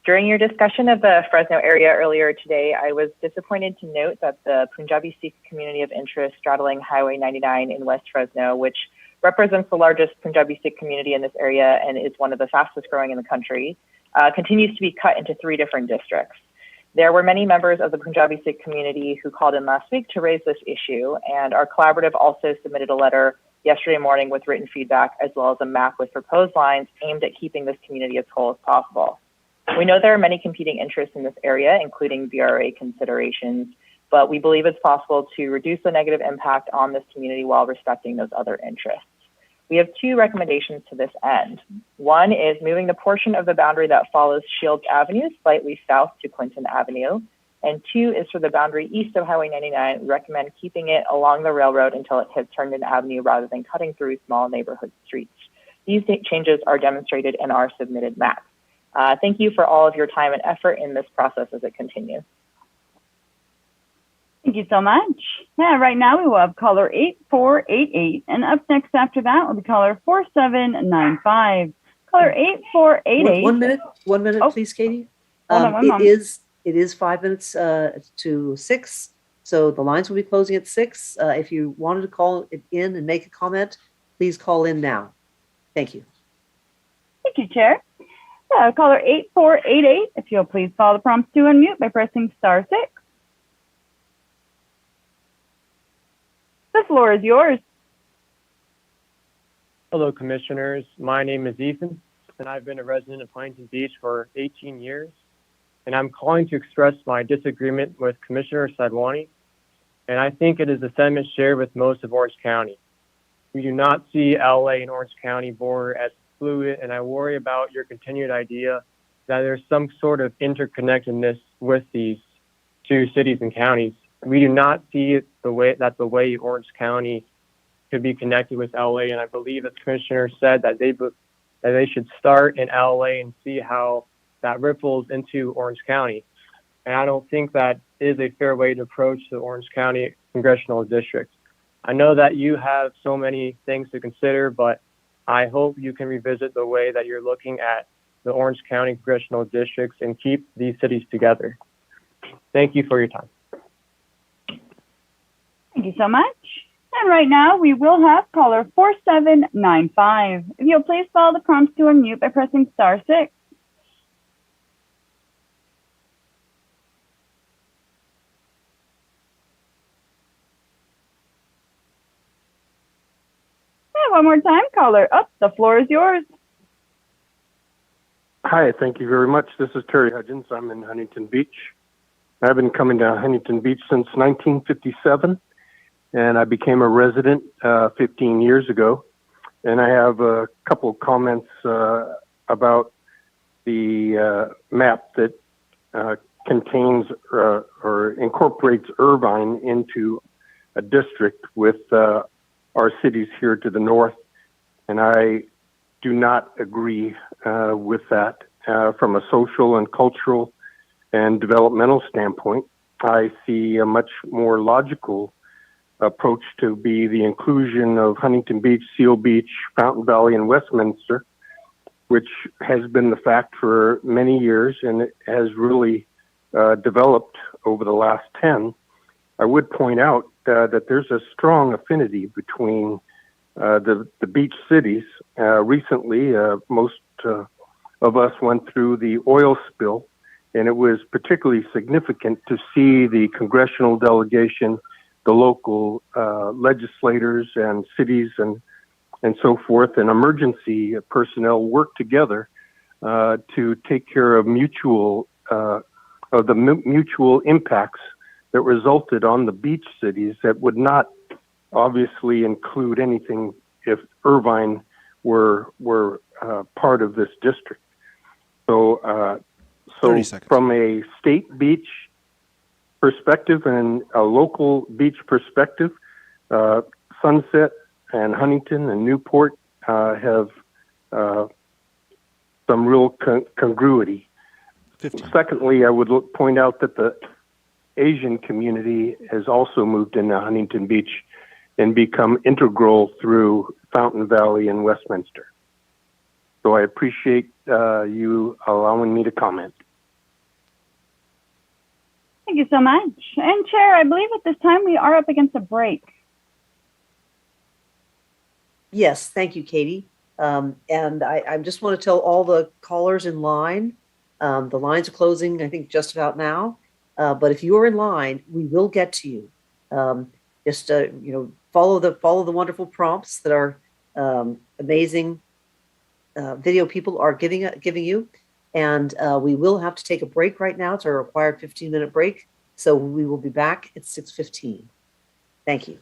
During your discussion of the Fresno area earlier today, I was disappointed to note that the Punjabi Sikh community of interest straddling Highway 99 in West Fresno, which represents the largest Punjabi Sikh community in this area and is one of the fastest growing in the country, continues to be cut into 3 different districts. There were many members of the Punjabi Sikh community who called in last week to raise this issue, and our collaborative also submitted a letter yesterday morning with written feedback as well as a map with proposed lines aimed at keeping this community as whole as possible. We know there are many competing interests in this area, including VRA considerations, but we believe it's possible to reduce the negative impact on this community while respecting those other interests. We have two recommendations to this end. One is moving the portion of the boundary that follows Shields Avenue slightly south to Clinton Avenue. And two is for the boundary east of Highway 99, recommend keeping it along the railroad until it hits Herndon Avenue rather than cutting through small neighborhood streets. These changes are demonstrated in our submitted map. Thank you for all of your time and effort in this process as it continues. Thank you so much. Yeah, right now we will have caller 8488, and up next after that will be caller 4795. Caller 8488. One minute, Oh, please, Katie. Hold on one moment. It is 5 minutes to 6, so the lines will be closing at 6. If you wanted to call it in and make a comment, please call in now. Thank you. Thank you, Chair. Caller 8488, if you'll please follow the prompts to unmute by pressing *6. The floor is yours. Hello, Commissioners. My name is Ethan, and I've been a resident of Huntington Beach for 18 years. And I'm calling to express my disagreement with Commissioner Sadwani, and I think it is a sentiment shared with most of Orange County. We do not see LA and Orange County border as fluid, and I worry about your continued idea that there's some sort of interconnectedness with these two cities and counties. We do not see it the way Orange County could be connected with LA, and I believe that the Commissioner said that they should start in LA and see how that ripples into Orange County. And I don't think that is a fair way to approach the Orange County Congressional District. I know that you have so many things to consider, but I hope you can revisit the way that you're looking at the Orange County Congressional Districts and keep these cities together. Thank you for your time. Thank you so much. And right now we will have caller 4795. If you'll please follow the prompts to unmute by pressing *6. One more time, caller. The floor is yours. Hi, thank you very much. This is Terry Hudgens. I'm in Huntington Beach. I've been coming to Huntington Beach since 1957, and I became a resident 15 years ago. And I have a couple of comments about the map that contains or incorporates Irvine into a district with our cities here to the north, and I do not agree with that from a social and cultural and developmental standpoint. I see a much more logical approach to be the inclusion of Huntington Beach, Seal Beach, Fountain Valley, and Westminster, which has been the fact for many years, and it has really developed over the last 10. I would point out that there's a strong affinity between the beach cities. Recently, most of us went through the oil spill, and it was particularly significant to see the congressional delegation, the local legislators and cities and so forth, and emergency personnel work together to take care of the mutual impacts that resulted on the beach cities that would not obviously include anything if Irvine were part of this district. So from a state beach perspective and a local beach perspective, Sunset and Huntington and Newport have some real congruity. 15. Secondly, I would point out that the Asian community has also moved into Huntington Beach and become integral through Fountain Valley and Westminster. So I appreciate you allowing me to comment. Thank you so much. And Chair, I believe at this time we are up against a break. Yes, thank you, Katie. And I just want to tell all the callers in line, the lines are closing, I think, just about now. But if you are in line, we will get to you. Just follow the wonderful prompts that our amazing video people are giving you. And we will have to take a break right now. It's our required 15-minute break. So we will be back at 6:15. Thank you.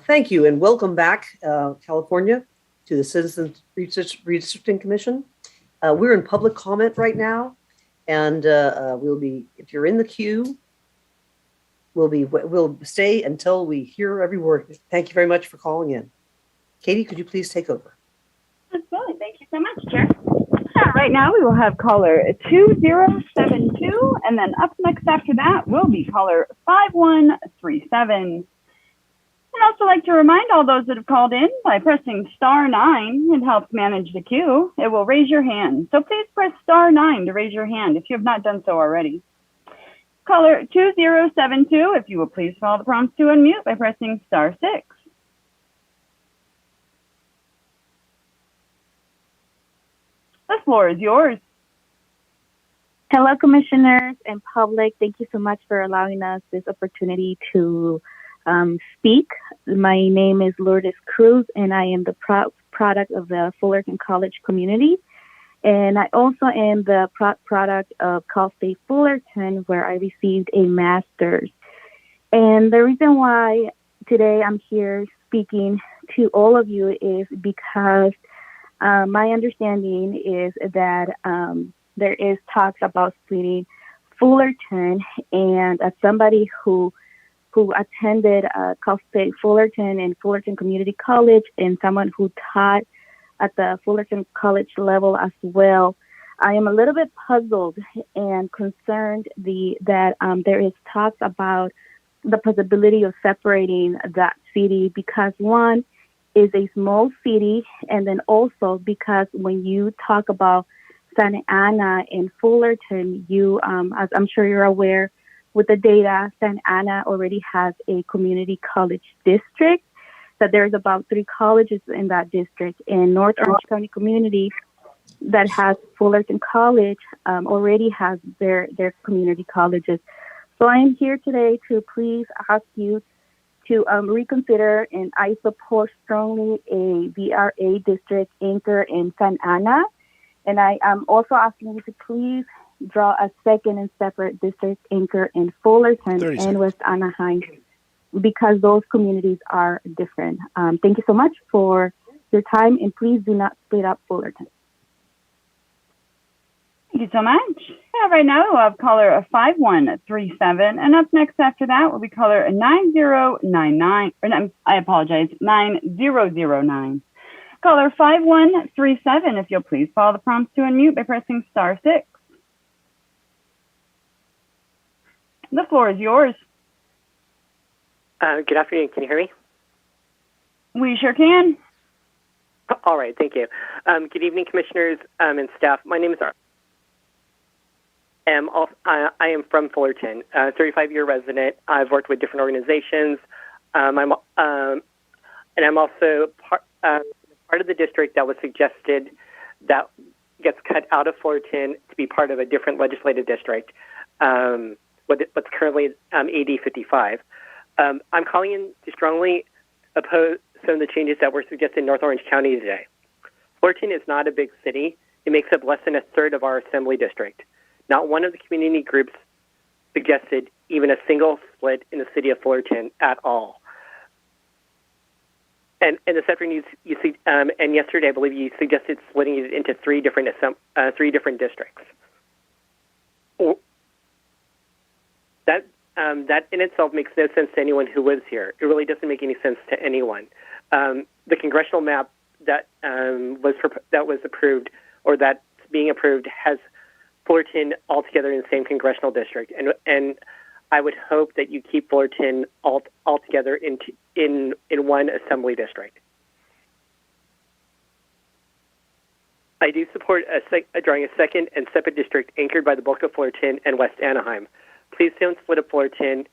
Thank you, and welcome back, California, to the Citizens Redistricting Commission. We're in public comment right now, and we'll be, if you're in the queue, we'll stay until we hear every word. Thank you very much for calling in. Katie, could you please take over? Absolutely. Thank you so much, Chair. Right now, we will have caller 2072, and then up next after that will be caller 5137. I'd also like to remind all those that have called in by pressing *9, it helps manage the queue. It will raise your hand. So please press *9 to raise your hand if you have not done so already. Caller 2072, if you will please follow the prompts to unmute by pressing *6. The floor is yours. Hello, commissioners and public. Thank you so much for allowing us this opportunity to speak. My name is Lourdes Cruz, and I am the product of the Fullerton College community. And I also am the product of Cal State Fullerton, where I received a master's. And the reason why today I'm here speaking to all of you is because my understanding is that there is talks about splitting Fullerton, and as somebody who attended Cal State Fullerton and Fullerton Community College, and someone who taught at the Fullerton College level as well, I am a little bit puzzled and concerned that there is talks about the possibility of separating that city because one is a small city, and then also because when you talk about Santa Ana and Fullerton, you, as I'm sure you're aware, with the data, Santa Ana already has a community college district. So there's about 3 colleges in that district. And North Orange County community that has Fullerton College already has their community colleges. So I am here today to please ask you to reconsider, and I support strongly a VRA district anchor in Santa Ana. And I am also asking you to please draw a second and separate district anchor in Fullerton and West Anaheim, because those communities are different. Thank you so much for your time, and please do not split up Fullerton. Thank you so much. Yeah, right now we'll have caller 5137, and up next after that will be caller 9099, I apologize, 9009. Caller 5137, if you'll please follow the prompts to unmute by pressing *6. The floor is yours. Good afternoon. Can you hear me? We sure can. All right. Thank you. Good evening, commissioners and staff. My name is I am from Fullerton, 35-year resident. I've worked with different organizations. And I'm also part of the district that was suggested that gets cut out of Fullerton to be part of a different legislative district, what's currently AD 55. I'm calling in to strongly oppose some of the changes that were suggested in North Orange County today. Fullerton is not a big city. It makes up less than 1/3 of our assembly district. Not one of the community groups suggested even a single split in the city of Fullerton at all. And this afternoon, and yesterday, I believe you suggested splitting it into three different districts. That in itself makes no sense to anyone who lives here. It really doesn't make any sense to anyone. The congressional map that was approved, or that's being approved, has Fullerton altogether in the same congressional district, and I would hope that you keep Fullerton altogether in one assembly district. I do support drawing a second and separate district anchored by the bulk of Fullerton and West Anaheim. Please don't split up Fullerton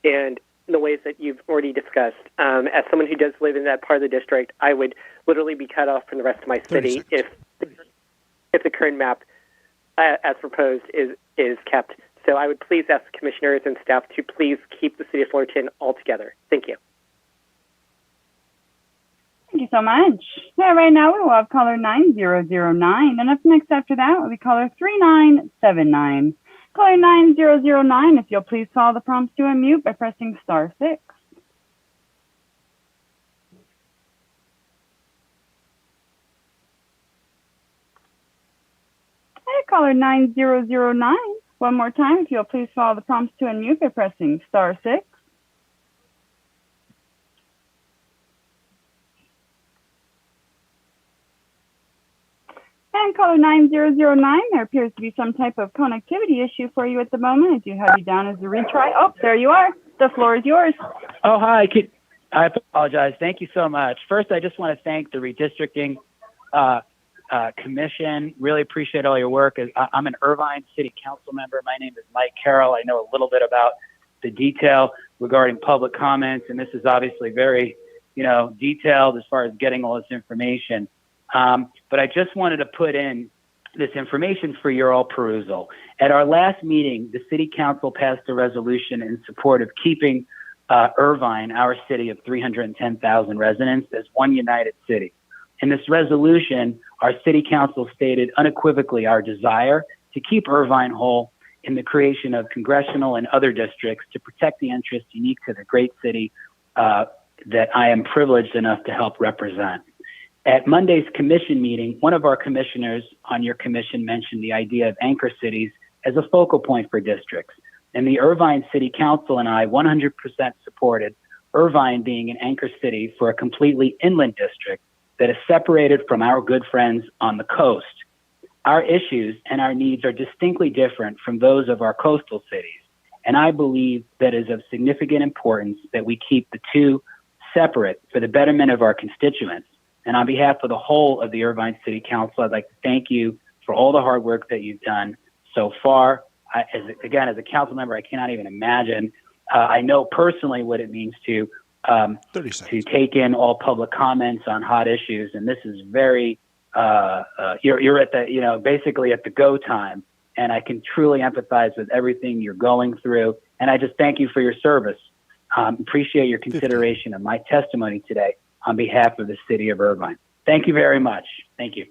and in the ways that you've already discussed. As someone who does live in that part of the district, I would literally be cut off from the rest of my city if the current map, as proposed, is kept. So I would please ask commissioners and staff to please keep the city of Fullerton altogether. Thank you. Thank you so much. Yeah, right now we will have caller 9009, and up next after that will be caller 3979. Caller 9009, if you'll please follow the prompts to unmute by pressing *6. Hey, caller 9009. One more time, if you'll please follow the prompts to unmute by pressing *6. And caller 9009, there appears to be some type of connectivity issue for you at the moment. I do have you down as a retry. Oh, there you are. The floor is yours. Oh, hi. I apologize. Thank you so much. First, I just want to thank the Redistricting Commission. Really appreciate all your work. I'm an Irvine City Council member. My name is Mike Carroll. I know a little bit about the detail regarding public comments, and this is obviously very, detailed as far as getting all this information. But I just wanted to put in this information for your all perusal. At our last meeting, the City Council passed a resolution in support of keeping Irvine, our city of 310,000 residents, as one united city. In this resolution, our City Council stated unequivocally our desire to keep Irvine whole in the creation of congressional and other districts to protect the interests unique to the great city that I am privileged enough to help represent. At Monday's commission meeting, one of our commissioners on your commission mentioned the idea of anchor cities as a focal point for districts. And the Irvine City Council and I 100% supported Irvine being an anchor city for a completely inland district that is separated from our good friends on the coast. Our issues and our needs are distinctly different from those of our coastal cities. And I believe that it is of significant importance that we keep the two separate for the betterment of our constituents. And on behalf of the whole of the Irvine City Council, I'd like to thank you for all the hard work that you've done so far. As a council member, I cannot even imagine. I know personally what it means to take in all public comments on hot issues, and this is very. You're at the basically at the go time, and I can truly empathize with everything you're going through. And I just thank you for your service. Appreciate your consideration of my testimony today on behalf of the city of Irvine. Thank you very much. Thank you.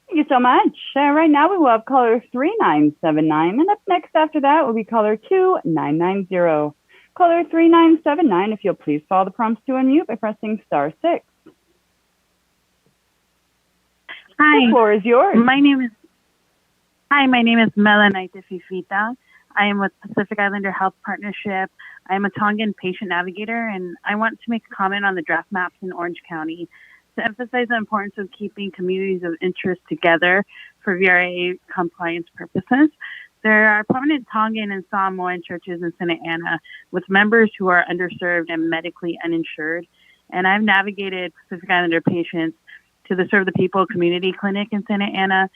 Thank you so much. Right now we will have caller 3979, and up next after that will be caller 2990. Caller 3979, if you'll please follow the prompts to unmute by pressing *6. Hi. The floor is yours. My name is Melanite Fifita. I am with Pacific Islander Health Partnership. I am a Tongan patient navigator, and I want to make a comment on the draft maps in Orange County to emphasize the importance of keeping communities of interest together for VRA compliance purposes. There are prominent Tongan and Samoan churches in Santa Ana with members who are underserved and medically uninsured. And I've navigated Pacific Islander patients to the Serve the People Community Clinic in Santa Ana,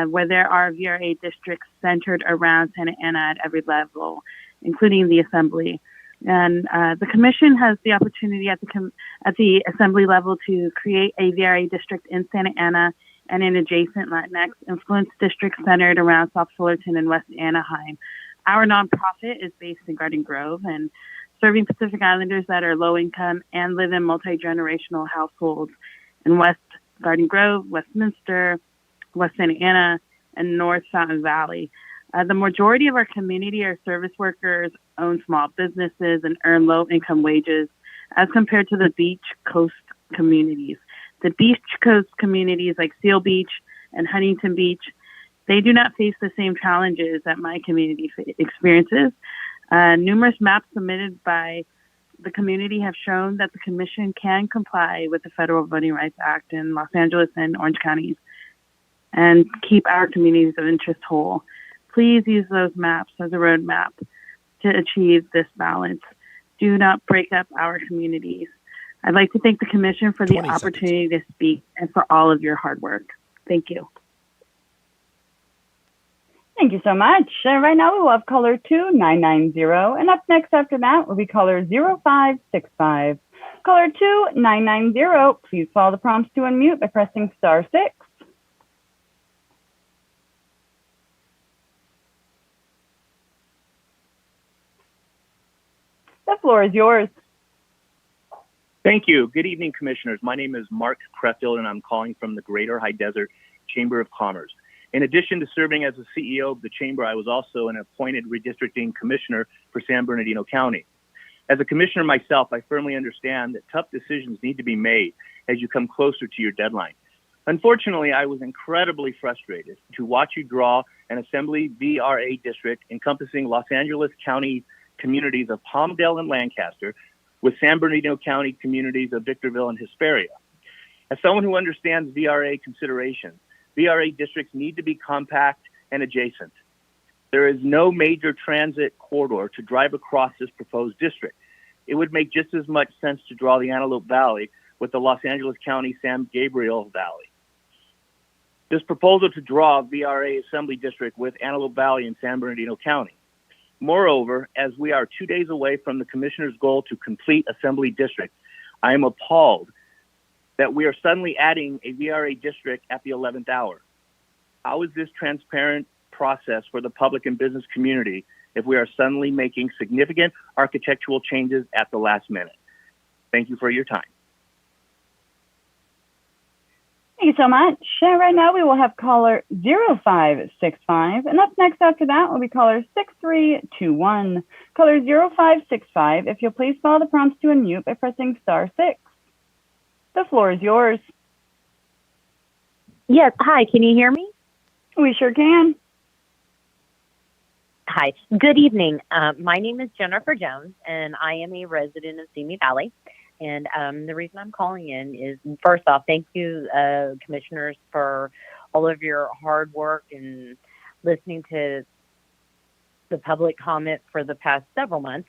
where there are VRA districts centered around Santa Ana at every level, including the Assembly. And the Commission has the opportunity at the Assembly level to create a VRA district in Santa Ana and in adjacent Latinx influence districts centered around South Fullerton and West Anaheim. Our nonprofit is based in Garden Grove and serving Pacific Islanders that are low income and live in multi-generational households in West Garden Grove, Westminster, West Santa Ana, and North Fountain Valley. The majority of our community are service workers, own small businesses, and earn low-income wages as compared to the beach coast communities. The beach coast communities like Seal Beach and Huntington Beach, they do not face the same challenges that my community experiences. Numerous maps submitted by the community have shown that the Commission can comply with the Federal Voting Rights Act in Los Angeles and Orange counties and keep our communities of interest whole. Please use those maps as a roadmap to achieve this balance. Do not break up our communities. I'd like to thank the Commission for the opportunity to speak and for all of your hard work. Thank you. Thank you so much. Right now we will have caller 2990, and up next after that will be caller 0565. Caller 2990, please follow the prompts to unmute by pressing *6. The floor is yours. Thank you. Good evening, Commissioners. My name is Mark Creffield, and I'm calling from the Greater High Desert Chamber of Commerce. In addition to serving as the CEO of the Chamber, I was also an appointed Redistricting Commissioner for San Bernardino County. As a Commissioner myself, I firmly understand that tough decisions need to be made as you come closer to your deadline. Unfortunately, I was incredibly frustrated to watch you draw an Assembly VRA district encompassing Los Angeles County communities of Palmdale and Lancaster with San Bernardino County communities of Victorville and Hesperia. As someone who understands VRA considerations, VRA districts need to be compact and adjacent. There is no major transit corridor to drive across this proposed district. It would make just as much sense to draw the Antelope Valley with the Los Angeles County San Gabriel Valley. This proposal to draw a VRA Assembly District with Antelope Valley and San Bernardino County. Moreover, as we are 2 days away from the Commissioner's goal to complete Assembly District, I am appalled that we are suddenly adding a VRA district at the 11th hour. How is this transparent process for the public and business community if we are suddenly making significant architectural changes at the last minute? Thank you for your time. Thank you so much. Right now we will have caller 0565, and up next after that will be caller 6321. Caller 0565, if you'll please follow the prompts to unmute by pressing *6. The floor is yours. Yes, hi, can you hear me? We sure can. Hi, good evening. My name is Jennifer Jones, and I am a resident of Simi Valley. And the reason I'm calling in is, first off, thank you, commissioners, for all of your hard work and listening to the public comment for the past several months.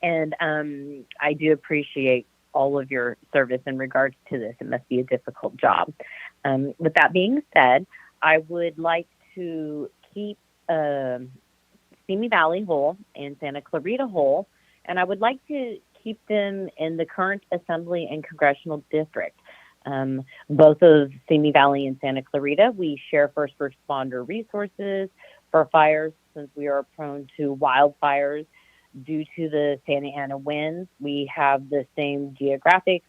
And I do appreciate all of your service in regards to this. It must be a difficult job. With that being said, I would like to keep Simi Valley whole and Santa Clarita whole, and I would like to keep them in the current Assembly and Congressional District. Both of Simi Valley and Santa Clarita, we share first responder resources for fires since we are prone to wildfires due to the Santa Ana winds. We have the same geographics.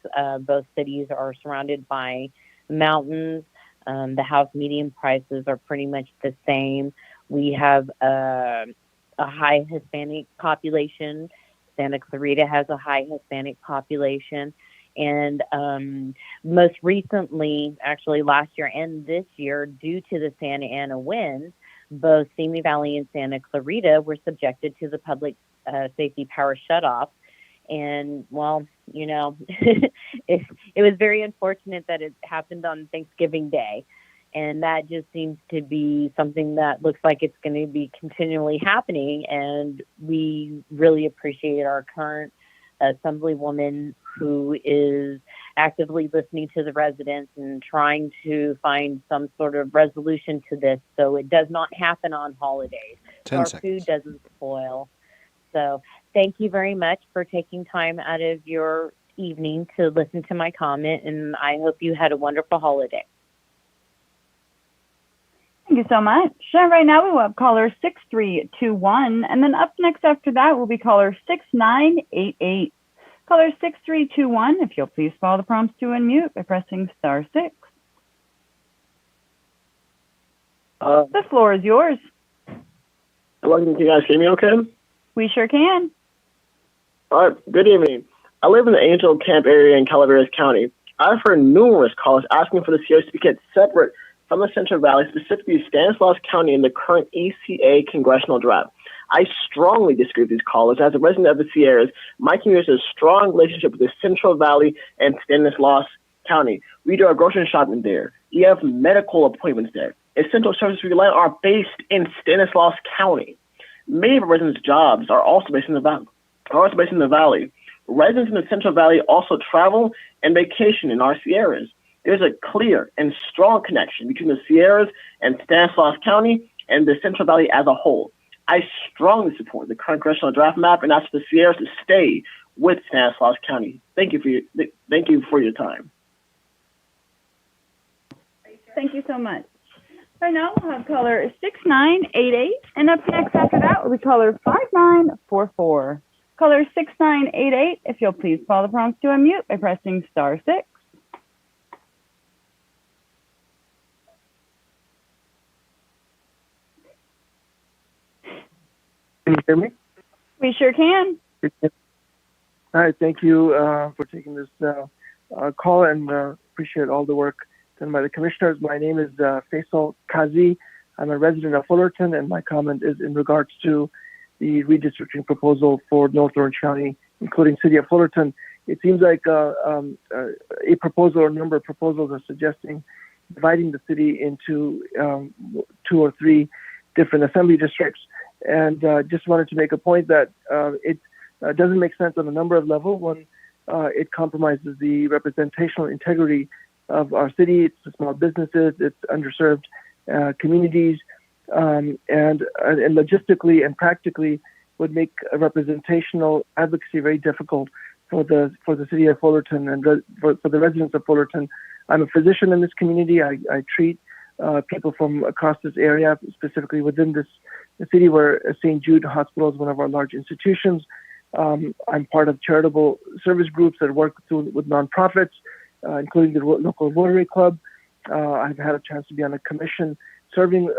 Both cities are surrounded by mountains. The house median prices are pretty much the same. We have a high Hispanic population. Santa Clarita has a high Hispanic population. And most recently, actually last year and this year, due to the Santa Ana winds, both Simi Valley and Santa Clarita were subjected to the public safety power shutoff. And, well, you know, it was very unfortunate that it happened on Thanksgiving Day. And that just seems to be something that looks like it's going to be continually happening. And we really appreciate our current Assemblywoman who is actively listening to the residents and trying to find some sort of resolution to this so it does not happen on holidays. 10 our seconds. Food doesn't spoil. So thank you very much for taking time out of your evening to listen to my comment, and I hope you had a wonderful holiday. Thank you so much. Right now we will have caller 6321, and then up next after that will be caller 6988. Caller 6321, if you'll please follow the prompts to unmute by pressing *6. The floor is yours. Hello, can you guys hear me okay? We sure can. All right, good evening. I live in the Angel Camp area in Calaveras County. I've heard numerous callers asking for the CRC to be kept separate from the Central Valley, specifically Stanislaus County in the current ECA congressional draft. I strongly disagree with these callers. As a resident of the Sierras, my community has a strong relationship with the Central Valley and Stanislaus County. We do our grocery shopping there. We have medical appointments there. Essential services we rely on are based in Stanislaus County. Many of our residents' jobs are also based in the valley. Residents in the Central Valley also travel and vacation in our Sierras. There's a clear and strong connection between the Sierras and Stanislaus County and the Central Valley as a whole. I strongly support the current congressional draft map and ask the Sierras to stay with Stanislaus County. Thank you for your time. Thank you so much. Right now we'll have caller 6988, and up next after that will be caller 5944. Caller 6988, if you'll please follow the prompts to unmute by pressing *6. Can you hear me? We sure can. All right, thank you for taking this call, and appreciate all the work and by the commissioners. My name is Faisal Kazi. I'm a resident of Fullerton, and my comment is in regards to the redistricting proposal for North Orange County, including City of Fullerton. It seems like a proposal or a number of proposals are suggesting dividing the city into 2 or 3 different assembly districts. And just wanted to make a point that it doesn't make sense on a number of levels. One, it compromises the representational integrity of our city. It's the small businesses, it's underserved communities, and logistically and practically would make a representational advocacy very difficult for the city of Fullerton and for the residents of Fullerton. I'm a physician in this community. I treat people from across this area, specifically within the city, where St. Jude Hospital is one of our large institutions. I'm part of charitable service groups that work with nonprofits, including the local Rotary Club. I've had a chance to be on a commission serving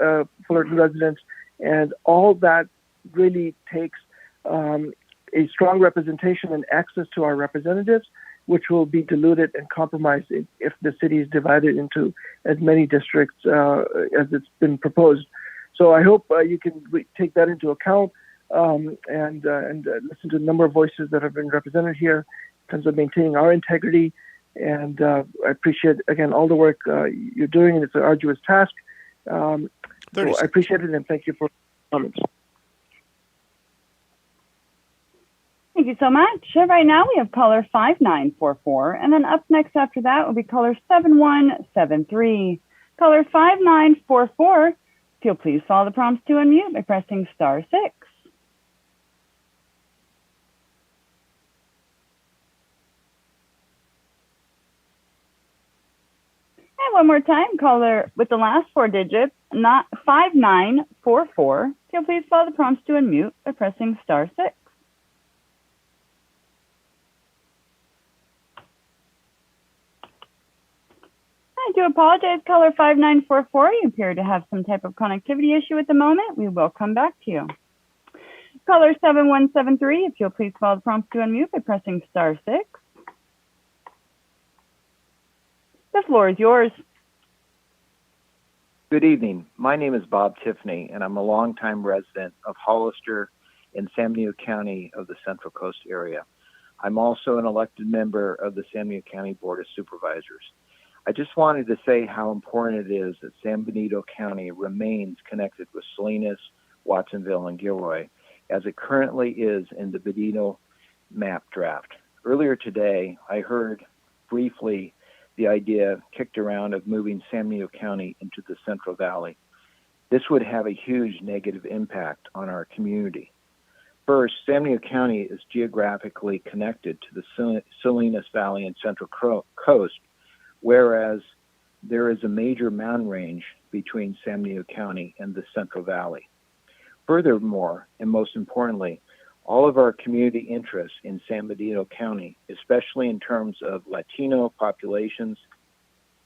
Fullerton residents, and all that really takes a strong representation and access to our representatives, which will be diluted and compromised if the city is divided into as many districts as it's been proposed. So I hope you can take that into account and listen to the number of voices that have been represented here in terms of maintaining our integrity. And I appreciate, again, all the work you're doing, and it's an arduous task. So I appreciate it, and thank you for comments. Thank you so much. Right now we have caller 5944, and then up next after that will be caller 7173. Caller 5944, if you'll please follow the prompts to unmute by pressing *6. And one more time, caller with the last 4 digits, not 5944, if you'll please follow the prompts to unmute by pressing *6. I do apologize, caller 5944. You appear to have some type of connectivity issue at the moment. We will come back to you. Caller 7173, if you'll please follow the prompt to unmute by pressing *6. The floor is yours. Good evening. My name is Bob Tiffany, and I'm a longtime resident of Hollister in San Benito County of the Central Coast area. I'm also an elected member of the San Benito County Board of Supervisors. I just wanted to say how important it is that San Benito County remains connected with Salinas, Watsonville, and Gilroy, as it currently is in the Benito map draft. Earlier today, I heard briefly the idea kicked around of moving San Benito County into the Central Valley. This would have a huge negative impact on our community. First, San Benito County is geographically connected to the Salinas Valley and Central Coast, whereas there is a major mountain range between San Benito County and the Central Valley. Furthermore, and most importantly, all of our community interests in San Benito County, especially in terms of Latino populations,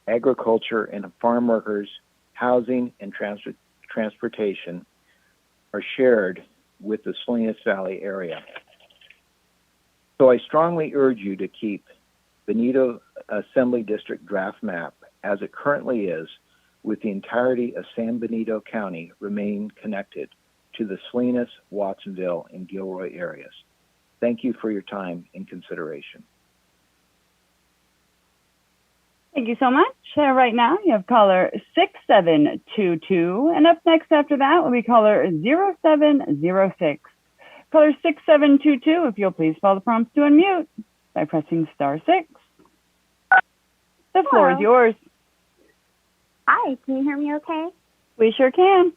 agriculture and farm workers, housing and transportation, are shared with the Salinas Valley area. So I strongly urge you to keep Benito Assembly District draft map as it currently is, with the entirety of San Benito County remain connected to the Salinas, Watsonville, and Gilroy areas. Thank you for your time and consideration. Thank you so much. Right now you have caller 6722, and up next after that will be caller 0706. Caller 6722, if you'll please follow the prompts to unmute by pressing *6. The floor is yours. Hi, can you hear me okay? We sure can.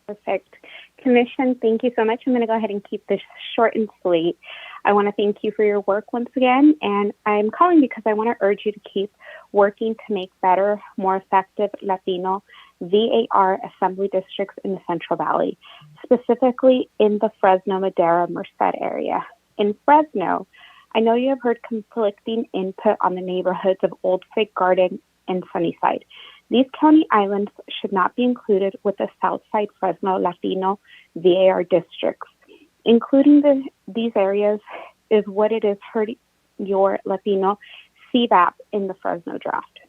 Perfect. Commission, thank you so much. I'm going to go ahead and keep this short and sweet. I want to thank you for your work once again, and I'm calling because I want to urge you to keep working to make better, more effective Latino VAR assembly districts in the Central Valley, specifically in the Fresno, Madera, Merced area. In Fresno, I know you have heard conflicting input on the neighborhoods of Old Fig Garden and Sunnyside. These county islands should not be included with the Southside Fresno Latino VAR districts. Including these areas is what it is hurting your Latino CVAP in the Fresno draft.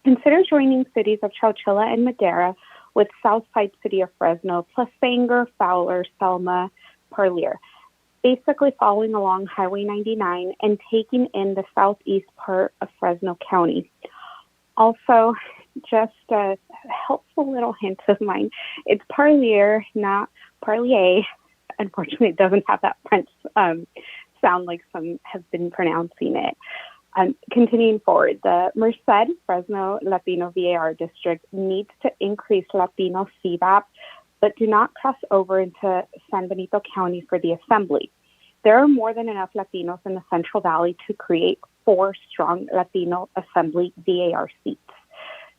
Consider joining cities of Chowchilla and Madera with Southside City of Fresno, plus Sanger, Fowler, Selma, Parlier, basically following along Highway 99 and taking in the southeast part of Fresno County. Also, just a helpful little hint of mine, it's Parlier, not Parlier. Unfortunately, it doesn't have that French sound like some have been pronouncing it. Continuing forward, the Merced Fresno Latino VAR district needs to increase Latino CVAP, but do not cross over into San Benito County for the assembly. There are more than enough Latinos in the Central Valley to create 4 strong Latino assembly VAR seats.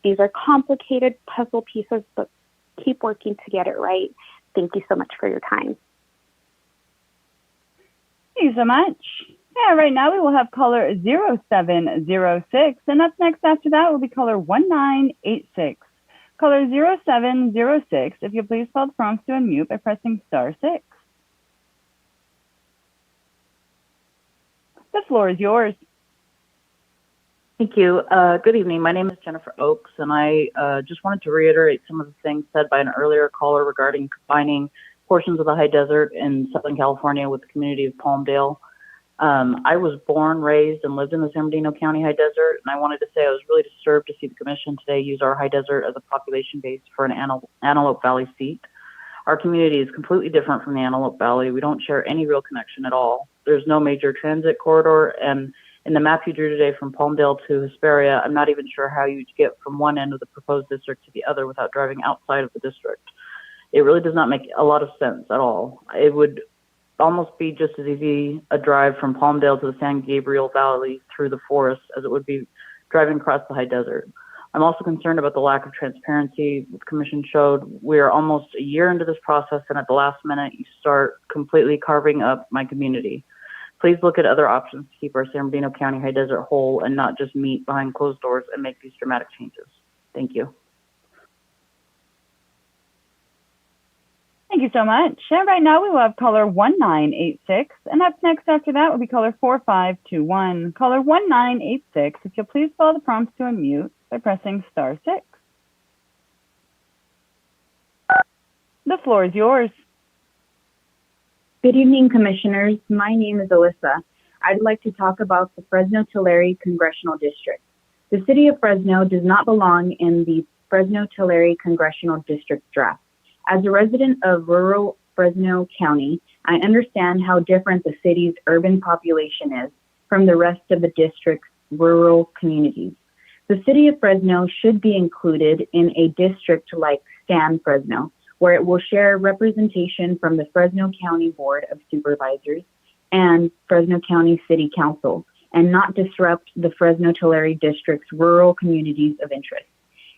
These are complicated puzzle pieces, but keep working to get it right. Thank you so much for your time. Thank you so much. Yeah, right now we will have caller 0706, and up next after that will be caller 1986. Caller 0706, if you please follow the prompts to unmute by pressing *6. The floor is yours. Thank you. Good evening. My name is Jennifer Oakes, and I just wanted to reiterate some of the things said by an earlier caller regarding combining portions of the high desert in Southern California with the community of Palmdale. I was born, raised, and lived in the San Bernardino County High Desert, and I wanted to say I was really disturbed to see the Commission today use our high desert as a population base for an Antelope Valley seat. Our community is completely different from the Antelope Valley. We don't share any real connection at all. There's no major transit corridor, and in the map you drew today from Palmdale to Hesperia, I'm not even sure how you'd get from one end of the proposed district to the other without driving outside of the district. It really does not make a lot of sense at all. It would almost be just as easy a drive from Palmdale to the San Gabriel Valley through the forest as it would be driving across the high desert. I'm also concerned about the lack of transparency the Commission showed. We are almost a year into this process, and at the last minute, you start completely carving up my community. Please look at other options to keep our San Bernardino County High Desert whole and not just meet behind closed doors and make these dramatic changes. Thank you. Thank you so much. And right now we will have caller 1986, and up next after that will be caller 4521. Caller 1986, if you'll please follow the prompts to unmute by pressing *6. The floor is yours. Good evening, Commissioners. My name is Alyssa. I'd like to talk about the Fresno-Tulare Congressional District. The city of Fresno does not belong in the Fresno-Tulare Congressional District draft. As a resident of rural Fresno County, I understand how different the city's urban population is from the rest of the district's rural communities. The city of Fresno should be included in a district like Stan Fresno, where it will share representation from the Fresno County Board of Supervisors and Fresno County City Council, and not disrupt the Fresno-Tulare District's rural communities of interest.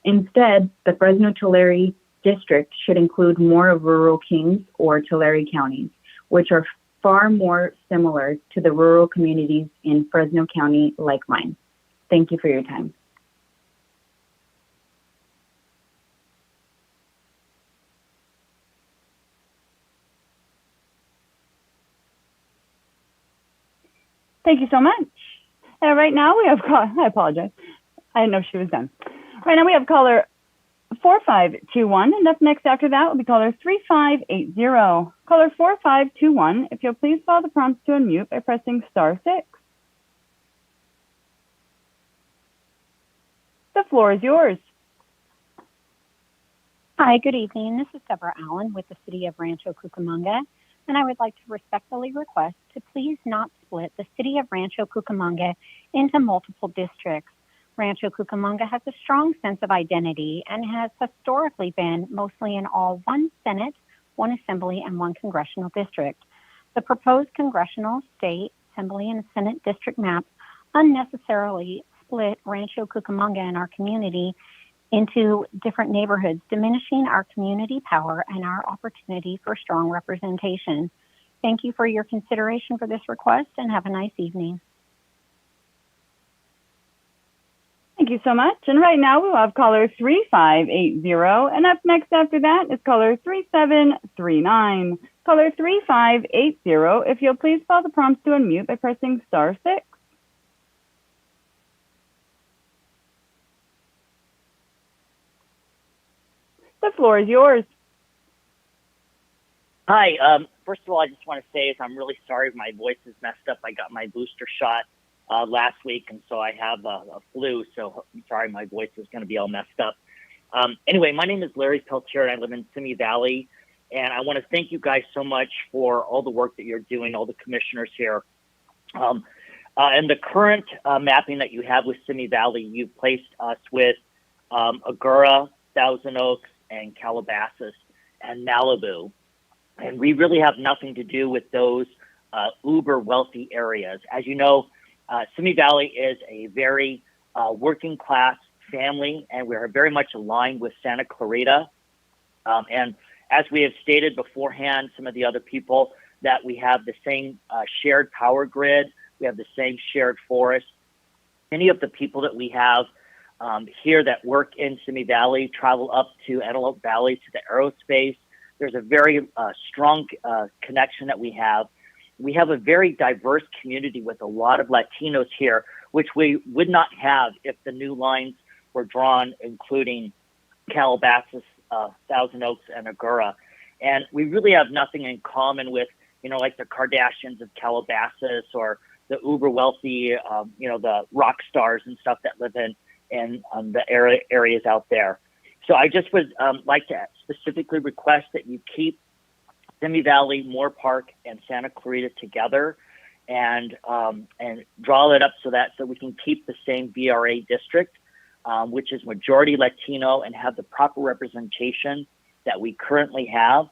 Instead, the Fresno-Tulare District should include more of rural Kings or Tulare counties, which are far more similar to the rural communities in Fresno County like mine. Thank you for your time. Thank you so much. Right now we have I apologize. I didn't know she was done. Right now we have caller 4521, and up next after that will be caller 3580. Caller 4521, if you'll please follow the prompts to unmute by pressing *6. The floor is yours. Hi, good evening. This is Deborah Allen with the City of Rancho Cucamonga, and I would like to respectfully request to please not split the City of Rancho Cucamonga into multiple districts. Rancho Cucamonga has a strong sense of identity and has historically been mostly in all one Senate, one Assembly, and one Congressional district. The proposed Congressional, State, Assembly, and Senate district maps unnecessarily split Rancho Cucamonga and our community into different neighborhoods, diminishing our community power and our opportunity for strong representation. Thank you for your consideration for this request, and have a nice evening. Thank you so much. And right now we'll have caller 3580, and up next after that is caller 3739. Caller 3580, if you'll please follow the prompts to unmute by pressing *6. The floor is yours. Hi. First of all, I just want to say I'm really sorry my voice is messed up. I got my booster shot last week, and so I have a flu. So I'm sorry my voice is going to be all messed up. Anyway, my name is Larry Peltier, and I live in Simi Valley. And I want to thank you guys so much for all the work that you're doing, all the commissioners here. And the current mapping that you have with Simi Valley, you've placed us with Agoura, Thousand Oaks, and Calabasas, and Malibu. And we really have nothing to do with those uber wealthy areas. As you know, Simi Valley is a very working class family, and we are very much aligned with Santa Clarita. And as we have stated beforehand, some of the other people, that we have the same shared power grid, we have the same shared forest. Many of the people that we have here that work in Simi Valley travel up to Antelope Valley to the aerospace. There's a very strong connection that we have. We have a very diverse community with a lot of Latinos here, which we would not have if the new lines were drawn, including Calabasas, Thousand Oaks, and Agoura. And we really have nothing in common with, like the Kardashians of Calabasas or the uber wealthy, the rock stars and stuff that live in the areas out there. So I just would like to specifically request that you keep Simi Valley, Moore Park, and Santa Clarita together, and draw it up so we can keep the same VRA district, which is majority Latino, and have the proper representation that we currently have.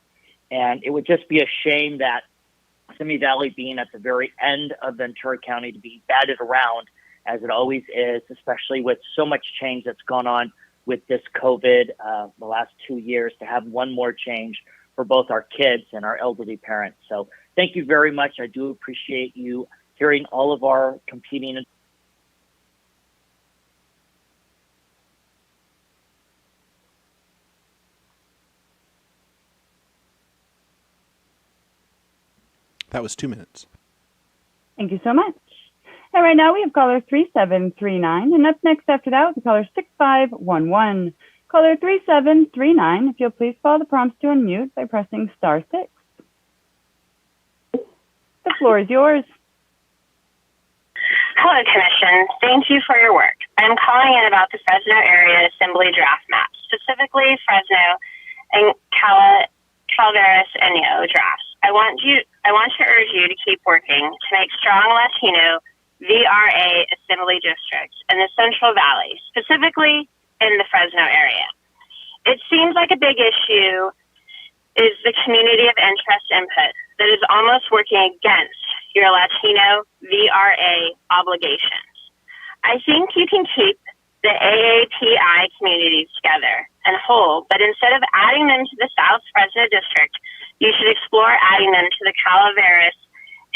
And it would just be a shame that Simi Valley, being at the very end of Ventura County, to be batted around as it always is, especially with so much change that's gone on with this COVID the last 2 years, to have one more change for both our kids and our elderly parents. So thank you very much. I do appreciate you hearing all of our competing. That was 2 minutes. Thank you so much. And right now we have caller 3739, and up next after that will be caller 6511. Caller 3739, if you'll please follow the prompts to unmute by pressing *6. The floor is yours. Hello, Commission. Thank you for your work. I'm calling in about the Fresno area assembly draft map, specifically Fresno and Calaveras and Inyo drafts. I want to urge you to keep working to make strong Latino VRA assembly districts in the Central Valley, specifically in the Fresno area. It seems like a big issue is the community of interest input that is almost working against your Latino VRA obligations. I think you can keep the AAPI communities together and whole, but instead of adding them to the South Fresno district, you should explore adding them to the Calaveras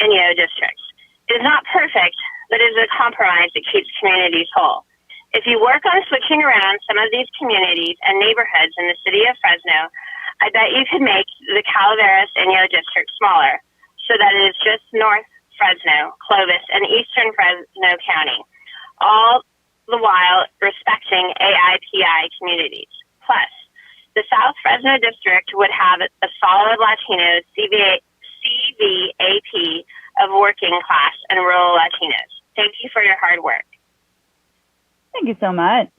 and Inyo districts. It is not perfect, but it is a compromise that keeps communities whole. If you work on switching around some of these communities and neighborhoods in the city of Fresno, I bet you could make the Calaveras and Inyo district smaller so that it is just North Fresno, Clovis, and Eastern Fresno County, all the while respecting AIPI communities. Plus, the South Fresno district would have a solid Latino CVAP of working class and rural Latinos. Thank you for your hard work. Thank you so much.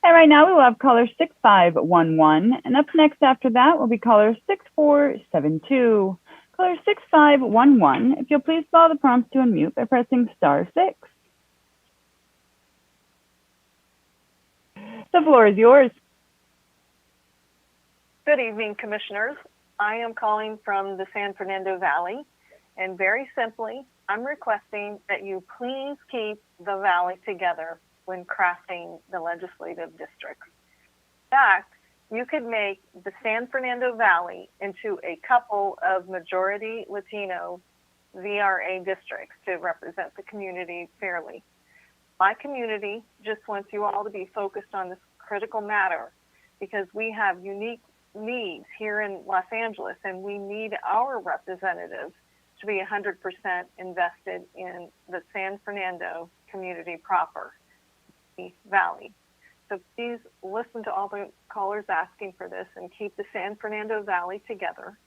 And right now we will have caller 6511, and up next after that will be caller 6472. Caller 6511, if you'll please follow the prompts to unmute by pressing *6. The floor is yours. Good evening, Commissioners. I am calling from the San Fernando Valley, and very simply, I'm requesting that you please keep the Valley together when crafting the legislative districts. In fact, you could make the San Fernando Valley into a couple of majority Latino VRA districts to represent the community fairly. My community just wants you all to be focused on this critical matter because we have unique needs here in Los Angeles, and we need our representatives to be 100% invested in the San Fernando community proper, the Valley. So please listen to all the callers asking for this and keep the San Fernando Valley together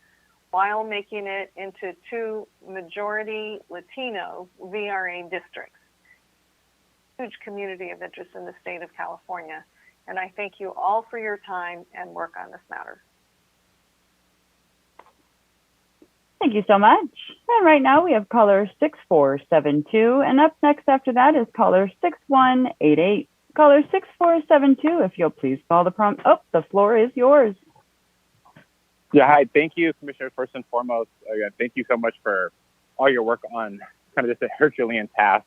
while making it into 2 majority Latino VRA districts. Huge community of interest in the state of California. And I thank you all for your time and work on this matter. Thank you so much. And right now we have caller 6472, and up next after that is caller 6188. Caller 6472, if you'll please follow the prompt. Oh, the floor is yours. Yeah, hi. Thank you, Commissioner. First and foremost, again, thank you so much for all your work on kind of just a Herculean task.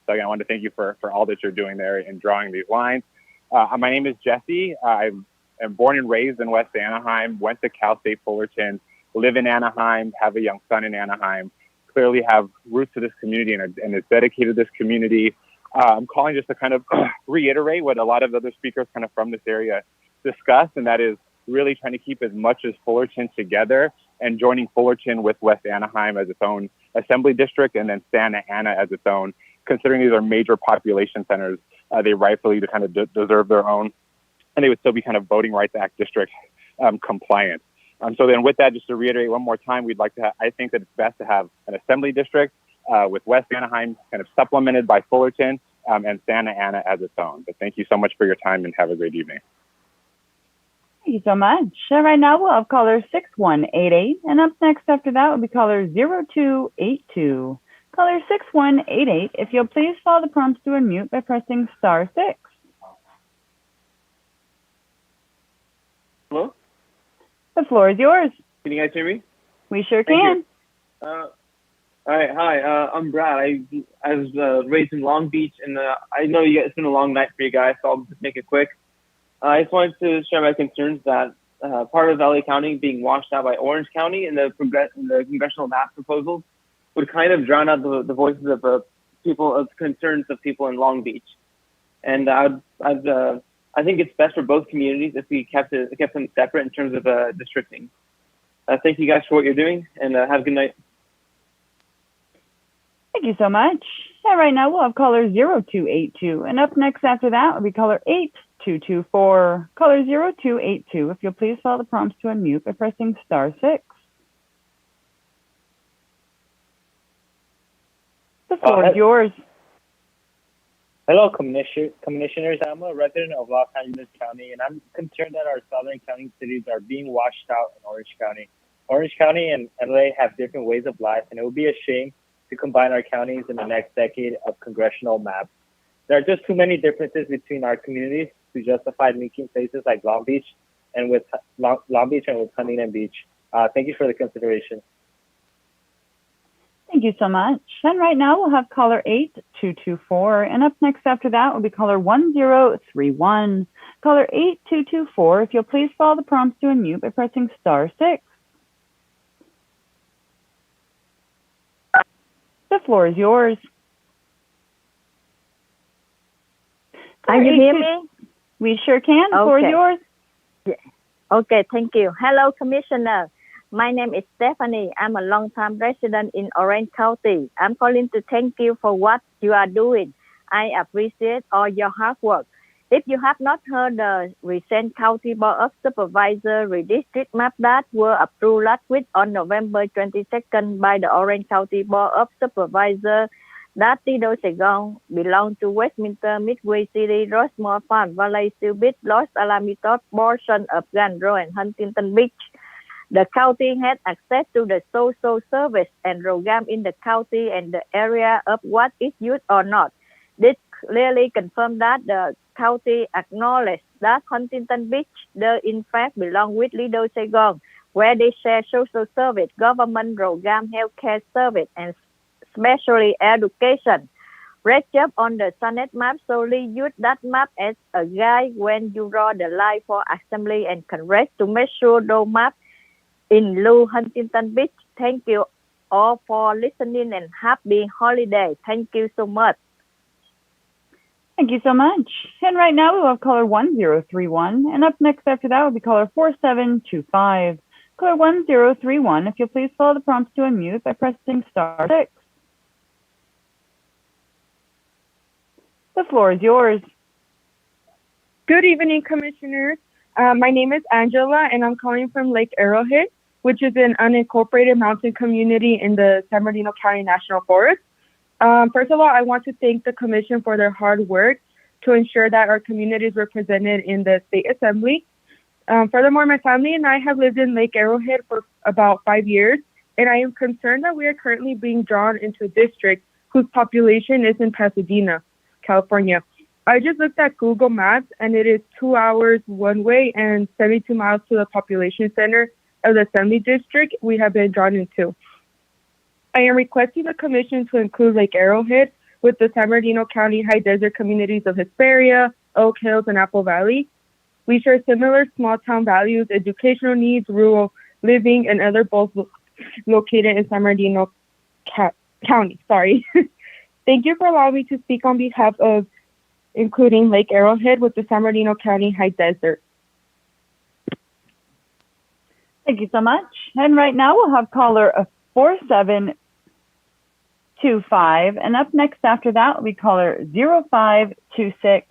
So again, I want to thank you for all that you're doing there in drawing these lines. My name is Jesse. I'm born and raised in West Anaheim, went to Cal State Fullerton, live in Anaheim, have a young son in Anaheim, clearly have roots to this community and is dedicated to this community. I'm calling just to kind of reiterate what a lot of other speakers kind of from this area discussed, and that is really trying to keep as much as Fullerton together and joining Fullerton with West Anaheim as its own assembly district and then Santa Ana as its own. Considering these are major population centers, they rightfully kind of deserve their own, and they would still be kind of Voting Rights Act district compliant. So then with that, just to reiterate one more time, we'd like to I think that it's best to have an assembly district with West Anaheim kind of supplemented by Fullerton and Santa Ana as its own. But thank you so much for your time and have a great evening. Thank you so much. And right now we'll have caller 6188, and up next after that will be caller 0282. Caller 6188, if you'll please follow the prompts to unmute by pressing *6. Hello? The floor is yours. Can you guys hear me? We sure can. All right, hi, I'm Brad. I was raised in Long Beach, and I know it's been a long night for you guys, so I'll just make it quick. I just wanted to share my concerns that part of LA County being washed out by Orange County in the congressional map proposals would kind of drown out the voices of concerns of people in Long Beach. And I think it's best for both communities if we kept them separate in terms of districting. Thank you guys for what you're doing, and have a good night. Thank you so much. And right now we'll have caller 0282, and up next after that will be caller 8224. Caller 0282, if you'll please follow the prompts to unmute by pressing *6. The floor is yours. Hello, Commissioners. I'm a resident of Los Angeles County, and I'm concerned that our southern county cities are being washed out in Orange County. Orange County and LA have different ways of life, and it would be a shame to combine our counties in the next decade of congressional maps. There are just too many differences between our communities to justify linking places like Long Beach and with Huntington Beach. Thank you for the consideration. Thank you so much. And right now we'll have caller 8224, and up next after that will be caller 1031. Caller 8224, if you'll please follow the prompts to unmute by pressing *6. The floor is yours. Can you hear me? We sure can. The floor is yours. Yeah. Okay, thank you. Hello, Commissioner. My name is Stephanie. I'm a long-time resident in Orange County. I'm calling to thank you for what you are doing. I appreciate all your hard work. If you have not heard the recent County Board of Supervisors redistrict map that were approved last week on November 22nd by the Orange County Board of Supervisors, that Lido Saigon belong to Westminster, Midway City, Rosemont, Palm Valley, Seal Beach, Los Alamitos, portion of Grand Road, and Huntington Beach. The county has access to the social service and program in the county and the area of what is used or not. This clearly confirms that the county acknowledges that Huntington Beach does in fact belong with Lido Saigon, where they share social service, government program, healthcare service, and especially education. Red job on the Senate map solely use that map as a guide when you draw the line for Assembly and Congress to make sure those maps include Huntington Beach. Thank you all for listening and happy holiday. Thank you so much. Thank you so much. And right now we'll have caller 1031, and up next after that will be caller 4725. Caller 1031, if you'll please follow the prompts to unmute by pressing *6. The floor is yours. Good evening, Commissioners. My name is Angela, and I'm calling from Lake Arrowhead, which is an unincorporated mountain community in the San Bernardino County National Forest. First of all, I want to thank the Commission for their hard work to ensure that our community is represented in the State Assembly. Furthermore, my family and I have lived in Lake Arrowhead for about 5 years, and I am concerned that we are currently being drawn into a district whose population is in Pasadena, California. I just looked at Google Maps, and it is 2 hours one way and 72 miles to the population center of the Assembly District we have been drawn into. I am requesting the Commission to include Lake Arrowhead with the San Bernardino County High Desert communities of Hesperia, Oak Hills, and Apple Valley. We share similar small town values, educational needs, rural living, and other both located in San Bernardino County. Thank you for allowing me to speak on behalf of including Lake Arrowhead with the San Bernardino County High Desert. Thank you so much. And right now we'll have caller 4725, and up next after that will be caller 0526.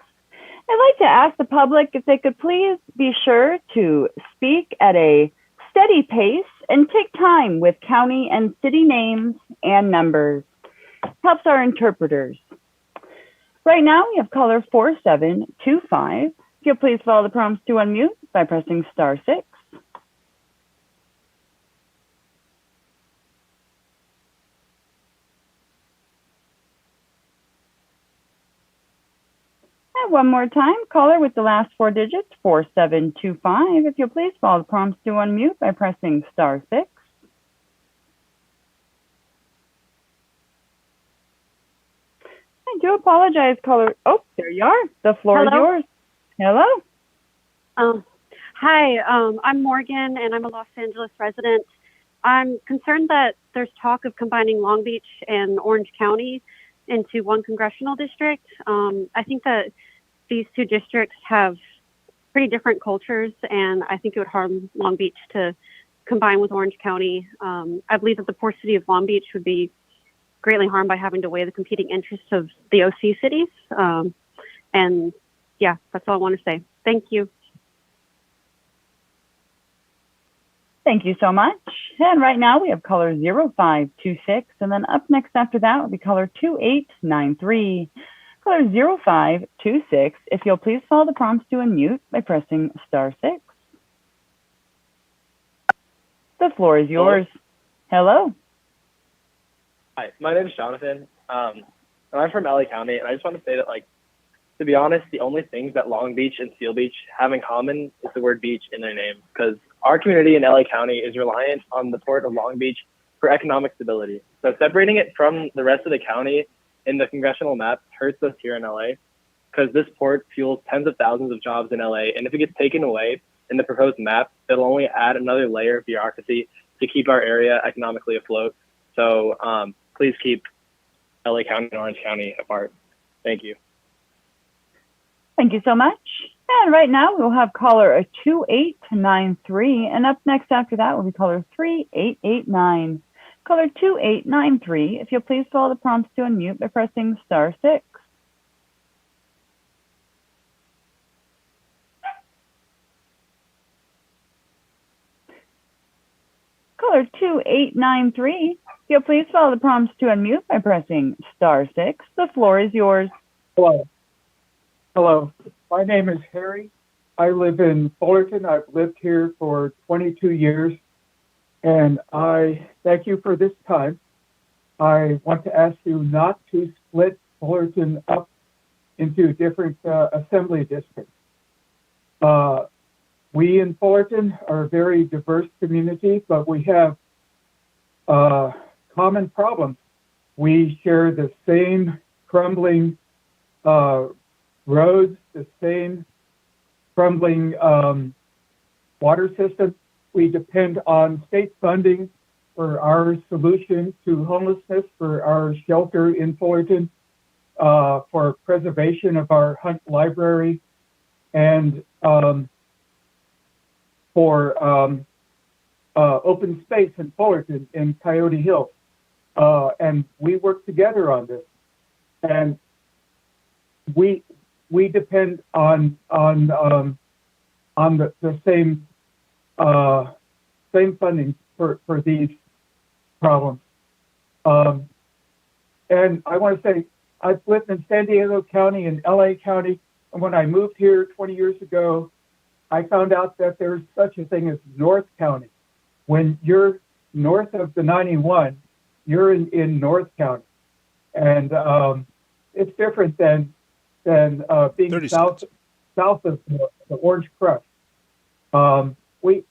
I'd like to ask the public if they could please be sure to speak at a steady pace and take time with county and city names and numbers. Helps our interpreters. Right now we have caller 4725. If you'll please follow the prompts to unmute by pressing *6. And one more time, caller with the last 4 digits, 4725. If you'll please follow the prompts to unmute by pressing *6. I do apologize, caller. Oh, there you are. The floor is yours. Hello. Hi, I'm Morgan, and I'm a Los Angeles resident. I'm concerned that there's talk of combining Long Beach and Orange County into one congressional district. I think that these two districts have pretty different cultures, and I think it would harm Long Beach to combine with Orange County. I believe that the poor city of Long Beach would be greatly harmed by having to weigh the competing interests of the OC cities. And yeah, that's all I want to say. Thank you. Thank you so much. And right now we have caller 0526, and then up next after that will be caller 2893. Caller 0526, if you'll please follow the prompts to unmute by pressing *6. The floor is yours. Hello. Hi, my name is Jonathan, and I'm from LA County, and I just want to say that, to be honest, the only things that Long Beach and Seal Beach have in common is the word beach in their name, because our community in LA County is reliant on the port of Long Beach for economic stability. So separating it from the rest of the county in the congressional map hurts us here in LA, because this port fuels tens of thousands of jobs in LA, and if it gets taken away in the proposed map, it'll only add another layer of bureaucracy to keep our area economically afloat. So please keep LA County and Orange County apart. Thank you. Thank you so much. And right now we'll have caller 2893, and up next after that will be caller 3889. Caller 2893, if you'll please follow the prompts to unmute by pressing *6. Caller 2893, if you'll please follow the prompts to unmute by pressing *6. The floor is yours. Hello. Hello. My name is Harry. I live in Fullerton. I've lived here for 22 years, and I thank you for this time. I want to ask you not to split Fullerton up into different assembly districts. We in Fullerton are a very diverse community, but we have common problems. We share the same crumbling roads, the same crumbling water system. We depend on state funding for our solution to homelessness, for our shelter in Fullerton, for preservation of our Hunt Library, and for open space in Fullerton in Coyote Hills. And we work together on this. And we depend on the same funding for these problems. And I want to say, I've lived in San Diego County and LA County, and when I moved here 20 years ago, I found out that there's such a thing as North County. When you're north of the 91, you're in North County, and it's different than being south of the Orange Crush. We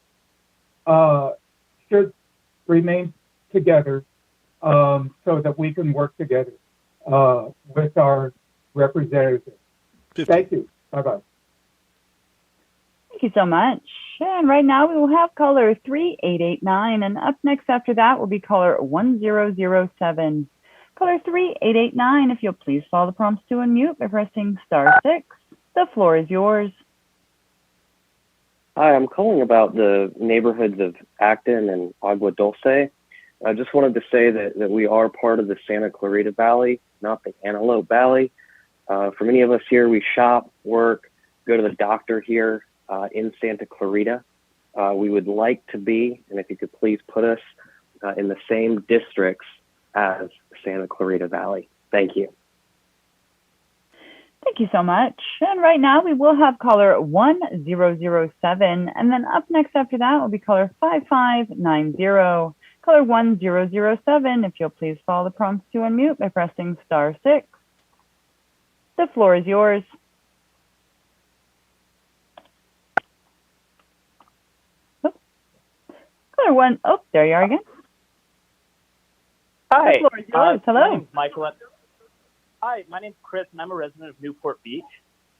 should remain together so that we can work together with our representatives. 50. Thank you. Bye-bye. Thank you so much. And right now we will have caller 3889, and up next after that will be caller 1007. Caller 3889, if you'll please follow the prompts to unmute by pressing *6. The floor is yours. Hi, I'm calling about the neighborhoods of Acton and Agua Dulce. I just wanted to say that we are part of the Santa Clarita Valley, not the Antelope Valley. For many of us here, we shop, work, go to the doctor here in Santa Clarita. We would like to be, and if you could please put us in the same districts as Santa Clarita Valley. Thank you. Thank you so much. And right now we will have caller 1007, and then up next after that will be caller 5590. Caller 1007, if you'll please follow the prompts to unmute by pressing *6. The floor is yours. Caller one, oh, there you are again. Hi. The floor is yours. Hello. My name's Michael. Hi, my name's Chris, and I'm a resident of Newport Beach.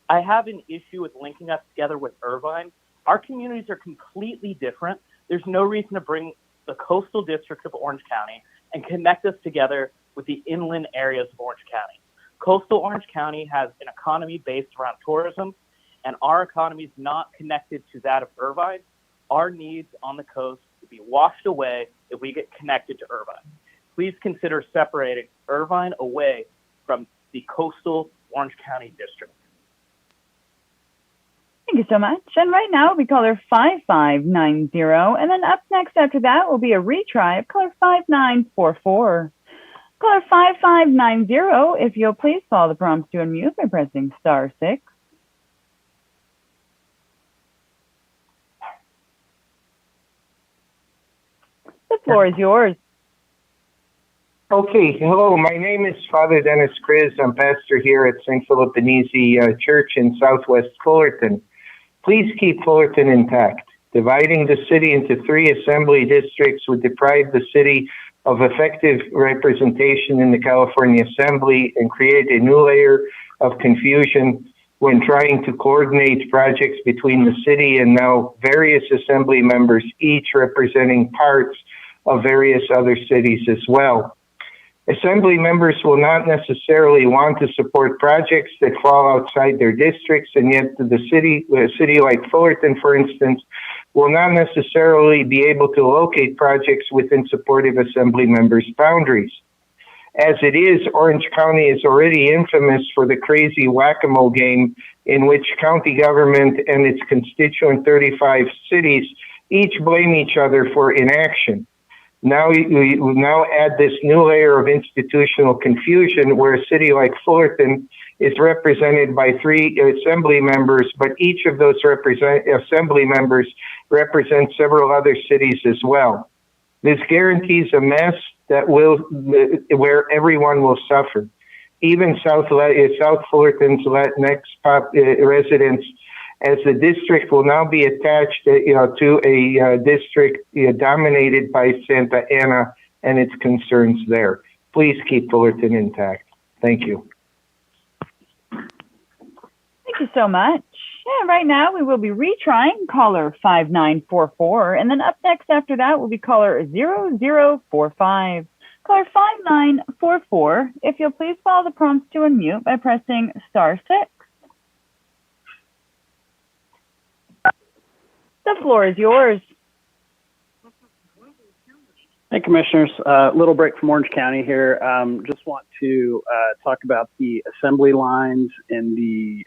I have an issue with linking us together with Irvine. Our communities are completely different. There's no reason to bring the coastal districts of Orange County and connect us together with the inland areas of Orange County. Coastal Orange County has an economy based around tourism, and our economy is not connected to that of Irvine. Our needs on the coast would be washed away if we get connected to Irvine. Please consider separating Irvine away from the coastal Orange County district. Thank you so much. And right now we caller 5590, and then up next after that will be a retry of caller 5944. Caller 5590, if you'll please follow the prompts to unmute by pressing *6. The floor is yours. Okay, hello, my name is Father Dennis Kriz. I'm pastor here at St. Philip Benizi Church in Southwest Fullerton. Please keep Fullerton intact. Dividing the city into 3 assembly districts would deprive the city of effective representation in the California Assembly and create a new layer of confusion when trying to coordinate projects between the city and now various assembly members, each representing parts of various other cities as well. Assembly members will not necessarily want to support projects that fall outside their districts, and yet a city like Fullerton, for instance, will not necessarily be able to locate projects within supportive assembly members' boundaries. As it is, Orange County is already infamous for the crazy whack-a-mole game in which county government and its constituent 35 cities each blame each other for inaction. Now we now add this new layer of institutional confusion where a city like Fullerton is represented by 3 assembly members, but each of those assembly members represents several other cities as well. This guarantees a mess that where everyone will suffer. Even South Fullerton's Latinx residents, as the district will now be attached to a district dominated by Santa Ana and its concerns there. Please keep Fullerton intact. Thank you. Thank you so much. Yeah, right now we will be retrying caller 5944, and then up next after that will be caller 0045. Caller 5944, if you'll please follow the prompts to unmute by pressing *6. The floor is yours. Hey, Commissioners. Little break from Orange County here. Just want to talk about the assembly lines in the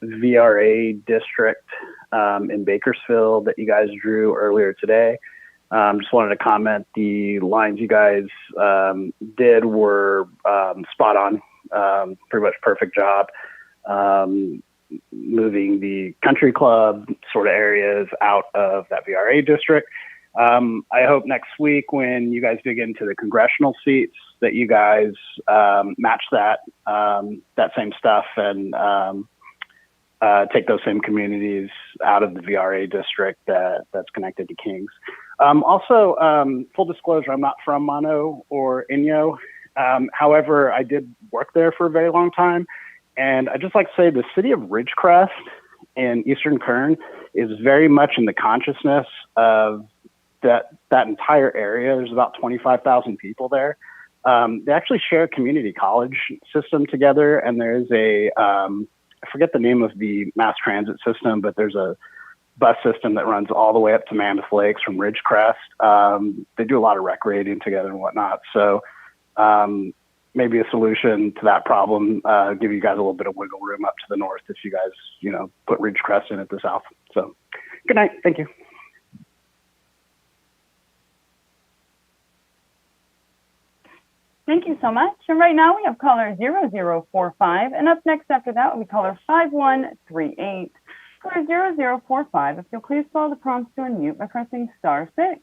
VRA district in Bakersfield that you guys drew earlier today. Just wanted to comment, the lines you guys did were spot on, pretty much perfect job. Moving the country club sort of areas out of that VRA district. I hope next week when you guys dig into the congressional seats that you guys match that same stuff and take those same communities out of the VRA district that's connected to Kings. Also, full disclosure, I'm not from Mono or Inyo. However, I did work there for a very long time. And I'd just like to say the city of Ridgecrest in Eastern Kern is very much in the consciousness of that entire area. There's about 25,000 people there. They actually share a community college system together, and there's I forget the name of the mass transit system, but there's a bus system that runs all the way up to Mammoth Lakes from Ridgecrest. They do a lot of recreating together and whatnot. So maybe a solution to that problem, give you guys a little bit of wiggle room up to the north if you guys, put Ridgecrest in at the south. So good night. Thank you. Thank you so much. And right now we have caller 0045, and up next after that will be caller 5138. Caller 0045, if you'll please follow the prompts to unmute by pressing *6.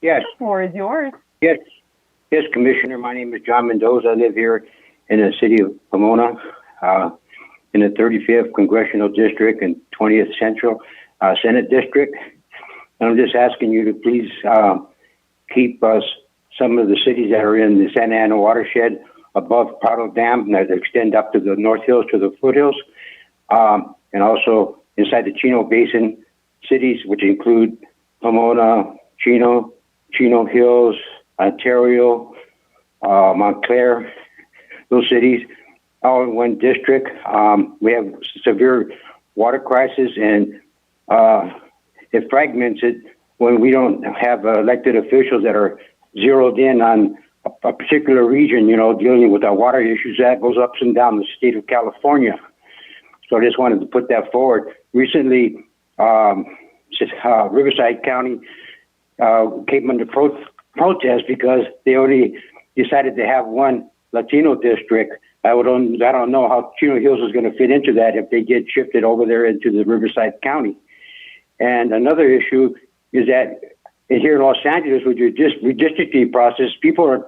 Yes. The floor is yours. Yes, Commissioner. My name is John Mendoza. I live here in the city of Pomona, in the 35th Congressional District and 20th Central Senate District. And I'm just asking you to please keep some of the cities that are in the Santa Ana watershed above Prado Dam that extend up to the North Hills to the foothills, and also inside the Chino Basin cities, which include Pomona, Chino Hills, Ontario, Montclair, those cities, all in one district. We have severe water crisis, and it fragments it when we don't have elected officials that are zeroed in on a particular region, dealing with our water issues. That goes up and down the state of California. So I just wanted to put that forward. Recently, Riverside County came under protest because they only decided to have one Latino district. I don't know how Chino Hills is going to fit into that if they get shifted over there into the Riverside County. And another issue is that here in Los Angeles, with your redistricting process, people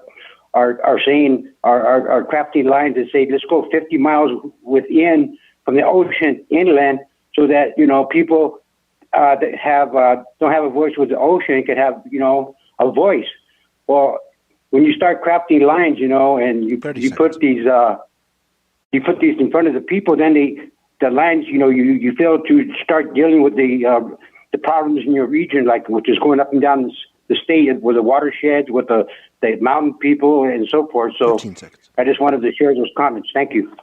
are saying, are crafting lines that say, let's go 50 miles within from the ocean inland, so that people that don't have a voice with the ocean can have a voice. Well, when you start crafting lines, and you put these in front of the people, then the lines, you fail to start dealing with the problems in your region, like which is going up and down the state with the watersheds, with the mountain people and so forth. So I just wanted to share those comments. Thank you.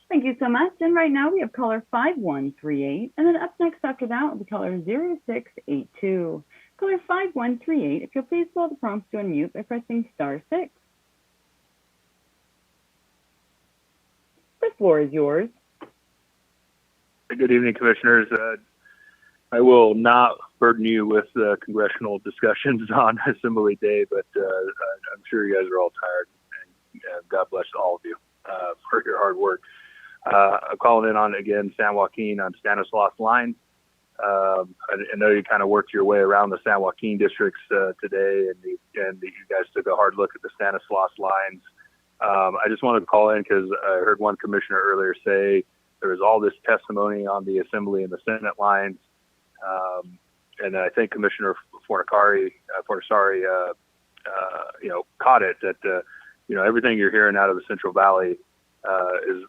Thank you so much. And right now we have caller 5138, and then up next after that will be caller 0682. Caller 5138, if you'll please follow the prompts to unmute by pressing *6. The floor is yours. Good evening, Commissioners. I will not burden you with congressional discussions on Assembly Day, but I'm sure you guys are all tired, and God bless all of you for your hard work. I'm calling in on, again, San Joaquin on Stanislaus lines. I know you kind of worked your way around the San Joaquin districts today, and you guys took a hard look at the Stanislaus lines. I just wanted to call in because I heard one commissioner earlier say there was all this testimony on the Assembly and the Senate lines. And I think Commissioner Fornisari, caught it that, everything you're hearing out of the Central Valley is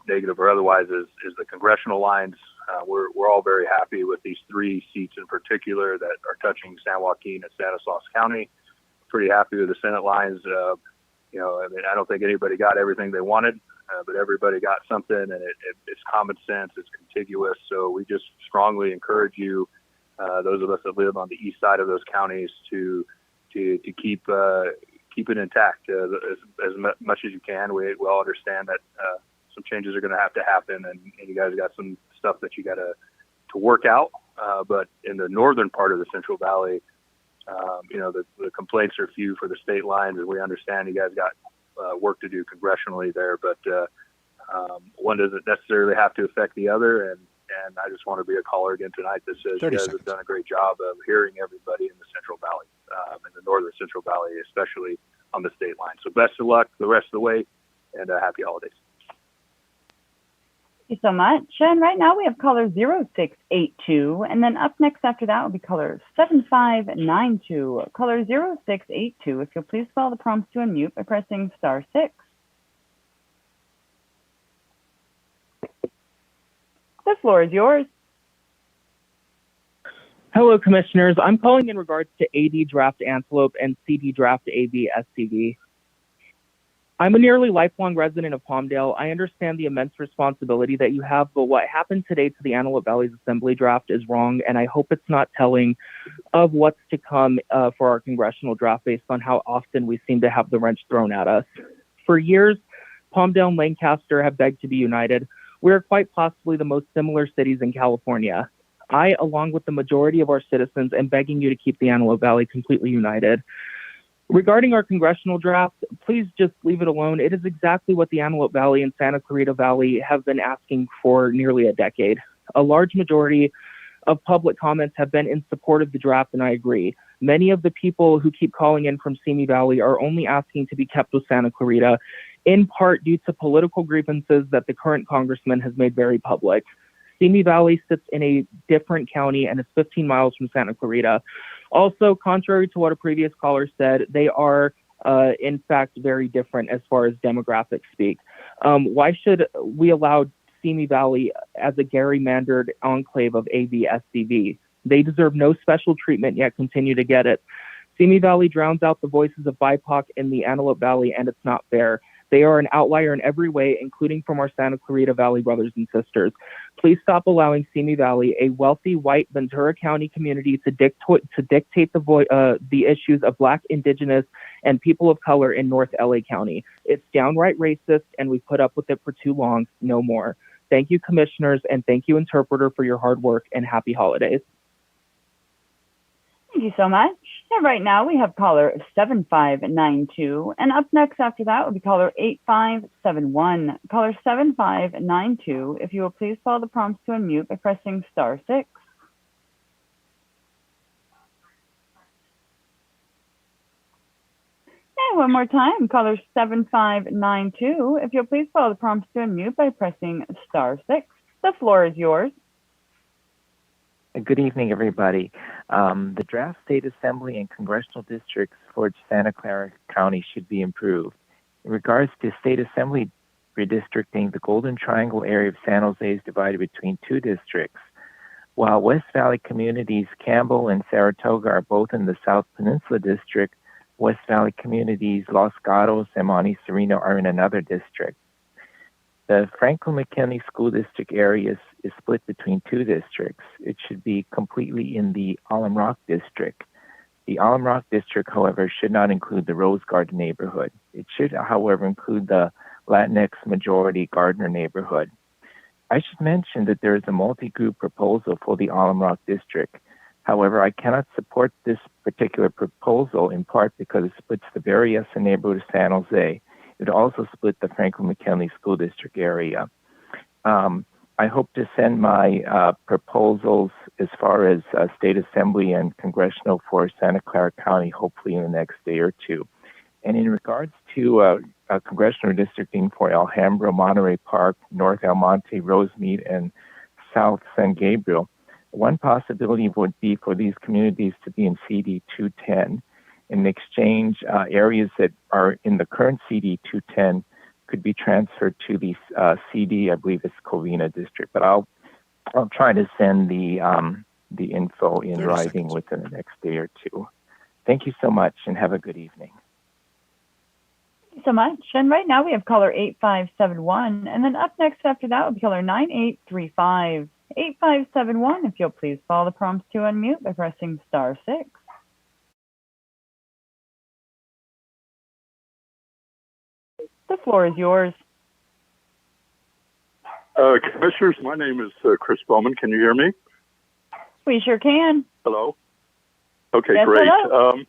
negative or otherwise is the congressional lines. We're all very happy with these 3 seats in particular that are touching San Joaquin and Stanislaus County. Pretty happy with the Senate lines. I don't think anybody got everything they wanted, but everybody got something, and it's common sense. It's contiguous. So we just strongly encourage you, those of us that live on the east side of those counties, to keep it intact as much as you can. We all understand that some changes are going to have to happen, and you guys got some stuff that you got to work out. But in the northern part of the Central Valley, the complaints are few for the state lines, and we understand you guys got work to do congressionally there. But one doesn't necessarily have to affect the other. And I just want to be a caller again tonight that says you guys have done a great job of hearing everybody in the Central Valley, in the northern Central Valley, especially on the state line. So best of luck the rest of the way, and happy holidays. Thank you so much. And right now we have caller 0682, and then up next after that will be caller 7592. Caller 0682, if you'll please follow the prompts to unmute by pressing *6. The floor is yours. Hello, Commissioners. I'm calling in regards to AD Draft Antelope and CD Draft AB SCV. I'm a nearly lifelong resident of Palmdale. I understand the immense responsibility that you have, but what happened today to the Antelope Valley's Assembly draft is wrong, and I hope it's not telling of what's to come for our congressional draft based on how often we seem to have the wrench thrown at us. For years, Palmdale and Lancaster have begged to be united. We are quite possibly the most similar cities in California. I, along with the majority of our citizens, am begging you to keep the Antelope Valley completely united. Regarding our congressional draft, please just leave it alone. It is exactly what the Antelope Valley and Santa Clarita Valley have been asking for nearly a decade. A large majority of public comments have been in support of the draft, and I agree. Many of the people who keep calling in from Simi Valley are only asking to be kept with Santa Clarita, in part due to political grievances that the current congressman has made very public. Simi Valley sits in a different county and is 15 miles from Santa Clarita. Also, contrary to what a previous caller said, they are in fact very different as far as demographics speak. Why should we allow Simi Valley as a gerrymandered enclave of AV-SCV? They deserve no special treatment, yet continue to get it. Simi Valley drowns out the voices of BIPOC in the Antelope Valley, and it's not fair. They are an outlier in every way, including from our Santa Clarita Valley brothers and sisters. Please stop allowing Simi Valley, a wealthy white Ventura County community, to dictate the issues of Black, Indigenous, and people of color in North LA County. It's downright racist, and we've put up with it for too long. No more. Thank you, commissioners, and thank you, interpreter, for your hard work, and happy holidays. Thank you so much. And right now we have caller 7592, and up next after that will be caller 8571. Caller 7592, if you will please follow the prompts to unmute by pressing *6. And one more time, caller 7592, if you'll please follow the prompts to unmute by pressing *6. The floor is yours. Good evening, everybody. The draft state assembly and congressional districts for Santa Clara County should be improved. In regards to state assembly redistricting, the Golden Triangle area of San Jose is divided between two districts. While West Valley communities Campbell and Saratoga are both in the South Peninsula district, West Valley communities Los Gatos and Monte Sereno are in another district. The Franklin McKinley School District area is split between two districts. It should be completely in the Alum Rock District. The Alum Rock District, however, should not include the Rose Garden neighborhood. It should, however, include the Latinx majority Gardner neighborhood. I should mention that there is a multi-group proposal for the Alum Rock District. However, I cannot support this particular proposal in part because it splits the Berryessa neighborhood of San Jose. It would also split the Franklin McKinley School District area. I hope to send my proposals as far as state assembly and congressional for Santa Clara County, hopefully in the next day or two. And in regards to congressional redistricting for Alhambra, Monterey Park, North El Monte, Rosemead, and South San Gabriel, one possibility would be for these communities to be in CD 210. In exchange, areas that are in the current CD 210 could be transferred to the CD, I believe it's Covina district. But I'll try to send the info in writing within the next day or two. Thank you so much, and have a good evening. Thank you so much. And right now we have caller 8571, and then up next after that will be caller 9835. 8571, if you'll please follow the prompts to unmute by pressing *6. The floor is yours. Commissioners, my name is Chris Bowman. Can you hear me? We sure can. Hello? Okay, yes, great. Hello.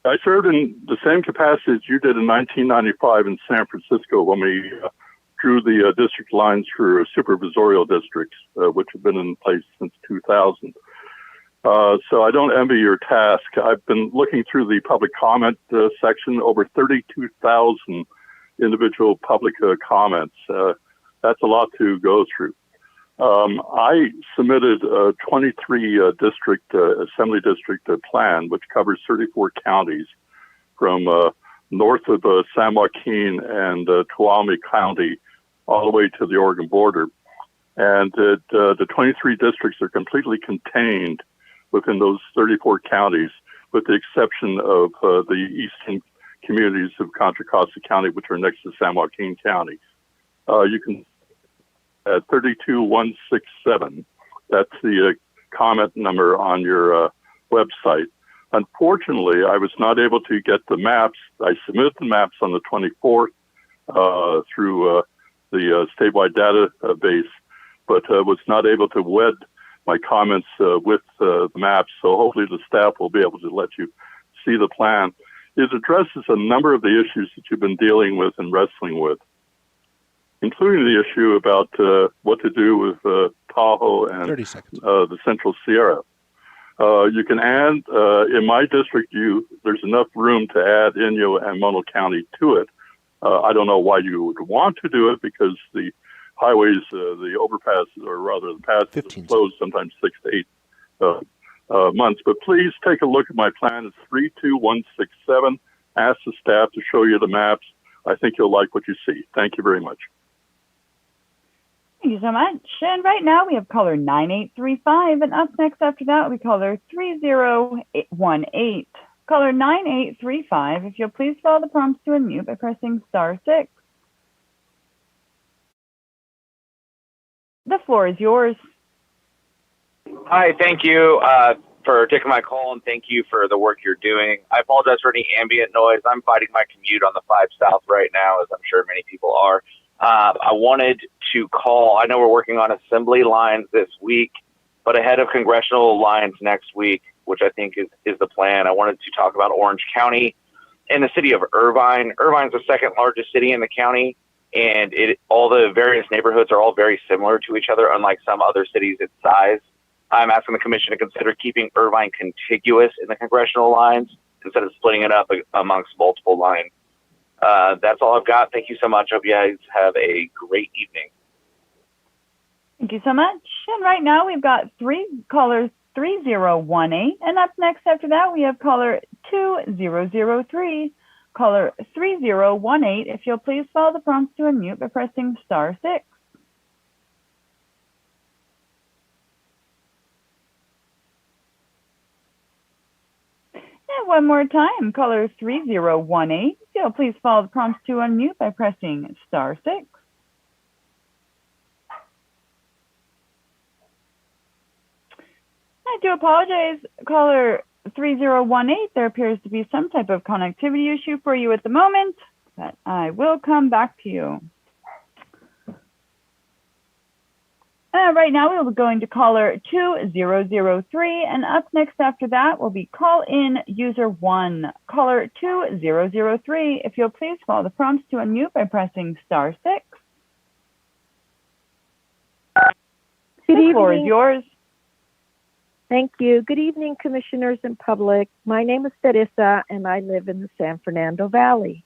I served in the same capacity as you did in 1995 in San Francisco when we drew the district lines for supervisorial districts, which have been in place since 2000. So I don't envy your task. I've been looking through the public comment section, over 32,000 individual public comments. That's a lot to go through. I submitted a 23 district assembly district plan, which covers 34 counties from north of San Joaquin and Tuolumne County all the way to the Oregon border. And the 23 districts are completely contained within those 34 counties, with the exception of the eastern communities of Contra Costa County, which are next to San Joaquin County. You can at 32167. That's the comment number on your website. Unfortunately, I was not able to get the maps. I submitted the maps on the 24th through the statewide database, but was not able to wed my comments with the maps. So hopefully the staff will be able to let you see the plan. It addresses a number of the issues that you've been dealing with and wrestling with, including the issue about what to do with Tahoe and the Central Sierra. You can add, in my district, there's enough room to add Inyo and Mono County to it. I don't know why you would want to do it, because the highways, the overpasses, or rather the passes, are closed sometimes 6 to 8 months. But please take a look at my plan. It's 32167. Ask the staff to show you the maps. I think you'll like what you see. Thank you very much. Thank you so much. And right now we have caller 9835, and up next after that we caller 3018. Caller 9835, if you'll please follow the prompts to unmute by pressing *6. The floor is yours. Hi, thank you for taking my call, and thank you for the work you're doing. I apologize for any ambient noise. I'm fighting my commute on the 5 South right now, as I'm sure many people are. I wanted to call. I know we're working on assembly lines this week, but ahead of congressional lines next week, which I think is the plan, I wanted to talk about Orange County and the city of Irvine. Irvine's the second largest city in the county, and all the various neighborhoods are all very similar to each other, unlike some other cities its size. I'm asking the commission to consider keeping Irvine contiguous in the congressional lines instead of splitting it up amongst multiple lines. That's all I've got. Thank you so much. Hope you guys have a great evening. Thank you so much. And right now we've got callers 3018, and up next after that we have caller 2003. Caller 3018, if you'll please follow the prompts to unmute by pressing *6. And one more time, caller 3018, if you'll please follow the prompts to unmute by pressing *6. I do apologize, caller 3018. There appears to be some type of connectivity issue for you at the moment, but I will come back to you. Right now we will be going to caller 2003, and up next after that will be call in user 1. Caller 2003, if you'll please follow the prompts to unmute by pressing *6. Good the floor is evening. yours. Thank you. Good evening, commissioners and public. My name is Teresa, and I live in the San Fernando Valley.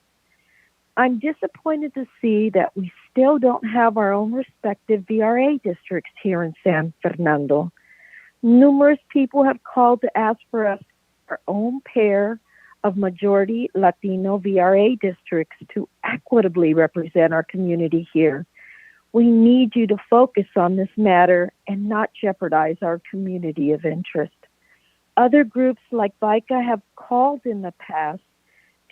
I'm disappointed to see that we still don't have our own respective VRA districts here in San Fernando. Numerous people have called to ask for us our own pair of majority Latino VRA districts to equitably represent our community here. We need you to focus on this matter and not jeopardize our community of interest. Other groups like VICA have called in the past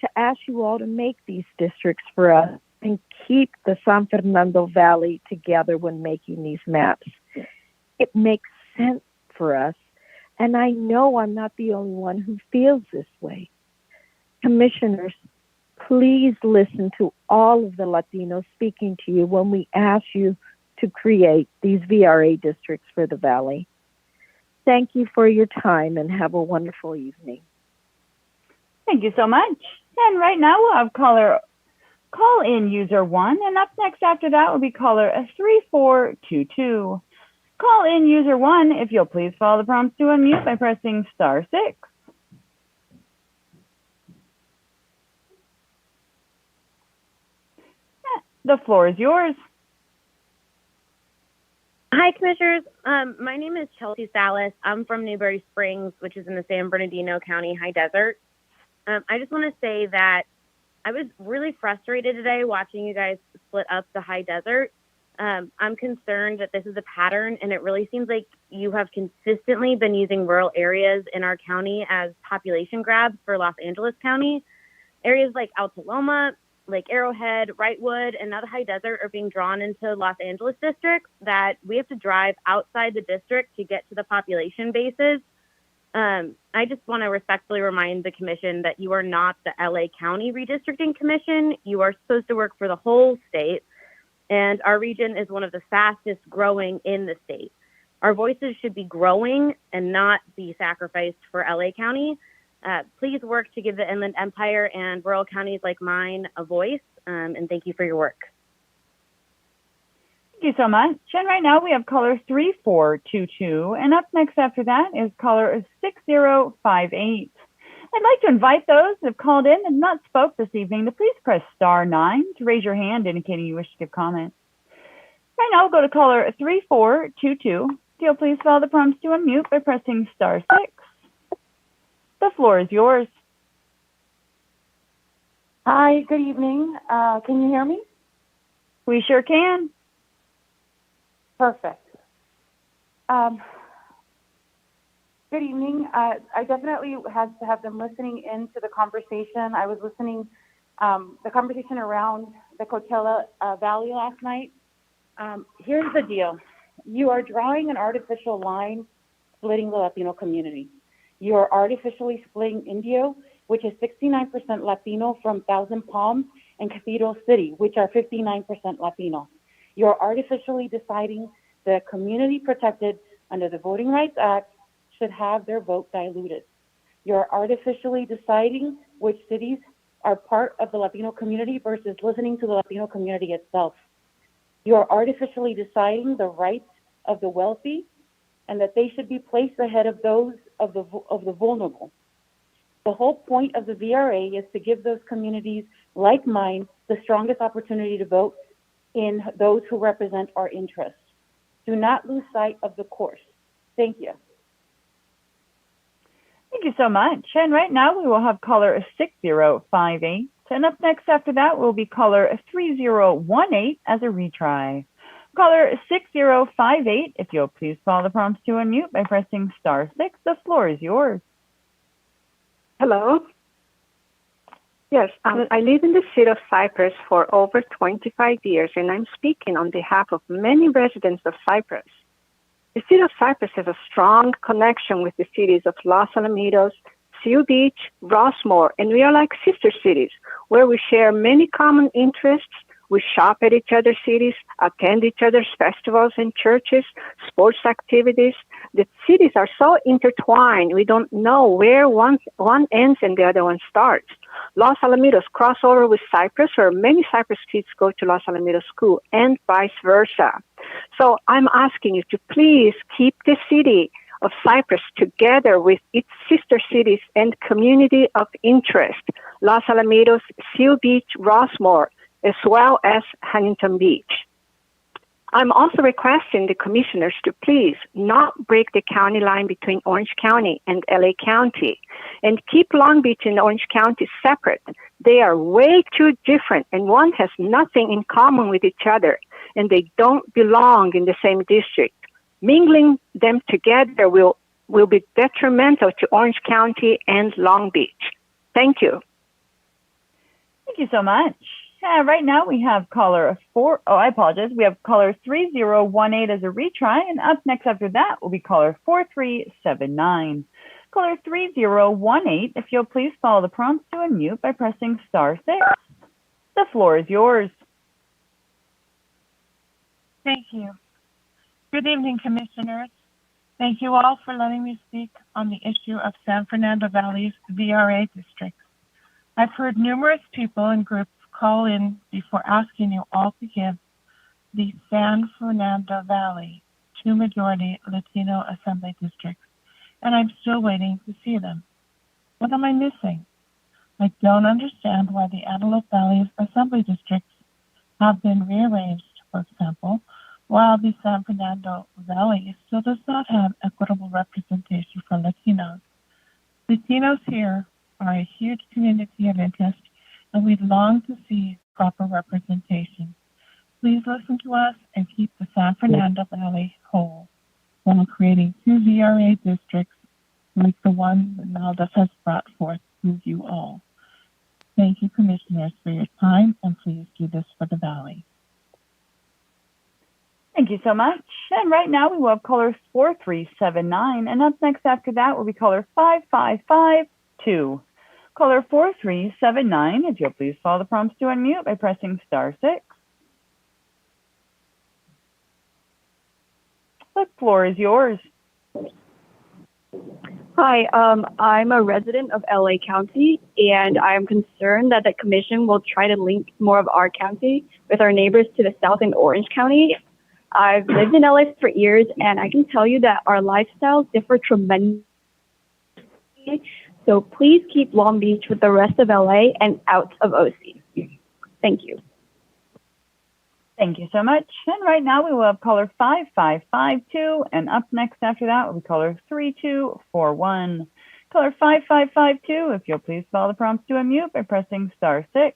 to ask you all to make these districts for us and keep the San Fernando Valley together when making these maps. It makes sense for us, and I know I'm not the only one who feels this way. Commissioners, please listen to all of the Latinos speaking to you when we ask you to create these VRA districts for the Valley. Thank you for your time and have a wonderful evening. Thank you so much. And right now we'll have call in user 1, and up next after that will be caller 3422. Call in user 1, if you'll please follow the prompts to unmute by pressing *6. The floor is yours. Hi, Commissioners. My name is Chelsea Salas. I'm from Newberry Springs, which is in the San Bernardino County High Desert. I just want to say that I was really frustrated today watching you guys split up the High Desert. I'm concerned that this is a pattern, and it really seems like you have consistently been using rural areas in our county as population grabs for Los Angeles County. Areas like Alta Loma, Lake Arrowhead, Wrightwood, and now the High Desert are being drawn into Los Angeles districts that we have to drive outside the district to get to the population bases. I just want to respectfully remind the commission that you are not the LA County Redistricting Commission. You are supposed to work for the whole state, and our region is one of the fastest growing in the state. Our voices should be growing and not be sacrificed for LA County. Please work to give the Inland Empire and rural counties like mine a voice, and thank you for your work. Thank you so much. And right now we have caller 3422, and up next after that is caller 6058. I'd like to invite those that have called in and not spoke this evening to please press *9 to raise your hand indicating you wish to give comment. Right now we'll go to caller 3422. If you'll please follow the prompts to unmute by pressing *6. The floor is yours. Hi, good evening. Can you hear me? We sure can. Perfect. Good evening. I definitely have been listening into the conversation. I was listening the conversation around the Coachella Valley last night. Here's the deal. You are drawing an artificial line splitting the Latino community. You are artificially splitting Indio, which is 69% Latino, from Thousand Palms and Cathedral City, which are 59% Latino. You're artificially deciding the community protected under the Voting Rights Act should have their vote diluted. You're artificially deciding which cities are part of the Latino community versus listening to the Latino community itself. You're artificially deciding the rights of the wealthy and that they should be placed ahead of those of the vulnerable. The whole point of the VRA is to give those communities like mine the strongest opportunity to vote in those who represent our interests. Do not lose sight of the course. Thank you. Thank you so much. And right now we will have caller 6058. And up next after that will be caller 3018 as a retry. Caller 6058, if you'll please follow the prompts to unmute by pressing *6. The floor is yours. Hello. Yes, I live in the city of Cypress for over 25 years, and I'm speaking on behalf of many residents of Cypress. The city of Cypress has a strong connection with the cities of Los Alamitos, Seal Beach, Rossmore, and we are like sister cities where we share many common interests. We shop at each other's cities, attend each other's festivals and churches, sports activities. The cities are so intertwined, we don't know where one ends and the other one starts. Los Alamitos cross over with Cypress, where many Cypress kids go to Los Alamitos school, and vice versa. So I'm asking you to please keep the city of Cypress together with its sister cities and community of interest, Los Alamitos, Seal Beach, Rossmore, as well as Huntington Beach. I'm also requesting the commissioners to please not break the county line between Orange County and LA County and keep Long Beach and Orange County separate. They are way too different and one has nothing in common with each other and they don't belong in the same district. Mingling them together will be detrimental to Orange County and Long Beach. Thank you. Thank you so much. Right now we have caller I apologize. We have caller 3018 as a retry, and up next after that will be caller 4379. Caller 3018, if you'll please follow the prompts to unmute by pressing *6. The floor is yours. Thank you. Good evening, Commissioners. Thank you all for letting me speak on the issue of San Fernando Valley's VRA districts. I've heard numerous people and groups call in before asking you all to give the San Fernando Valley 2-majority Latino Assembly districts, and I'm still waiting to see them. What am I missing? I don't understand why the Antelope Valley's Assembly districts have been rearranged, for example, while the San Fernando Valley still does not have equitable representation for Latinos. Latinos here are a huge community of interest, and we long to see proper representation. Please listen to us and keep the San Fernando Valley whole while creating 2 VRA districts like the one that Nalda has brought forth to you all. Thank you, Commissioners, for your time, and please do this for the Valley. Thank you so much. And right now we will have caller 4379, and up next after that will be caller 5552. Caller 4379, if you'll please follow the prompts to unmute by pressing *6. The floor is yours. Hi, I'm a resident of LA County, and I'm concerned that the commission will try to link more of our county with our neighbors to the south in Orange County. I've lived in LA for years, and I can tell you that our lifestyles differ tremendously. So please keep Long Beach with the rest of LA and out of OC. Thank you. Thank you so much. And right now we will have caller 5552, and up next after that will be caller 3241. Caller 5552, if you'll please follow the prompts to unmute by pressing *6.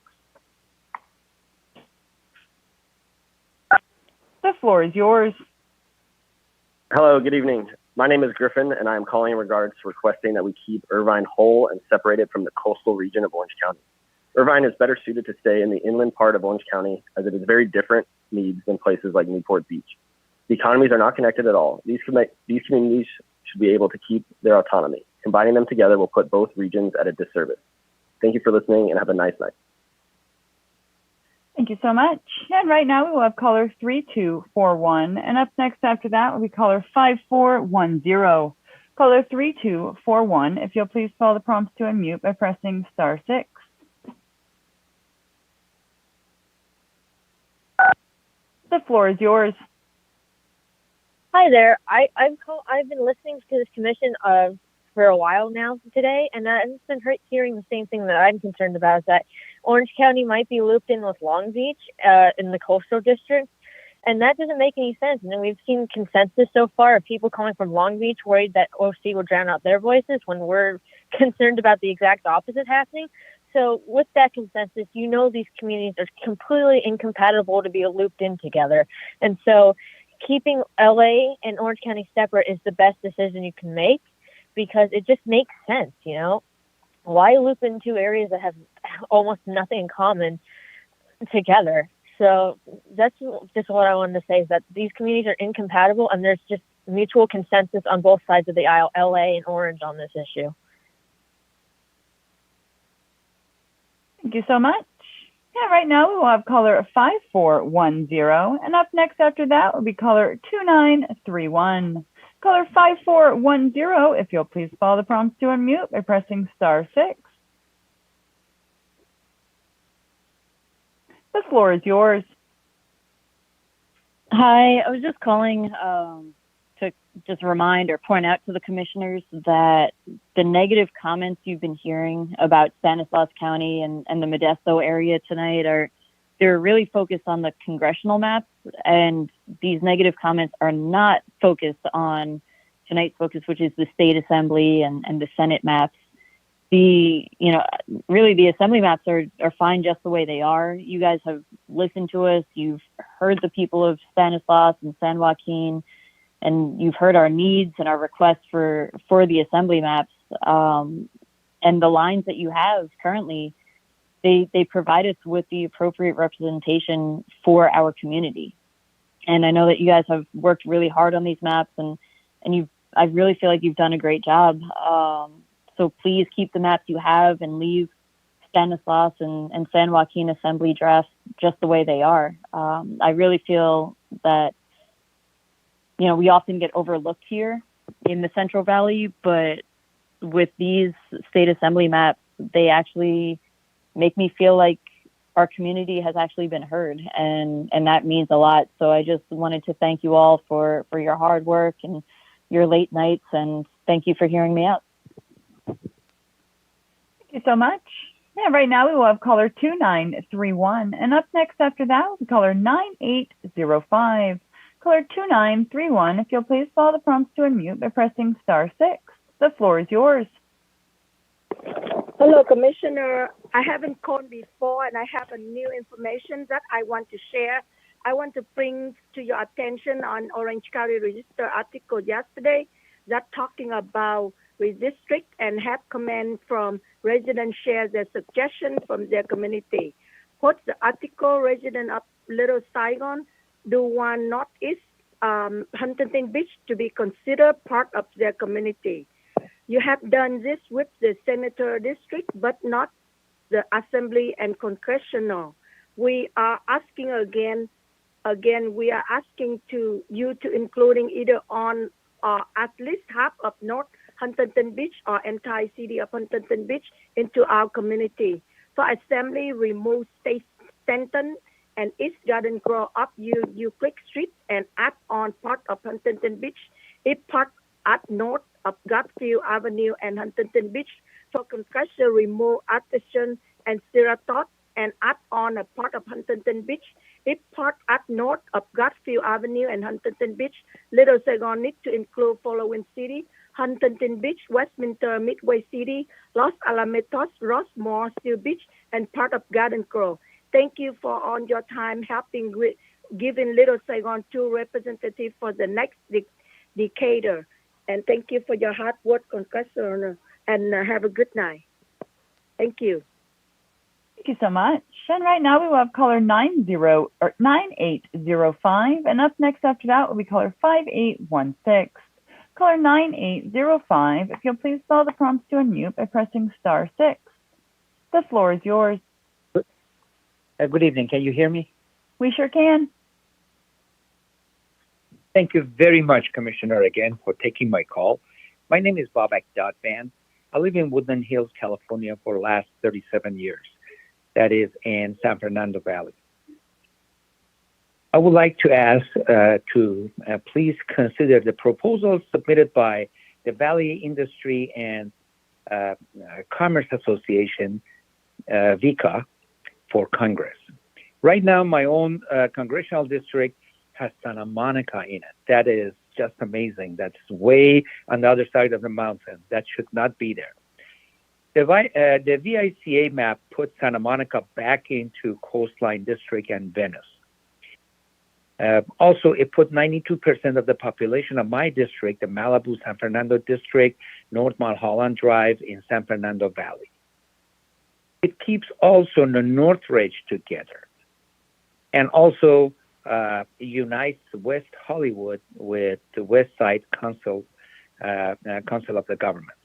The floor is yours. Hello, good evening. My name is Griffin, and I am calling in regards to requesting that we keep Irvine whole and separated from the coastal region of Orange County. Irvine is better suited to stay in the inland part of Orange County, as it has very different needs than places like Newport Beach. The economies are not connected at all. These communities should be able to keep their autonomy. Combining them together will put both regions at a disservice. Thank you for listening, and have a nice night. Thank you so much. And right now we will have caller 3241, and up next after that will be caller 5410. Caller 3241, if you'll please follow the prompts to unmute by pressing *6. The floor is yours. Hi there. I've been listening to this commission for a while now today, and I've just been hearing the same thing that I'm concerned about, is that Orange County might be looped in with Long Beach in the coastal district, and that doesn't make any sense. And we've seen consensus so far of people calling from Long Beach worried that OC will drown out their voices when we're concerned about the exact opposite happening. So with that consensus, you know these communities are completely incompatible to be looped in together. And so keeping LA and Orange County separate is the best decision you can make, because it just makes sense, you know? Why loop in two areas that have almost nothing in common together? So that's just what I wanted to say, is that these communities are incompatible, and there's just mutual consensus on both sides of the aisle, LA and Orange, on this issue. Thank you so much. Yeah, right now we will have caller 5410, and up next after that will be caller 2931. Caller 5410, if you'll please follow the prompts to unmute by pressing *6. The floor is yours. Hi, I was just calling to just remind or point out to the commissioners that the negative comments you've been hearing about Stanislaus County and the Modesto area tonight they're really focused on the congressional maps, and these negative comments are not focused on tonight's focus, which is the state assembly and the Senate maps. Really the assembly maps are fine just the way they are. You guys have listened to us. You've heard the people of Stanislaus and San Joaquin, and you've heard our needs and our requests for the assembly maps. And the lines that you have currently they provide us with the appropriate representation for our community. And I know that you guys have worked really hard on these maps, and I really feel like you've done a great job. So please keep the maps you have and leave Stanislaus and San Joaquin Assembly drafts just the way they are. I really feel that, you know, we often get overlooked here in the Central Valley, but with these state assembly maps, they actually make me feel like our community has actually been heard, and that means a lot. So I just wanted to thank you all for your hard work and your late nights, and thank you for hearing me out. Thank you so much. Yeah, right now we will have caller 2931, and up next after that will be caller 9805. Caller 2931, if you'll please follow the prompts to unmute by pressing *6. The floor is yours. Hello, Commissioner. I haven't called before, and I have a new information that I want to share. I want to bring to your attention on Orange County Register article yesterday that talking about redistrict and have comment from residents share their suggestions from their community. Quote the article, resident of Little Saigon do want Northeast Huntington Beach to be considered part of their community. You have done this with the senator district, but not the assembly and congressional. We are asking again, we are asking you to including either on or at least half of North Huntington Beach or entire city of Huntington Beach into our community. For assembly, remove State Stanton and East Garden Grove up you Creek Street and add on part of Huntington Beach. If part at north of Garfield Avenue and Huntington Beach. For congressional, remove Artisan and Siratot and add on a part of Huntington Beach. If part at north of Garfield Avenue and Huntington Beach, Little Saigon need to include following city: Huntington Beach, Westminster, Midway City, Los Alamitos, Rossmore, Steel Beach, and part of Garden Grove. Thank you for all your time helping with giving Little Saigon 2 representatives for the next decade. And thank you for your hard work, Congressman, and have a good night. Thank you. Thank you so much. And right now we will have caller 9805, and up next after that will be caller 5816. Caller 9805, if you'll please follow the prompts to unmute by pressing *6. The floor is yours. Good evening. Can you hear me? We sure can. Thank you very much, Commissioner, again, for taking my call. My name is Bob Akdotvan. I live in Woodland Hills, California for the last 37 years. That is in San Fernando Valley. I would like to ask to please consider the proposal submitted by the Valley Industry and Commerce Association, VICA, for Congress. Right now, my own congressional district has Santa Monica in it. That is just amazing. That's way on the other side of the mountain. That should not be there. The VICA map puts Santa Monica back into Coastline District and Venice. Also, it put 92% of the population of my district, the Malibu San Fernando District, North Mulholland Drive in San Fernando Valley. It keeps also the Northridge together, and also unites West Hollywood with the West Side Council of the Government.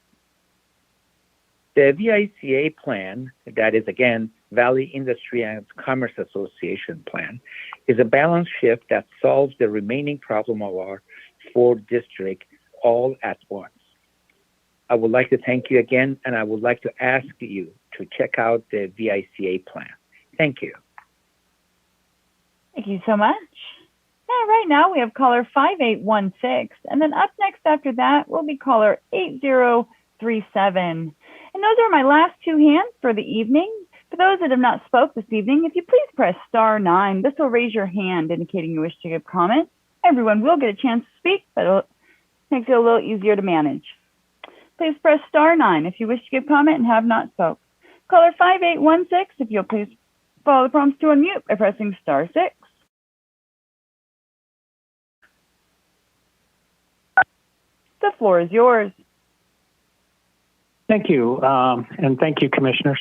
The VICA plan, that is again Valley Industry and Commerce Association plan, is a balance shift that solves the remaining problem of our 4 districts all at once. I would like to thank you again, and I would like to ask you to check out the VICA plan. Thank you. Thank you so much. Yeah, right now we have caller 5816, and then up next after that will be caller 8037. And those are my last 2 hands for the evening. For those that have not spoke this evening, if you please press *9, this will raise your hand indicating you wish to give comment. Everyone will get a chance to speak, but it makes it a little easier to manage. Please press *9 if you wish to give comment and have not spoke. Caller 5816, if you'll please follow the prompts to unmute by pressing *6. The floor is yours. Thank you, and thank you, Commissioners.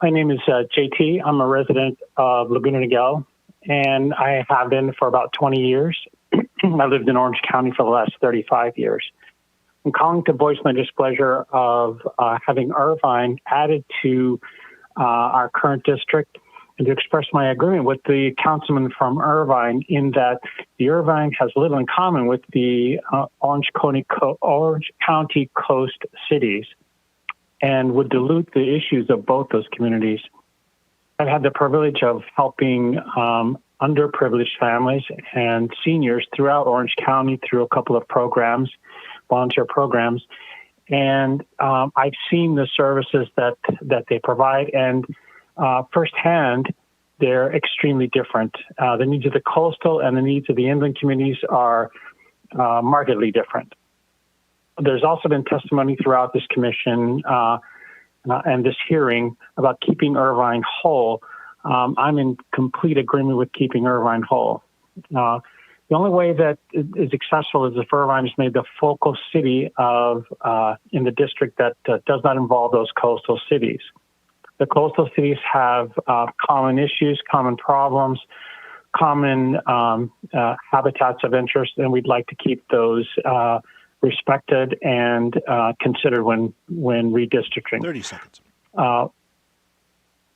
My name is JT. I'm a resident of Laguna Niguel, and I have been for about 20 years. I lived in Orange County for the last 35 years. I'm calling to voice my displeasure of having Irvine added to our current district, and to express my agreement with the councilman from Irvine in that the Irvine has little in common with the Orange County coast cities, and would dilute the issues of both those communities. I've had the privilege of helping underprivileged families and seniors throughout Orange County through a couple of programs, volunteer programs, and I've seen the services that they provide, and firsthand, they're extremely different. The needs of the coastal and the needs of the inland communities are markedly different. There's also been testimony throughout this commission and this hearing about keeping Irvine whole. I'm in complete agreement with keeping Irvine whole. The only way that is successful is if Irvine is made the focal city of in the district that does not involve those coastal cities. The coastal cities have common issues, common problems, common habitats of interest, and we'd like to keep those respected and considered when redistricting. 30 seconds.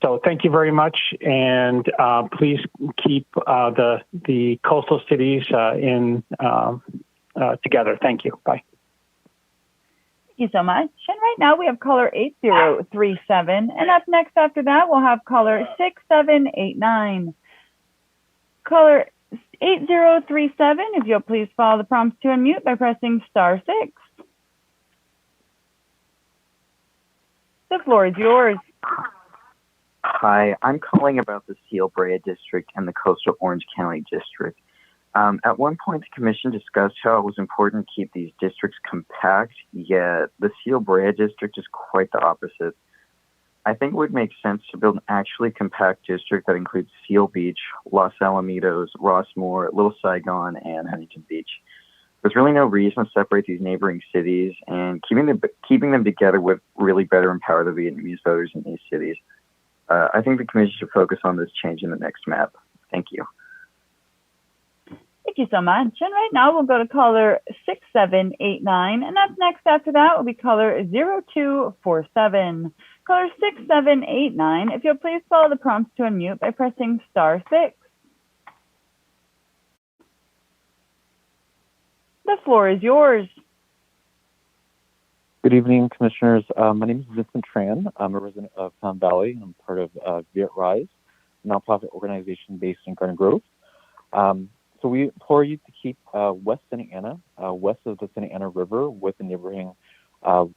So thank you very much, and please keep the coastal cities in together. Thank you. Bye. Thank you so much. And right now we have caller 8037, and up next after that we'll have caller 6789. Caller 8037, if you'll please follow the prompts to unmute by pressing *6. The floor is yours. Hi, I'm calling about the CA CRC district and the coastal Orange County district. At one point, the commission discussed how it was important to keep these districts compact, yet the CA CRC district is quite the opposite. I think it would make sense to build an actually compact district that includes Seal Beach, Los Alamitos, Rossmore, Little Saigon, and Huntington Beach. There's really no reason to separate these neighboring cities, and keeping them together would really better empower the Vietnamese voters in these cities. I think the commission should focus on this change in the next map. Thank you. Thank you so much. And right now we'll go to caller 6789, and up next after that will be caller 0247. Caller 6789, if you'll please follow the prompts to unmute by pressing *6. The floor is yours. Good evening, commissioners. My name is Vincent Tran. I'm a resident of Found Valley. I'm part of Viet Rise, a nonprofit organization based in Garden Grove. So we implore you to keep West Santa Ana, west of the Santa Ana River, with the neighboring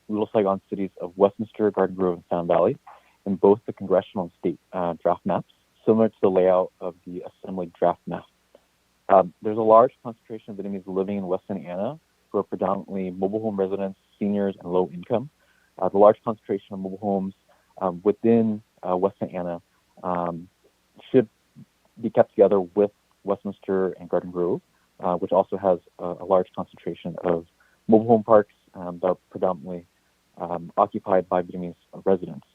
Little Saigon cities of Westminster, Garden Grove, and Found Valley in both the congressional and state draft maps, similar to the layout of the Assembly draft map. There's a large concentration of Vietnamese living in West Santa Ana who are predominantly mobile home residents, seniors, and low income. The large concentration of mobile homes within West Santa Ana should be kept together with Westminster and Garden Grove, which also has a large concentration of mobile home parks that are predominantly occupied by Vietnamese residents.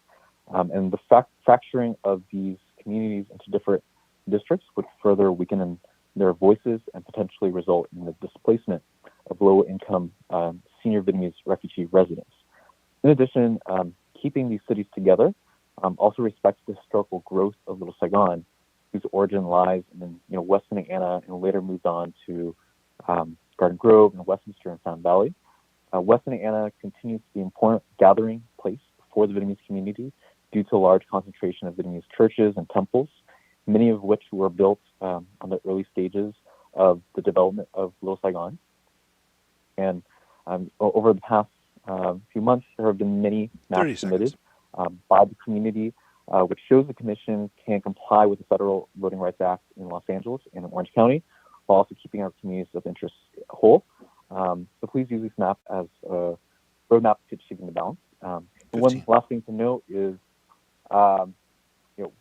And the fracturing of these communities into different districts would further weaken their voices and potentially result in the displacement of low-income senior Vietnamese refugee residents. In addition, keeping these cities together also respects the historical growth of Little Saigon, whose origin lies in West Santa Ana and later moved on to Garden Grove and Westminster and Found Valley. West Santa Ana continues to be an important gathering place for the Vietnamese community due to a large concentration of Vietnamese churches and temples, many of which were built on the early stages of the development of Little Saigon. And over the past few months, there have been many maps submitted by the community, which shows the commission can comply with the Federal Voting Rights Act in Los Angeles and in Orange County, while also keeping our communities of interest whole. So please use this map as a roadmap to achieving the balance. One last thing to note is,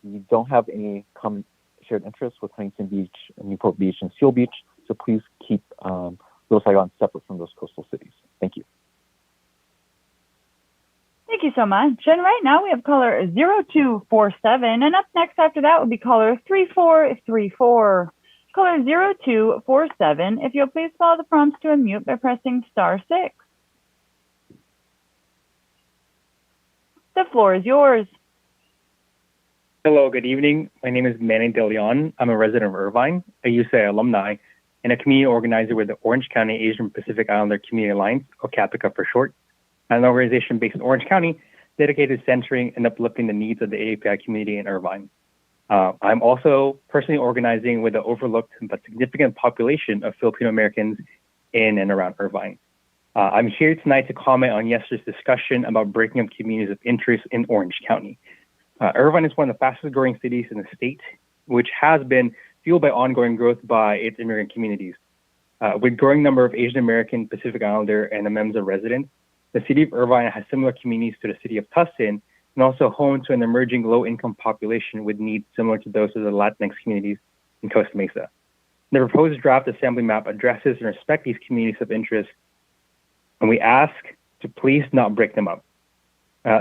we don't have any common shared interests with Huntington Beach, Newport Beach, and Seal Beach, so please keep Little Saigon separate from those coastal cities. Thank you. Thank you so much. And right now we have caller 0247. And up next after that will be caller 3434. Caller 0247, if you'll please follow the prompts to unmute by pressing *6. The floor is yours. Hello, good evening. My name is Manny De Leon. I'm a resident of Irvine, a UCI alumni, and a community organizer with the Orange County Asian Pacific Islander Community Alliance, or CAPICA for short, an organization based in Orange County dedicated to centering and uplifting the needs of the AAPI community in Irvine. I'm also personally organizing with the overlooked but significant population of Filipino Americans in and around Irvine. I'm here tonight to comment on yesterday's discussion about breaking up communities of interest in Orange County. Irvine is one of the fastest growing cities in the state, which has been fueled by ongoing growth by its immigrant communities. With growing number of Asian American, Pacific Islander, and Amemza residents, the city of Irvine has similar communities to the city of Tustin, and also home to an emerging low-income population with needs similar to those of the Latinx communities in Costa Mesa. The proposed draft assembly map addresses and respects these communities of interest, and we ask to please not break them up.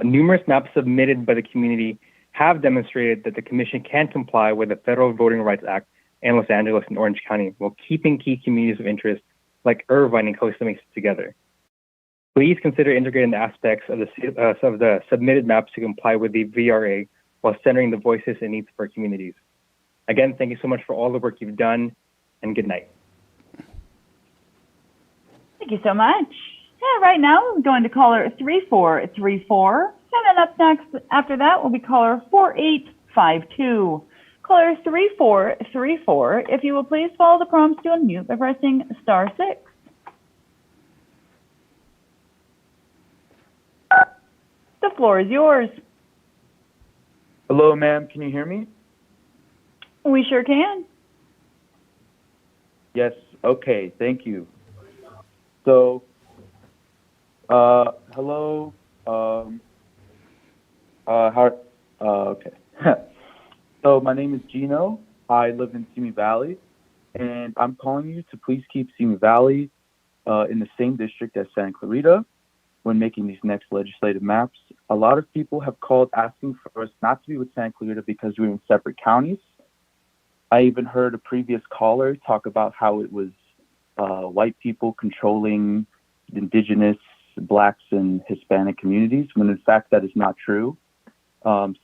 Numerous maps submitted by the community have demonstrated that the Commission can comply with the Federal Voting Rights Act and Los Angeles and Orange County while keeping key communities of interest like Irvine and Costa Mesa together. Please consider integrating the aspects of the submitted maps to comply with the VRA while centering the voices and needs of our communities. Again, thank you so much for all the work you've done, and good night. Thank you so much. Yeah, right now we're going to caller 3434. And then up next after that will be caller 4852. Caller 3434, if you will please follow the prompts to unmute by pressing *6. The floor is yours. Hello, ma'am. Can you hear me? We sure can. Yes. Okay. Thank you. So, hello. Okay. So my name is Gino. I live in Simi Valley, and I'm calling you to please keep Simi Valley in the same district as Santa Clarita when making these next legislative maps. A lot of people have called asking for us not to be with Santa Clarita because we're in separate counties. I even heard a previous caller talk about how it was white people controlling indigenous, Blacks, and Hispanic communities, when in fact that is not true.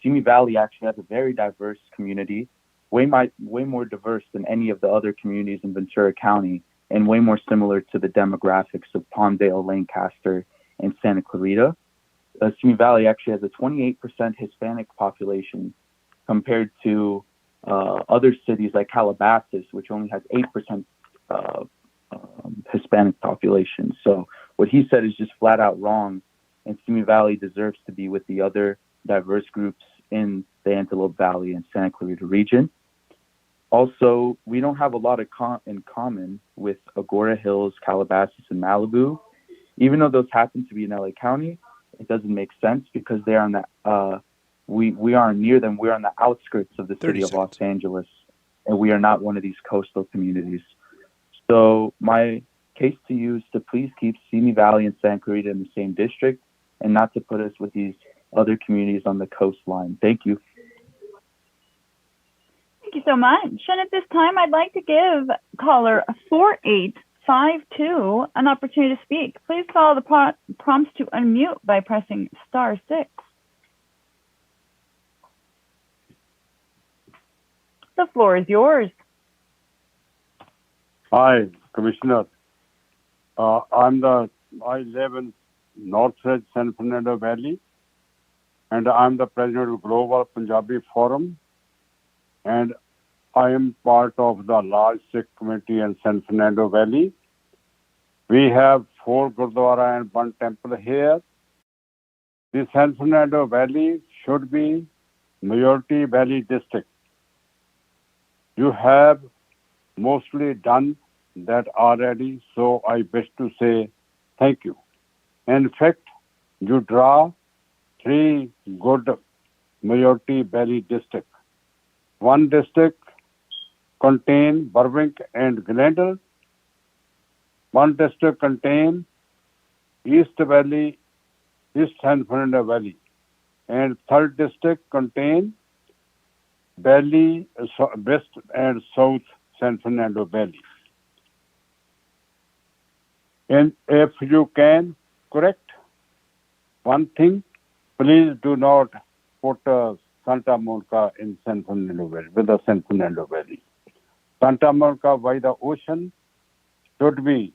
Simi Valley actually has a very diverse community, way more diverse than any of the other communities in Ventura County, and way more similar to the demographics of Palmdale, Lancaster, and Santa Clarita. Simi Valley actually has a 28% Hispanic population compared to other cities like Calabasas, which only has 8% Hispanic population. So what he said is just flat out wrong, and Simi Valley deserves to be with the other diverse groups in the Antelope Valley and Santa Clarita region. Also, we don't have a lot in common with Agora Hills, Calabasas, and Malibu. Even though those happen to be in LA County, it doesn't make sense because they are on the we aren't near them. We're on the outskirts of the city of Los Angeles, and we are not one of these coastal communities. So my case to you is to please keep Simi Valley and Santa Clarita in the same district and not to put us with these other communities on the coastline. Thank you. Thank you so much. And at this time, I'd like to give caller 4852 an opportunity to speak. Please follow the prompts to unmute by pressing *6. The floor is yours. Hi, Commissioner. I live in Northridge, San Fernando Valley, and I'm the president of Global Punjabi Forum, and I am part of the large Sikh community in San Fernando Valley. We have 4 Gurdwara and 1 temple here. The San Fernando Valley should be majority Valley district. You have mostly done that already, so I wish to say thank you. In fact, you draw 3 good majority Valley districts. 1 district contain Berwick and Glendale. 1 district contain East Valley, East San Fernando Valley. And third district contain Valley, West and South San Fernando Valley. And if you can correct one thing, please do not put Santa Monica in San Fernando Valley, with the San Fernando Valley. Santa Monica by the ocean should be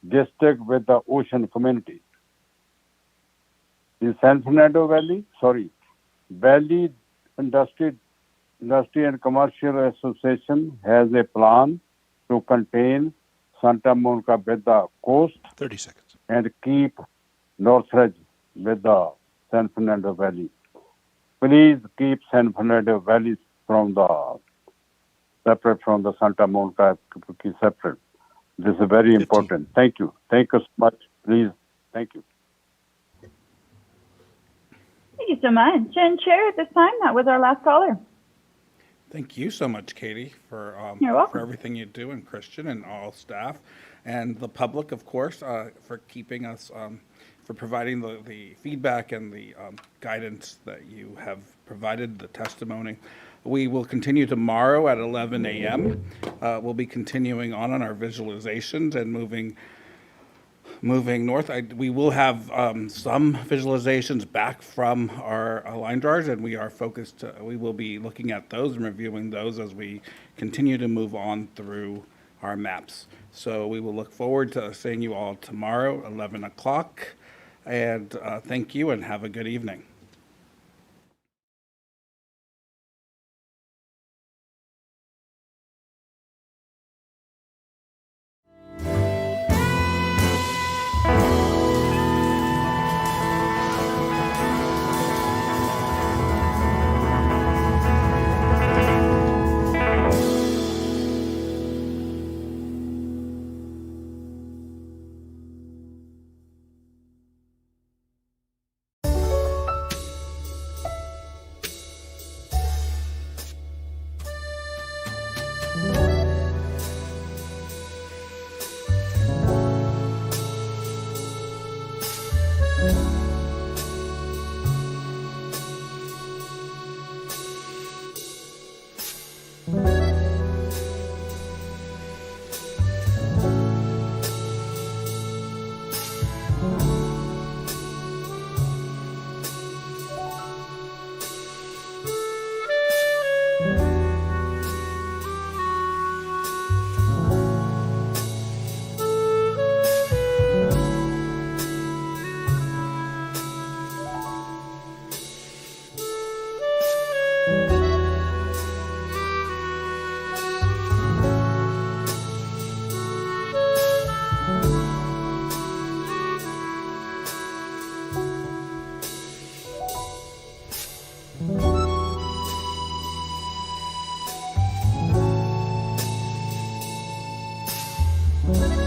district with the ocean community. In San Fernando Valley, Valley Industry and Commercial Association has a plan to contain Santa Monica with the coast 30 seconds. And keep Northridge with the San Fernando Valley. Please keep San Fernando Valley separate from the Santa Monica, separate. This is very important. Thank you. Thank you so much. Please. Thank you. Thank you so much. And Chair, at this time, that was our last caller. Thank you so much, Katie, for You're welcome. for everything you do, and Christian and all staff, and the public, of course, for keeping us, for providing the feedback and the guidance that you have provided, the testimony. We will continue tomorrow at 11 a.m. We'll be continuing on our visualizations and moving north. We will have some visualizations back from our line drawers, and we are focused. We will be looking at those and reviewing those as we continue to move on through our maps. So we will look forward to seeing you all tomorrow, 11 o'clock. And thank you, and have a good evening. Thank you.